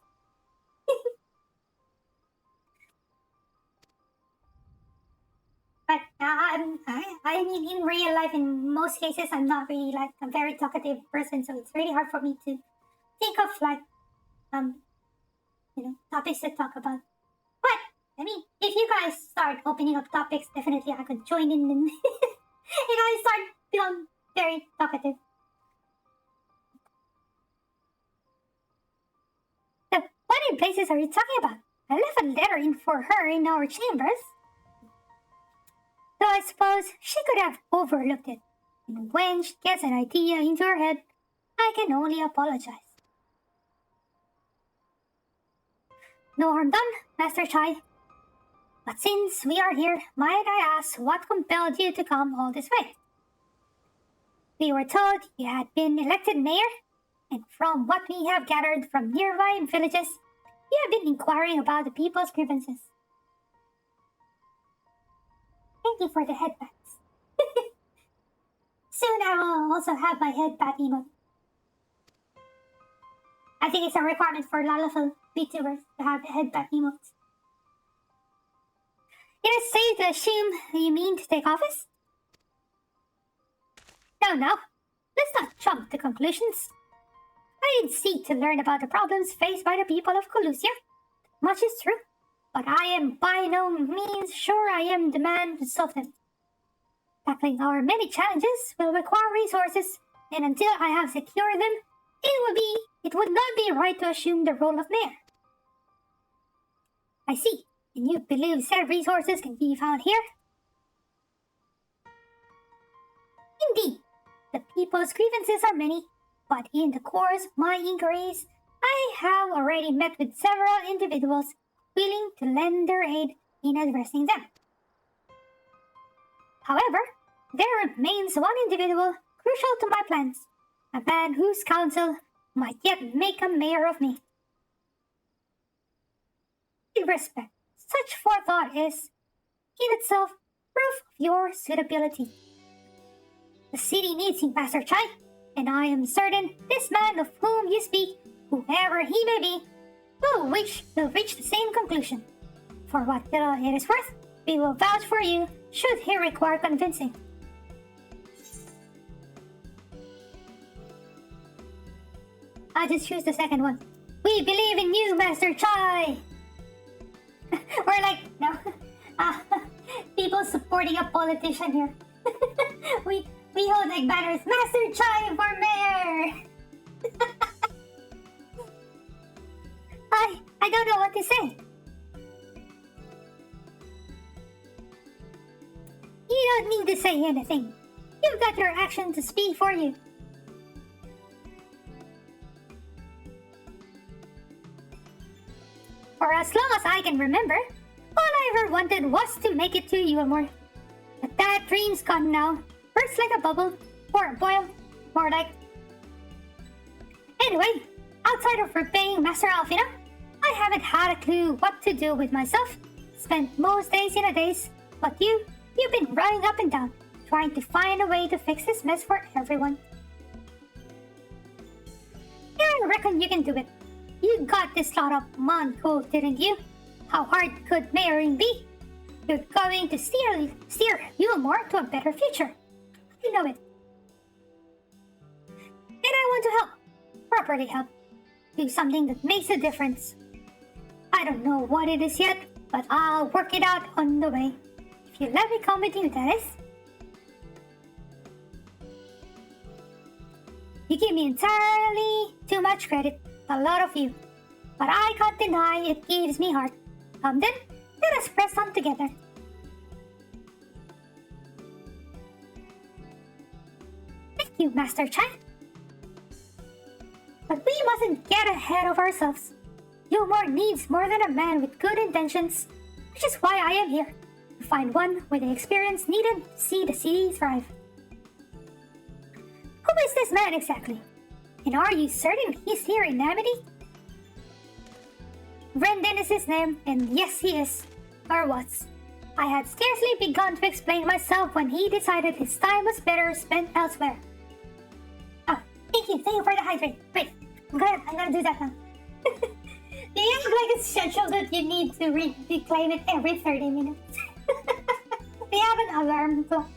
But I mean, in real life, in most cases, I'm not really like a very talkative person, so it's really hard for me to think of topics to talk about. But I mean, if you guys start opening up topics, definitely I could join in and I start feeling very talkative. So, what in places are you talking about? I left a letter in for her in our chambers. So I suppose she could have overlooked it. And when she gets an idea into her head, I can only apologize. No harm done, Master Chai. But since we are here, might I ask what compelled you to come all this way? We were told you had been elected mayor, and from what we have gathered from nearby villages, you have been inquiring about the people's grievances. Thank you for the headbats. Soon I will also have my headbat emote. I think it's a requirement for LalaTuber VTubers to have the headbat emotes. It is safe to assume you mean to take office? No. Let's not jump to conclusions. I did seek to learn about the problems faced by the people of Colusia. Much is true, but I am by no means sure I am the man to solve them. Tackling our many challenges will require resources, and until I have secured them, it would not be right to assume the role of mayor. I see, and you believe said resources can be found here? Indeed, the people's grievances are many, but in the course of my inquiries, I have already met with several individuals willing to lend their aid in addressing them. However, there remains one individual crucial to my plans, a man whose counsel might yet make a mayor of me. In respect, such forethought is, in itself, proof of your suitability. The city needs you, Master Chai, and I am certain this man of whom you speak, whoever he may be, will reach the same conclusion. For what little it is worth, we will vouch for you should he require convincing. I'll just choose the second one. We believe in you, Master Chai! We're people supporting a politician here. we hold banners, Master Chai for mayor! I don't know what to say. You don't need to say anything. You've got your action to speak for you. For as long as I can remember, all I ever wanted was to make it to Yulmore. But that dream's gone now. Burst like a bubble, or a boil, more like... Anyway, outside of repaying Master Alfina, I haven't had a clue what to do with myself. Spent most days in a daze, but you've been running up and down, trying to find a way to fix this mess for everyone. I reckon you can do it. You got this lot up Monco, didn't you? How hard could mayoring be? You're going to steer Yulmore to a better future. I know it. And I want to help. Properly help. Do something that makes a difference. I don't know what it is yet, but I'll work it out on the way. If you let me come with you, that is. You give me entirely too much credit. A lot of you. But I can't deny it gives me heart. Come then, let us press on together. Thank you, Master Chai. we mustn't get ahead of ourselves. Humor needs more than a man with good intentions, which is why I am here, to find one with the experience needed to see the city thrive. Who is this man exactly? And are you certain he's here in Amity? Brendan is his name, and yes he is. Or was. I had scarcely begun to explain myself when he decided his time was better spent elsewhere. Oh, thank you for the hydrate. Wait, I'm gonna do that now. Do you have like a schedule that you need to reclaim it every 30 minutes? Do you have an alarm clock?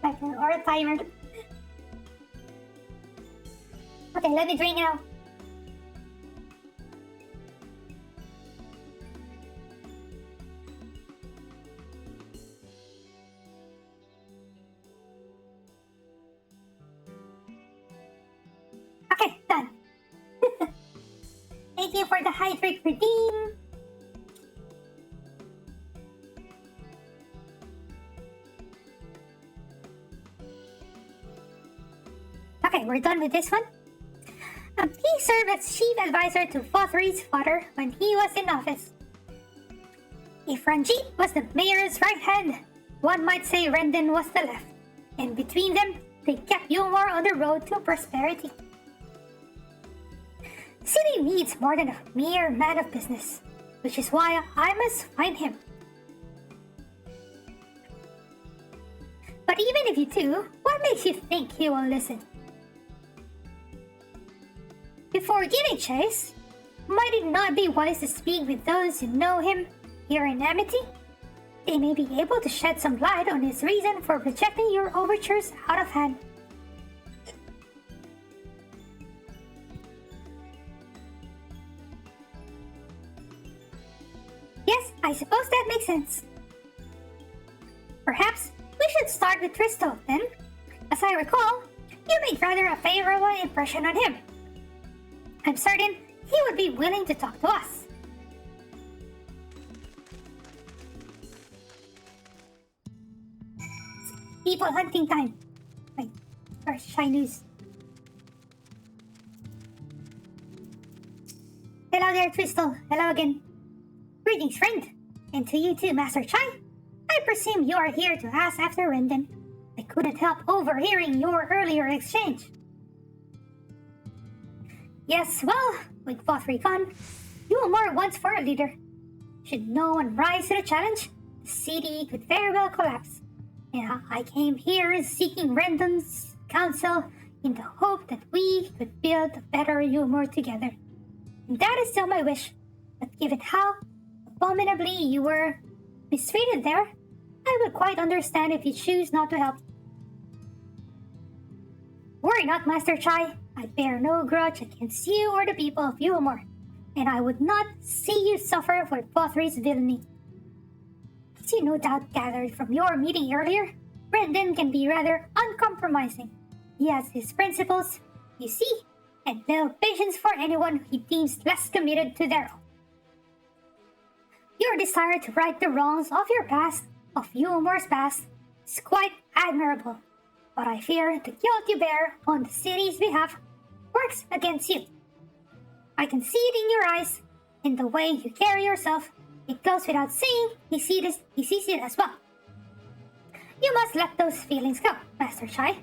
Or a timer? Okay, let me drink now. Okay, done. Thank you for the hydrate redeem. Okay, we're done with this one. He served as chief advisor to Fothry's father when he was in office. If Ranjit was the mayor's right hand, one might say Rendon was the left, and between them, they kept Yulmore on the road to prosperity. City needs more than a mere man of business, which is why I must find him. But even if you do, what makes you think he will listen? Before giving chase, might it not be wise to speak with those who know him here in Amity? They may be able to shed some light on his reason for rejecting your overtures out of hand. Yes, I suppose that makes sense. Perhaps we should start with Tristo, then. As I recall, you made rather a favorable impression on him. I'm certain he would be willing to talk to us. People hunting time. Wait, first shy news. Hello there, Crystal. Hello again. Greetings, friend. And to you too, Master Chai. I presume you are here to ask after Rendon. I couldn't help overhearing your earlier exchange. Yes, well, with Fothry gone, Yulmore wants for a leader. Should no one rise to the challenge, the city could very well collapse. And I came here seeking Rendon's counsel in the hope that we could build a better Yulmore together. And that is still my wish. But given how abominably you were mistreated there, I would quite understand if you choose not to help. Worry not, Master Chai. I bear no grudge against you or the people of Yulmore, and I would not see you suffer for Fothry's villainy. As you no doubt gathered from your meeting earlier, Brendan can be rather uncompromising. He has his principles, you see, and little patience for anyone he deems less committed to their own. Your desire to right the wrongs of your past, of Yulmore's past, is quite admirable. But I fear the guilt you bear on the city's behalf works against you. I can see it in your eyes, in the way you carry yourself. It goes without saying he sees it as well. You must let those feelings go, Master Chai.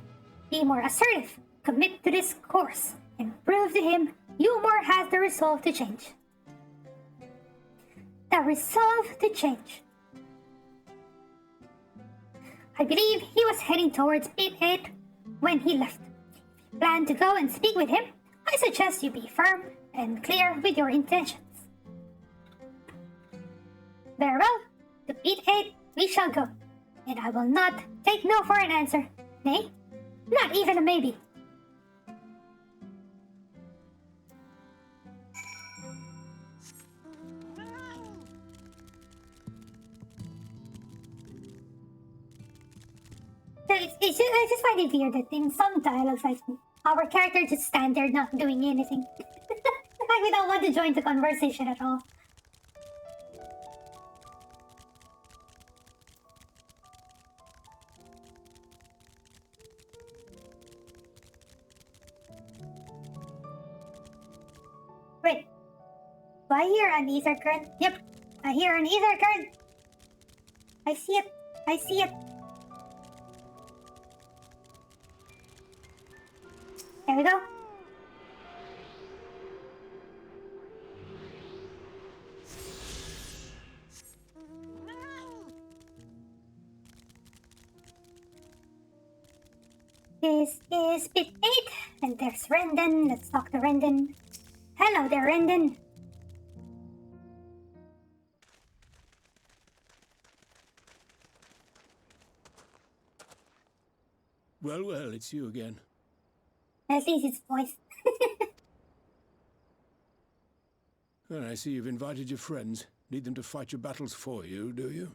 Be more assertive, commit to this course, and prove to him Yulmore has the resolve to change. The resolve to change. I believe he was heading towards Pit 8 when he left. If you plan to go and speak with him, I suggest you be firm and clear with your intentions. Very well, to Pit 8 we shall go, and I will not take no for an answer. Nay, not even a maybe. I just find it weird that in some dialogues, like, our character just stand there not doing anything. Like we don't want to join the conversation at all. Do I hear an ether current? Yep, I hear an ether current. I see it. I see it. There we go. This is bit 8, and there's Rendon. Let's talk to Rendon. Hello there, Rendon. Well, well, it's you again. At least it's voice. Well, I see you've invited your friends. Need them to fight your battles for you, do you?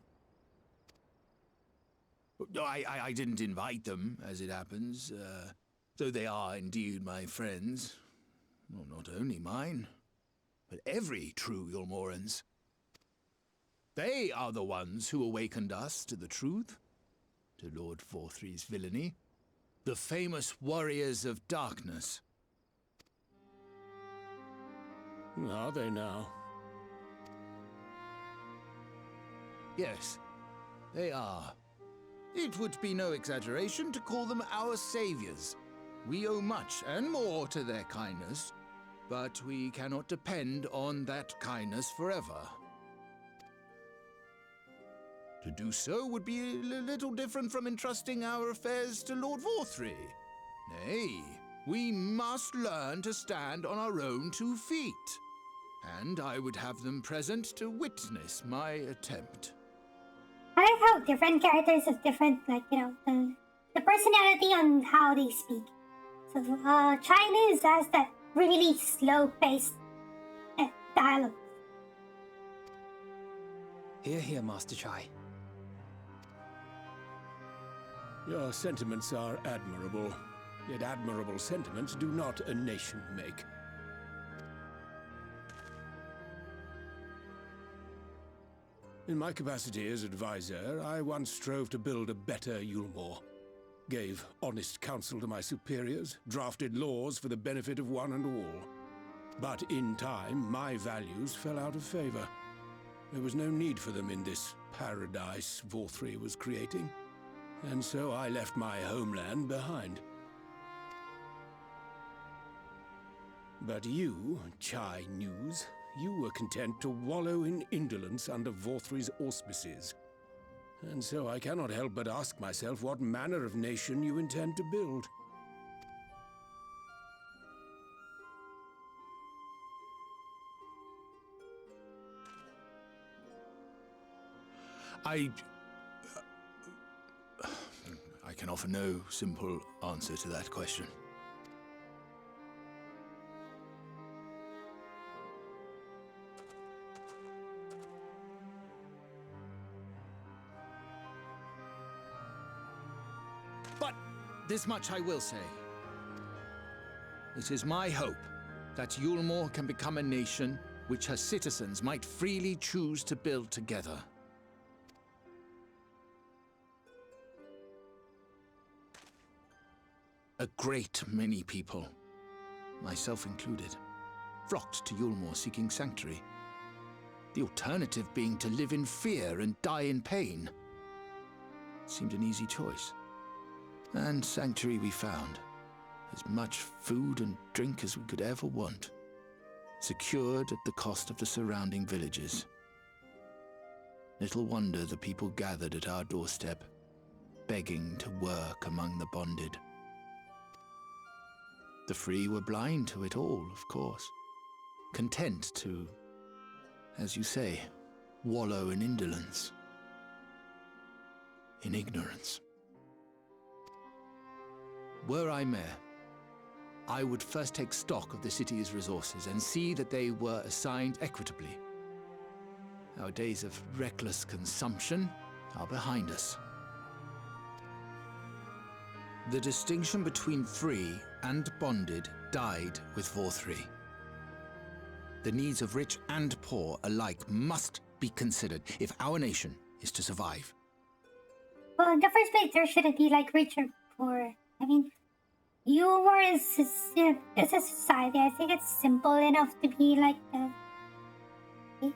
I didn't invite them, as it happens, though they are indeed my friends. Well, not only mine, but every true Yulmoran's. They are the ones who awakened us to the truth, to Lord Vorthry's villainy, the famous warriors of darkness. Are they now? Yes, they are. It would be no exaggeration to call them our saviors. We owe much and more to their kindness, but we cannot depend on that kindness forever. To do so would be a little different from entrusting our affairs to Lord Vorthry. Nay, we must learn to stand on our own 2 feet. And I would have them present to witness my attempt. I like how different characters have different, like, you know, the personality on how they speak. So, Chinese has that really slow-paced dialogue. Hear, hear, Master Chai. Your sentiments are admirable, yet admirable sentiments do not a nation make. In my capacity as advisor, I once strove to build a better Yulmore. Gave honest counsel to my superiors, drafted laws for the benefit of one and all. But in time, my values fell out of favor. There was no need for them in this paradise Vorthry was creating. And so I left my homeland behind. But you, Chai News, you were content to wallow in indolence under Vorthry's auspices. And so I cannot help but ask myself what manner of nation you intend to build. I can offer no simple answer to that question. But this much I will say. It is my hope that Yulmore can become a nation which her citizens might freely choose to build together. A great many people, myself included, flocked to Yulmore seeking sanctuary. The alternative being to live in fear and die in pain. It seemed an easy choice. And sanctuary we found. As much food and drink as we could ever want. Secured at the cost of the surrounding villages. Little wonder the people gathered at our doorstep, begging to work among the bonded. The free were blind to it all, of course. Content to, as you say, wallow in indolence. In ignorance. Were I mayor, I would first take stock of the city's resources and see that they were assigned equitably. Our days of reckless consumption are behind us. The distinction between free and bonded died with Vorthry. The needs of rich and poor alike must be considered if our nation is to survive. Well, in the first place, there shouldn't be like rich or poor. I mean, Yulmore is a society. I think it's simple enough to be like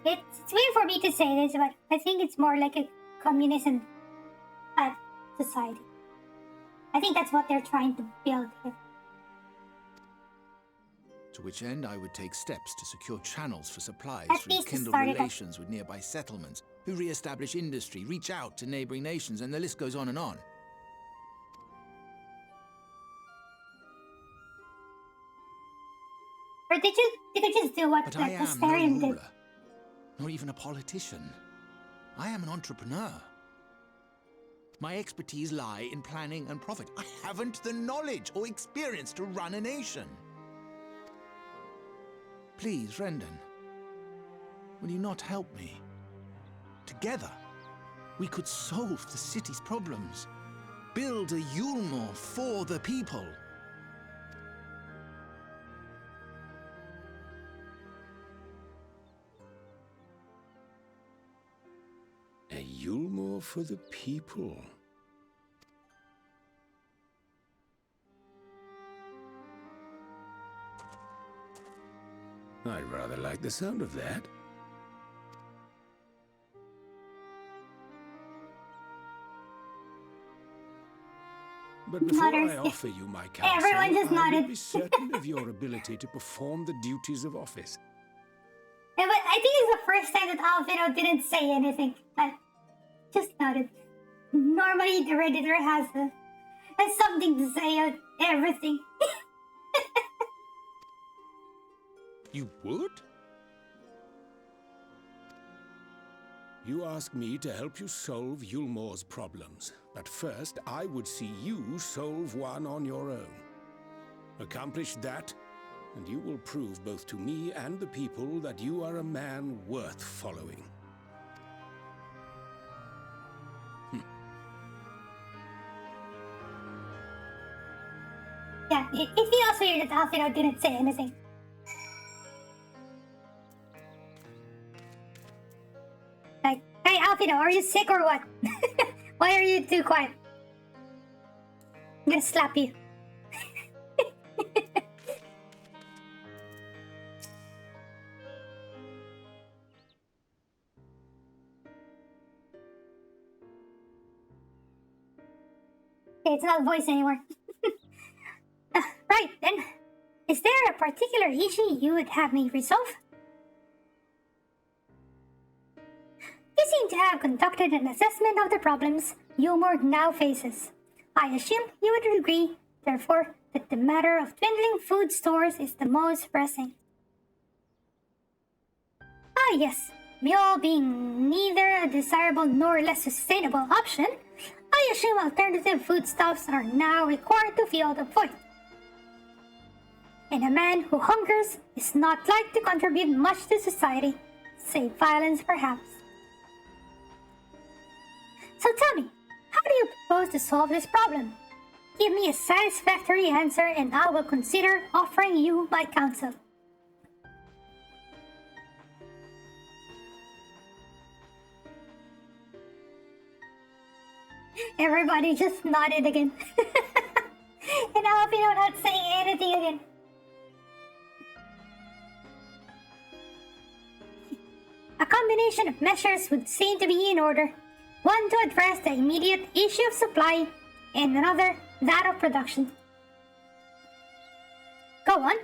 It's weird for me to say this, but I think it's more like a communism society. I think that's what they're trying to build here. To which end I would take steps to secure channels for supplies, At least to rekindle start it up. relations with nearby settlements, who re-establish industry, reach out to neighboring nations, and the list goes on and on. Or did you just do what But the I am no Astarian did? ruler, nor even a politician. I am an entrepreneur. My expertise lie in planning and profit. I haven't the knowledge or experience to run a nation. Please, Rendon, will you not help me? Together, we could solve the city's problems. Build a Yulmore for the people. A Yulmore for the people. I rather like the sound of that. But before Nodders. I offer you my counsel, Everyone just I nodded. will be certain of your ability to perform the duties of office. Yeah, but I think it's the first time that Alvino didn't say anything. I just nodded. Normally the Redditor has something to say on everything. You would? You ask me to help you solve Yulmore's problems, but first I would see you solve one on your own. Accomplish that, and you will prove both to me and the people that you are a man worth following. Yeah, it feels weird that Alvino didn't say anything. Like, hey Alvino, are you sick or what? Why are you too quiet? I'm gonna slap you. Okay, it's not voice anymore. Right, then. Is there a particular issue you would have me resolve? You seem to have conducted an assessment of the problems Yulmore now faces. I assume you would agree, therefore, that the matter of dwindling food stores is the most pressing. Ah yes, mule being neither a desirable nor less sustainable option, I assume alternative foodstuffs are now required to fill the void. And a man who hungers is not like to contribute much to society, save violence perhaps. So tell me, how do you propose to solve this problem? Give me a satisfactory answer and I will consider offering you my counsel. Everybody just nodded again. And Alvino not saying anything again. A combination of measures would seem to be in order. One to address the immediate issue of supply, and another that of production. Go on.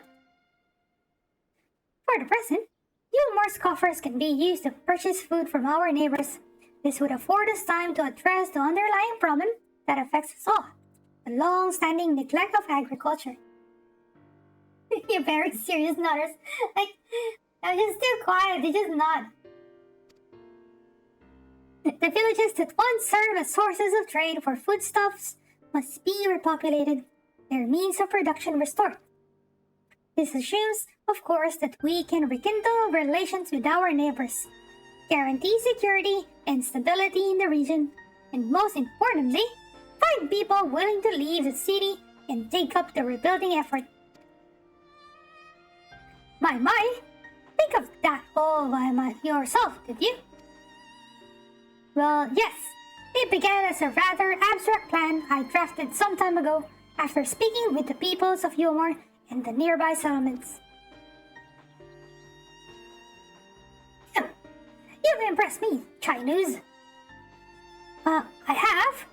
For the present, Yulmore's coffers can be used to purchase food from our neighbors. This would afford us time to address the underlying problem that affects us all, the long-standing neglect of agriculture. You're very serious nodders. Like, I'm just too quiet, they just nod. The villages that once served as sources of trade for foodstuffs must be repopulated, their means of production restored. This assumes, of course, that we can rekindle relations with our neighbors, guarantee security and stability in the region, and most importantly, find people willing to leave the city and take up the rebuilding effort. My, think of that all by yourself, did you? Well, yes. It began as a rather abstract plan I drafted some time ago after speaking with the peoples of Yulmore and the nearby settlements. impress me, Chinese. I have?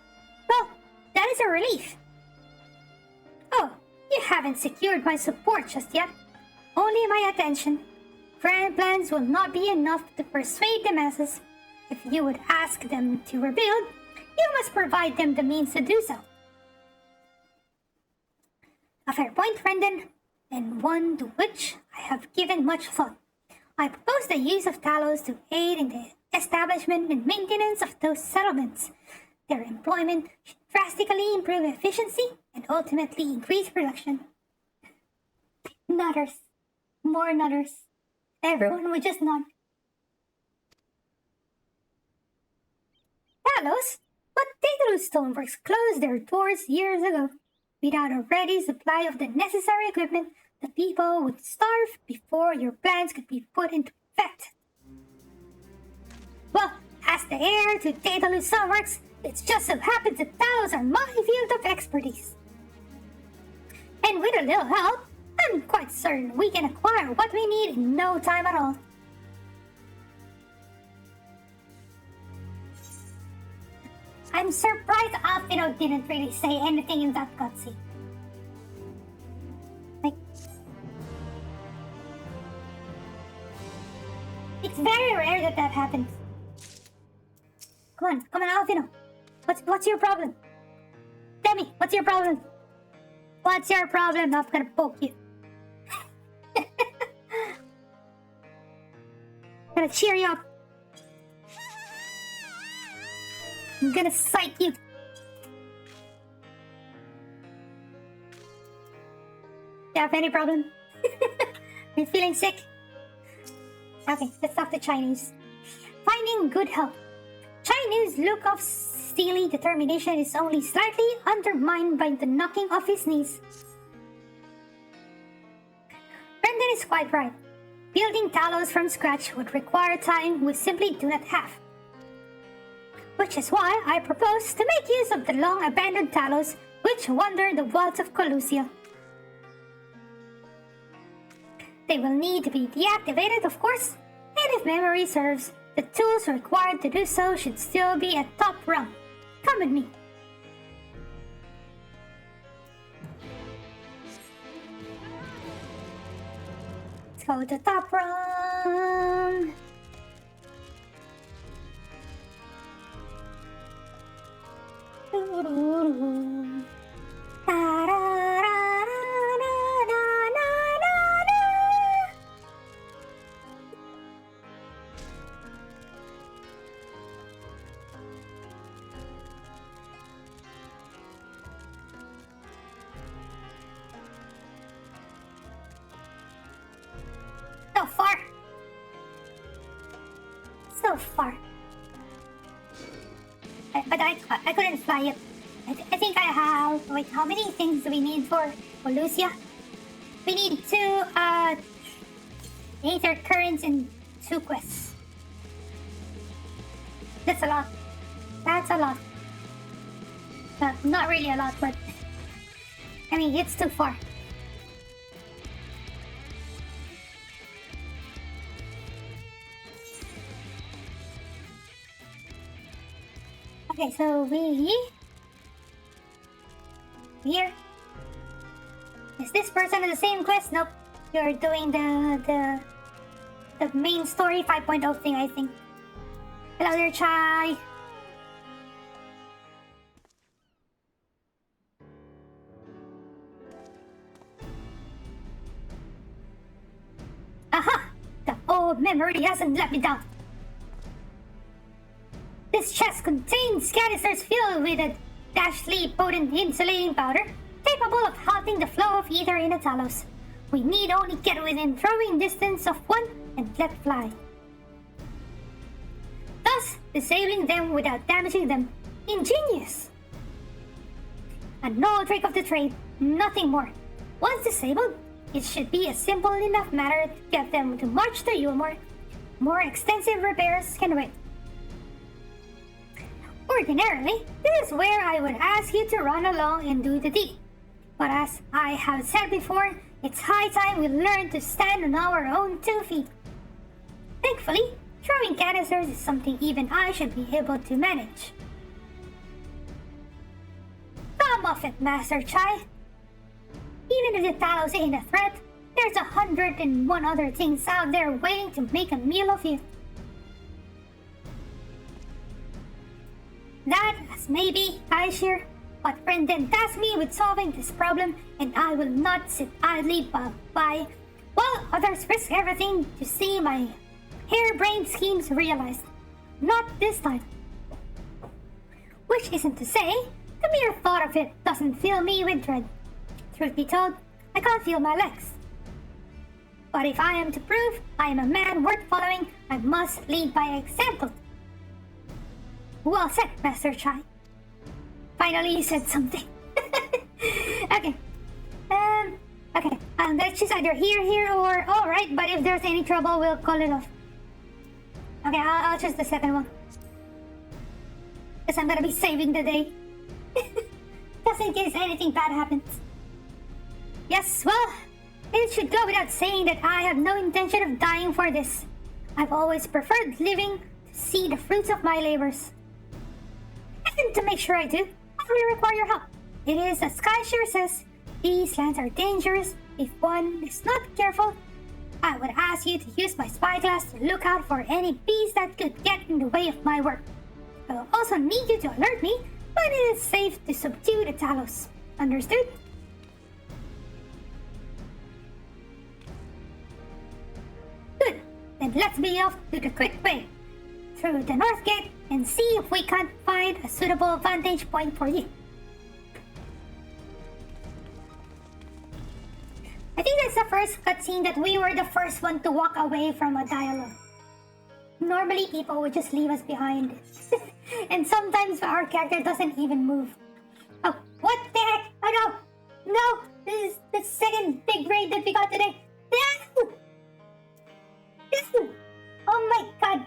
Well, that is a relief. Oh, you haven't secured my support just yet. Only my attention. Grand plans will not be enough to persuade the masses. If you would ask them to rebuild, you must provide them the means to do so. A fair point, Brendan, and one to which I have given much thought. I propose the use of Talos to aid in the establishment and maintenance of those settlements. Their employment should drastically improve efficiency and ultimately increase production. Nutters. More nutters. Everyone would just nod. Talos? But Daedalus Stoneworks closed their doors years ago. Without a ready supply of the necessary equipment, the people would starve before your plans could be put into effect. Well, as the heir to Daedalus Stoneworks, it just so happens that Talos are my field of expertise. And with a little help, I'm quite certain we can acquire what we need in no time at all. I'm surprised Alfino didn't really say anything in that cutscene. Like, it's very rare that that happens. Come on, Alfino. What's your problem? Tell me, what's your problem? What's your problem? I'm gonna poke you. I'm gonna cheer you up. I'm gonna psych you. You have any problem? Are you feeling sick? Okay, let's talk to Chinese. Finding good help. Chinese look of steely determination is only slightly undermined by the knocking of his knees. Brendan is quite right. Building Talos from scratch would require time we simply do not have. Which is why I propose to make use of the long-abandoned Talos which wander the wilds of Colusia. They will need to be deactivated, of course, and if memory serves, the tools required to do so should still be at top rung. Come with me. Let's go to top rung. So far. But I couldn't fly it. I think I have... Wait, how many things do we need for Lucia? We need 2 Aether Currents and 2 quests. That's a lot. That's a lot. Not really a lot, but... I mean, it's too far. Okay, so here. Is this person in the same quest? Nope. You're doing the main story 5.0 thing, I think. Hello there, Chai. Aha! The old memory hasn't let me down. This chest contains canisters filled with a dashly potent insulating powder, capable of halting the flow of ether in the Talos. We need only get within throwing distance of one and let fly. Thus, disabling them without damaging them. Ingenious! A no trick of the trade, nothing more. Once disabled, it should be a simple enough matter to get them to march to Yulmore. More extensive repairs can wait. Ordinarily, this is where I would ask you to run along and do the deed. But as I have said before, it's high time we learn to stand on our own 2 feet. Thankfully, Throwing canisters is something even I should be able to manage. Come off it, Master Chai. Even if the Talos ain't a threat, there's 101 other things out there waiting to make a meal of you. That as maybe, Aishir, but friend then tasked me with solving this problem, and I will not sit idly by while others risk everything to see my harebrained schemes realized. Not this time. Which isn't to say, the mere thought of it doesn't fill me with dread. Truth be told, I can't feel my legs. But if I am to prove I am a man worth following, I must lead by example. Well said, Master Chai. Finally, you said something. Okay. Okay. Let's choose either here, or alright, but if there's any trouble, we'll call it off. Okay, I'll choose the second one. Because I'm gonna be saving the day. Just in case anything bad happens. Yes, well, it should go without saying that I have no intention of dying for this. I've always preferred living to see the fruits of my labors. And to make sure I do, I will require your help. It is as Skyshire says, these lands are dangerous if one is not careful. I would ask you to use my spyglass to look out for any bees that could get in the way of my work. I will also need you to alert me when it is safe to subdue the Talos. Understood? Good. Then let's be off to the quick way. Through the north gate and see if we can't find a suitable vantage point for you. I think that's the first cutscene that we were the first one to walk away from a dialogue. Normally people would just leave us behind. And sometimes our character doesn't even move. Oh, what the heck? Oh no! No! This is the second big raid that we got today. No! No! Oh my god!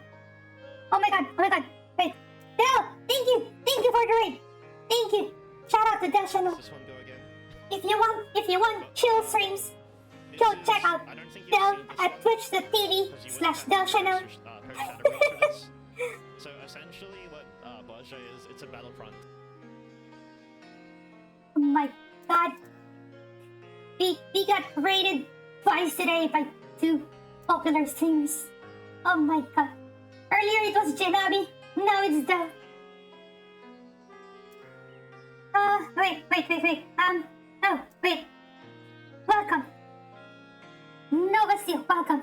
Oh my god! Oh my god! Wait! No! Thank you! Thank you for the raid! Thank you! Shout out to Del Channel. If you want chill streams, go check out Del at twitch.tv/Del Channel. So essentially what Baja is, it's a battlefront. Oh my god. We got raided twice today by two popular streamers. Oh my god. Earlier it was Janabi, now it's Del. Wait. Oh, wait. Welcome. Nova Steel, welcome.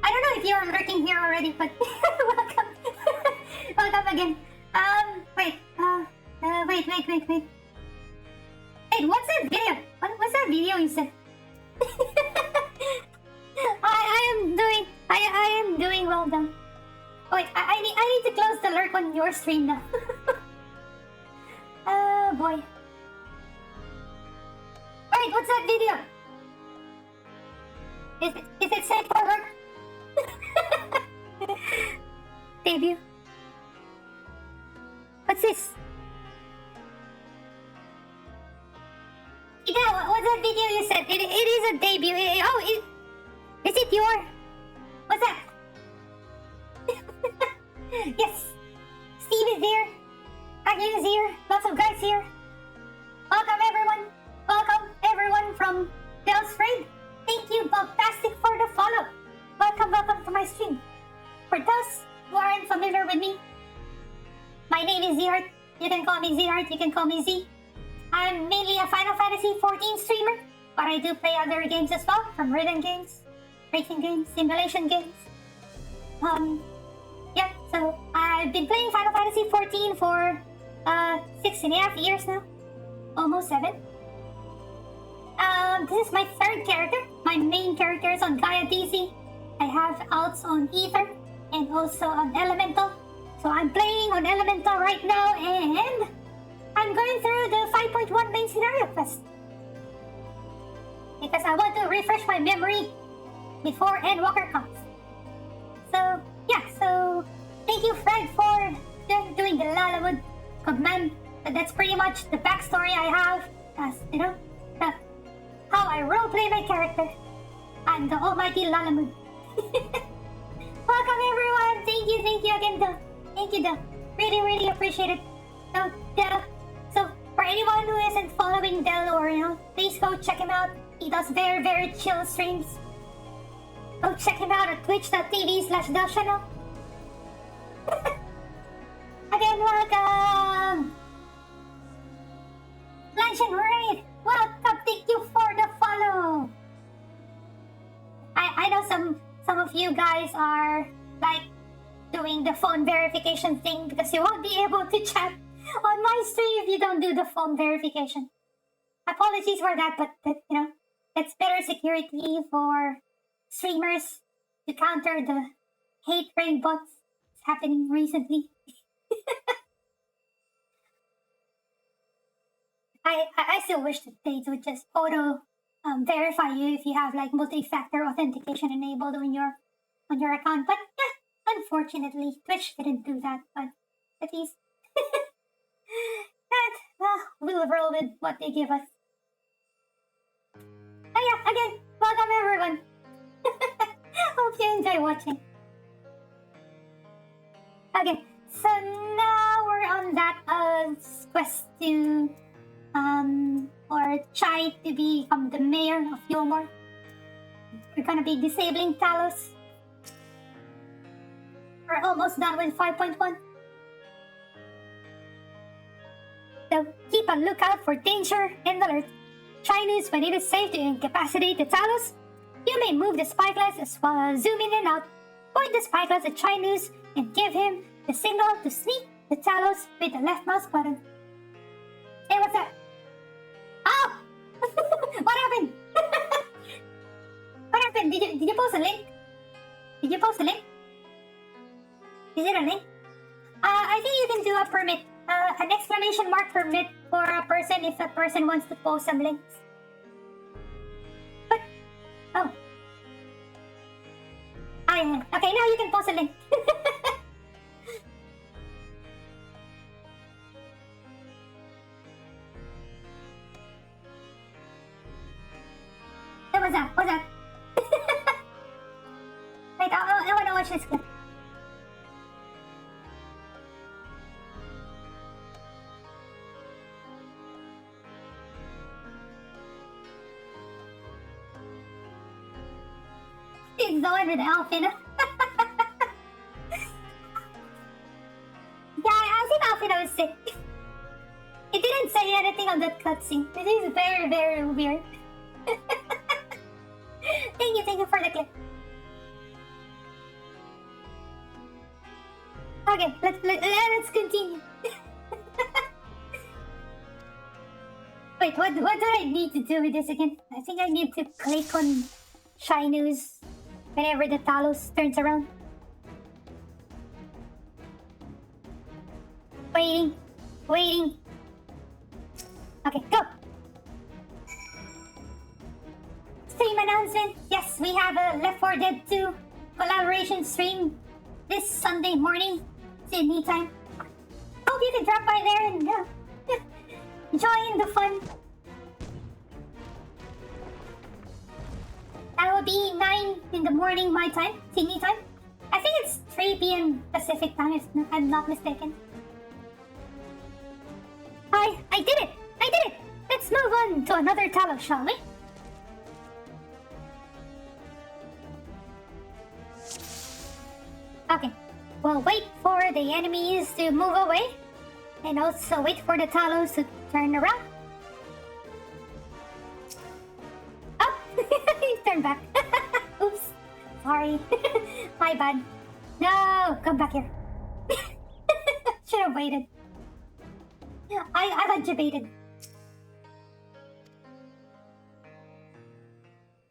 I don't know if you're lurking here already, but welcome. Welcome again. Wait, Wait, what's that video? What's that video you said? I am doing well done. Wait, I need to close the lurk on your stream now. Oh boy. Wait, what's that video? Is it set for work? Debut. What's this? Yeah, what's that video you said? It is a debut. Is it your... What's that? Yes. Steve is here. Agnew is here. Lots of guys here. Welcome everyone. Welcome everyone from Del's Raid. Thank you, Bombastic, for the follow. Welcome to my stream. For those who aren't familiar with me, my name is Zheart. You can call me Zheart, you can call me Z. I'm mainly a Final Fantasy 14 streamer, but I do play other games as well, from rhythm games, racing games, simulation games. Yeah, so I've been playing Final Fantasy 14 for 6.5 years now. Almost 7. This is my third character. My main character is on Gaia DC. I have alts on Ether and also on Elemental. So I'm playing on Elemental right now and I'm going through the 5.1 main scenario quest. Because I want to refresh my memory before Endwalker comes. So, yeah, so thank you, Fred, for doing the LalaTuber command. That's pretty much the backstory I have, as you know, how I roleplay my character. I'm the almighty LalaTuber. Well, welcome everyone. Thank you again, though. Thank you, though. Really appreciate it. So for anyone who isn't following Del or please go check him out. He does very chill streams. Go check him out at twitch.tv/DelChannel. Again, welcome. Lunch and Raid, welcome. Thank you for the follow. I know some of you guys are like doing the phone verification thing because you won't be able to chat on my stream if you don't do the phone verification. Apologies for that, but it's better security for streamers to counter the hate raid bots happening recently. I still wish that they would just auto verify you if you have like multi-factor authentication enabled on your account, but yeah, unfortunately Twitch didn't do that. But at least we'll roll with what they give us. Oh yeah, again, welcome everyone. Hope you enjoy watching. Okay, so now we're on that quest to or try to become the mayor of Yulmore. We're gonna be disabling Talos. We're almost done with 5.1. So keep a lookout for danger and alert. Try news when it is safe to incapacitate the Talos. You may move the spyglass as well as zoom in and out. Point the spyglass at Try news and give him the signal to sneak the Talos with the left mouse button. Hey, what's that? Oh! What happened? What happened? Did you post a link? Did you post a link? Is it a link? I think you can do a permit. An exclamation mark permit for a person if a person wants to post some links. But, oh. Yeah. Okay, now you can post a link. What's that? What's that? Wait, I wanna watch this clip. It's the one with the outfit. Yeah, I think outfit was sick. It didn't say anything on that cutscene. This is very weird. Thank you for the clip. Okay, let's continue. Wait, what do I need to do with this again? I think I need to click on Shy News whenever the Talos turns around. Waiting. Okay, go. Stream announcement. Yes, we have a Left 4 Dead 2 collaboration stream this Sunday morning, Sydney time. Hope you can drop by there and join the fun. That will be 9 in the morning my time, Sydney time. I think it's 3 p.m. Pacific time if I'm not mistaken. I did it! Let's move on to another Talos, shall we? Okay, we'll wait for the enemies to move away and also wait for the Talos to turn around. Oh! Turn back. Oops. Sorry. My bad. No! Come back here. Should have waited. I got debated.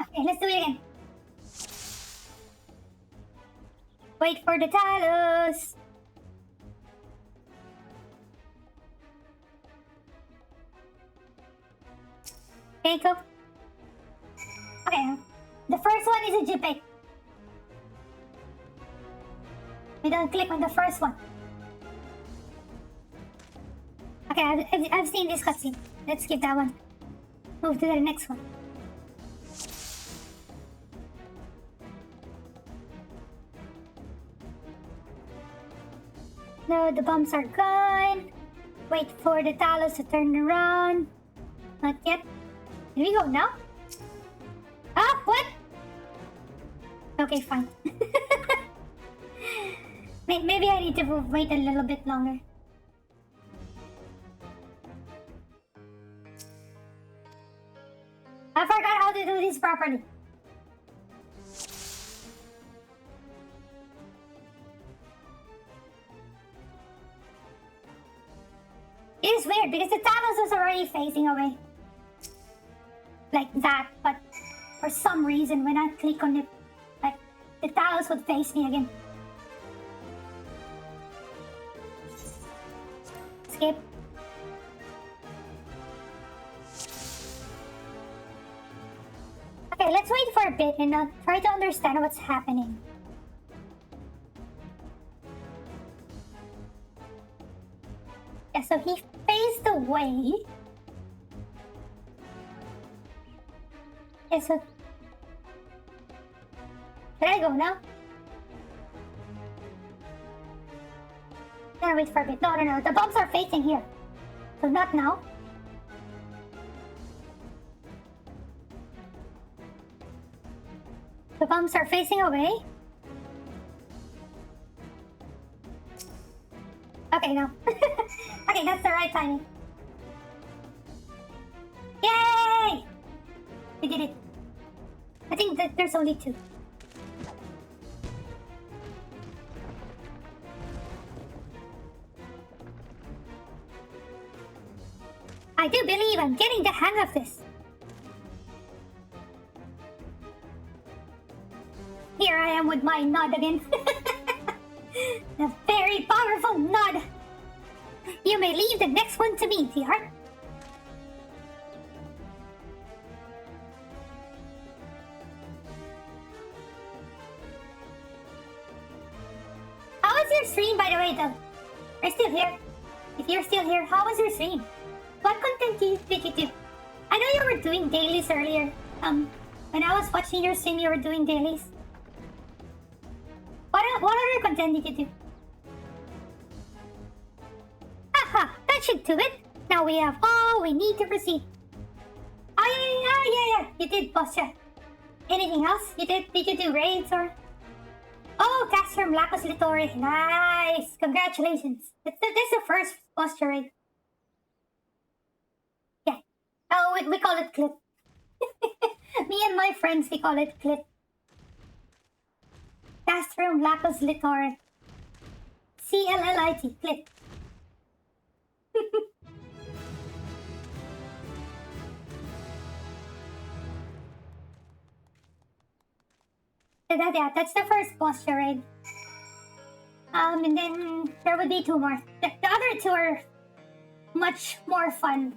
Okay, let's do it again. Wait for the Talos. Okay, go. Okay, the first one is a JPEG. We don't click on the first one. Okay, I've seen this cutscene. Let's skip that one. Move to the next one. No, the bombs are gone. Wait for the talos to turn around. Not yet. Here we go now. Ah, what? Okay, fine. Maybe I need to wait a little bit longer. I forgot how to do this properly. It is weird because the Talos was already facing away. Like that, but for some reason when I click on it, like the Talos would face me again. Skip. Okay, let's wait for a bit and try to understand what's happening. Yeah, so he faced away. Yeah, so... Should I go now? Gotta wait for a bit. No. The bombs are facing here. So not now. The bombs are facing away. Okay, now. Okay, that's the right timing. Yay! We did it. I think that there's only two. I do believe I'm getting the hang of this. Here I am with my nod again. A very powerful nod. You may leave the next one to me, TR. How was your stream, by the way, though? You're still here. If you're still here, how was your stream? What content did you do? I know you were doing dailies earlier. When I was watching your stream, you were doing dailies. What other content did you do? Haha, that should do it. Now we have all we need to proceed. Oh, yeah. You did boss chat. Anything else? Did you do raids or? Oh, cast from Lacos Litore. Nice. Congratulations. That's the first boss raid. Yeah. Oh, we call it clip. Me and my friends, we call it clip. Cast from Lacos Litore. CLLIT, clip. That's the first boss raid. And then there would be two more. The other two are much more fun.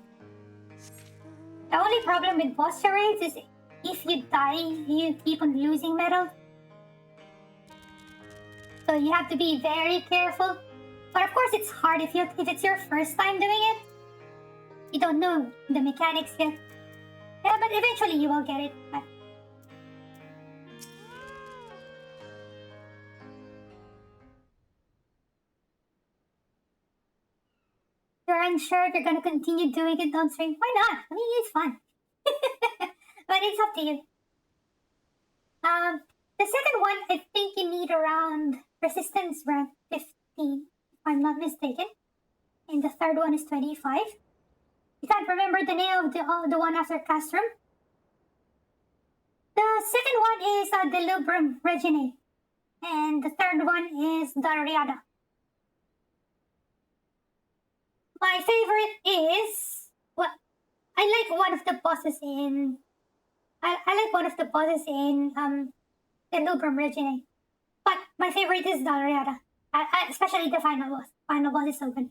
The only problem with boss raids is if you die, you keep on losing metal. So you have to be very careful. But of course, it's hard if it's your first time doing it. You don't know the mechanics yet. Yeah, but eventually you will get it. But you're unsure if you're gonna continue doing it on stream. Why not? I mean, it's fun. But it's up to you. The second one, I think you need around resistance rank 15, if I'm not mistaken. And the third one is 25. You can't remember the name of the one after Castrum. The second one is Delubrum Regine. And the third one is Dariada. My favorite is... Well, I like one of the bosses in... I like one of the bosses in Delubrum Regine. But my favorite is Dariada. Especially the final boss. Final boss is so good.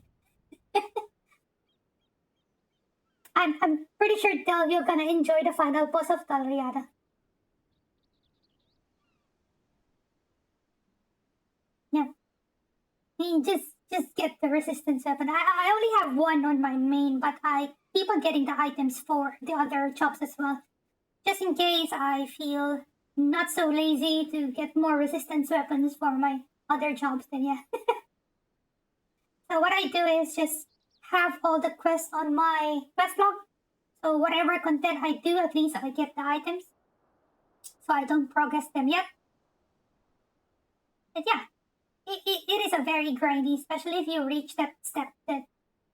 I'm pretty sure Del, you're gonna enjoy the final boss of Dariada. Yeah. I mean, just get the resistance weapon. I only have one on my main, but I keep on getting the items for the other jobs as well. Just in case I feel not so lazy to get more resistance weapons for my other jobs, then yeah. So what I do is just have all the quests on my quest log. So whatever content I do, at least I get the items. So I don't progress them yet. But yeah, it is a very grindy, especially if you reach that step that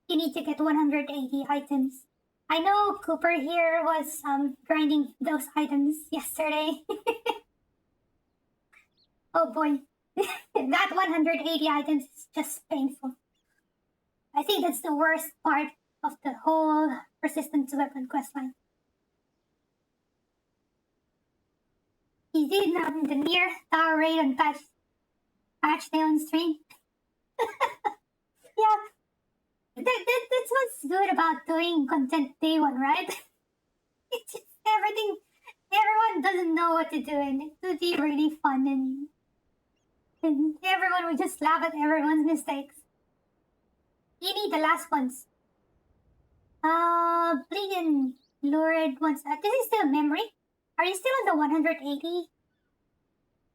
you need to get 180 items. I know Cooper here was grinding those items yesterday. Oh boy, that 180 items is just painful. I think that's the worst part of the whole Persistent Weapon questline. He did the near tower raid on patch day on stream. Yeah, that's what's good about doing content day one, right? It's just everyone doesn't know what to do, and it would be really fun, and everyone would just laugh at everyone's mistakes. You need the last ones. Bleeding Lurid ones. This is still memory. Are you still on the 180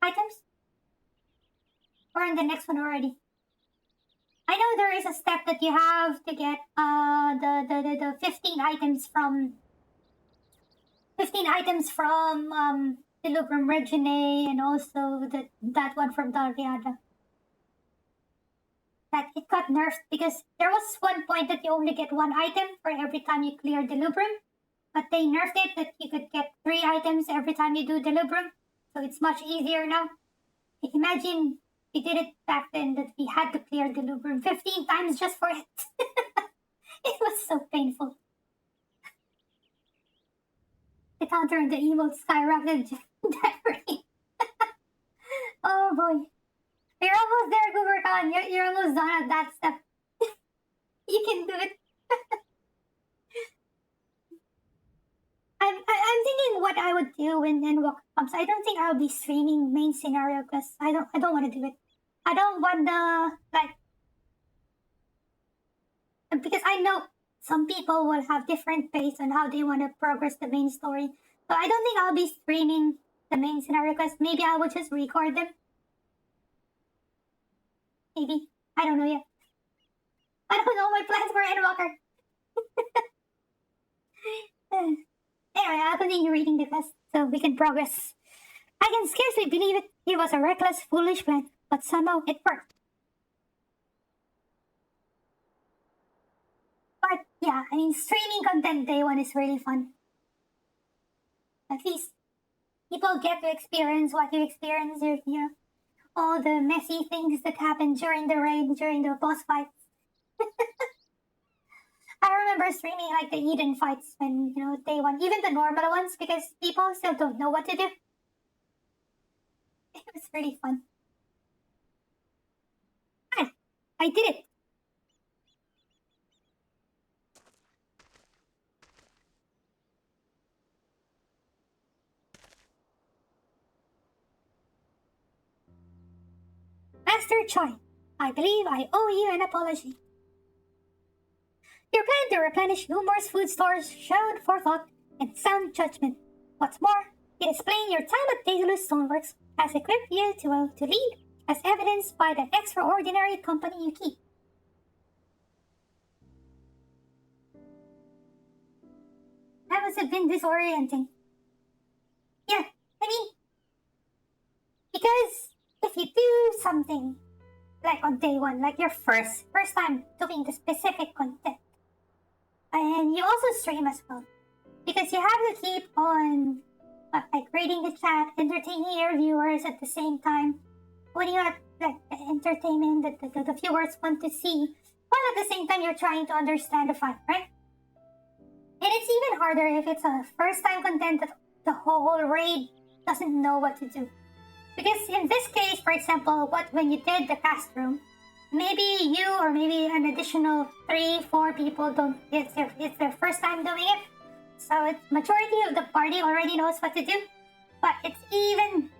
items? Or on the next one already? I know there is a step that you have to get the 15 items from Delubrum Regine, and also that one from Dalriada. That it got nerfed because there was one point that you only get one item for every time you clear Delubrum, but they nerfed it that you could get 3 items every time you do Delubrum, so it's much easier now. Imagine we did it back then that we had to clear Delubrum 15 times just for it. It was so painful. The counter and the emote skyrocketed that rate. Oh boy. You're almost there, Goobercon. You're almost done at that step. You can do it. I'm thinking what I would do when Walker comes. I don't think I'll be streaming main scenario quests. I don't want to do it. I don't want because I know some people will have different pace on how they want to progress the main story. So I don't think I'll be streaming the main scenario quests. Maybe I would just record them. Maybe. I don't know yet. I don't know my plans for Endwalker. Anyway, I'll continue reading the quest so we can progress. I can scarcely believe it. It was a reckless, foolish plan, but somehow it worked. But yeah, I mean, streaming content day one is really fun. At least people get to experience what you experience, all the messy things that happen during the raid, during the boss fights. I remember streaming like the Eden fights when, day one, even the normal ones, because people still don't know what to do. It was really fun. I did it. Master Choi, I believe I owe you an apology. Your plan to replenish numerous food stores showed forethought and sound judgment. What's more, it is plain your time at Daedalus Stoneworks has equipped you to lead, as evidenced by the extraordinary company you keep. That must have been disorienting. Yeah, I mean, because if you do something like on day one, like your first time doing the specific content, and you also stream as well, because you have to keep on reading the chat, entertaining your viewers at the same time, putting out the entertainment that the viewers want to see, while at the same time you're trying to understand the fight, right? And it's even harder if it's a first time content that the whole raid doesn't know what to do. Because in this case, for example, when you did the cast room, maybe you or maybe an additional 3-4 people it's their first time doing it. So majority of the party already knows what to do. But it's even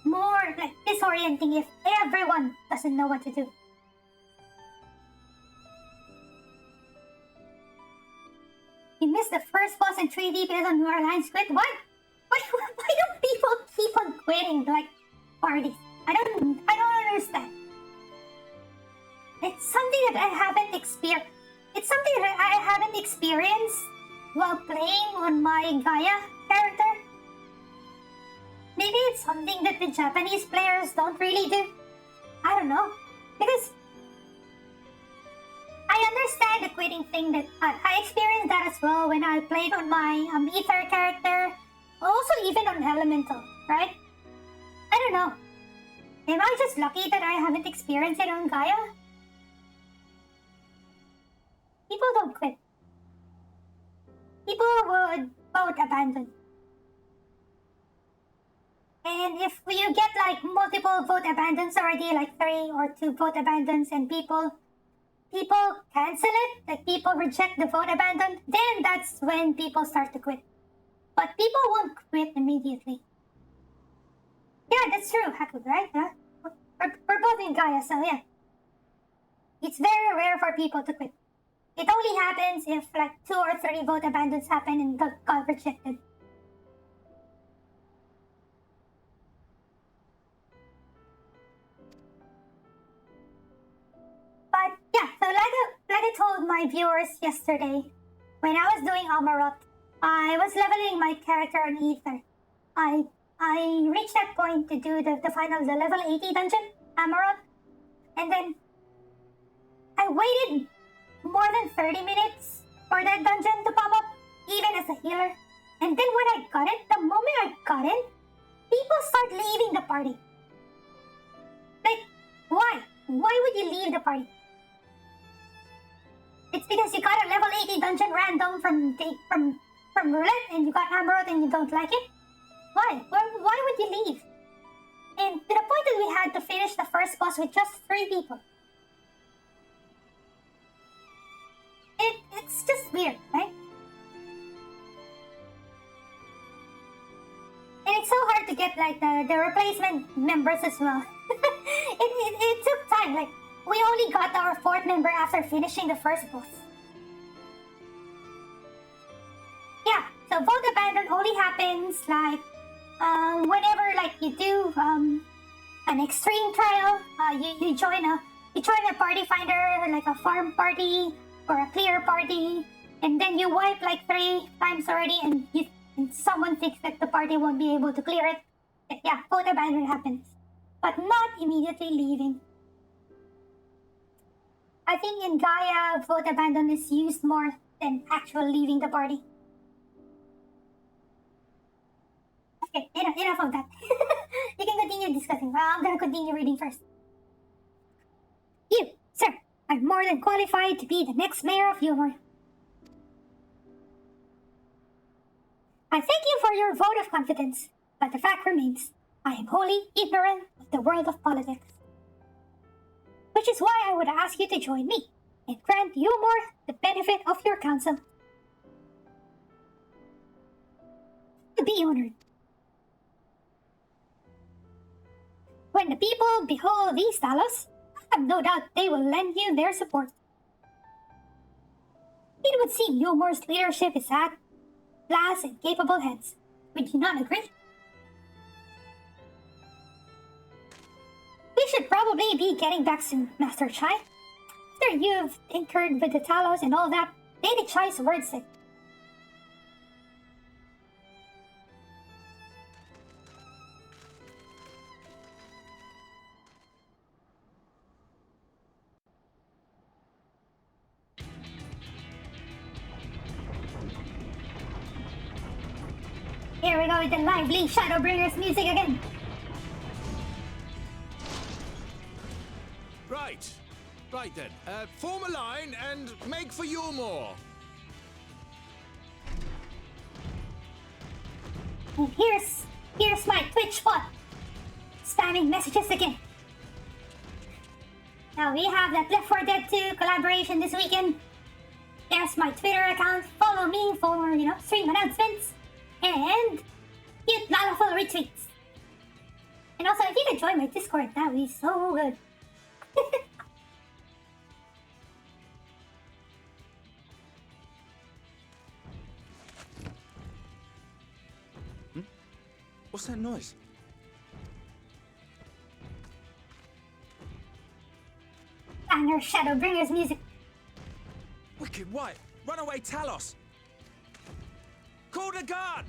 more disorienting if everyone doesn't know what to do. You missed the first boss in 3D because on your alliance quit? What? Why do people keep on quitting parties? I don't understand. It's something that I haven't experienced. It's something that I haven't experienced while playing on my Gaia character. Maybe it's something that the Japanese players don't really do. I don't know. Because I understand the quitting thing that I experienced that as well when I played on my Ether character. Also even on Elemental, right? I don't know. Am I just lucky that I haven't experienced it on Gaia? People don't quit. People would vote abandon. And if you get like multiple vote abandons already, like 3 or 2 vote abandons, and people cancel it, like people reject the vote abandon, then that's when people start to quit. But people won't quit immediately. Yeah, that's true, Haku, right? Huh? We're both in Gaia, so yeah. It's very rare for people to quit. It only happens if like 2 or 3 vote abandons happen and got rejected. But yeah, so like I told my viewers yesterday, when I was doing Amaroth, I was leveling my character on Ether. I reached that point to do the final, the level 80 dungeon, Amaroth, and then I waited more than 30 minutes for that dungeon to pop up, even as a healer. And then when I got it, the moment I got in, people start leaving the party. Like, why? Why would you leave the party? It's because you got a level 80 dungeon random from roulette and you got Amaroth and you don't like it? Why? Why would you leave? And to the point that we had to finish the first boss with just 3 people. It's just weird, right? And it's so hard to get like the replacement members as well. it took time. Like, we only got our 4th member after finishing the first boss. Yeah, so vote abandon only happens like whenever like you do an extreme trial. You join a party finder, like a farm party or a clear party, and then you wipe like 3 times already, and someone thinks that the party won't be able to clear it. Yeah, vote abandon happens, but not immediately leaving. I think in Gaia, vote abandon is used more than actual leaving the party. Okay, enough of that. You can continue discussing. I'm gonna continue reading first. You, sir, are more than qualified to be the next mayor of Yulmore. I thank you for your vote of confidence, but the fact remains, I am wholly ignorant of the world of politics. Which is why I would ask you to join me and grant Yulmore the benefit of your counsel. Be honored. When the people behold these talos, I have no doubt they will lend you their support. It would seem Yulmore's leadership is at last in capable hands. Would you not agree? We should probably be getting back soon, Master Chai. After you've tinkered with the talos and all that, Lady Chai's words said. Here we go with the lively Shadowbringers music again. Right then. Form a line and make for Yulmore. And here's my Twitch bot spamming messages again. Now we have that Left 4 Dead 2 collaboration this weekend. There's my Twitter account. Follow me for, stream announcements and cute lalaful retweets. And also, if you could join my Discord, that would be so good. What's that noise? banger Shadowbringers music. Wicked White! Runaway Talos! Call the guard!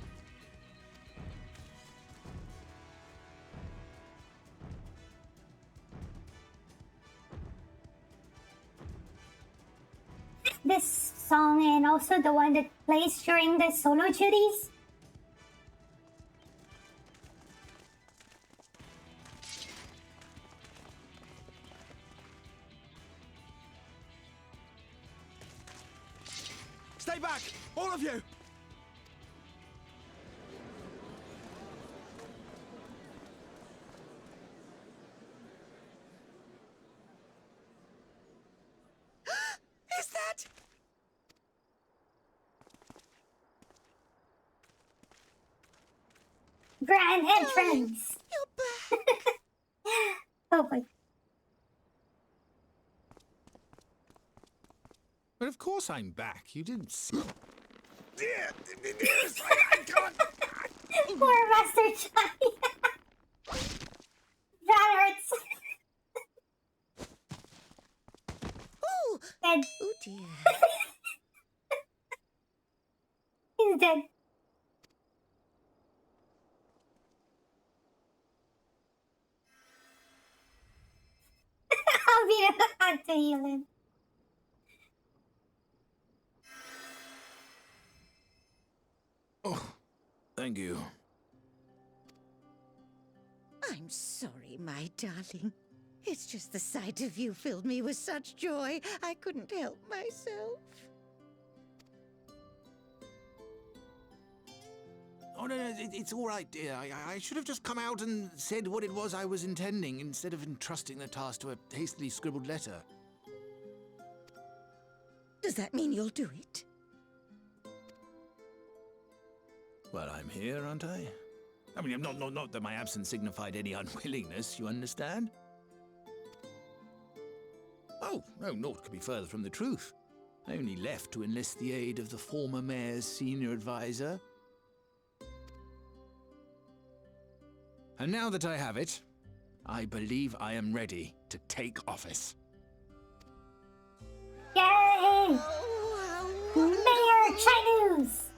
This song and also the one that plays during the solo duties. Stay back! All of you! Is that? Grand entrance! You're back! Oh boy. But of course I'm back. You didn't see. I can't. Poor Master Chai. That hurts. Oh! Dead. Oh dear. He's dead. I'll be had to heal him. Oh, thank you. I'm sorry, my darling. It's just the sight of you filled me with such joy, I couldn't help myself. Oh, no, it's all right, dear. I should have just come out and said what it was I was intending instead of entrusting the task to a hastily scribbled letter. Does that mean you'll do it? Well, I'm here, aren't I? I mean, not that my absence signified any unwillingness, you understand? Oh, no, naught could be further from the truth. I only left to enlist the aid of the former mayor's senior advisor. And now that I have it, I believe I am ready to take office. Yay! Mayor Chinese!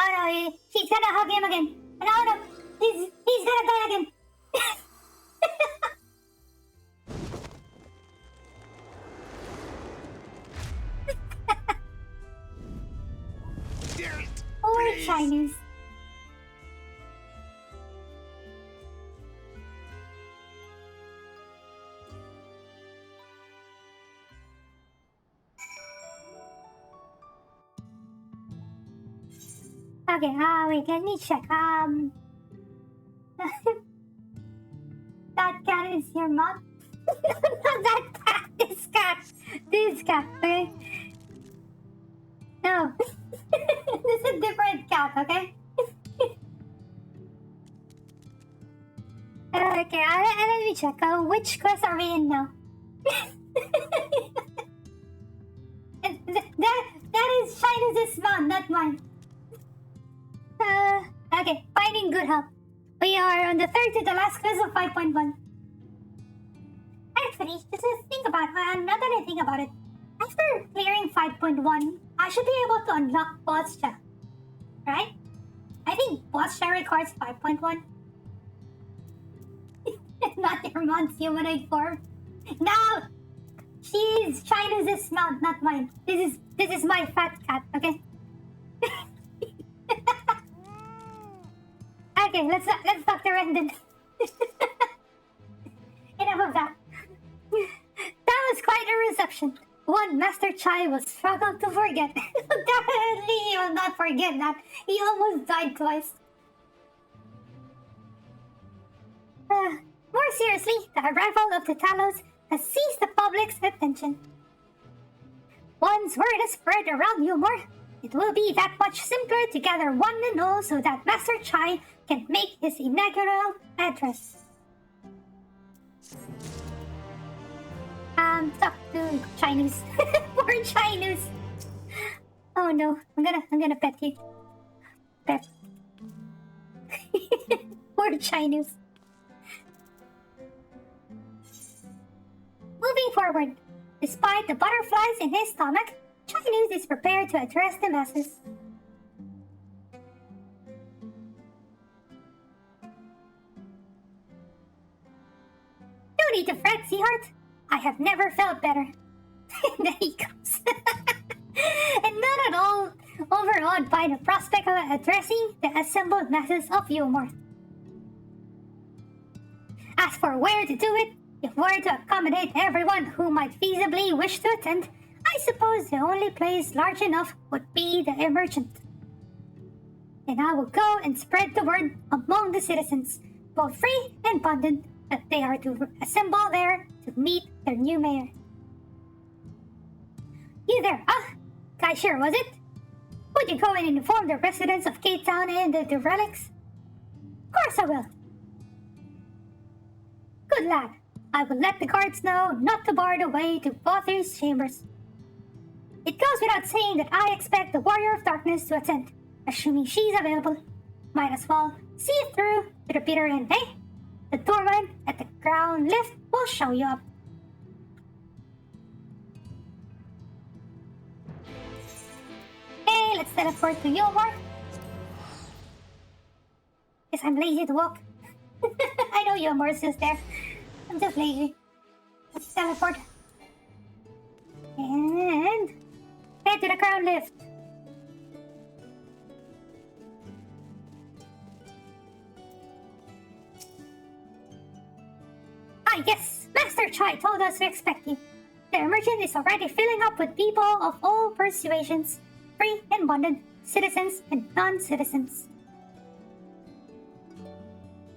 Oh no, he's gonna hug him again. And oh no, he's gonna die again. Poor Chinese. Okay, wait, let me check. That cat is your mom? Not that cat, this cat. This cat, okay? No. This is a different cat, okay? Okay, let me check. Which quest are we in now? that is China's mom, not mine. Okay, finding good help. We are on the third to the last quest of 5.1. Actually, just to think about now that I think about it, after clearing 5.1, I should be able to unlock boss chat, right? I think boss chat requires 5.1. Not your mom's humanoid form. No! She's China's mount, not mine. This is my fat cat, okay? Okay, let's talk to Rendon. Enough of that. That was quite a reception. One Master Chai will struggle to forget. Definitely he will not forget that. He almost died twice. More seriously, the arrival of the Talos has seized the public's attention. Once word is spread around Yulmore, it will be that much simpler to gather one and all so that Master Chai can make his inaugural address. Talk to Chinese. Poor Chinese. Oh no, I'm gonna pet you. Pet. Poor Chinese. Moving forward, despite the butterflies in his stomach, Chinese is prepared to address the masses. No need to fret, Seahart. I have never felt better. There he comes. And not at all overawed by the prospect of addressing the assembled masses of Yulmore. As for where to do it, if we're to accommodate everyone who might feasibly wish to attend, I suppose the only place large enough would be the Emergent. And I will go and spread the word among the citizens, both free and bonded, that they are to assemble there to meet their new mayor. You there, Kaishir, was it? Would you go and inform the residents of Cape Town and the relics? Of course I will. Good lad. I will let the guards know not to bar the way to Bothy's chambers. It goes without saying that I expect the Warrior of Darkness to attend, assuming she's available. Might as well see it through to the bitter end, eh? The doorman at the ground lift will show you up. Okay, let's teleport to Yulmore. Guess I'm lazy to walk. I know Yulmore is just there. I'm just lazy. Let's teleport. And head to the crown lift. Ah yes, Master Chai told us to expect you. The Emergent is already filling up with people of all persuasions, free and bonded, citizens and non-citizens.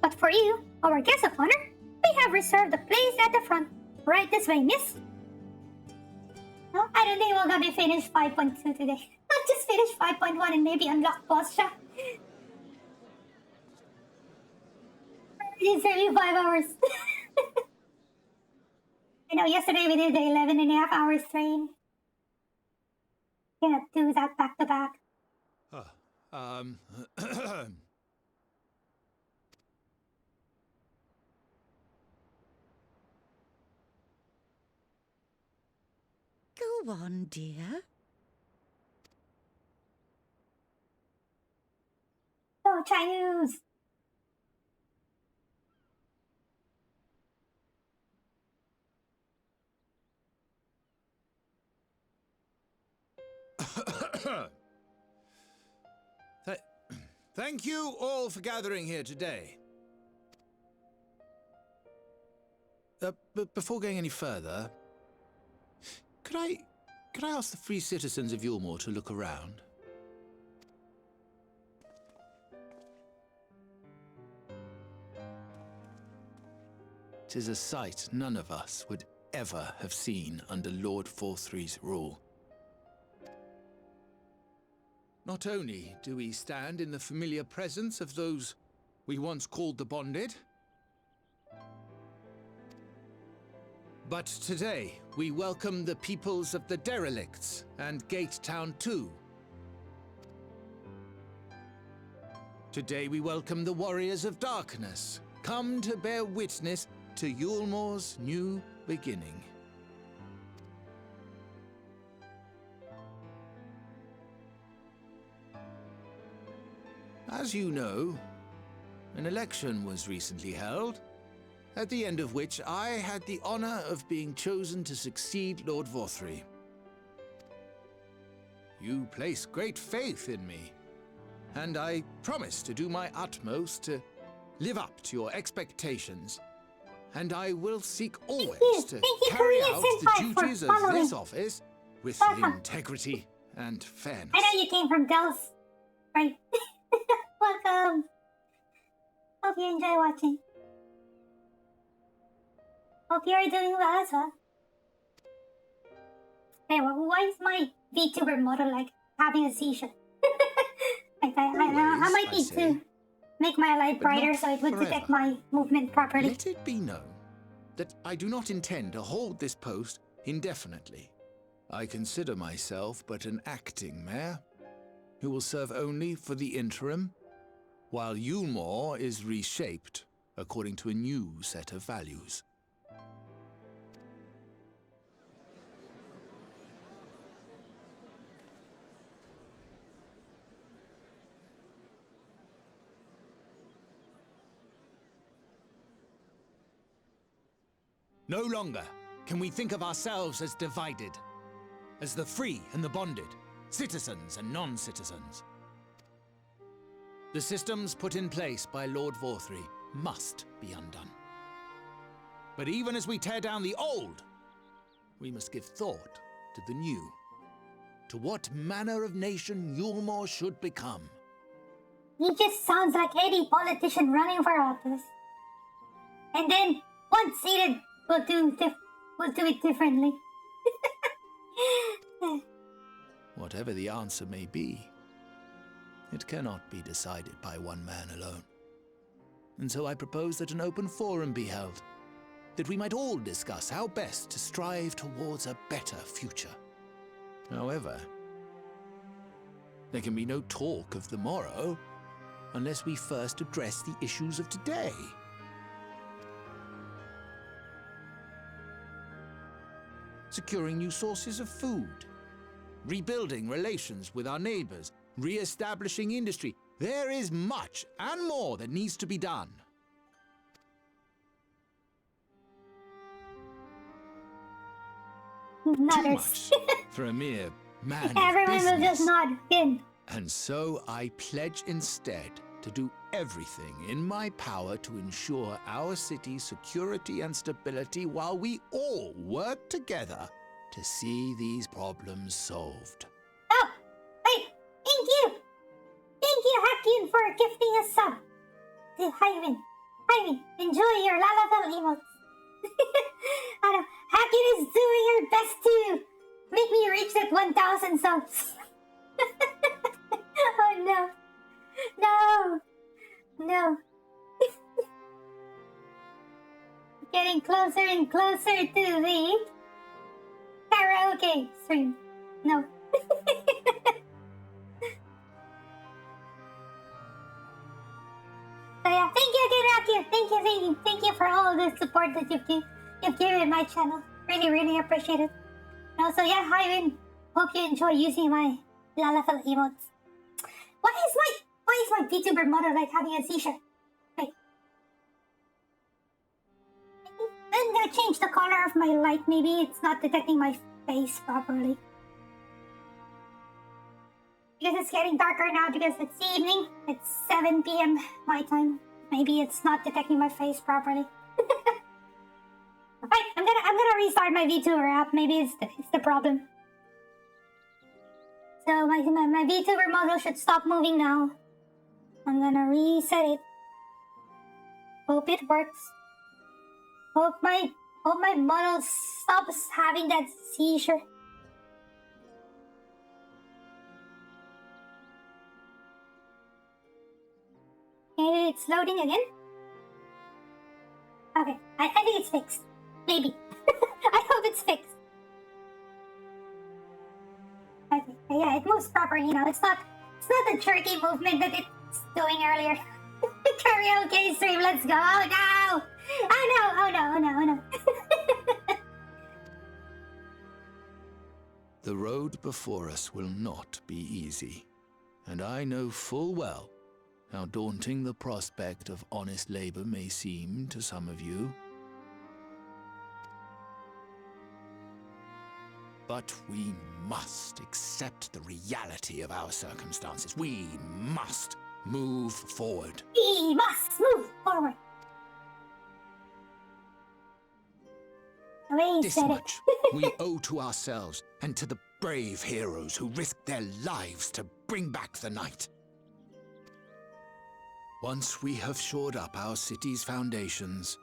But for you, our guest of honor, we have reserved a place at the front. Right this way, miss. No, I don't think we're gonna finish 5.2 today. I'll just finish 5.1 and maybe unlock boss shop. It's only 5 hours. I know yesterday we did the 11.5 hours train. Cannot do that back to back. Go on, dear. So, Chinese. Thank you all for gathering here today. But before going any further, could I ask the free citizens of Yulmore to look around? Tis a sight none of us would ever have seen under Lord Forthree's rule. Not only do we stand in the familiar presence of those we once called the Bonded, but today we welcome the peoples of the Derelicts and Gate Town too. Today we welcome the Warriors of Darkness, come to bear witness to Yulmore's new beginning. As you know, an election was recently held, at the end of which I had the honor of being chosen to succeed Lord Forthree. You place great faith in me, and I promise to do my utmost to live up to your expectations, and I will seek always to carry out the duties of this office with integrity and fairness. I know you came from Dells, right? Welcome. Hope you enjoy watching. Hope you're doing well as well. Hey, why is my VTuber model like having a seizure? Like I might need to make my light brighter so it would detect my movement properly. Let it be known that I do not intend to hold this post indefinitely. I consider myself but an acting mayor who will serve only for the interim while Yulmore is reshaped according to a new set of values. No longer can we think of ourselves as divided, as the free and the bonded, citizens and non-citizens. The systems put in place by Lord Vorthry must be undone. But even as we tear down the old, we must give thought to the new, to what manner of nation Yulmore should become. He just sounds like any politician running for office. And then, once seated, we'll do it differently. Whatever the answer may be, it cannot be decided by one man alone. And so I propose that an open forum be held, that we might all discuss how best to strive towards a better future. However, there can be no talk of the morrow unless we first address the issues of today. Securing new sources of food, rebuilding relations with our neighbors, re-establishing industry. There is much and more that needs to be done. Too much for a mere man Everyone of will business. just nod in. And so I pledge instead to do everything in my power to ensure our city's security and stability while we all work together to see these problems solved. Oh, wait, thank you! Thank you, Hakin, for gifting a sub. To Hyven, enjoy your LalaTuber emotes. I know, Hakin is doing her best to make me reach that 1,000 subs. Oh no. No. Getting closer and closer to the karaoke stream. No. So yeah, thank you again, Aki. Thank you for all the support that you've given my channel. Really appreciate it. And also, yeah, Hyven, hope you enjoy using my LalaTuber emotes. Why is my VTuber model like having a seizure? Wait. I'm gonna change the color of my light. Maybe it's not detecting my face properly. Because it's getting darker now because it's evening. It's 7 p.m. my time. Maybe it's not detecting my face properly. Alright, I'm gonna restart my VTuber app. Maybe it's the problem. So my VTuber model should stop moving now. I'm gonna reset it. Hope it works. Hope my model stops having that seizure. Maybe it's loading again? Okay, I think it's fixed. Maybe. I hope it's fixed. Okay, yeah, it moves properly now. It's not the jerky movement that it's doing earlier. Karaoke stream, let's go! Oh no! Oh no! The road before us will not be easy, and I know full well how daunting the prospect of honest labor may seem to some of you. But we must accept the reality of our circumstances. We must move forward. We must move forward. This much we owe to ourselves and to the brave heroes who risked their lives to bring back the night. Once we have shored up our city's foundations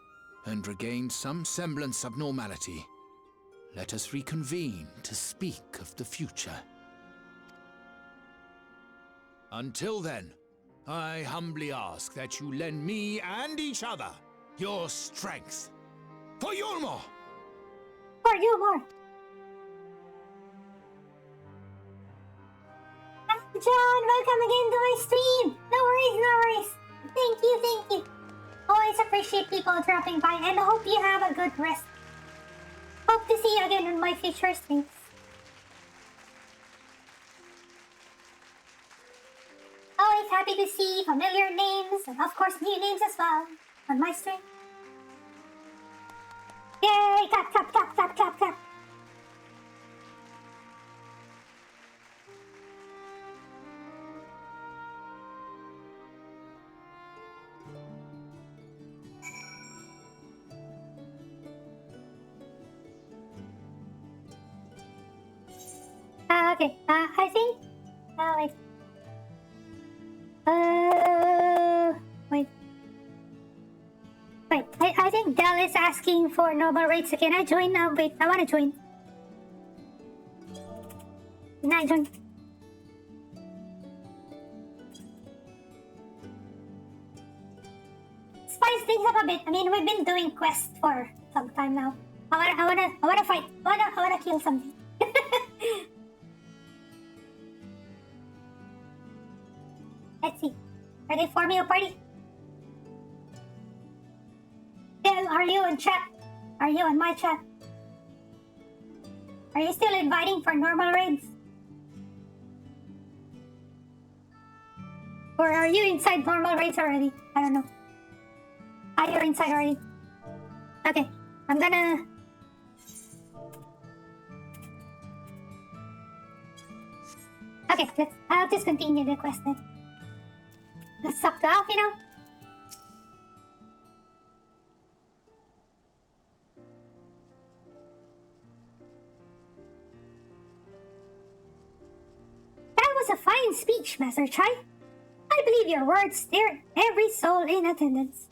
and regained some semblance of normality, let us reconvene to speak of the future. Until then, I humbly ask that you lend me and each other your strength. For Yulmore! For Yulmore! John, welcome again to my stream! No worries. Thank you, thank you. Always appreciate people dropping by, and I hope you have a good rest. Hope to see you again on my future streams. Always happy to see familiar names, and of course new names as well, on my stream. Yay! Clap, clap, clap, clap, clap, clap. Okay, I think... wait. Wait. Wait, I think Del is asking for normal rates. Can I join? Wait, I wanna join. Can I join? Spice things up a bit. I mean, we've been doing quests for some time now. I wanna fight. I wanna kill something. Let's see. Are they forming a party? Del, are you in chat? Are you in my chat? Are you still inviting for normal raids? Or are you inside normal raids already? I don't know. Ah, you're inside already. Okay, I'm gonna... Okay, I'll just continue the quest then. Let's suck off, you know? That was a fine speech, Master Chai. I believe your words stirred every soul in attendance.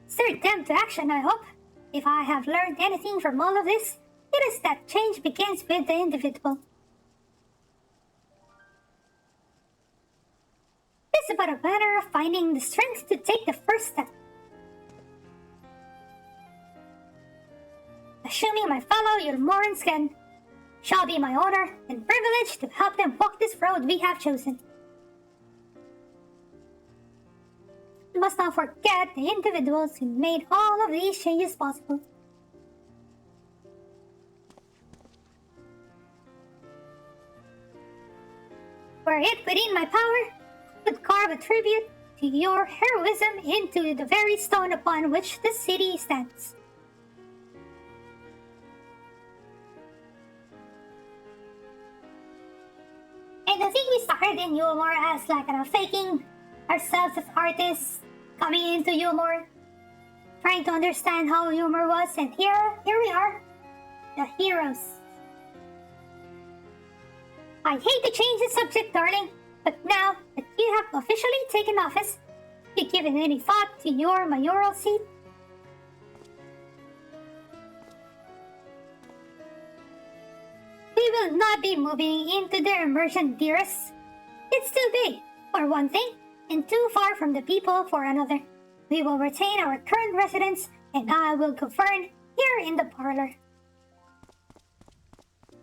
Stirred them to action, I hope. If I have learned anything from all of this, it is that change begins with the individual. It's about a matter of finding the strength to take the first step. Assuming my fellow Yulmorans shall be my honor and privilege to help them walk this road we have chosen. We must not forget the individuals who made all of these changes possible. Were it within my power, I would carve a tribute to your heroism into the very stone upon which the city stands. And I think we started in Yulmore as like faking ourselves as artists, coming into Yulmore, trying to understand how Yulmore was, and here we are, the heroes. I hate to change the subject, darling, but now that you have officially taken office, have you given any thought to your mayoral seat? We will not be moving into the immersion, dearest. It's too big, for one thing, and too far from the people for another. We will retain our current residence, and I will govern here in the parlor. I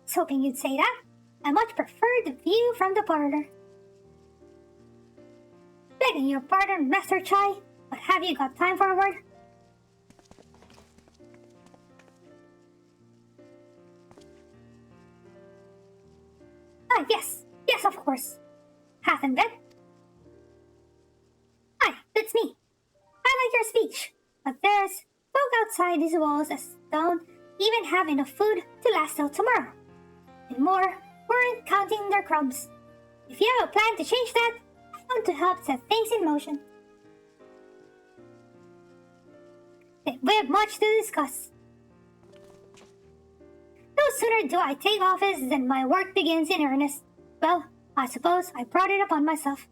was hoping you'd say that. I much prefer the view from the parlor. Begging your pardon, Master Chai, but have you got time for a word? Ah, yes, of course. Hath in bed? Hi, it's me. I like your speech, but there's folk outside these walls that don't even have enough food to last till tomorrow. And more, weren't counting their crumbs. If you have a plan to change that, I want to help set things in motion. We have much to discuss. No sooner do I take office than my work begins in earnest. Well, I suppose I brought it upon myself.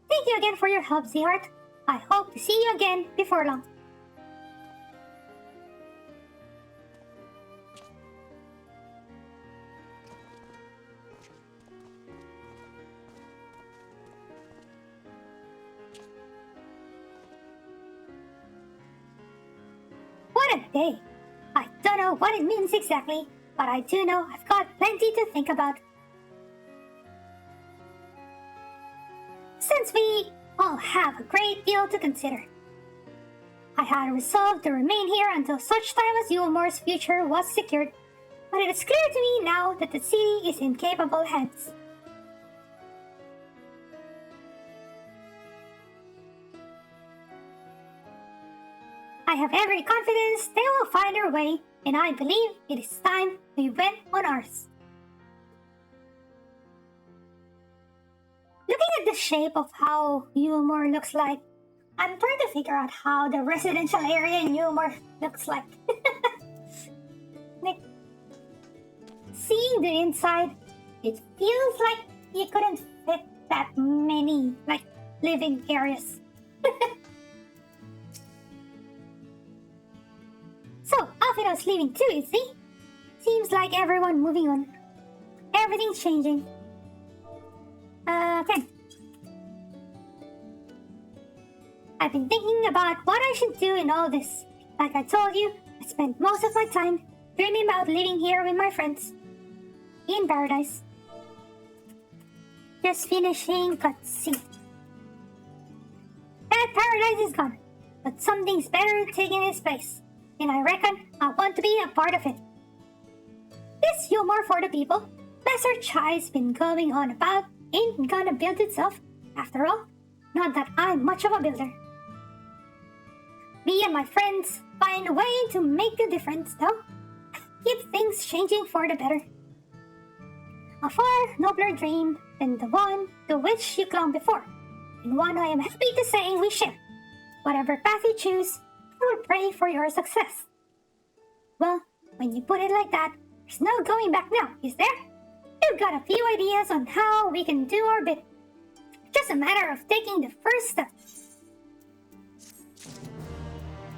Thank you again for your help, Zeeheart. I hope to see you again before long. What a day! I don't know what it means exactly, but I do know I've got plenty to think about. since we all have a great deal to consider, I had resolved to remain here until such time as Yulmore's future was secured, but it is clear to me now that the city is in capable hands. I have every confidence they will find their way, and I believe it is time we went on ours. Looking at the shape of how Yulmore looks like, I'm trying to figure out how the residential area in Yulmore looks like. Like, seeing the inside, it feels like you couldn't fit that many, like, living areas. So, Alfredo's leaving too, you see? Seems like everyone moving on. Everything's changing. Okay. I've been thinking about what I should do in all this. Like I told you, I spent most of my time dreaming about living here with my friends. In paradise. Just finishing cutscene. That paradise is gone, but something's better taking its place. And I reckon I want to be a part of it. This humor for the people Lesser Chai's been going on about ain't gonna build itself, after all. Not that I'm much of a builder. Me and my friends find a way to make the difference, though. Keep things changing for the better. A far nobler dream than the one to which you clung before, and one I am happy to say we share. Whatever path you choose, I will pray for your success. Well, when you put it like that, there's no going back now, is there? We've got a few ideas on how we can do our bit. Just a matter of taking the first step.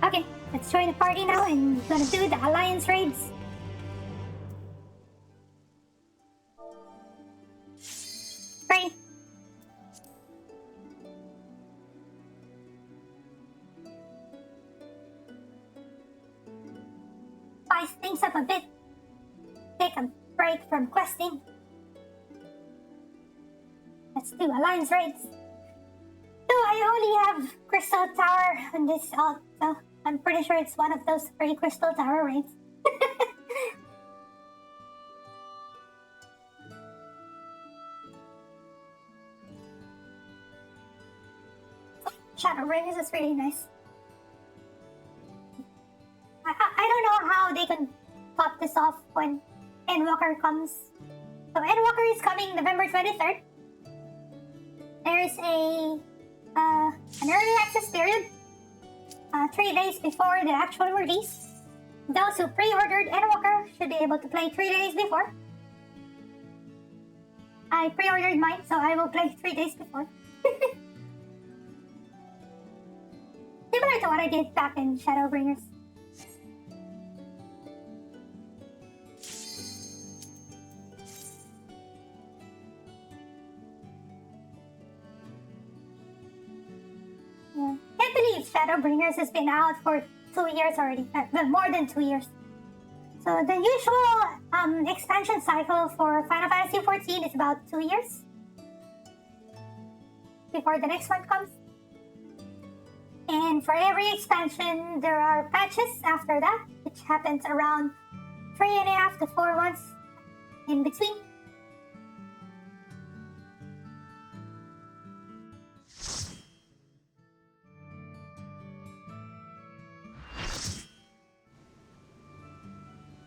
Okay, let's join the party now and gonna do the alliance raids. Ready? Spice things up a bit. Take a break from questing. Let's do alliance raids. Though I only have Crystal Tower on this alt, so I'm pretty sure it's one of those free Crystal Tower raids. Shadowbringers is really nice. I don't know how they can top this off when Endwalker comes. So Endwalker is coming November 23rd. There is an early access period, 3 days before the actual release. Those who pre-ordered Endwalker should be able to play 3 days before. I pre-ordered mine, so I will play 3 days before. Similar to what I did back in Shadowbringers. Yeah. Can't believe Shadowbringers has been out for 2 years already. Well, more than 2 years. So the usual expansion cycle for Final Fantasy XIV is about 2 years before the next one comes. And for every expansion, there are patches after that, which happens around 3.5 to 4 months in between.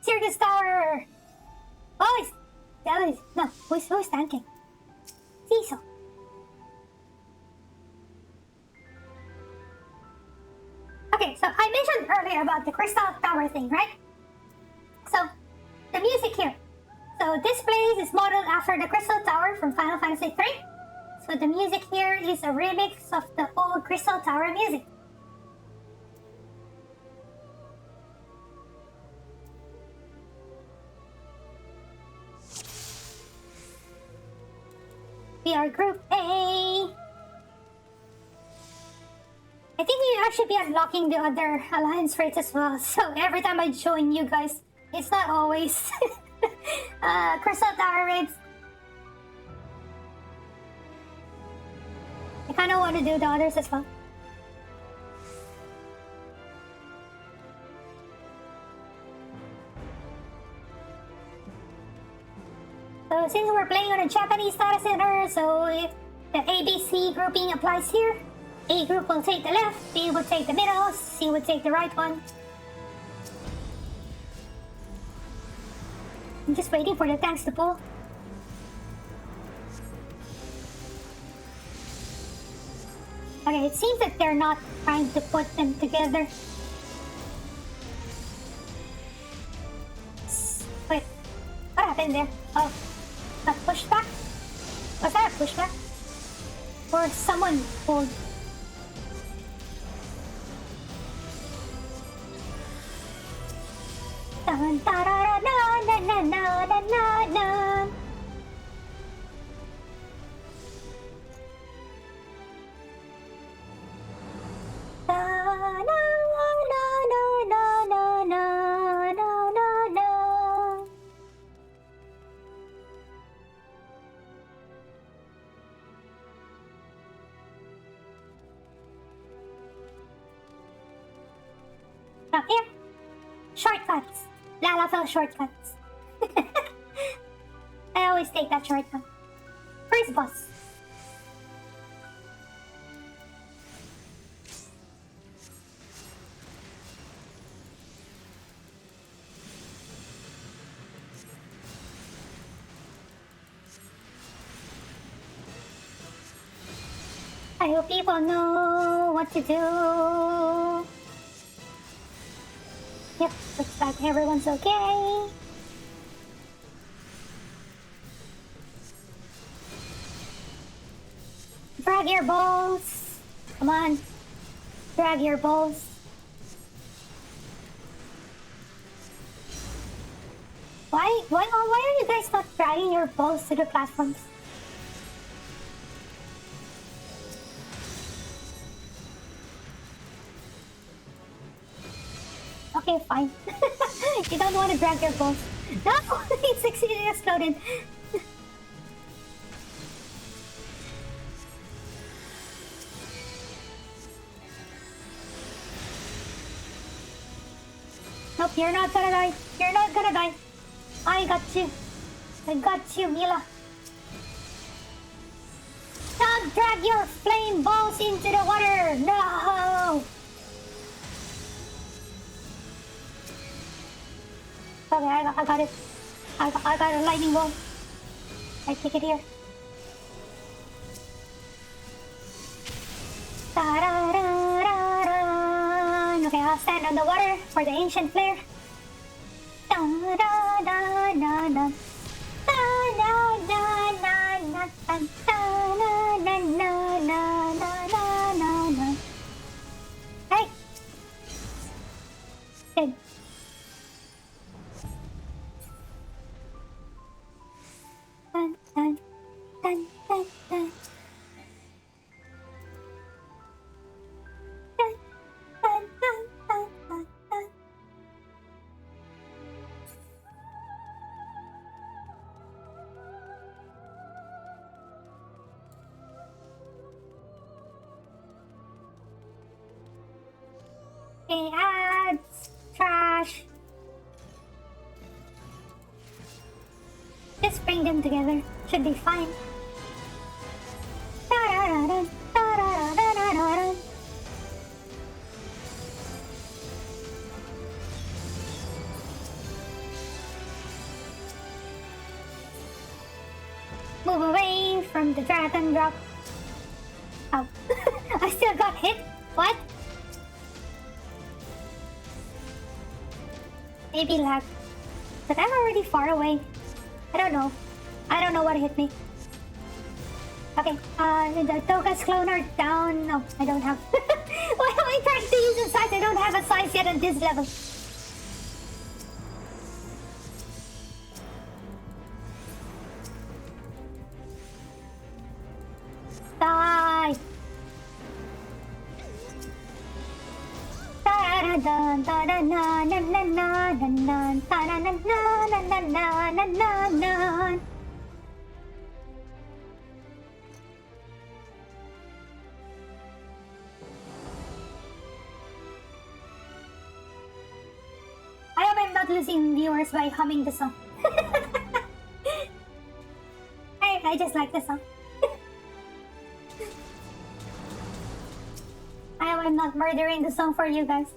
Circus Tower! Oh, no, who's tanking? Cecil. Okay, so I mentioned earlier about the Crystal Tower thing, right? So, the music here. So this place is modeled after the Crystal Tower from Final Fantasy III. So the music here is a remix of the old Crystal Tower music. We are Group A. I think we should be unlocking the other alliance rates as well. So every time I join you guys, it's not always Crystal Tower raids. I kind of want to do the others as well. So since we're playing on a Japanese data center, so if the ABC grouping applies here, A group will take the left, B will take the middle, C will take the right one. I'm just waiting for the tanks to pull. Okay, it seems that they're not trying to put them together. Wait, what happened there? Oh, a pushback? Was that a pushback? Or someone pulled? Dun, da, da, da, na, na, na, na, na, na. Da, na, na, na, na, na, na, na, na, na. Up here. Shortcuts. LalaTuber shortcuts. I always take that shortcut. First boss. I hope people know what to do. Yep, looks like everyone's okay. Drag your balls. Come on. Drag your balls. Why are you guys not dragging your balls to the platforms? Okay, fine. You don't want to drag your balls. No! It succeeded, exploded. Nope, you're not gonna die. You're not gonna die. I got you. I got you, Mila. Don't drag your flame balls into the water! No! Okay, I got it. I got a lightning ball. I take it here. Okay, I'll stand on the water for the ancient flare. Hey! Dead. Dun, dun, dun, dun, dun. Dun, dun, dun, dun, dun, dun. Okay, ads, trash. Just bring them together. Should be fine. Da-da-da-dun, da-da-da-da-da-dun. Move away from the dragon drop. Oh, I still got hit. What? Maybe lag. But I'm already far away. I don't know. I don't know what hit me. Okay, the Toga's cloner down. No, I don't have. Why am I trying to use a size? I don't have a size yet on this level. Die! Da-da-dun, da-da-na-na-na-na-na-na, da-da-na-na-na-na-na-na-na. without losing viewers by humming the song. I just like the song. I'm not murdering the song for you guys.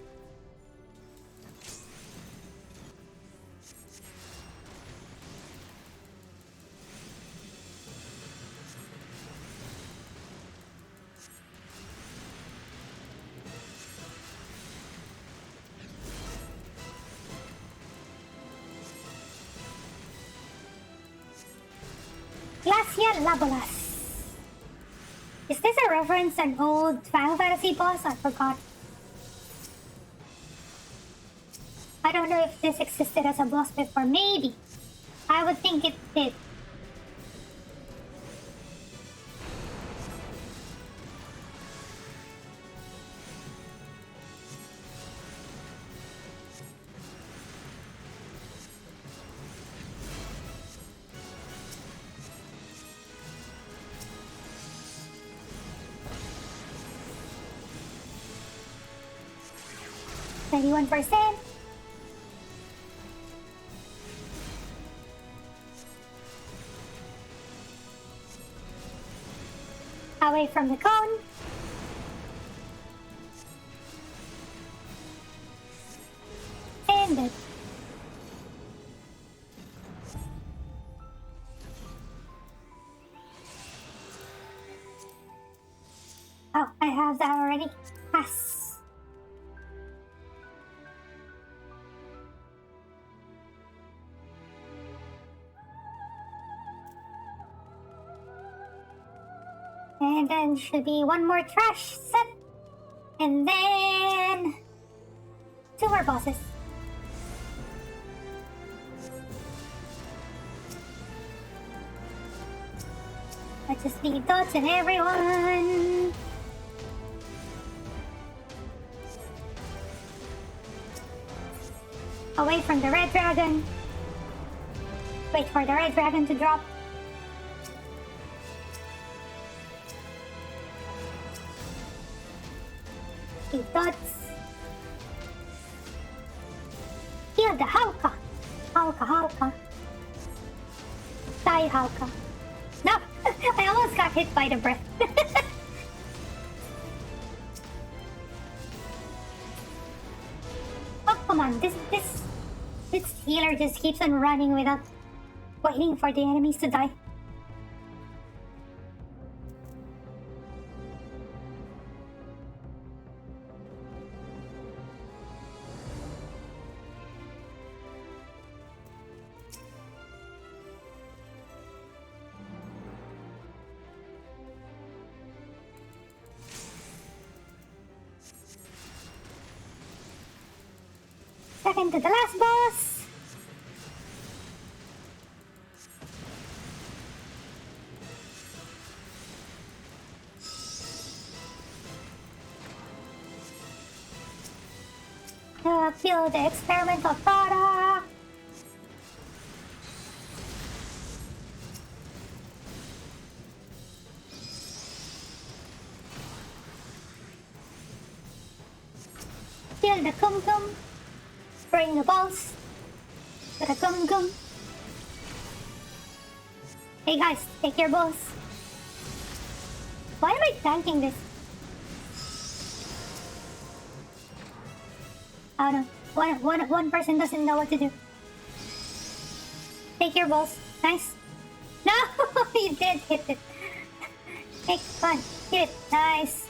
Glacia Labolas. Is this a reference to an old Final Fantasy boss? I forgot. I don't know if this existed as a boss before. Maybe. I would think it did. %. Away from the cone. And it. Oh, I have that already. Pass. And then should be one more trash set. And then 2 more bosses. I just need dots and everyone. Away from the red dragon. Wait for the red dragon to drop. Dots. Heal the Halka. Halka. Die, Halka. No! I almost got hit by the breath. Oh, come on. This healer just keeps on running without waiting for the enemies to die. Second to the last boss. Kill the experimental product. Kill the concon. Bring the balls to the concon. Hey guys, take your balls. Why am I tanking this? Oh no, one person doesn't know what to do. Take your balls. Nice. No, you did hit it. Take one. Hit it. Nice.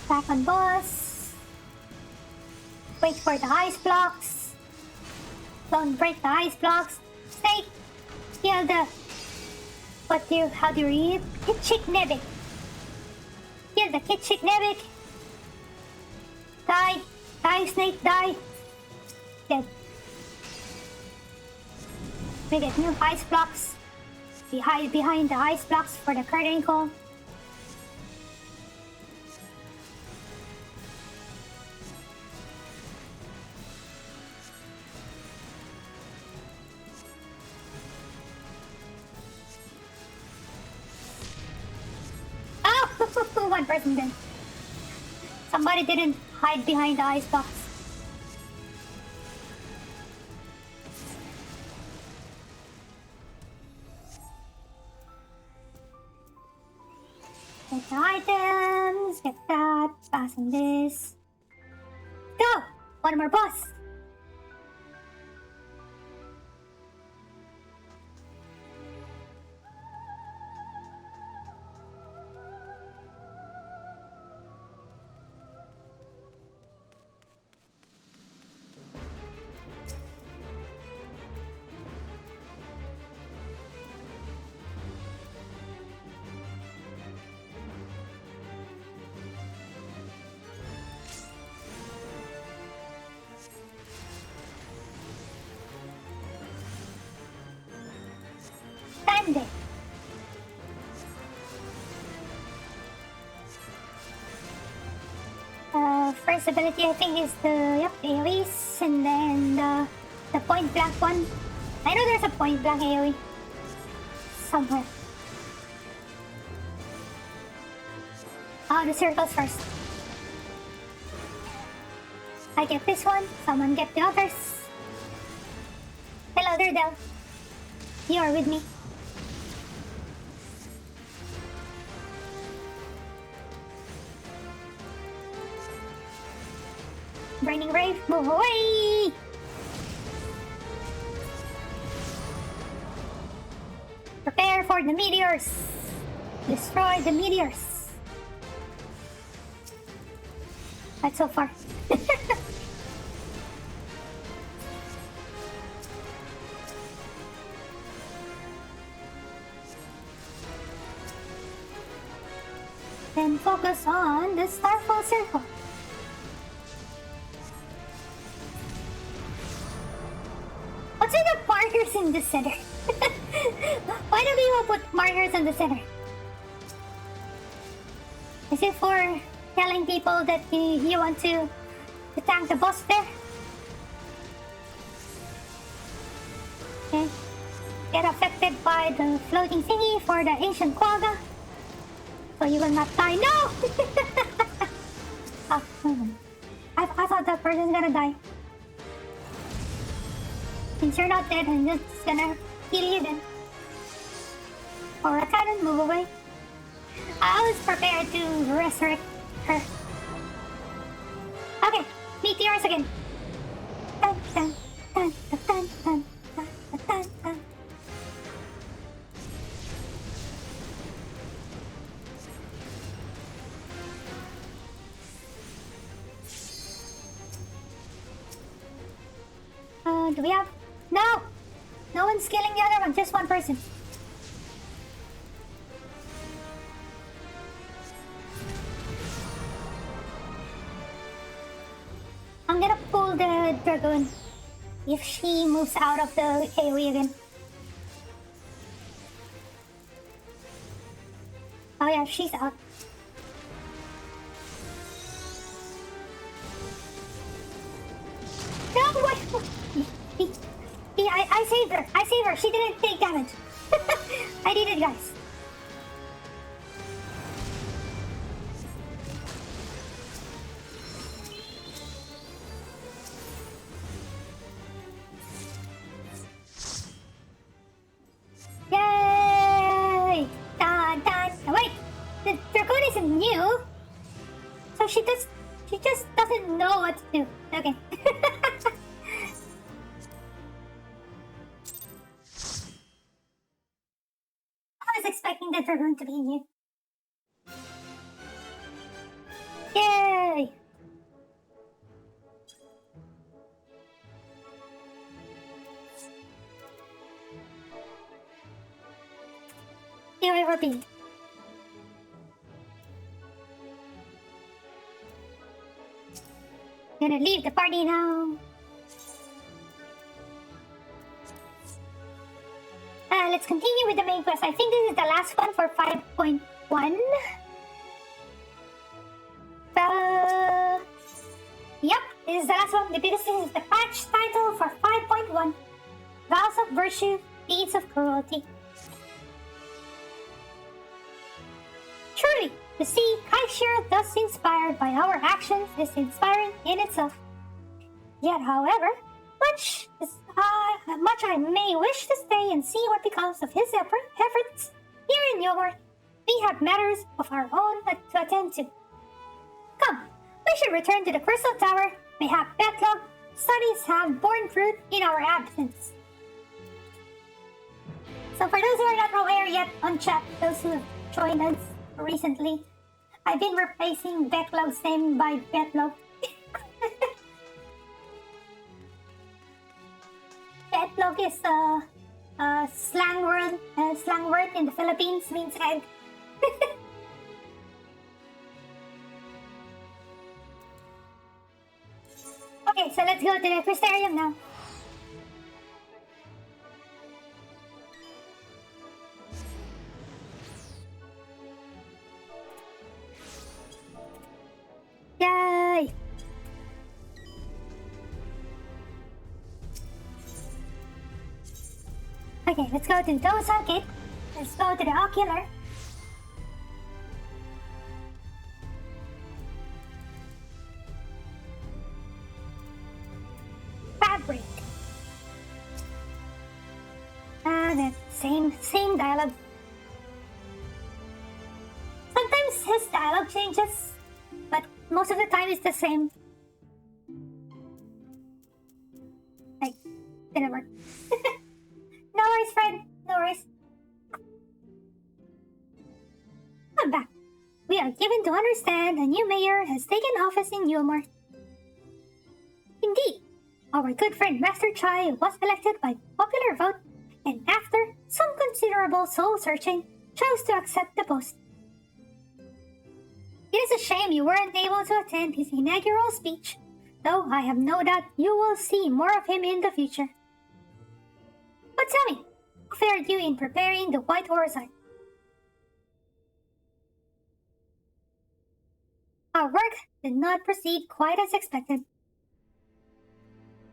Back on boss. Wait for the ice blocks. Don't break the ice blocks. Snake. Kill the... how do you read it? Kitschik Nebik. Kill the Kitschik Nebik. Die. Die, snake, die. Dead. We get new ice blocks. We hide behind the ice blocks for the curtain call. person then. Somebody didn't hide behind the ice box. Get the items, get that, passing this. Go! One more boss! Sunday. First ability I think is the AoEs, and then the point blank one. I know there's a point blank AoE somewhere. Oh, the circles first. I get this one, someone get the others. Hello there, Del. You are with me. Burning Rave, move away! Prepare for the meteors! Destroy the meteors! That's so far. Then focus on the Starfall Circle. What's with the markers in the center? Why do people put markers in the center? Is it for telling people that you want to tank the boss there? Okay. Get affected by the floating thingy for the ancient quagga. So you will not die. No! Oh, I thought that person's gonna die. Since you're not dead, I'm just gonna kill you then. Or a cannon, move away. I was prepared to resurrect her. Okay, meteors again. Dun, dun, dun, dun, dun, dun, dun, dun, dun. Do we have? No! No one's killing the other one, just one person. I'm gonna pull the dragoon if she moves out of the AoE again. Oh yeah, she's out. No, wait! I saved her. I saved her. She didn't take damage. I did it, guys. Yay! Dun, dun. Wait, the dragoon isn't new, so she just doesn't know what to do. Okay. I was expecting the dragoon to be new. Yay! Here we will be. Gonna leave the party now. Let's continue with the main quest. I think this is the last one for 5.1. Yep, this is the last one because this is the patch title for 5.1. Vows of Virtue, Deeds of Cruelty. Truly, You see, Kaishir, thus inspired by our actions, is inspiring in itself. Yet, however, much I may wish to stay and see what becomes of his efforts here in Yomor, we have matters of our own to attend to. Come, we should return to the Crystal Tower. Mayhap backlog studies have borne fruit in our absence. So for those who are not aware yet on chat, those who have joined us recently, I've been replacing Backlog's name by Betlog. Betlog is a slang word in the Philippines, means egg. Okay, so let's go to the Crystarium now. Yay! Okay, let's go to the Dosa Gate. Let's go to the Ocular. Fabric. The same dialogue. Sometimes his dialogue changes, but most of the time it's the same. Like, didn't work. No worries, friend. No worries. I'm back. We are given to understand a new mayor has taken office in Yulmore. Indeed, our good friend Master Chai was elected by popular vote, and after some considerable soul-searching, chose to accept the post. It is a shame you weren't able to attend his inaugural speech, though I have no doubt you will see more of him in the future. But tell me, how fared you in preparing the White Oversight? Our work did not proceed quite as expected.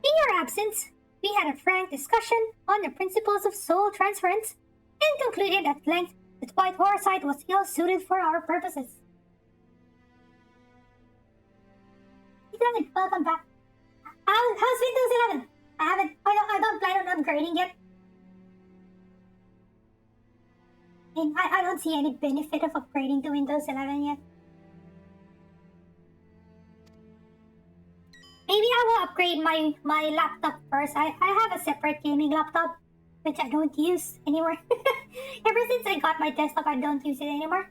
In your absence, we had a frank discussion on the principles of soul transference and concluded at length that White Oversight was ill-suited for our purposes. Welcome back. How's Windows 11? I don't plan on upgrading yet. And I don't see any benefit of upgrading to Windows 11 yet. Maybe I will upgrade my laptop first. I have a separate gaming laptop, which I don't use anymore. Ever since I got my desktop, I don't use it anymore.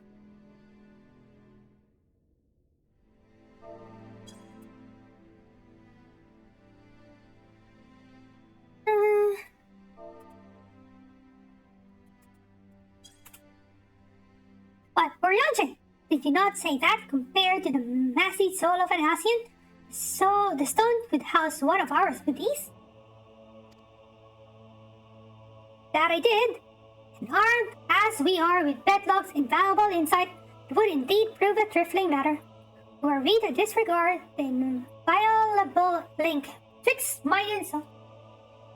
But Orianjin, did you not say that compared to the massive soul of an Asian? So the stone could house one of ours with ease? That I did. And armed as we are with Bedlock's invaluable insight, it would indeed prove a trifling matter. Were we to disregard the inviolable link twixt mind and soul.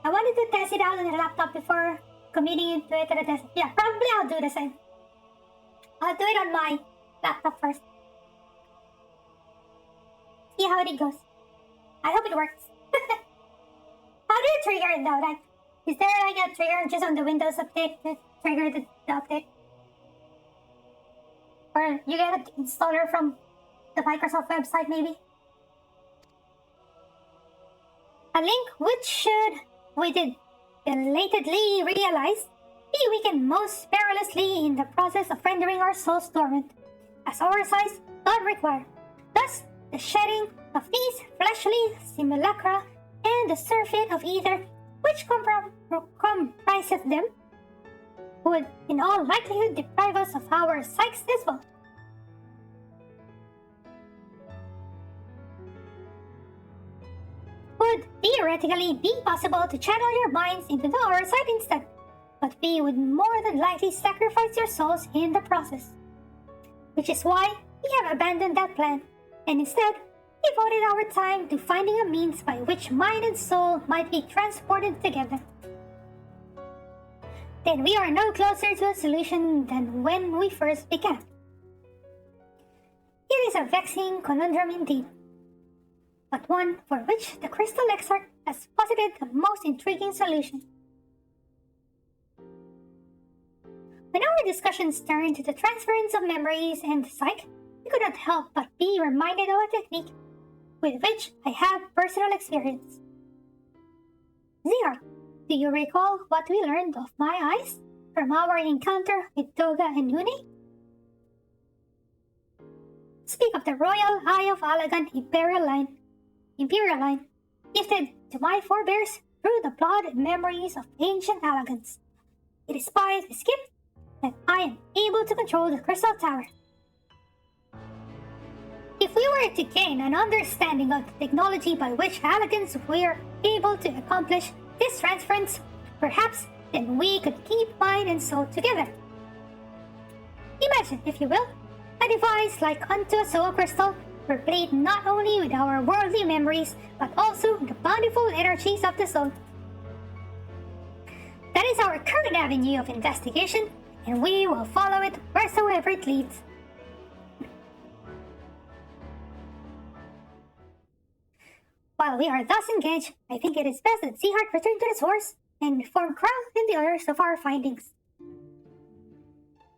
I wanted to test it out on the laptop before committing into it to the test. Yeah, probably I'll do the same. I'll do it on my laptop first. See how it goes. I hope it works. How do you trigger it though? Like, is there like a trigger just on the Windows update to trigger the update? Or you get an installer from the Microsoft website maybe? A link which should, we did belatedly realize, be weakened most perilously in the process of rendering our souls dormant, as our size doth require. Thus, the shedding of these fleshly simulacra and the surfeit of ether which compriseth them would in all likelihood deprive us of our psyche's dispo. Would theoretically be possible to channel your minds into the other side instead, but we would more than likely sacrifice your souls in the process. Which is why we have abandoned that plan, and instead devoted our time to finding a means by which mind and soul might be transported together. Then we are no closer to a solution than when we first began. is a vexing conundrum indeed, but one for which the Crystal Exarch has posited the most intriguing solution. When our discussions turned to the transference of memories and the psyche, we could not help but be reminded of a technique with which I have personal experience. Zihar, do you recall what we learned of my eyes from our encounter with Doga and Nune? Speak of the royal eye of Alagan Imperial line, gifted to my forebears through the blood and memories of ancient Alagans. It is by this gift that I am able to control the Crystal Tower. If we were to gain an understanding of the technology by which Alagans were able to accomplish this transference, perhaps then we could keep mind and soul together. Imagine, if you will, a device like unto a soul crystal, replete not only with our worldly memories, but also the bountiful energies of the soul. That is our current avenue of investigation, and we will follow it wheresoever it leads. While we are thus engaged, I think it is best that Zihar return to the source and inform Kral and the others of our findings.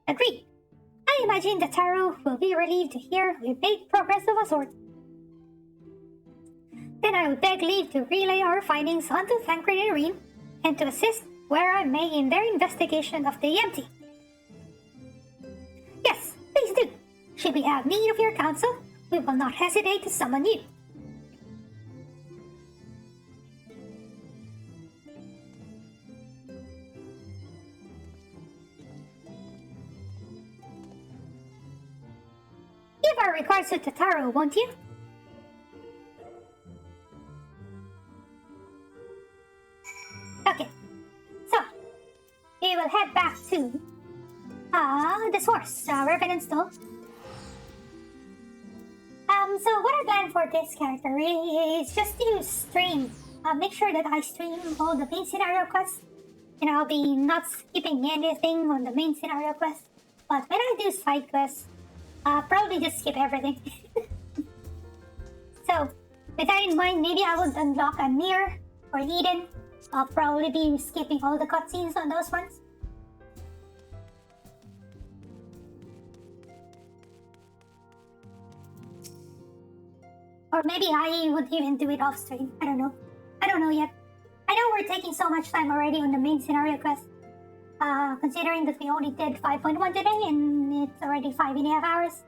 Agreed. I imagine the Taro will be relieved to hear we made progress of a sort. Then I will beg leave to relay our findings onto Thancred and Reem, and to assist where I may in their investigation of the empty. Yes, please do. Should we have need of your counsel, we will not hesitate to summon you. Give our regards to Tataro, won't you? Okay, so we will head back to the source, Revenant Stone. So what I plan for this character is just to stream. Make sure that I stream all the main scenario quests, and I'll be not skipping anything on the main scenario quest. But when I do side quests, I'll probably just skip everything. So, with that in mind, maybe I will unlock a Mir or Eden. I'll probably be skipping all the cutscenes on those ones. Or maybe I would even do it off stream. I don't know. I don't know yet. I know we're taking so much time already on the main scenario quest. Considering that we only did 5.1 today and it's already 5.5 hours.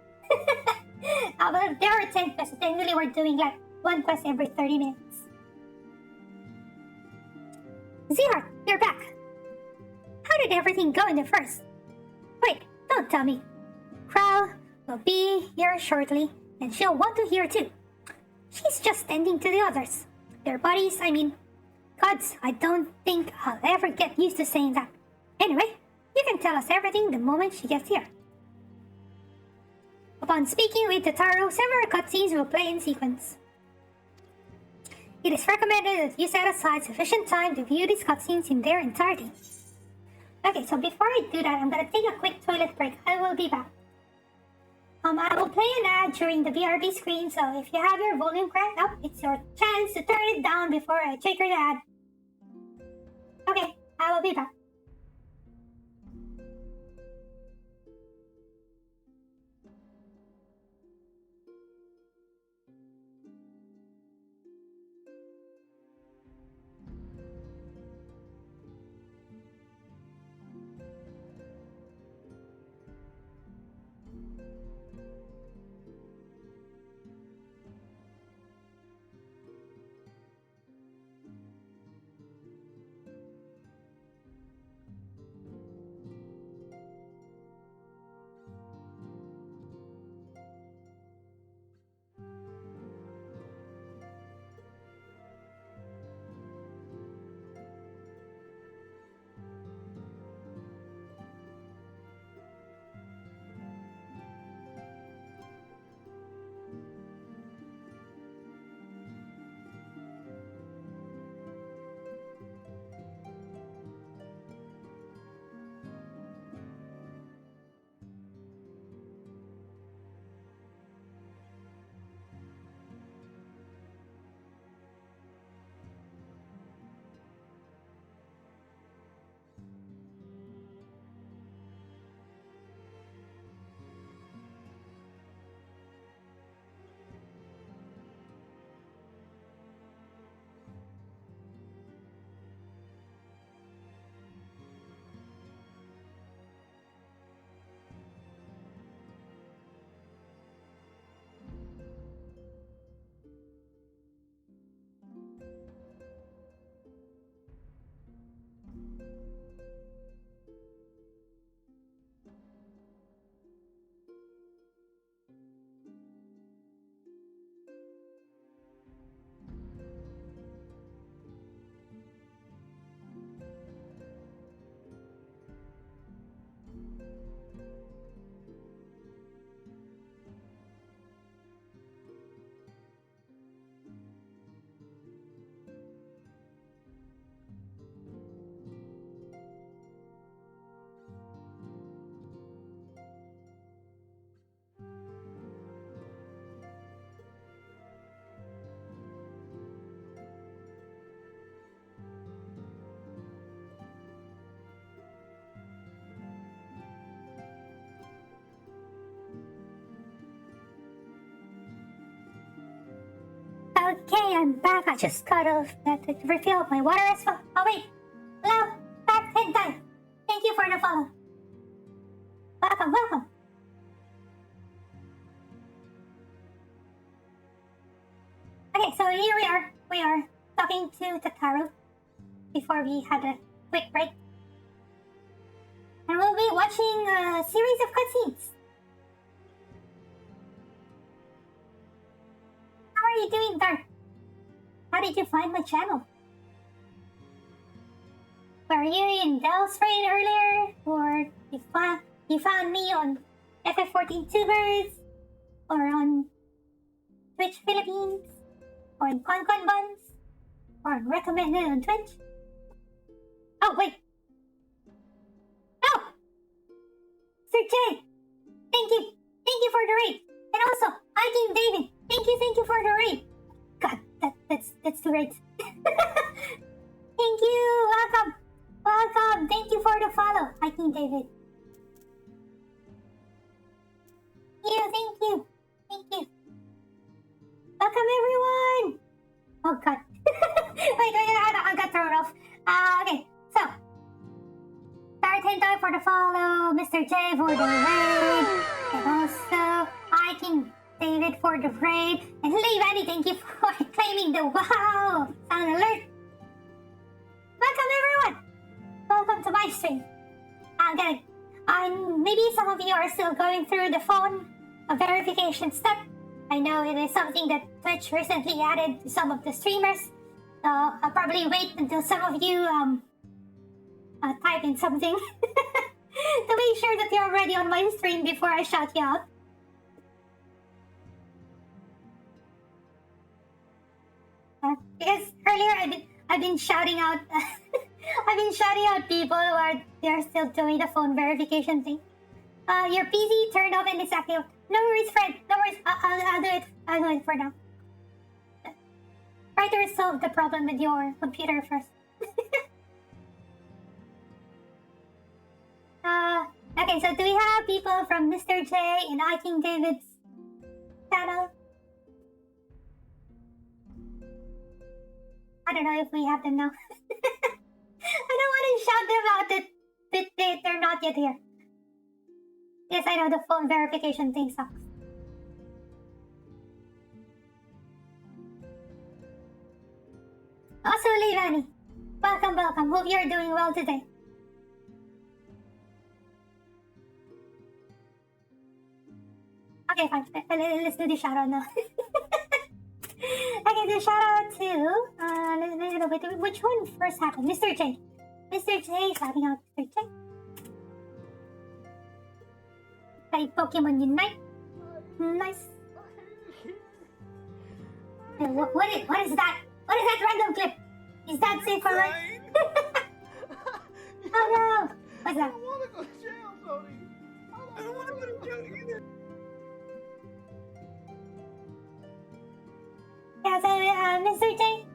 But there are 10 quests. Technically we're doing like one quest every 30 minutes. Zihar, you're back. How did everything go in the first? Wait, don't tell me. Kral will be here shortly, and she'll want to hear too. She's just tending to the others. Their bodies, I mean. Gods, I don't think I'll ever get used to saying that. Anyway, you can tell us everything the moment she gets here. Upon speaking with Tataro, several cutscenes will play in sequence. It is recommended that you set aside sufficient time to view these cutscenes in their entirety. Okay, so before I do that, I'm gonna take a quick toilet break. I will be back. I will play an ad during the BRB screen, so if you have your volume cranked up, it's your chance to turn it down before I trigger the ad. Okay, I will be back. Okay, I'm back. I just got to refill my water as well. Oh wait, hello, back hentai. Thank you for the follow. Welcome, welcome. Okay, so here we are. We are talking to Tataru before we had a quick break. And we'll be watching a series of cutscenes. How are you doing, Dark? How did you find my channel? Were you in Dell's raid earlier? Or you found me on FF14 Tubers? Or on Twitch Philippines? Or on Concon Buns? Or on Recommended on Twitch? Oh, wait. Oh! Sir Jay! Thank you! Thank you for the raid! And also, I King David! Thank you for the raid! God, that's too raids. Thank you! Welcome! Welcome! Thank you for the follow, I King David. Thank you! Thank you! Welcome everyone! Oh god. wait, I got thrown off. Okay, so. Dark Hentai for the follow, Mr. J for the raid, and also I King David for the raid, and Lee Vanny, thank you for claiming the wow sound alert. Welcome everyone! Welcome to my stream. Maybe some of you are still going through the phone verification step. I know it is something that Twitch recently added to some of the streamers, so I'll probably wait until some of you type in something to make sure that you're already on my stream before I shout you out. Because earlier I've been shouting out I've been shouting out people who they're still doing the phone verification thing. Your PC turned off and it's active. No worries, friend. No worries. I'll do it. I'll do it for now. Try to resolve the problem with your computer first. Okay, so do we have people from Mr. J and I King David's channel? I don't know if we have them now. I don't want to shout them out that they're not yet here. Yes, I know the phone verification thing sucks. Also, Leivani, welcome. Hope you're doing well today. Okay, fine. Let's do the shout out now. Okay, the shout out to which one first happened? Mr. J. Mr. J shouting out Mr. J. Play Pokemon Unite. Nice. Hey, what is that? What is that random clip? Is that safe alright? Oh no! What's that? I don't want to go to jail, Tony. I don't want to go to jail either. Yeah, so Mr. J,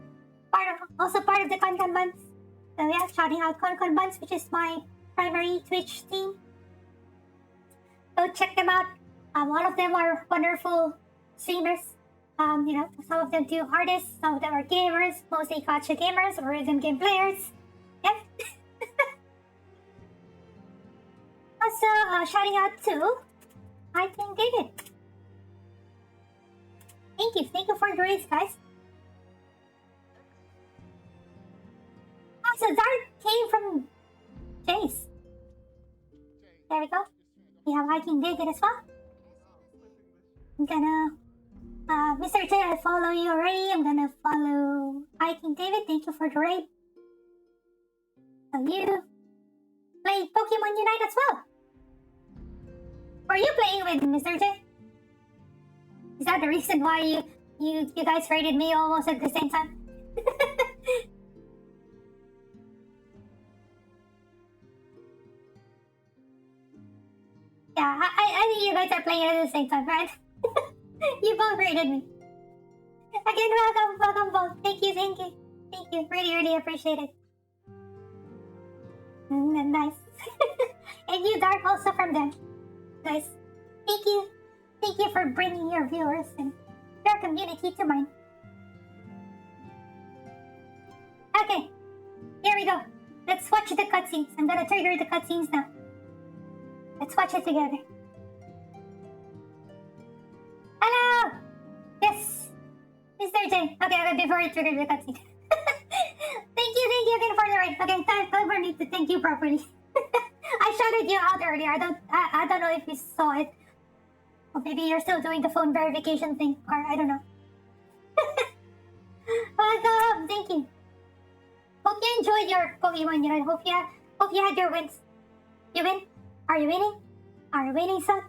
also part of the Concon Buns. So yeah, shouting out Concon Buns, which is my primary Twitch team. Go check them out. All of them are wonderful streamers. You know, some of them do artists, some of them are gamers, mostly gacha gamers or rhythm game players. Yeah. Also, shouting out to I King David. Thank you for the race, guys. Oh, so Dark came from Jace. There we go. We have I King David as well. I'm gonna Mr. J, I follow you already. I'm gonna follow I King David. Thank you for the raid. So you play Pokemon Unite as well. Were you playing with Mr. J? Is that the reason why you guys raided me almost at the same time? Yeah, I think you guys are playing at the same time, right? You both raided me. Again, welcome both. Thank you. Really appreciate it. Nice. And you, Dark, also from them. Nice. Thank you for bringing your viewers and your community to mine. Okay, here we go. Let's watch the cutscenes. I'm gonna trigger the cutscenes now. Let's watch it together. Hello! Yes! Mr. J. Okay, before I trigger the cutscene. Thank you again for the ride. Okay, time for me to thank you properly. I shouted you out earlier. I don't know if you saw it. Or maybe you're still doing the phone verification thing, or I don't know. Thank you. Hope you enjoyed your Pokemon Unite. Hope you had your wins. You win? Are you winning? Are you winning, son?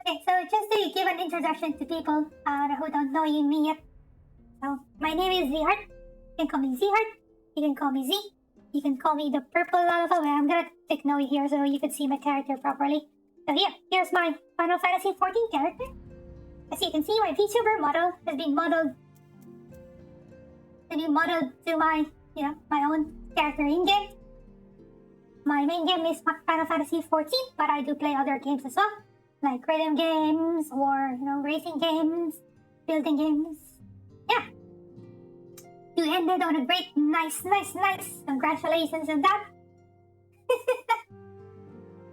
Okay, so just to give an introduction to people who don't know me yet. So, my name is Zheart. You can call me Zheart. You can call me Z. You can call me the purple Lalafell. I'm gonna take note here so you can see my character properly. So here's my Final Fantasy XIV character. As you can see, my VTuber model has been modeled to my, my own character in-game. My main game is Final Fantasy XIV, but I do play other games as well, like rhythm games or, racing games, building games. Yeah. You ended on a great, nice. Congratulations on that.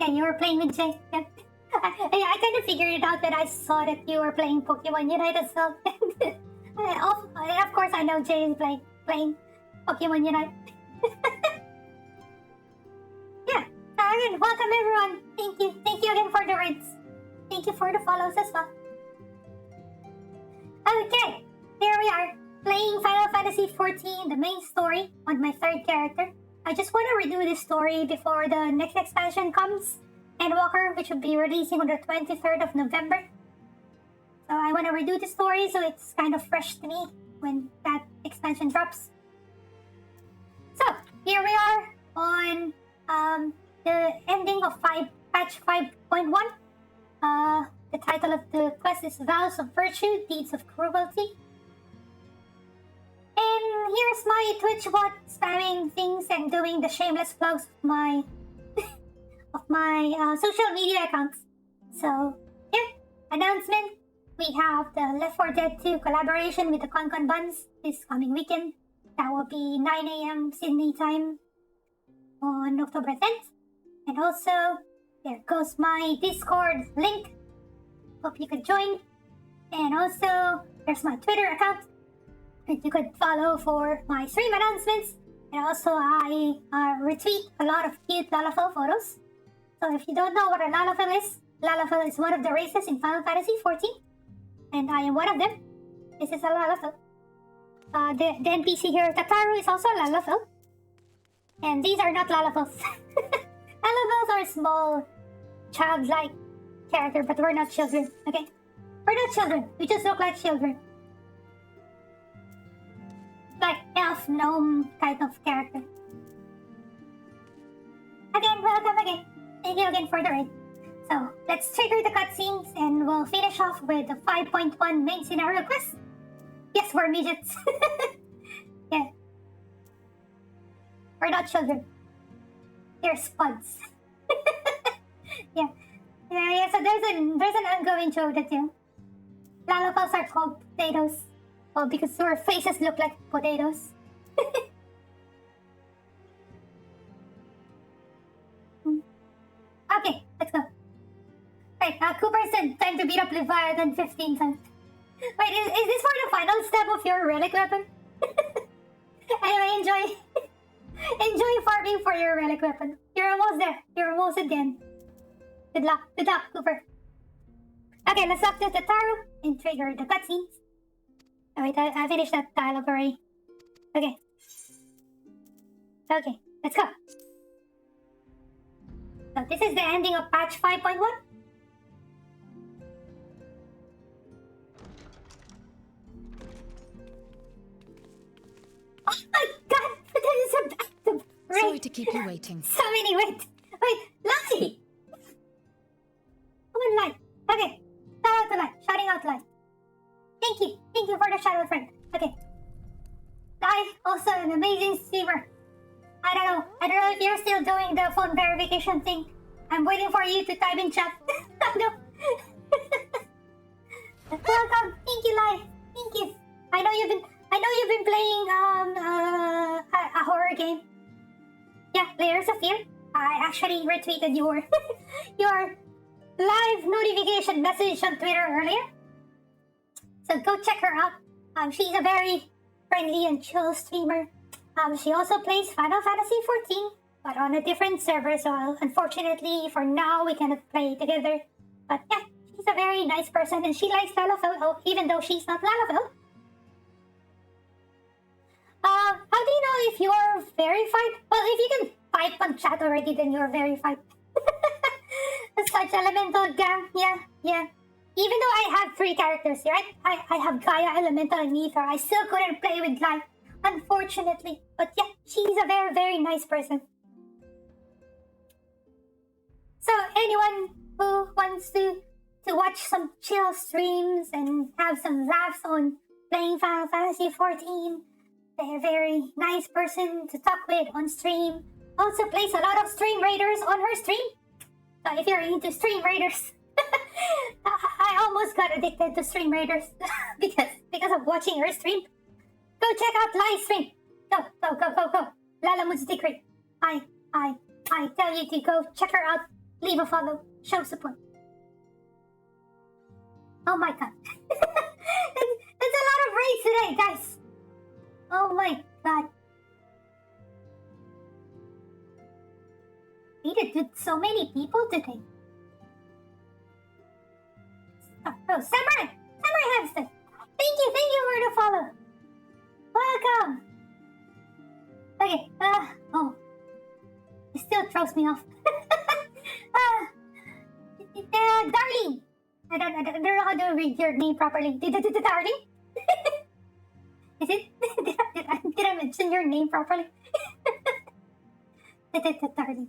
Yeah, you were playing with Jay. Yeah. I kind of figured it out when I saw that you were playing Pokemon Unite as well. Of course, I know Jay is playing Pokemon Unite. Yeah. Again, welcome everyone. Thank you. Thank you again for the rates. Thank you for the follows as well. Okay, here we are. Playing Final Fantasy XIV, the main story, on my third character. I just want to redo this story before the next expansion comes, Endwalker, which will be releasing on the 23rd of November. So I want to redo the story so it's kind of fresh to me when that expansion drops. So, here we are on the ending of patch 5.1. The title of the quest is Vows of Virtue, Deeds of Cruelty. And here's my Twitch bot spamming things and doing the shameless plugs of my social media accounts. So, yeah, announcement. We have the Left 4 Dead 2 collaboration with the Concon Buns this coming weekend. That will be 9 a.m. Sydney time on October 10th. And also, there goes my Discord link. Hope you could join. And also, there's my Twitter account that you could follow for my stream announcements. And also, I retweet a lot of cute Lalafell photos. So if you don't know what a Lalafell is one of the races in Final Fantasy XIV. And I am one of them. This is a Lalafell. The NPC here, Tataru, is also a Lalafell. And these are not Lalafells. Lalafells are small, childlike character, but we're not children, okay? We're not children. We just look like children. Like elf, gnome kind of character. Again, welcome again. Thank you again for the raid. So, let's trigger the cutscenes and we'll finish off with the 5.1 main scenario quest. Yes, we're midgets. Yeah. We're not children. They're spuds. Yeah, so there's an ongoing joke that, Lalafells are called potatoes. Well, because our faces look like potatoes. Okay, let's go. Right, Cooper said time to beat up Leviathan 15 times. Wait, is this for the final step of your relic weapon? Anyway, enjoy farming for your relic weapon. You're almost there. You're almost at the end. Good luck, Cooper. Okay, let's talk to Tataru and trigger the cutscenes. Oh, wait, I finished that dialogue already. Okay, let's go. So this is the ending of patch 5.1. Oh my god! This is a bad raid. Sorry to keep you waiting. So many wait, Lucky! Come on, light. Okay, shout out to light. Shouting out light. Thank you for the shadow friend. Okay. Light, also an amazing streamer. I don't know if you're still doing the phone verification thing, I'm waiting for you to type in chat. No. Welcome. Thank you, Lai. Thank you. I know you've been playing a horror game. Yeah, Layers of Fear. I actually retweeted your your live notification message on Twitter earlier. So go check her out. She's a very friendly and chill streamer. She also plays Final Fantasy 14, but on a different server, so unfortunately for now we cannot play together. But yeah, she's a very nice person and she likes LalaTuber, even though she's not LalaTuber. How do you know if you're verified? Well, if you can type on chat already, then you're verified. Such elemental gang, yeah. Even though I have 3 characters, right? I have Gaia, Elemental, and Ether. I still couldn't play with Light, unfortunately. But yeah, she's a very, very nice person. So anyone who wants to watch some chill streams and have some laughs on playing Final Fantasy 14, they're a very nice person to talk with on stream. Also plays a lot of Stream Raiders on her stream. So if you're into Stream Raiders, I almost got addicted to Stream Raiders because of watching her stream. Go check out live stream. Go. Lalamoon's Decree. I tell you to go check her out. Leave a follow. Show support. Oh my god. It's a lot of raids today, guys. Oh my god. Needed with so many people today. Oh, Samurai Hamster. Thank you for the follow. Welcome. Okay, oh. It still throws me off. Darling. I don't know how to read your name properly. Darling? Is it? Did I mention your name properly? Darling.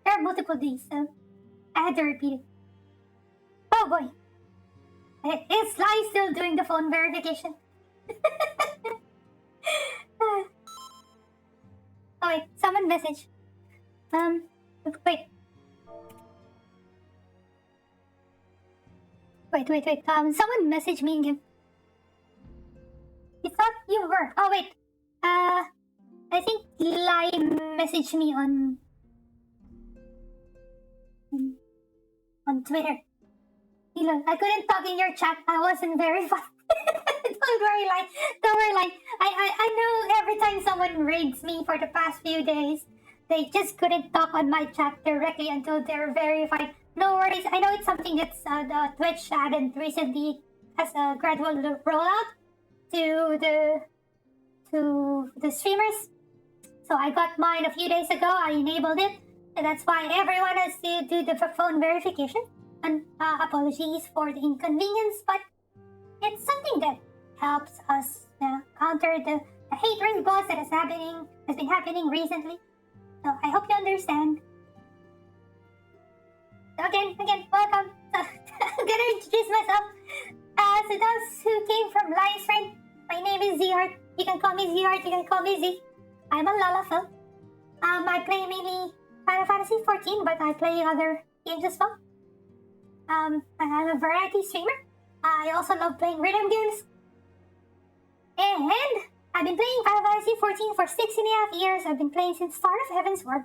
There are multiple Ds, so I had to repeat it. Oh boy. Is Sly still doing the phone verification? Oh wait, someone message. Wait. Someone messaged me again. You thought you were. Oh wait. I think Lai messaged me on Twitter. Elon, I couldn't talk in your chat. I wasn't verified. Don't worry, Lai. I know every time someone raids me for the past few days, they just couldn't talk on my chat directly until they're verified. No worries. I know it's something that's the Twitch added recently as a gradual rollout to the streamers. So I got mine a few days ago. I enabled it, and that's why everyone has to do the phone verification. And apologies for the inconvenience, but it's something that helps us counter the hate raid boss that has been happening recently. So I hope you understand. Again, welcome. So, I'm gonna introduce myself. So those who came from Lai's friend, my name is Zhart. You can call me Zhart, you can call me Z. I'm a LalaTuber. I play mainly Final Fantasy 14, but I play other games as well. I'm a variety streamer. I also love playing rhythm games. And I've been playing Final Fantasy 14 for 6.5 years. I've been playing since start of Heaven's Ward.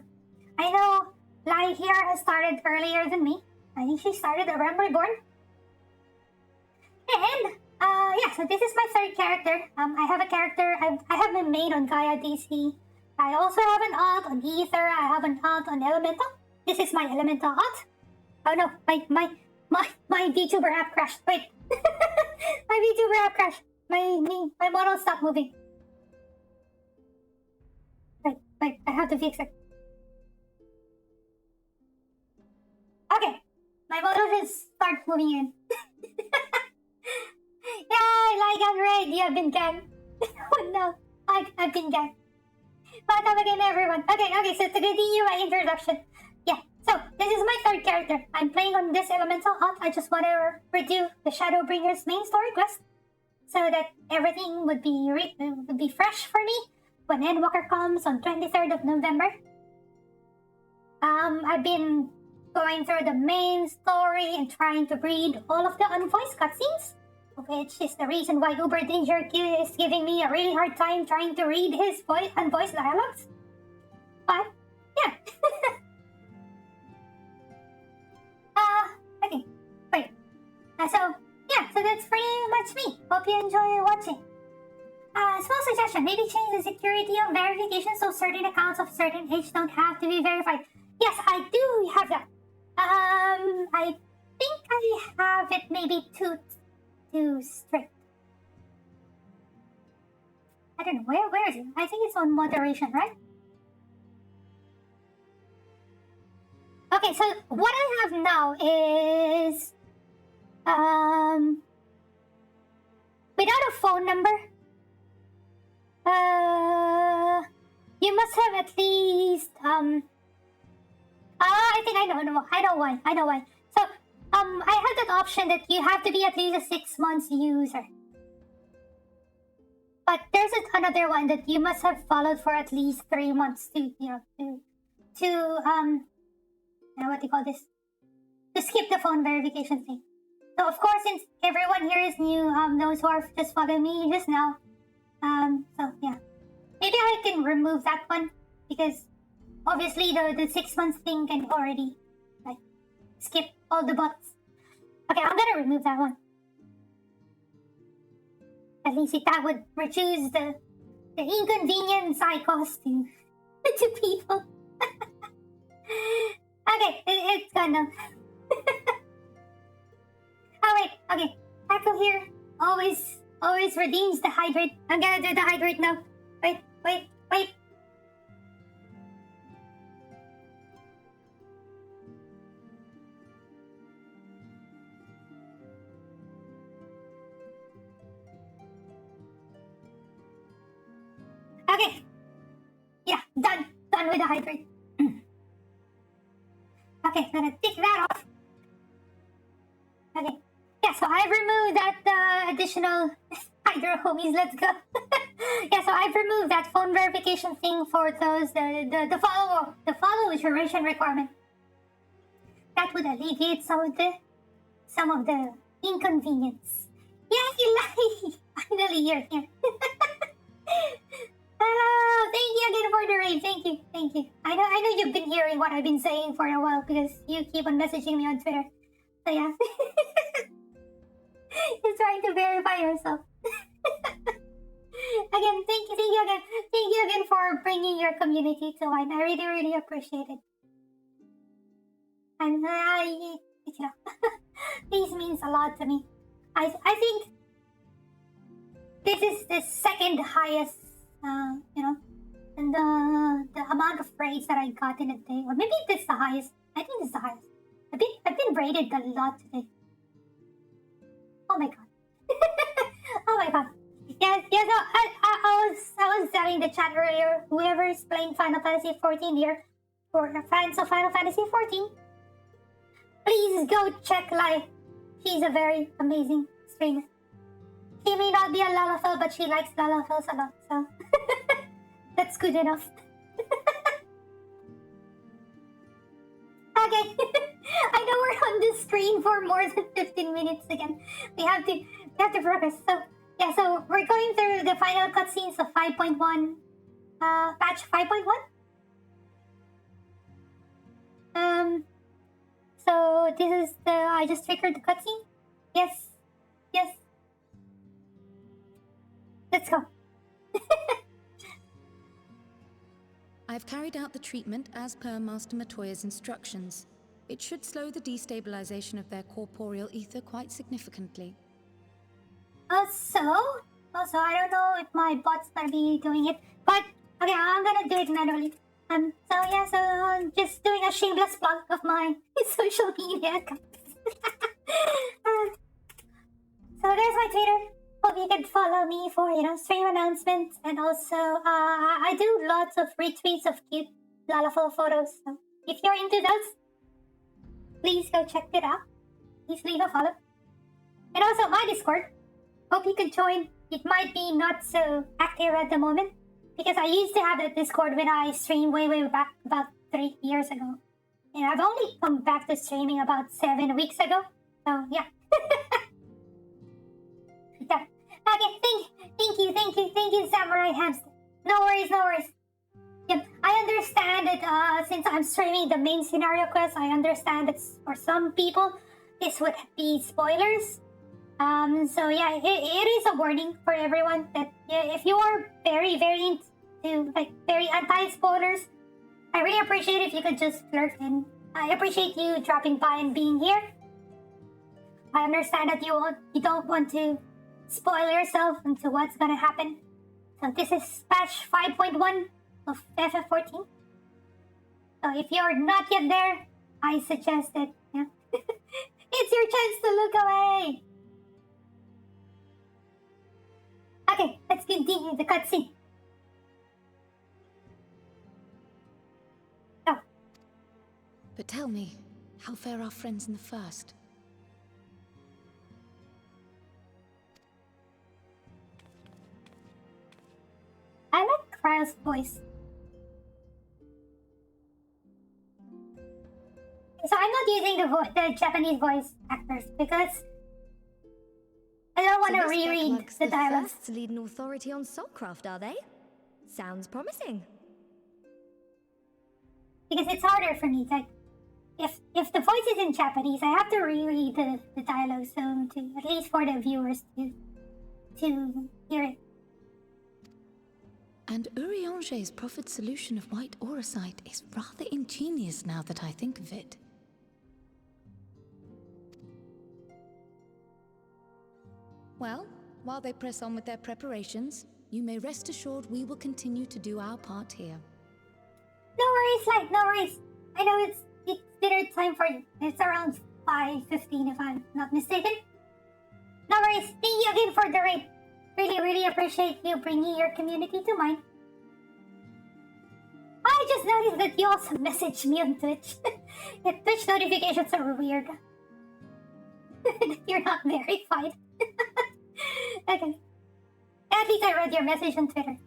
I know Lai here has started earlier than me. I think she started around Reborn. And, yeah, so this is my third character. I have a character, I have my main on Gaia DC. I also have an alt on Ether. I have an alt on Elemental. This is my Elemental alt. Oh no, my VTuber app crashed. Wait. My VTuber app crashed. My model stopped moving. Wait, I have to fix it. Okay. My model just started moving in. Yay, like I'm raid, you have been canned. Oh no, I've been canned. Welcome again, everyone. Okay, so to continue my introduction. Yeah, so this is my third character. I'm playing on this Elemental alt. I just want to redo the Shadowbringer's main story quest so that everything would be fresh for me when Endwalker comes on 23rd of November. I've been going through the main story and trying to read all of the unvoiced cutscenes, which is the reason why Uber Danger is giving me a really hard time trying to read his unvoiced dialogues. But, yeah. Okay. Wait. So that's pretty much me. Hope you enjoy watching. Small suggestion, maybe change the security of verification so certain accounts of certain age don't have to be verified. Yes, I do have that. I think I have it maybe too strict. I don't know, where is it? I think it's on moderation, right? Okay, so what I have now is without a phone number, you must have at least I think I know why. So I have that option that you have to be at least a 6 months user. But there's another one that you must have followed for at least 3 months to what do you call this? To skip the phone verification thing. So of course, since everyone here is new, those who are just following me just now, so yeah, maybe I can remove that one because obviously the 6 months thing can already like skip all the bots. Okay, I'm gonna remove that one. At least that would reduce the inconvenience I cause to people. Okay, it's gone now. Oh wait, okay. Taco here always redeems the hydrate. I'm gonna do the hydrate now. Wait. Okay. Yeah, done with the hydrate. Okay, gonna take that off. Okay. Yeah, so I've removed that additional hydro homies, let's go. Yeah, so I've removed that phone verification thing for those the follow duration requirement. That would alleviate some of the inconvenience. Yeah, Eli! Finally you're here. Hello! Thank you again for the raid. Thank you. I know you've been hearing what I've been saying for a while because you keep on messaging me on Twitter. So yeah. You're trying to verify yourself. Again, thank you again. Thank you again for bringing your community to mine. I really, really appreciate it. And this means a lot to me. I think this is the second highest, and the amount of raids that I got in a day, or maybe this is the highest. I think this is the highest. I've been raided a lot today. Oh my god. Oh my god. Yeah, no, I was telling the chat earlier, whoever is playing Final Fantasy 14 here, or fans of Final Fantasy 14, please go check live. She's a very amazing streamer. She may not be a Lalafell, but she likes Lalafells a lot, so that's good enough. Okay. I know we're on this screen for more than 15 minutes again. We have to progress. So yeah, so we're going through the final cutscenes of 5.1, patch 5.1. So this is I just triggered the cutscene. Yes. Let's go. I've carried out the treatment as per Master Matoya's instructions. It should slow the destabilization of their corporeal ether quite significantly. Also, I don't know if my bot's gonna be doing it, but okay, I'm gonna do it manually. So I'm just doing a shameless plug of my social media account. So there's my Twitter. Hope you can follow me for, stream announcements, and also, I do lots of retweets of cute Lalafell photos, so if you're into those, please go check it out. Please leave a follow. And also my Discord. Hope you can join. It might be not so active at the moment, because I used to have that Discord when I streamed way back, about 3 years ago. And I've only come back to streaming about 7 weeks ago. So yeah. Okay, thank you, Samurai Hamster. No worries. Yep, I understand that since I'm streaming the main scenario quest, I understand that for some people this would be spoilers. So yeah, it is a warning for everyone that if you are very into very anti-spoilers, I really appreciate if you could just lurk in. I appreciate you dropping by and being here. I understand that you don't want to spoil yourself into what's gonna happen. So this is patch 5.1 of FF14. So if you're not yet there, I suggest that it's your chance to look away. Okay, let's continue the cutscene. Oh. But tell me, how fare our friends in the first? I like Kryle's voice. So I'm not using the Japanese voice actors because I don't want to reread the dialogue. First lead an authority on Soulcraft, are they? Sounds promising. Because it's harder for me. Like, if the voice is in Japanese, I have to reread the dialogue, so to at least for the viewers to hear it. And Urianger's proffered solution of white auracite is rather ingenious now that I think of it. Well, while they press on with their preparations, you may rest assured we will continue to do our part here. No worries, Light, no worries. I know it's dinner time for you. It's around 5:15 if I'm not mistaken. No worries, thank you again for the raid. Really appreciate you bringing your community to mine. I just noticed that you also messaged me on Twitch. The Twitch notifications are weird. You're not verified. Okay. At least I read your message on Twitter.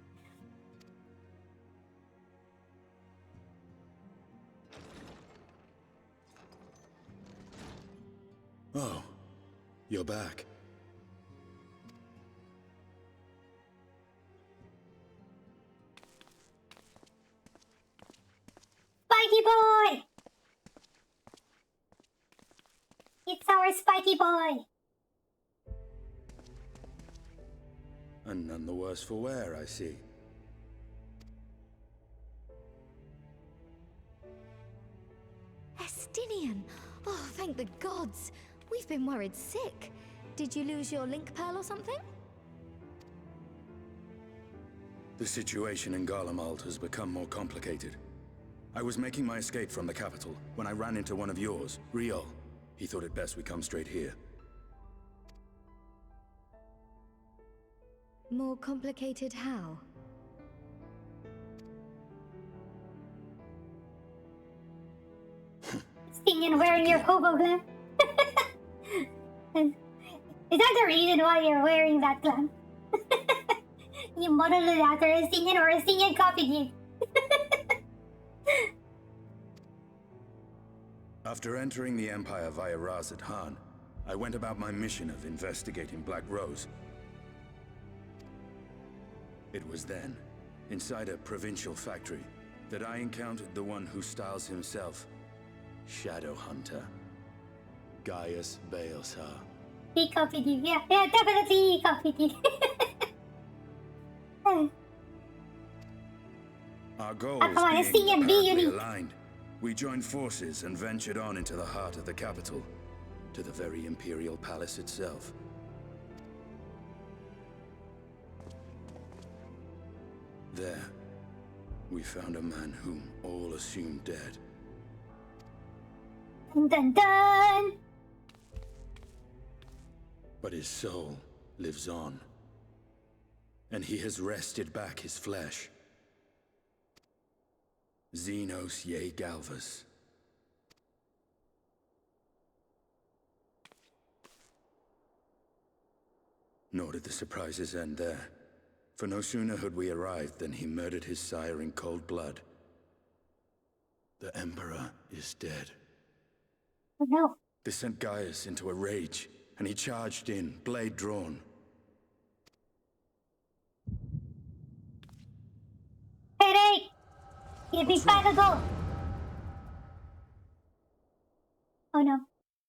Oh, you're back. Spiky boy! It's our Spiky boy! And none the worse for wear, I see. Estinian! Oh, thank the gods! We've been worried sick. Did you lose your link pearl or something? The situation in Elem Alt has become more complicated. I was making my escape from the capital when I ran into one of yours, Riol. He thought it best we come straight here. More complicated how? Stinging wearing your hobo glam. Is that the reason why you're wearing that glam? You modeled it after a Stinging or a Stinging copied you? After entering the Empire via Razat Han, I went about my mission of investigating Black Rose. It was then, inside a provincial factory, that I encountered the one who styles himself Shadow Hunter, Gaius Baelsar. He copied you, yeah, definitely he copied you. Our goals being apparently aligned, we joined forces and ventured on into the heart of the capital, to the very Imperial Palace itself. There, we found a man whom all assumed dead. Dun dun! But his soul lives on, and he has wrested back his flesh. Xenos ye Galvas. Nor did the surprises end there, for no sooner had we arrived than he murdered his sire in cold blood. The Emperor is dead. Oh no. This sent Gaius into a rage, and he charged in, blade drawn. Headache! Give me Panadol! Oh no.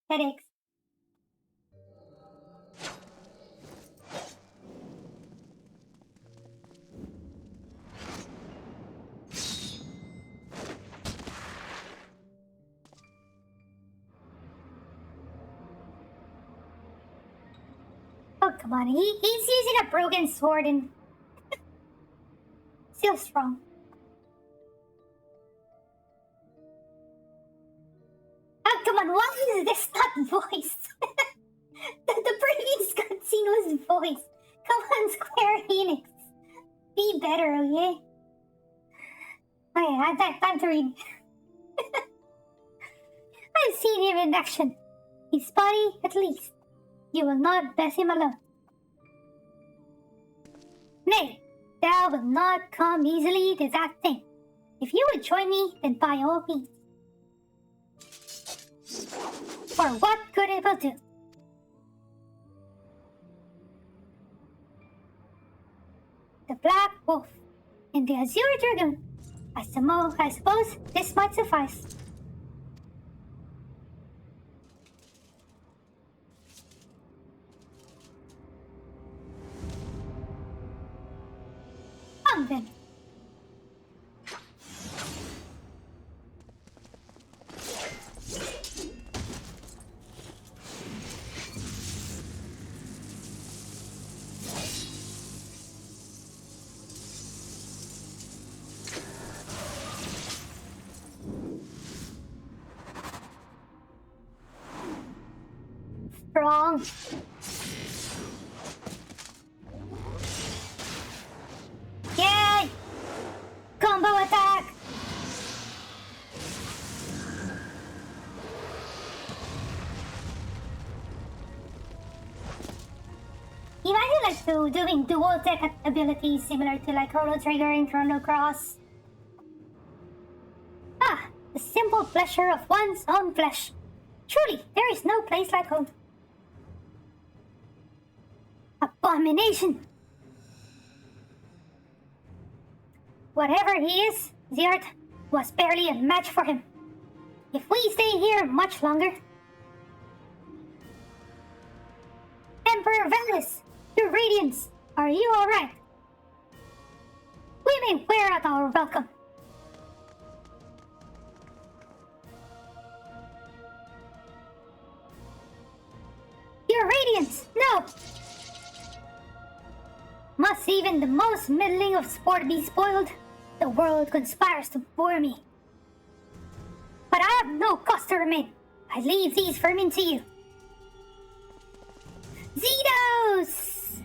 Headaches. Oh, come on. He's using a broken sword and still strong. Oh, come on. Why is this not voiced? the previous cutscene was voiced. Come on, Square Enix. Be better, okay? Okay, I time to read. I've seen him in action. His body, at least. You will not pass him alone. Nay, thou will not come easily to that thing. If you would join me, then by all means. For what good it will do. The Black Wolf and the Azure Dragoon. I suppose this might suffice. Come then. Strong. Yay! Combo attack! Imagine like doing dual tech abilities similar to like Chrono Trigger and Chrono Cross. Ah, the simple pleasure of one's own flesh. Truly, there is no place like home. Abomination! Whatever he is, Zert was barely a match for him. If we stay here much longer... Emperor Valis, your radiance, are you alright? We may wear out our welcome. Your radiance, no! Must even the most middling of sport be spoiled? The world conspires to bore me. But I have no cause to remain. I leave these vermin to you. Zetos!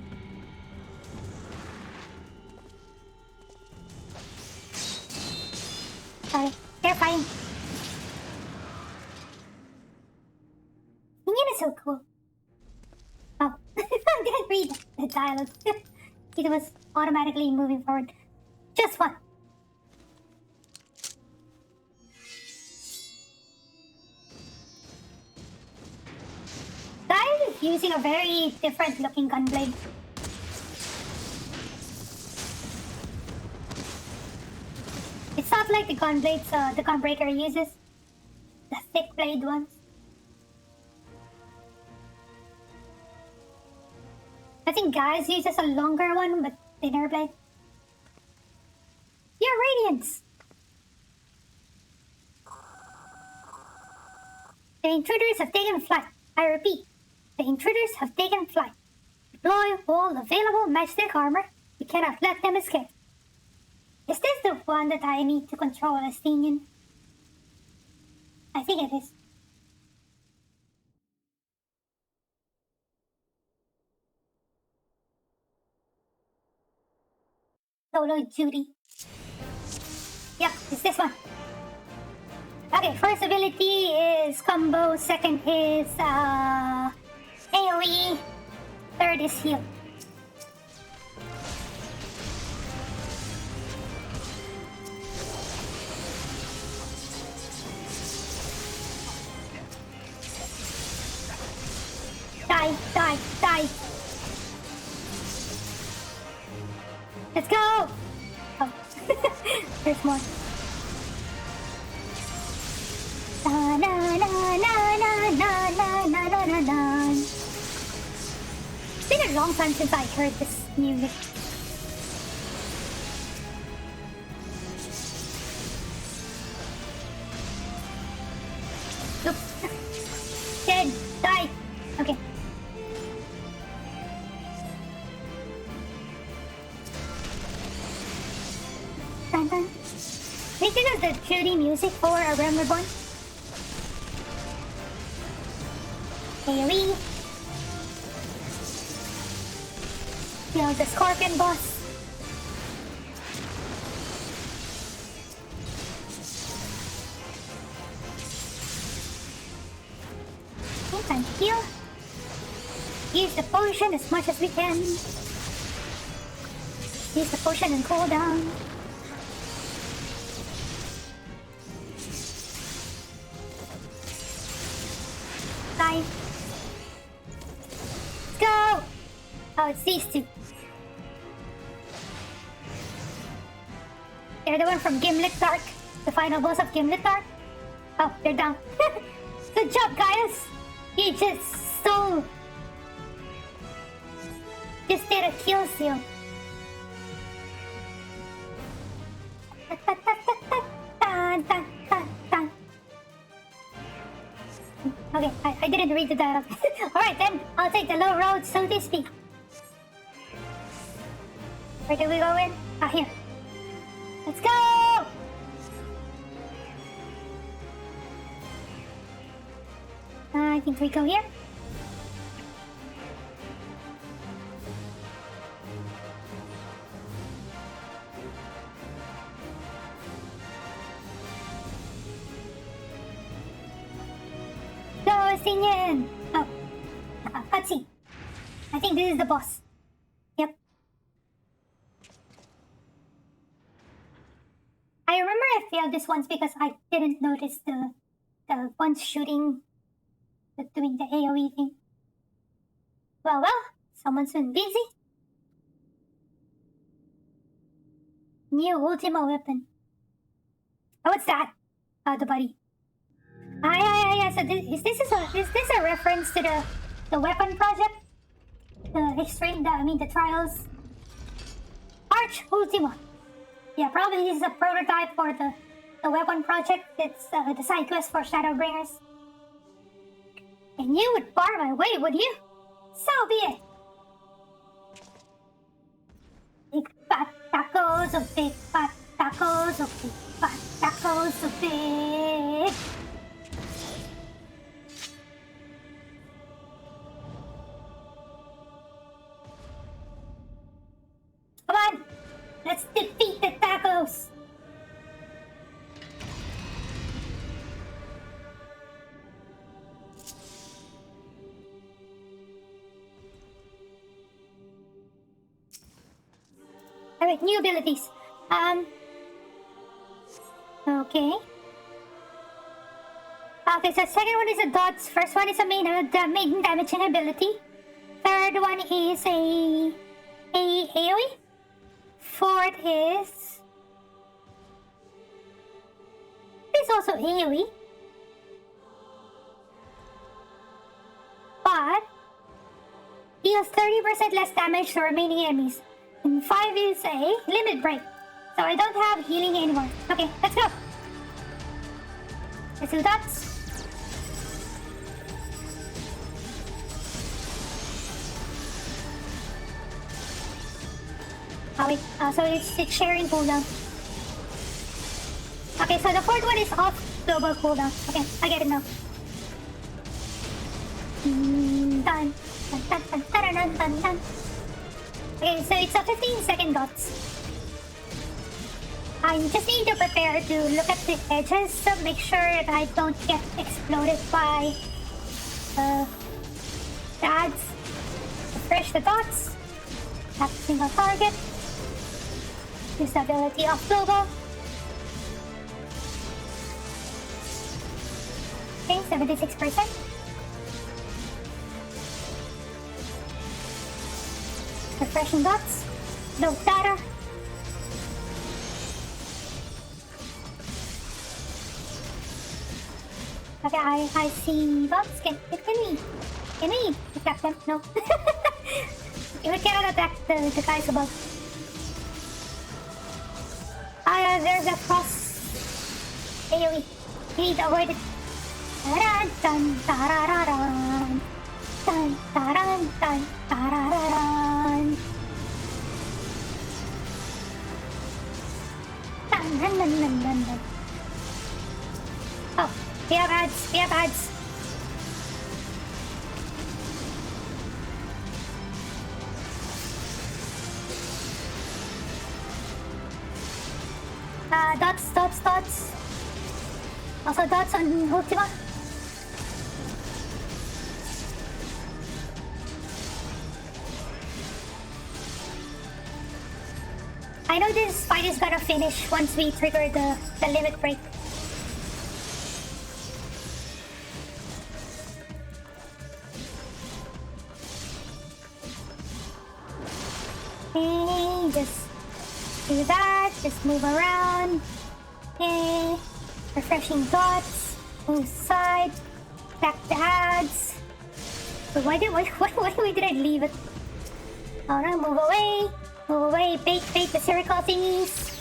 Sorry, they're fine. Ingen is so cool. Oh, I didn't read the dialogue. It was automatically moving forward. Just one. Guy is using a very different looking gunblade. It's not like the gunblades the Gunbreaker uses. The thick blade ones. I think Guys uses a longer one, but thinner blade. Your radiance! The intruders have taken flight. I repeat, the intruders have taken flight. Deploy all available matchstick armor. We cannot let them escape. Is this the one that I need to control as Tinian? I think it is. Solo duty. Yep, it's this one. Okay, first ability is combo, second is AoE, third is heal. Die, die, die. Let's go! Oh, there's more. Na na na na na na na na na na. It's been a long time since I heard this music. Oops. Dead. Die. Okay. Dun dun. Thinking of the shooty music for A Realm Reborn. AoE. Kill the Scorpion boss. Time to heal. Use the potion as much as we can. Use the potion and cool down. Die. Let's go! Oh, it's these two. They're the one from Gimlet Dark. The final boss of Gimlet Dark. Oh, they're down. Good job, guys! You just stole. Just did a kill steal. Okay, I didn't read the dialogue. Alright then, I'll take the low road, so to speak. Where do we go in? Ah, here. Let's go! I think we go here. Go, Singen! Oh, cutscene. I think this is the boss. Yep. I remember I failed this once because I didn't notice the ones shooting. Doing the AoE thing. Well, someone's been busy. New Ultima weapon. Oh, what's that? The buddy. Yeah. So is this a reference to the weapon project? The trials. Arch Ultima. Yeah, probably this is a prototype for the weapon project. It's the side quest for Shadowbringers. And you would bar my way, would you? So be it. Big fat tacos of big fat tacos of big fat tacos of big. Come on, let's defeat the tacos. Alright, new abilities. Okay. Okay, so second one is a dots. First one is a main damaging ability. Third one is a AoE. Fourth is also AoE. But deals 30% less damage to remaining enemies. And 5 is a limit break. So I don't have healing anymore. Okay, let's go. Let's do that. Oh wait, so it's sharing cooldown. Okay, so the fourth one is off global cooldown. Okay, I get it now. Done. Dun. Okay, so it's a 15-second dots. I just need to prepare to look at the edges to make sure that I don't get exploded by the ads. Refresh the dots. Tap single target. Use the ability of global. Okay, 76%. Refreshing dots. No data. Okay, I see dots. Can we attack them? No. We cannot attack the guys above. There's a cross. AoE. We need to avoid it. Dun dun dun dun dun dun dun. Dun. Oh, we have ads. We have ads. Dots. Also dots on Ultima. I know this fight is gonna finish once we trigger the limit break. Okay, just do that. Just move around. Okay. Refreshing dots. Move side. Back the ads. But why did I leave it? Oh no, move away. Move away. Bait the circle thingies.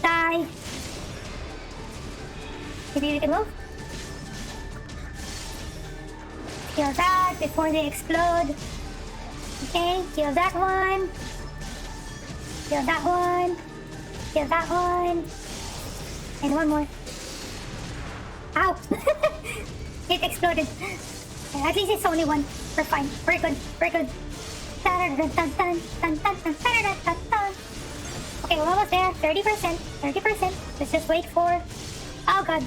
Die. Maybe we can move. Kill that before they explode. Okay, kill that one. Kill that one. Kill that one. And one more. Ow! It exploded. At least it's only one. We're fine. We're good. Okay, we're almost there. 30%. Let's just wait for... Oh god.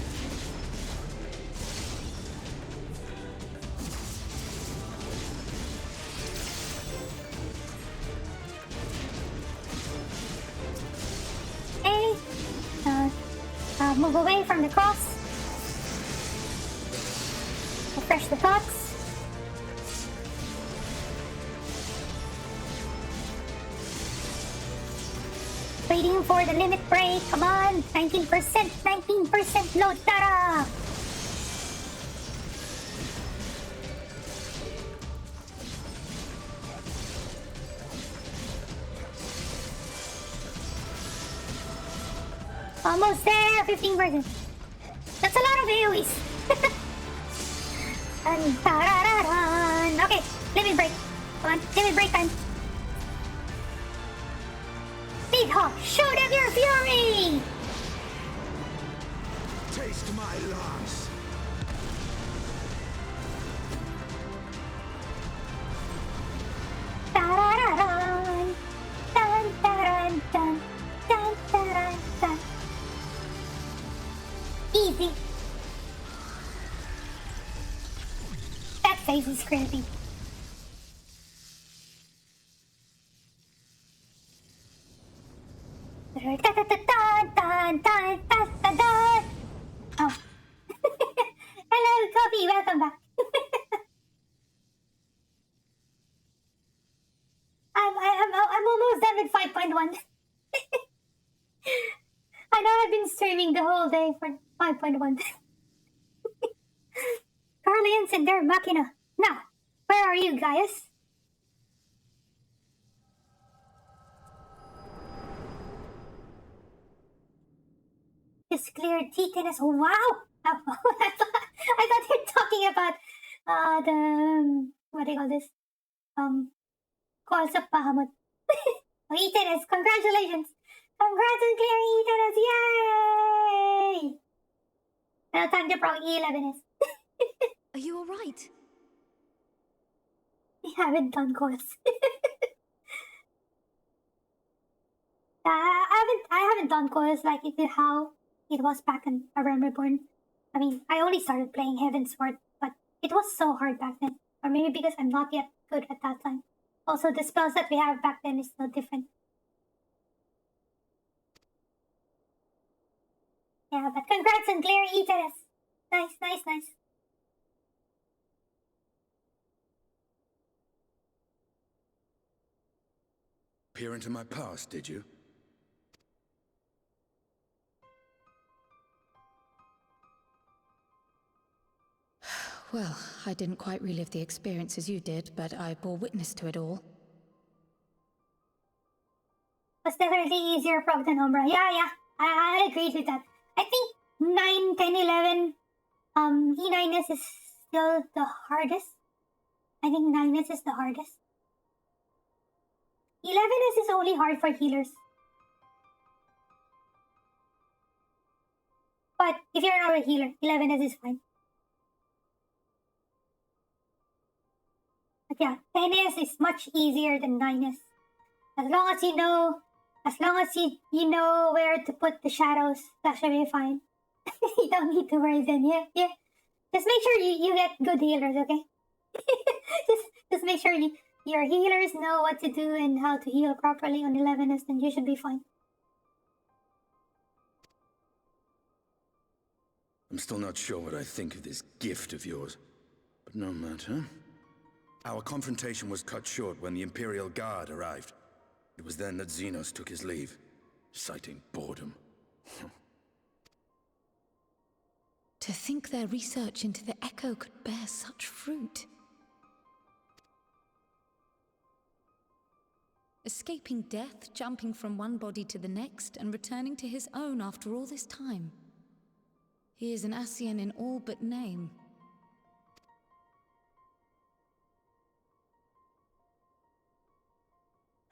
Okay. Move away from the cross. Refresh the thoughts. Waiting for the limit break. Come on. 19%. Load data. Almost there. 15%. That's a lot of AoEs. Okay. Limit break. Come on. Limit break time. Speedhawk, show them your fury! Taste my loss. Dun, dun, dun, dun, dun, dun, dun. Easy. That face is creepy. Oh. Hello, Coffee. Welcome back. I'm almost done with 5.1. I know I've been streaming the whole day for 5.1. Carlians and their Machina. Now, where are you guys? Just cleared T-tennis. Oh, wow! Oh, I thought you were talking about the what do you call this? Calls of Bahamut. Oh, E-tennis, congratulations! Congrats on clearing E-tennis! Yay! Now time to pro E11 is. Are you alright? I haven't done course. I haven't done course like how it was back in A Realm Reborn. I mean, I only started playing Heaven's Sword, but it was so hard back then. Or maybe because I'm not yet good at that time. Also, the spells that we have back then is still different. Yeah, but congrats on clearing E-tennis. Nice. peer into my past, did you? Well, I didn't quite relive the experience as you did, but I bore witness to it all. Was definitely easier proc than Umbra. Yeah, I agree with that. I think 9, 10, 11, E9S is still the hardest. I think 9S is the hardest. 11S is only hard for healers. But if you're not a healer, 11S is fine. But yeah, 10S is much easier than 9S. As long as you know where to put the shadows, that should be fine. You don't need to worry then, yeah. Just make sure you get good healers, okay? just make sure your healers know what to do and how to heal properly on 11S, then you should be fine. I'm still not sure what I think of this gift of yours, but no matter. Our confrontation was cut short when the Imperial Guard arrived. It was then that Xenos took his leave, citing boredom. To think their research into the Echo could bear such fruit. Escaping death, jumping from one body to the next, and returning to his own after all this time. He is an Ascian in all but name.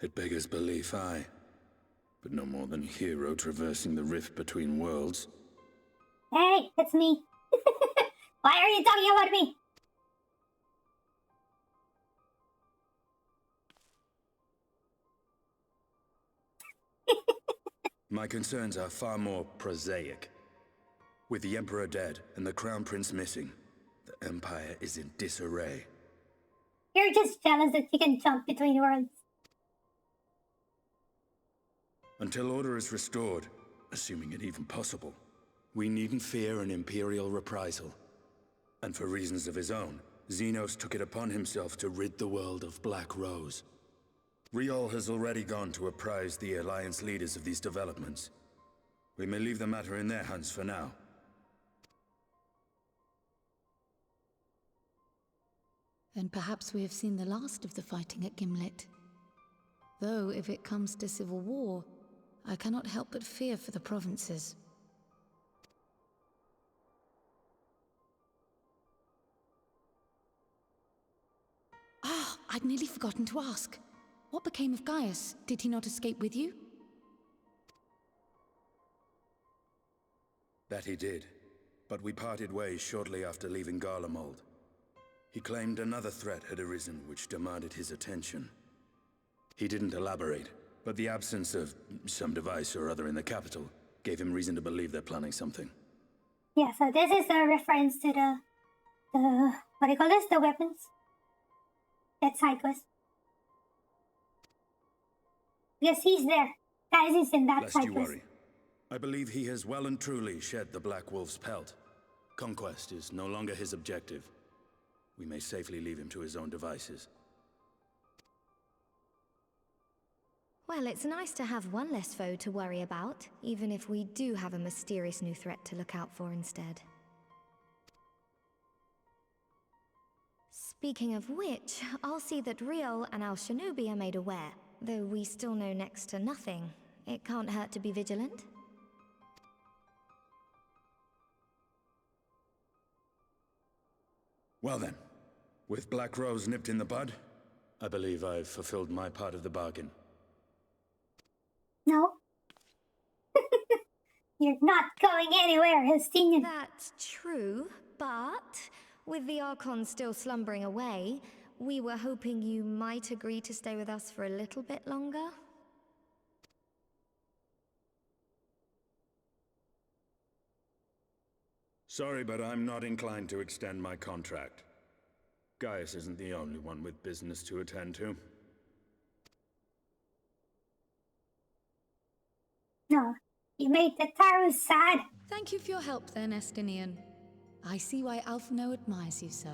It beggars belief, aye. But no more than a hero traversing the rift between worlds. Hey, it's me. Why are you talking about me? My concerns are far more prosaic. With the Emperor dead and the Crown Prince missing, the Empire is in disarray. You're just jealous that you can jump between worlds. Until order is restored, assuming it even possible, we needn't fear an Imperial reprisal. And for reasons of his own, Xenos took it upon himself to rid the world of Black Rose. Riol has already gone to apprise the Alliance leaders of these developments. We may leave the matter in their hands for now. Then perhaps we have seen the last of the fighting at Gimlet. Though, if it comes to civil war, I cannot help but fear for the provinces. Ah, I'd nearly forgotten to ask. What became of Gaius? Did he not escape with you? That he did, but we parted ways shortly after leaving Garlemald. He claimed another threat had arisen which demanded his attention. He didn't elaborate, but the absence of some device or other in the capital gave him reason to believe they're planning something. Yeah, so this is a reference to the what do you call this? The weapons? That side quest. Yes, he's there. Guys, he's in that Lest side you quest. worry. I believe he has well and truly shed the Black Wolf's pelt. Conquest is no longer his objective. We may safely leave him to his own devices. Well, it's nice to have one less foe to worry about, even if we do have a mysterious new threat to look out for instead. Speaking of which, I'll see that Riol and our shinobi are made aware. Though we still know next to nothing, it can't hurt to be vigilant. Well then, with Black Rose nipped in the bud, I believe I've fulfilled my part of the bargain. No. You're not going anywhere, Justinian. That's true, but with the Archon still slumbering away, we were hoping you might agree to stay with us for a little bit longer. Sorry, but I'm not inclined to extend my contract. Gaius isn't the only one with business to attend to. No, you made the Taru sad. Thank you for your help then, Estinian. I see why Alphino admires you so.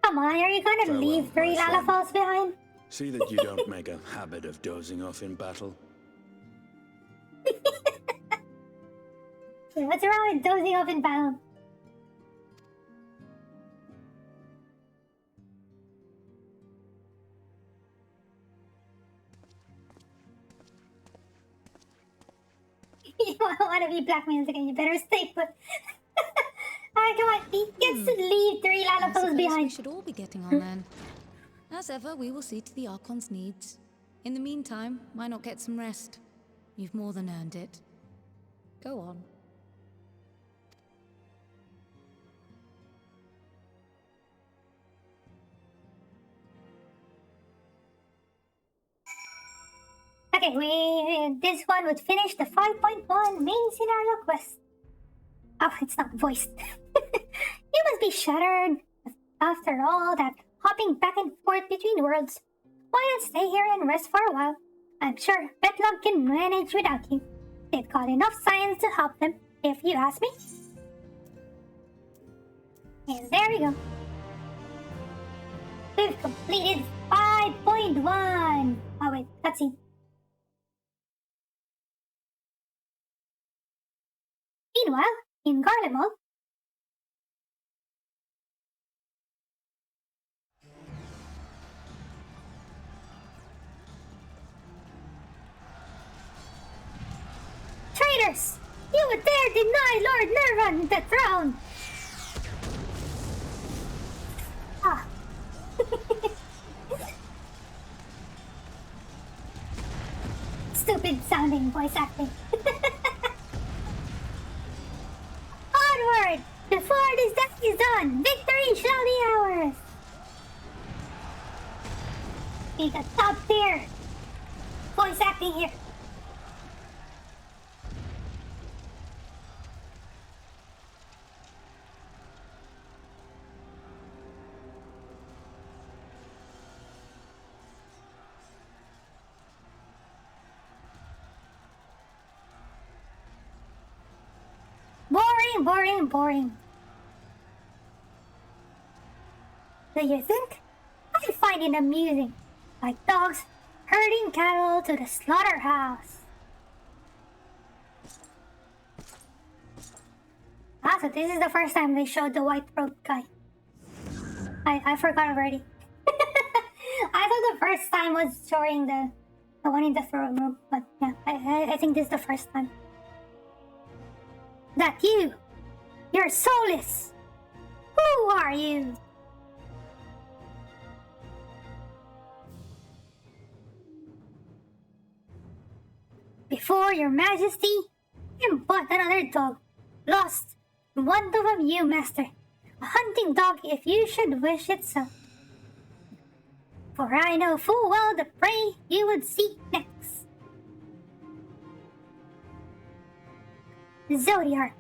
Come on, are you gonna Farewell, leave 3 my friend. Lalafalls behind? See that you don't make a habit of dozing off in battle. What's wrong with dozing off in battle? You don't want to be blackmailed again, you better stay put. Alright, come on, he gets to leave 3 I Lalafalls suppose behind. we should all be getting on then. As ever, we will see to the Archon's needs. In the meantime, why not get some rest? You've more than earned it. Go on. Okay, this one would finish the 5.1 main scenario quest. Oh, it's not voiced. You must be shattered. After all that hopping back and forth between worlds, why not stay here and rest for a while? I'm sure Betlog can manage without you. They've got enough science to help them, if you ask me. And there we go. We've completed 5.1. Oh wait, let's see. Meanwhile, in Garlemald, traitors! You would dare deny Lord Nervan the throne! Ah. Stupid sounding voice acting. Onward! Before this day is done, victory shall be ours! We got top tier voice acting here. Boring, boring, boring. Do you think? I find it amusing. Like dogs herding cattle to the slaughterhouse. Ah, so this is the first time they showed the white robe guy. I forgot already. I thought the first time was showing the one in the throne room, but yeah, I think this is the first time. That you're soulless. Who are you? Before your majesty, I'm but another dog, lost in want of you, master. A hunting dog if you should wish it so. For I know full well the prey you would seek next. Zodiac.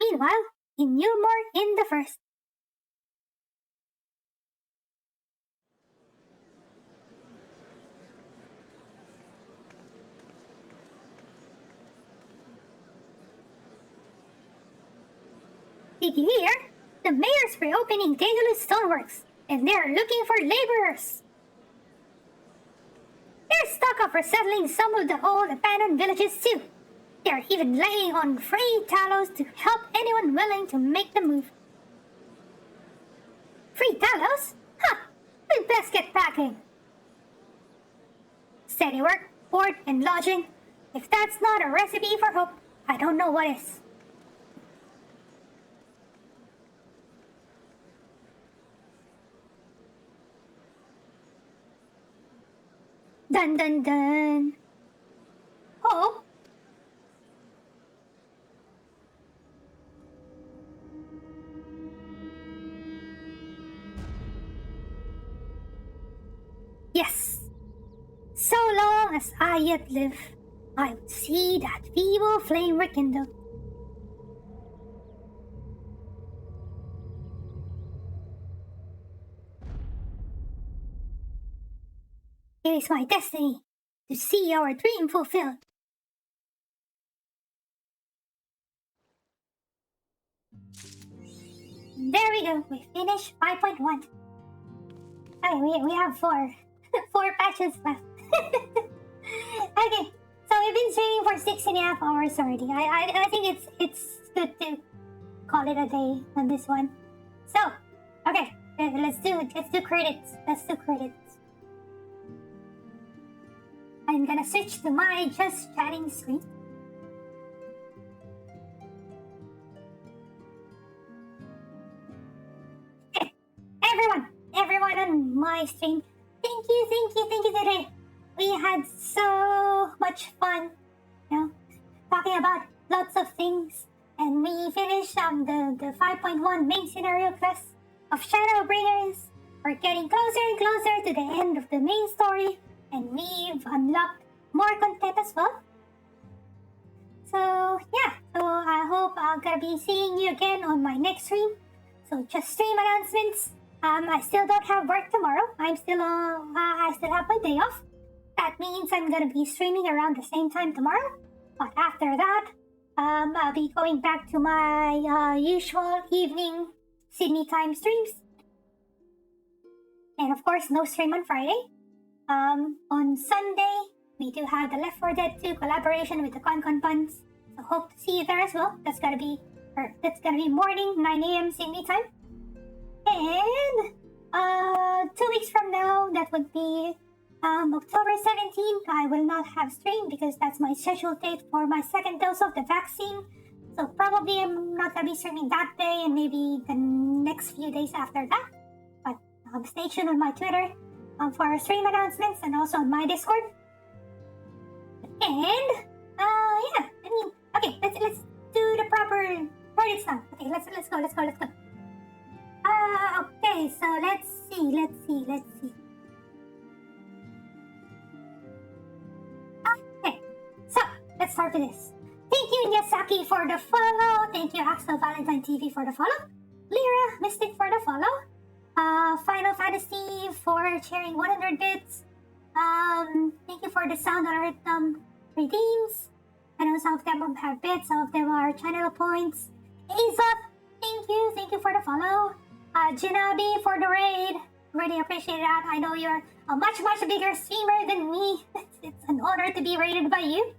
Meanwhile, in Newmore in the first. Did you hear? The mayor's reopening Daedalus Stoneworks, and they're looking for laborers. They're stuck up resettling some of the old abandoned villages too. They're even laying on free talos to help anyone willing to make the move. Free talos? Huh, we'd best get packing. Steady work, board, and lodging. If that's not a recipe for hope, I don't know what is. Dun dun dun. Oh. Yes, long as I yet live, I would see that feeble flame rekindle. It is my destiny to see our dream fulfilled. There we go, we finished 5.1. Okay, we have 4 patches left. Okay, so we've been streaming for 6.5 hours already. I think it's good to call it a day on this one. So, okay, let's do credits. Let's do credits. I'm gonna switch to my just chatting screen. Okay, everyone on my stream, thank you today. We had so much fun, talking about lots of things, and we finished the 5.1 main scenario quest of Shadowbringers. We're getting closer and closer to the end of the main story, and we've unlocked more content as well. So I hope I'm gonna be seeing you again on my next stream. So just stream announcements. I still don't have work tomorrow. I still have my day off. That means I'm gonna be streaming around the same time tomorrow. But after that, I'll be going back to my usual evening Sydney time streams. And of course, no stream on Friday. On Sunday, we do have the Left 4 Dead 2 collaboration with the Concon Buns. So hope to see you there as well. That's gonna be morning, 9 a.m. Sydney time. And 2 weeks from now, that would be October 17th. I will not have stream because that's my scheduled date for my second dose of the vaccine. So probably I'm not gonna be streaming that day and maybe the next few days after that. But stay tuned on my Twitter for stream announcements and also on my Discord. And okay, let's do the proper credits now. Okay, let's go. Okay, so let's see. Okay, so let's start with this. Thank you, Yasaki, for the follow. Thank you, Axel Valentine TV, for the follow. Lyra Mystic for the follow. Final Fantasy for sharing 100 bits. Thank you for the sound alert redeems. I know some of them have bits, some of them are channel points. Aesop, thank you for the follow. Jinabi for the raid. Really appreciate that. I know you're a much bigger streamer than me. It's an honor to be raided by you.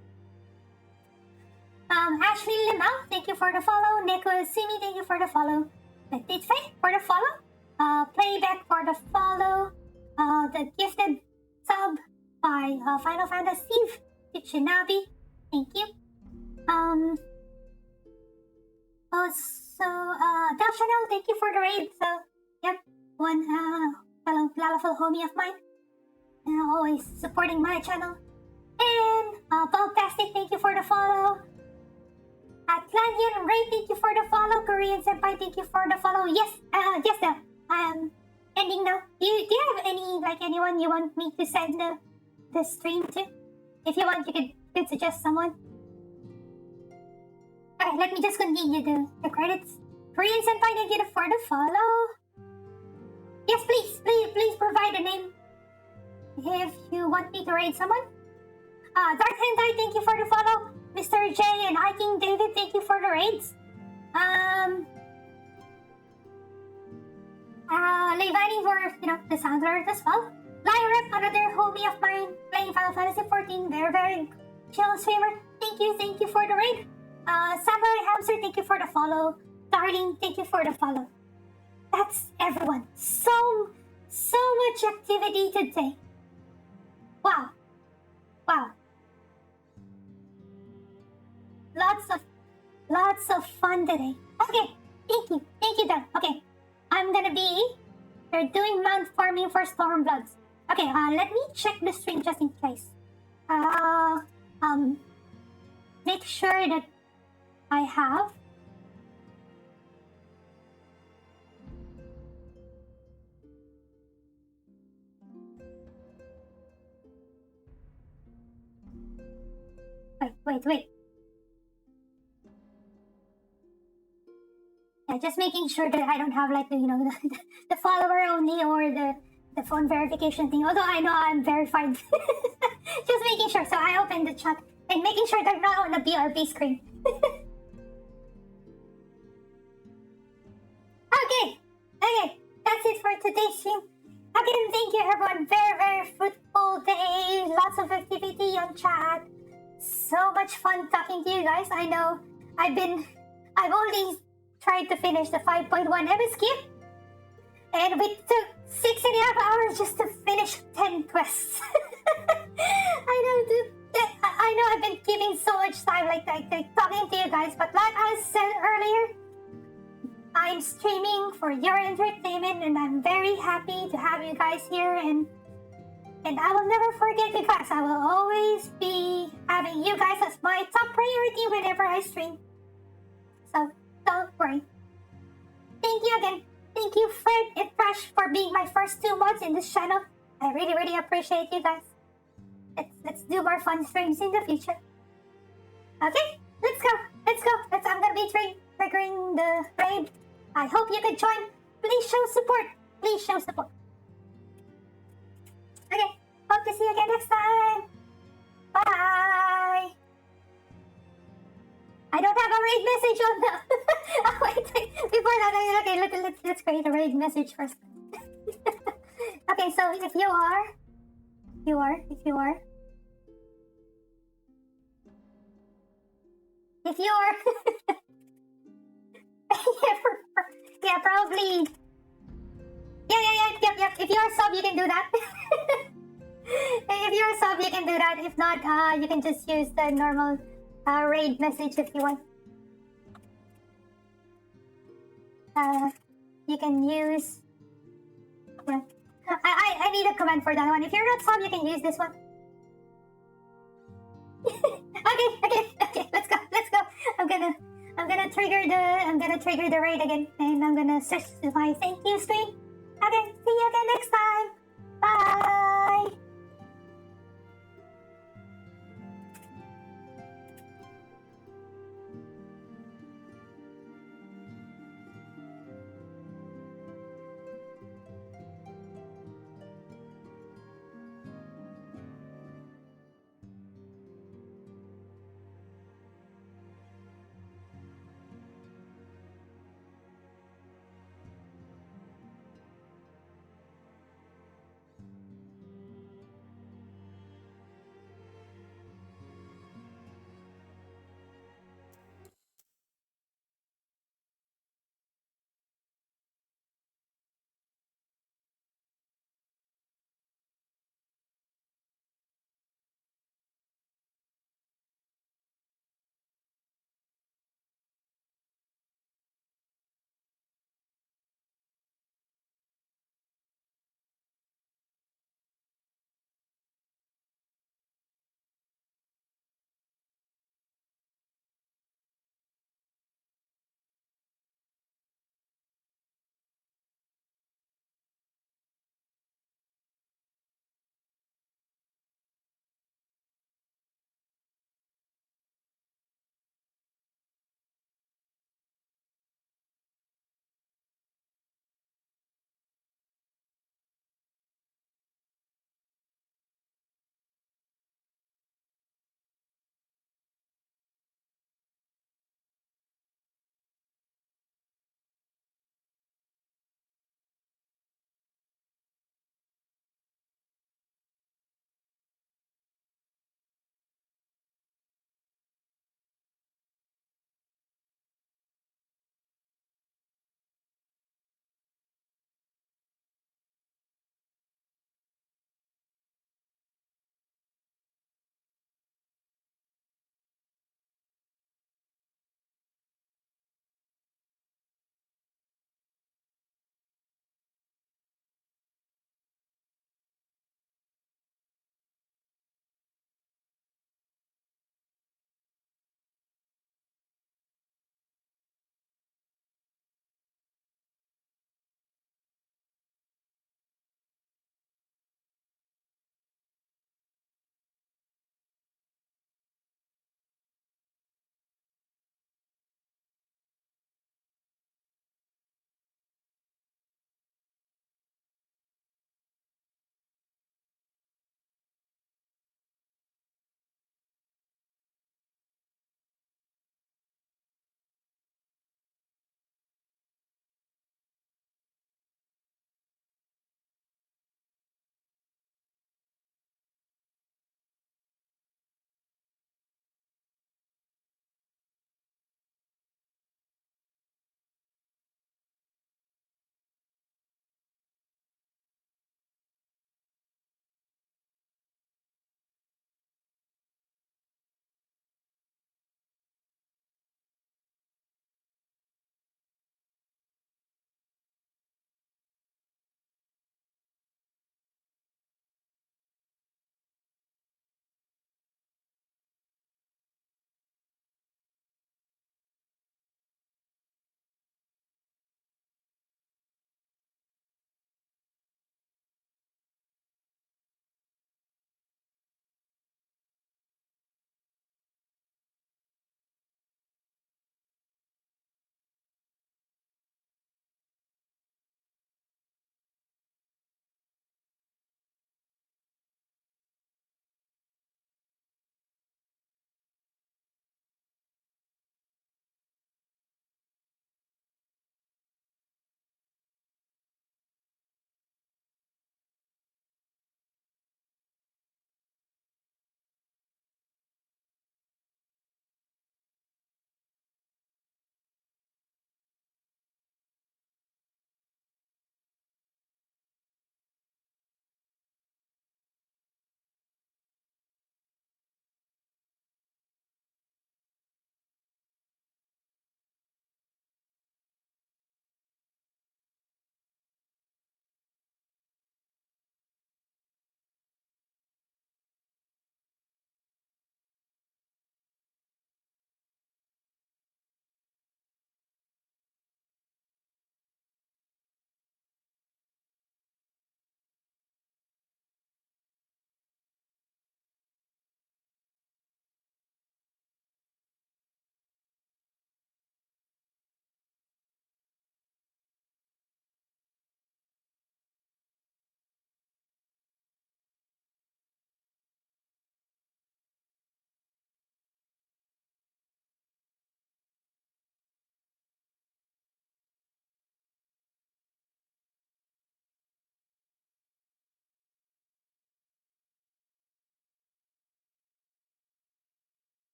Ashley Limau, thank you for the follow. Neko Simi, thank you for the follow. Letitfe for the follow. Playback for the follow. The gifted sub by Final Fantasy Steve Shinabi. Thank you. Also, Del Chanel, thank you for the raid. So, yep, one fellow Lalaful homie of mine. Always supporting my channel. And Bogtastic, thank you for the follow. Atlantean Ray, thank you for the follow. Korean Senpai, thank you for the follow. Yes, Del. Ending now. Do you have anyone you want me to send the stream to? If you want, you could suggest someone. Okay, let me just continue the credits. Korean Senpai, thank you for the follow. Yes, please provide a name if you want me to raid someone. Dark Hentai, thank you for the follow. Mr. J and I King David, thank you for the raids. Leivani for the sound alert as well. Lyrep, another homie of mine playing Final Fantasy 14, very chill streamer. Thank you for the raid. Samurai Hamster, thank you for the follow. Darling, thank you for the follow. That's everyone. So much activity today. Wow. Lots of fun today. Okay, thank you, Dan. Okay, they're doing mount farming for Stormbloods. Okay, let me check the stream just in case. Make sure that I have. Wait. Yeah, just making sure that I don't have like the, the follower only or the phone verification thing. Although I know I'm verified. Just making sure. So I opened the chat and making sure they're not on the BRB screen. Okay. That's it for today's stream. Again, thank you everyone. Very fruitful day. Lots of activity on chat. So much fun talking to you guys. I know I've only tried to finish the 5.1 MSQ, and we took 6.5 hours just to finish 10 quests. I know, dude. I know I've been giving so much time like talking to you guys, but like I said earlier, I'm streaming for your entertainment, and I'm very happy to have you guys here, and I will never forget you guys. I will always be having you guys as my top priority whenever I stream. So don't worry. Thank you again. Thank you, Fred and Crash, for being my first 2 months in this channel. I really appreciate you guys. Let's do more fun streams in the future. Okay, let's go. I'm gonna be triggering the raid. I hope you can join. Please show support. Okay, hope to see you again next time. Bye. I don't have a raid message on the... Oh, wait. Before that, okay, let's create a raid message first. Okay, so if you are... yeah, probably... Yep. If you're a sub, you can do that. If you're a sub, you can do that. If not, you can just use the normal raid message if you want. You can use... Yeah. I need a command for that one. If you're not sub, you can use this one. Okay. Let's go. I'm gonna trigger the raid again, and I'm gonna search my thank you screen. Okay, see you again next time. Bye.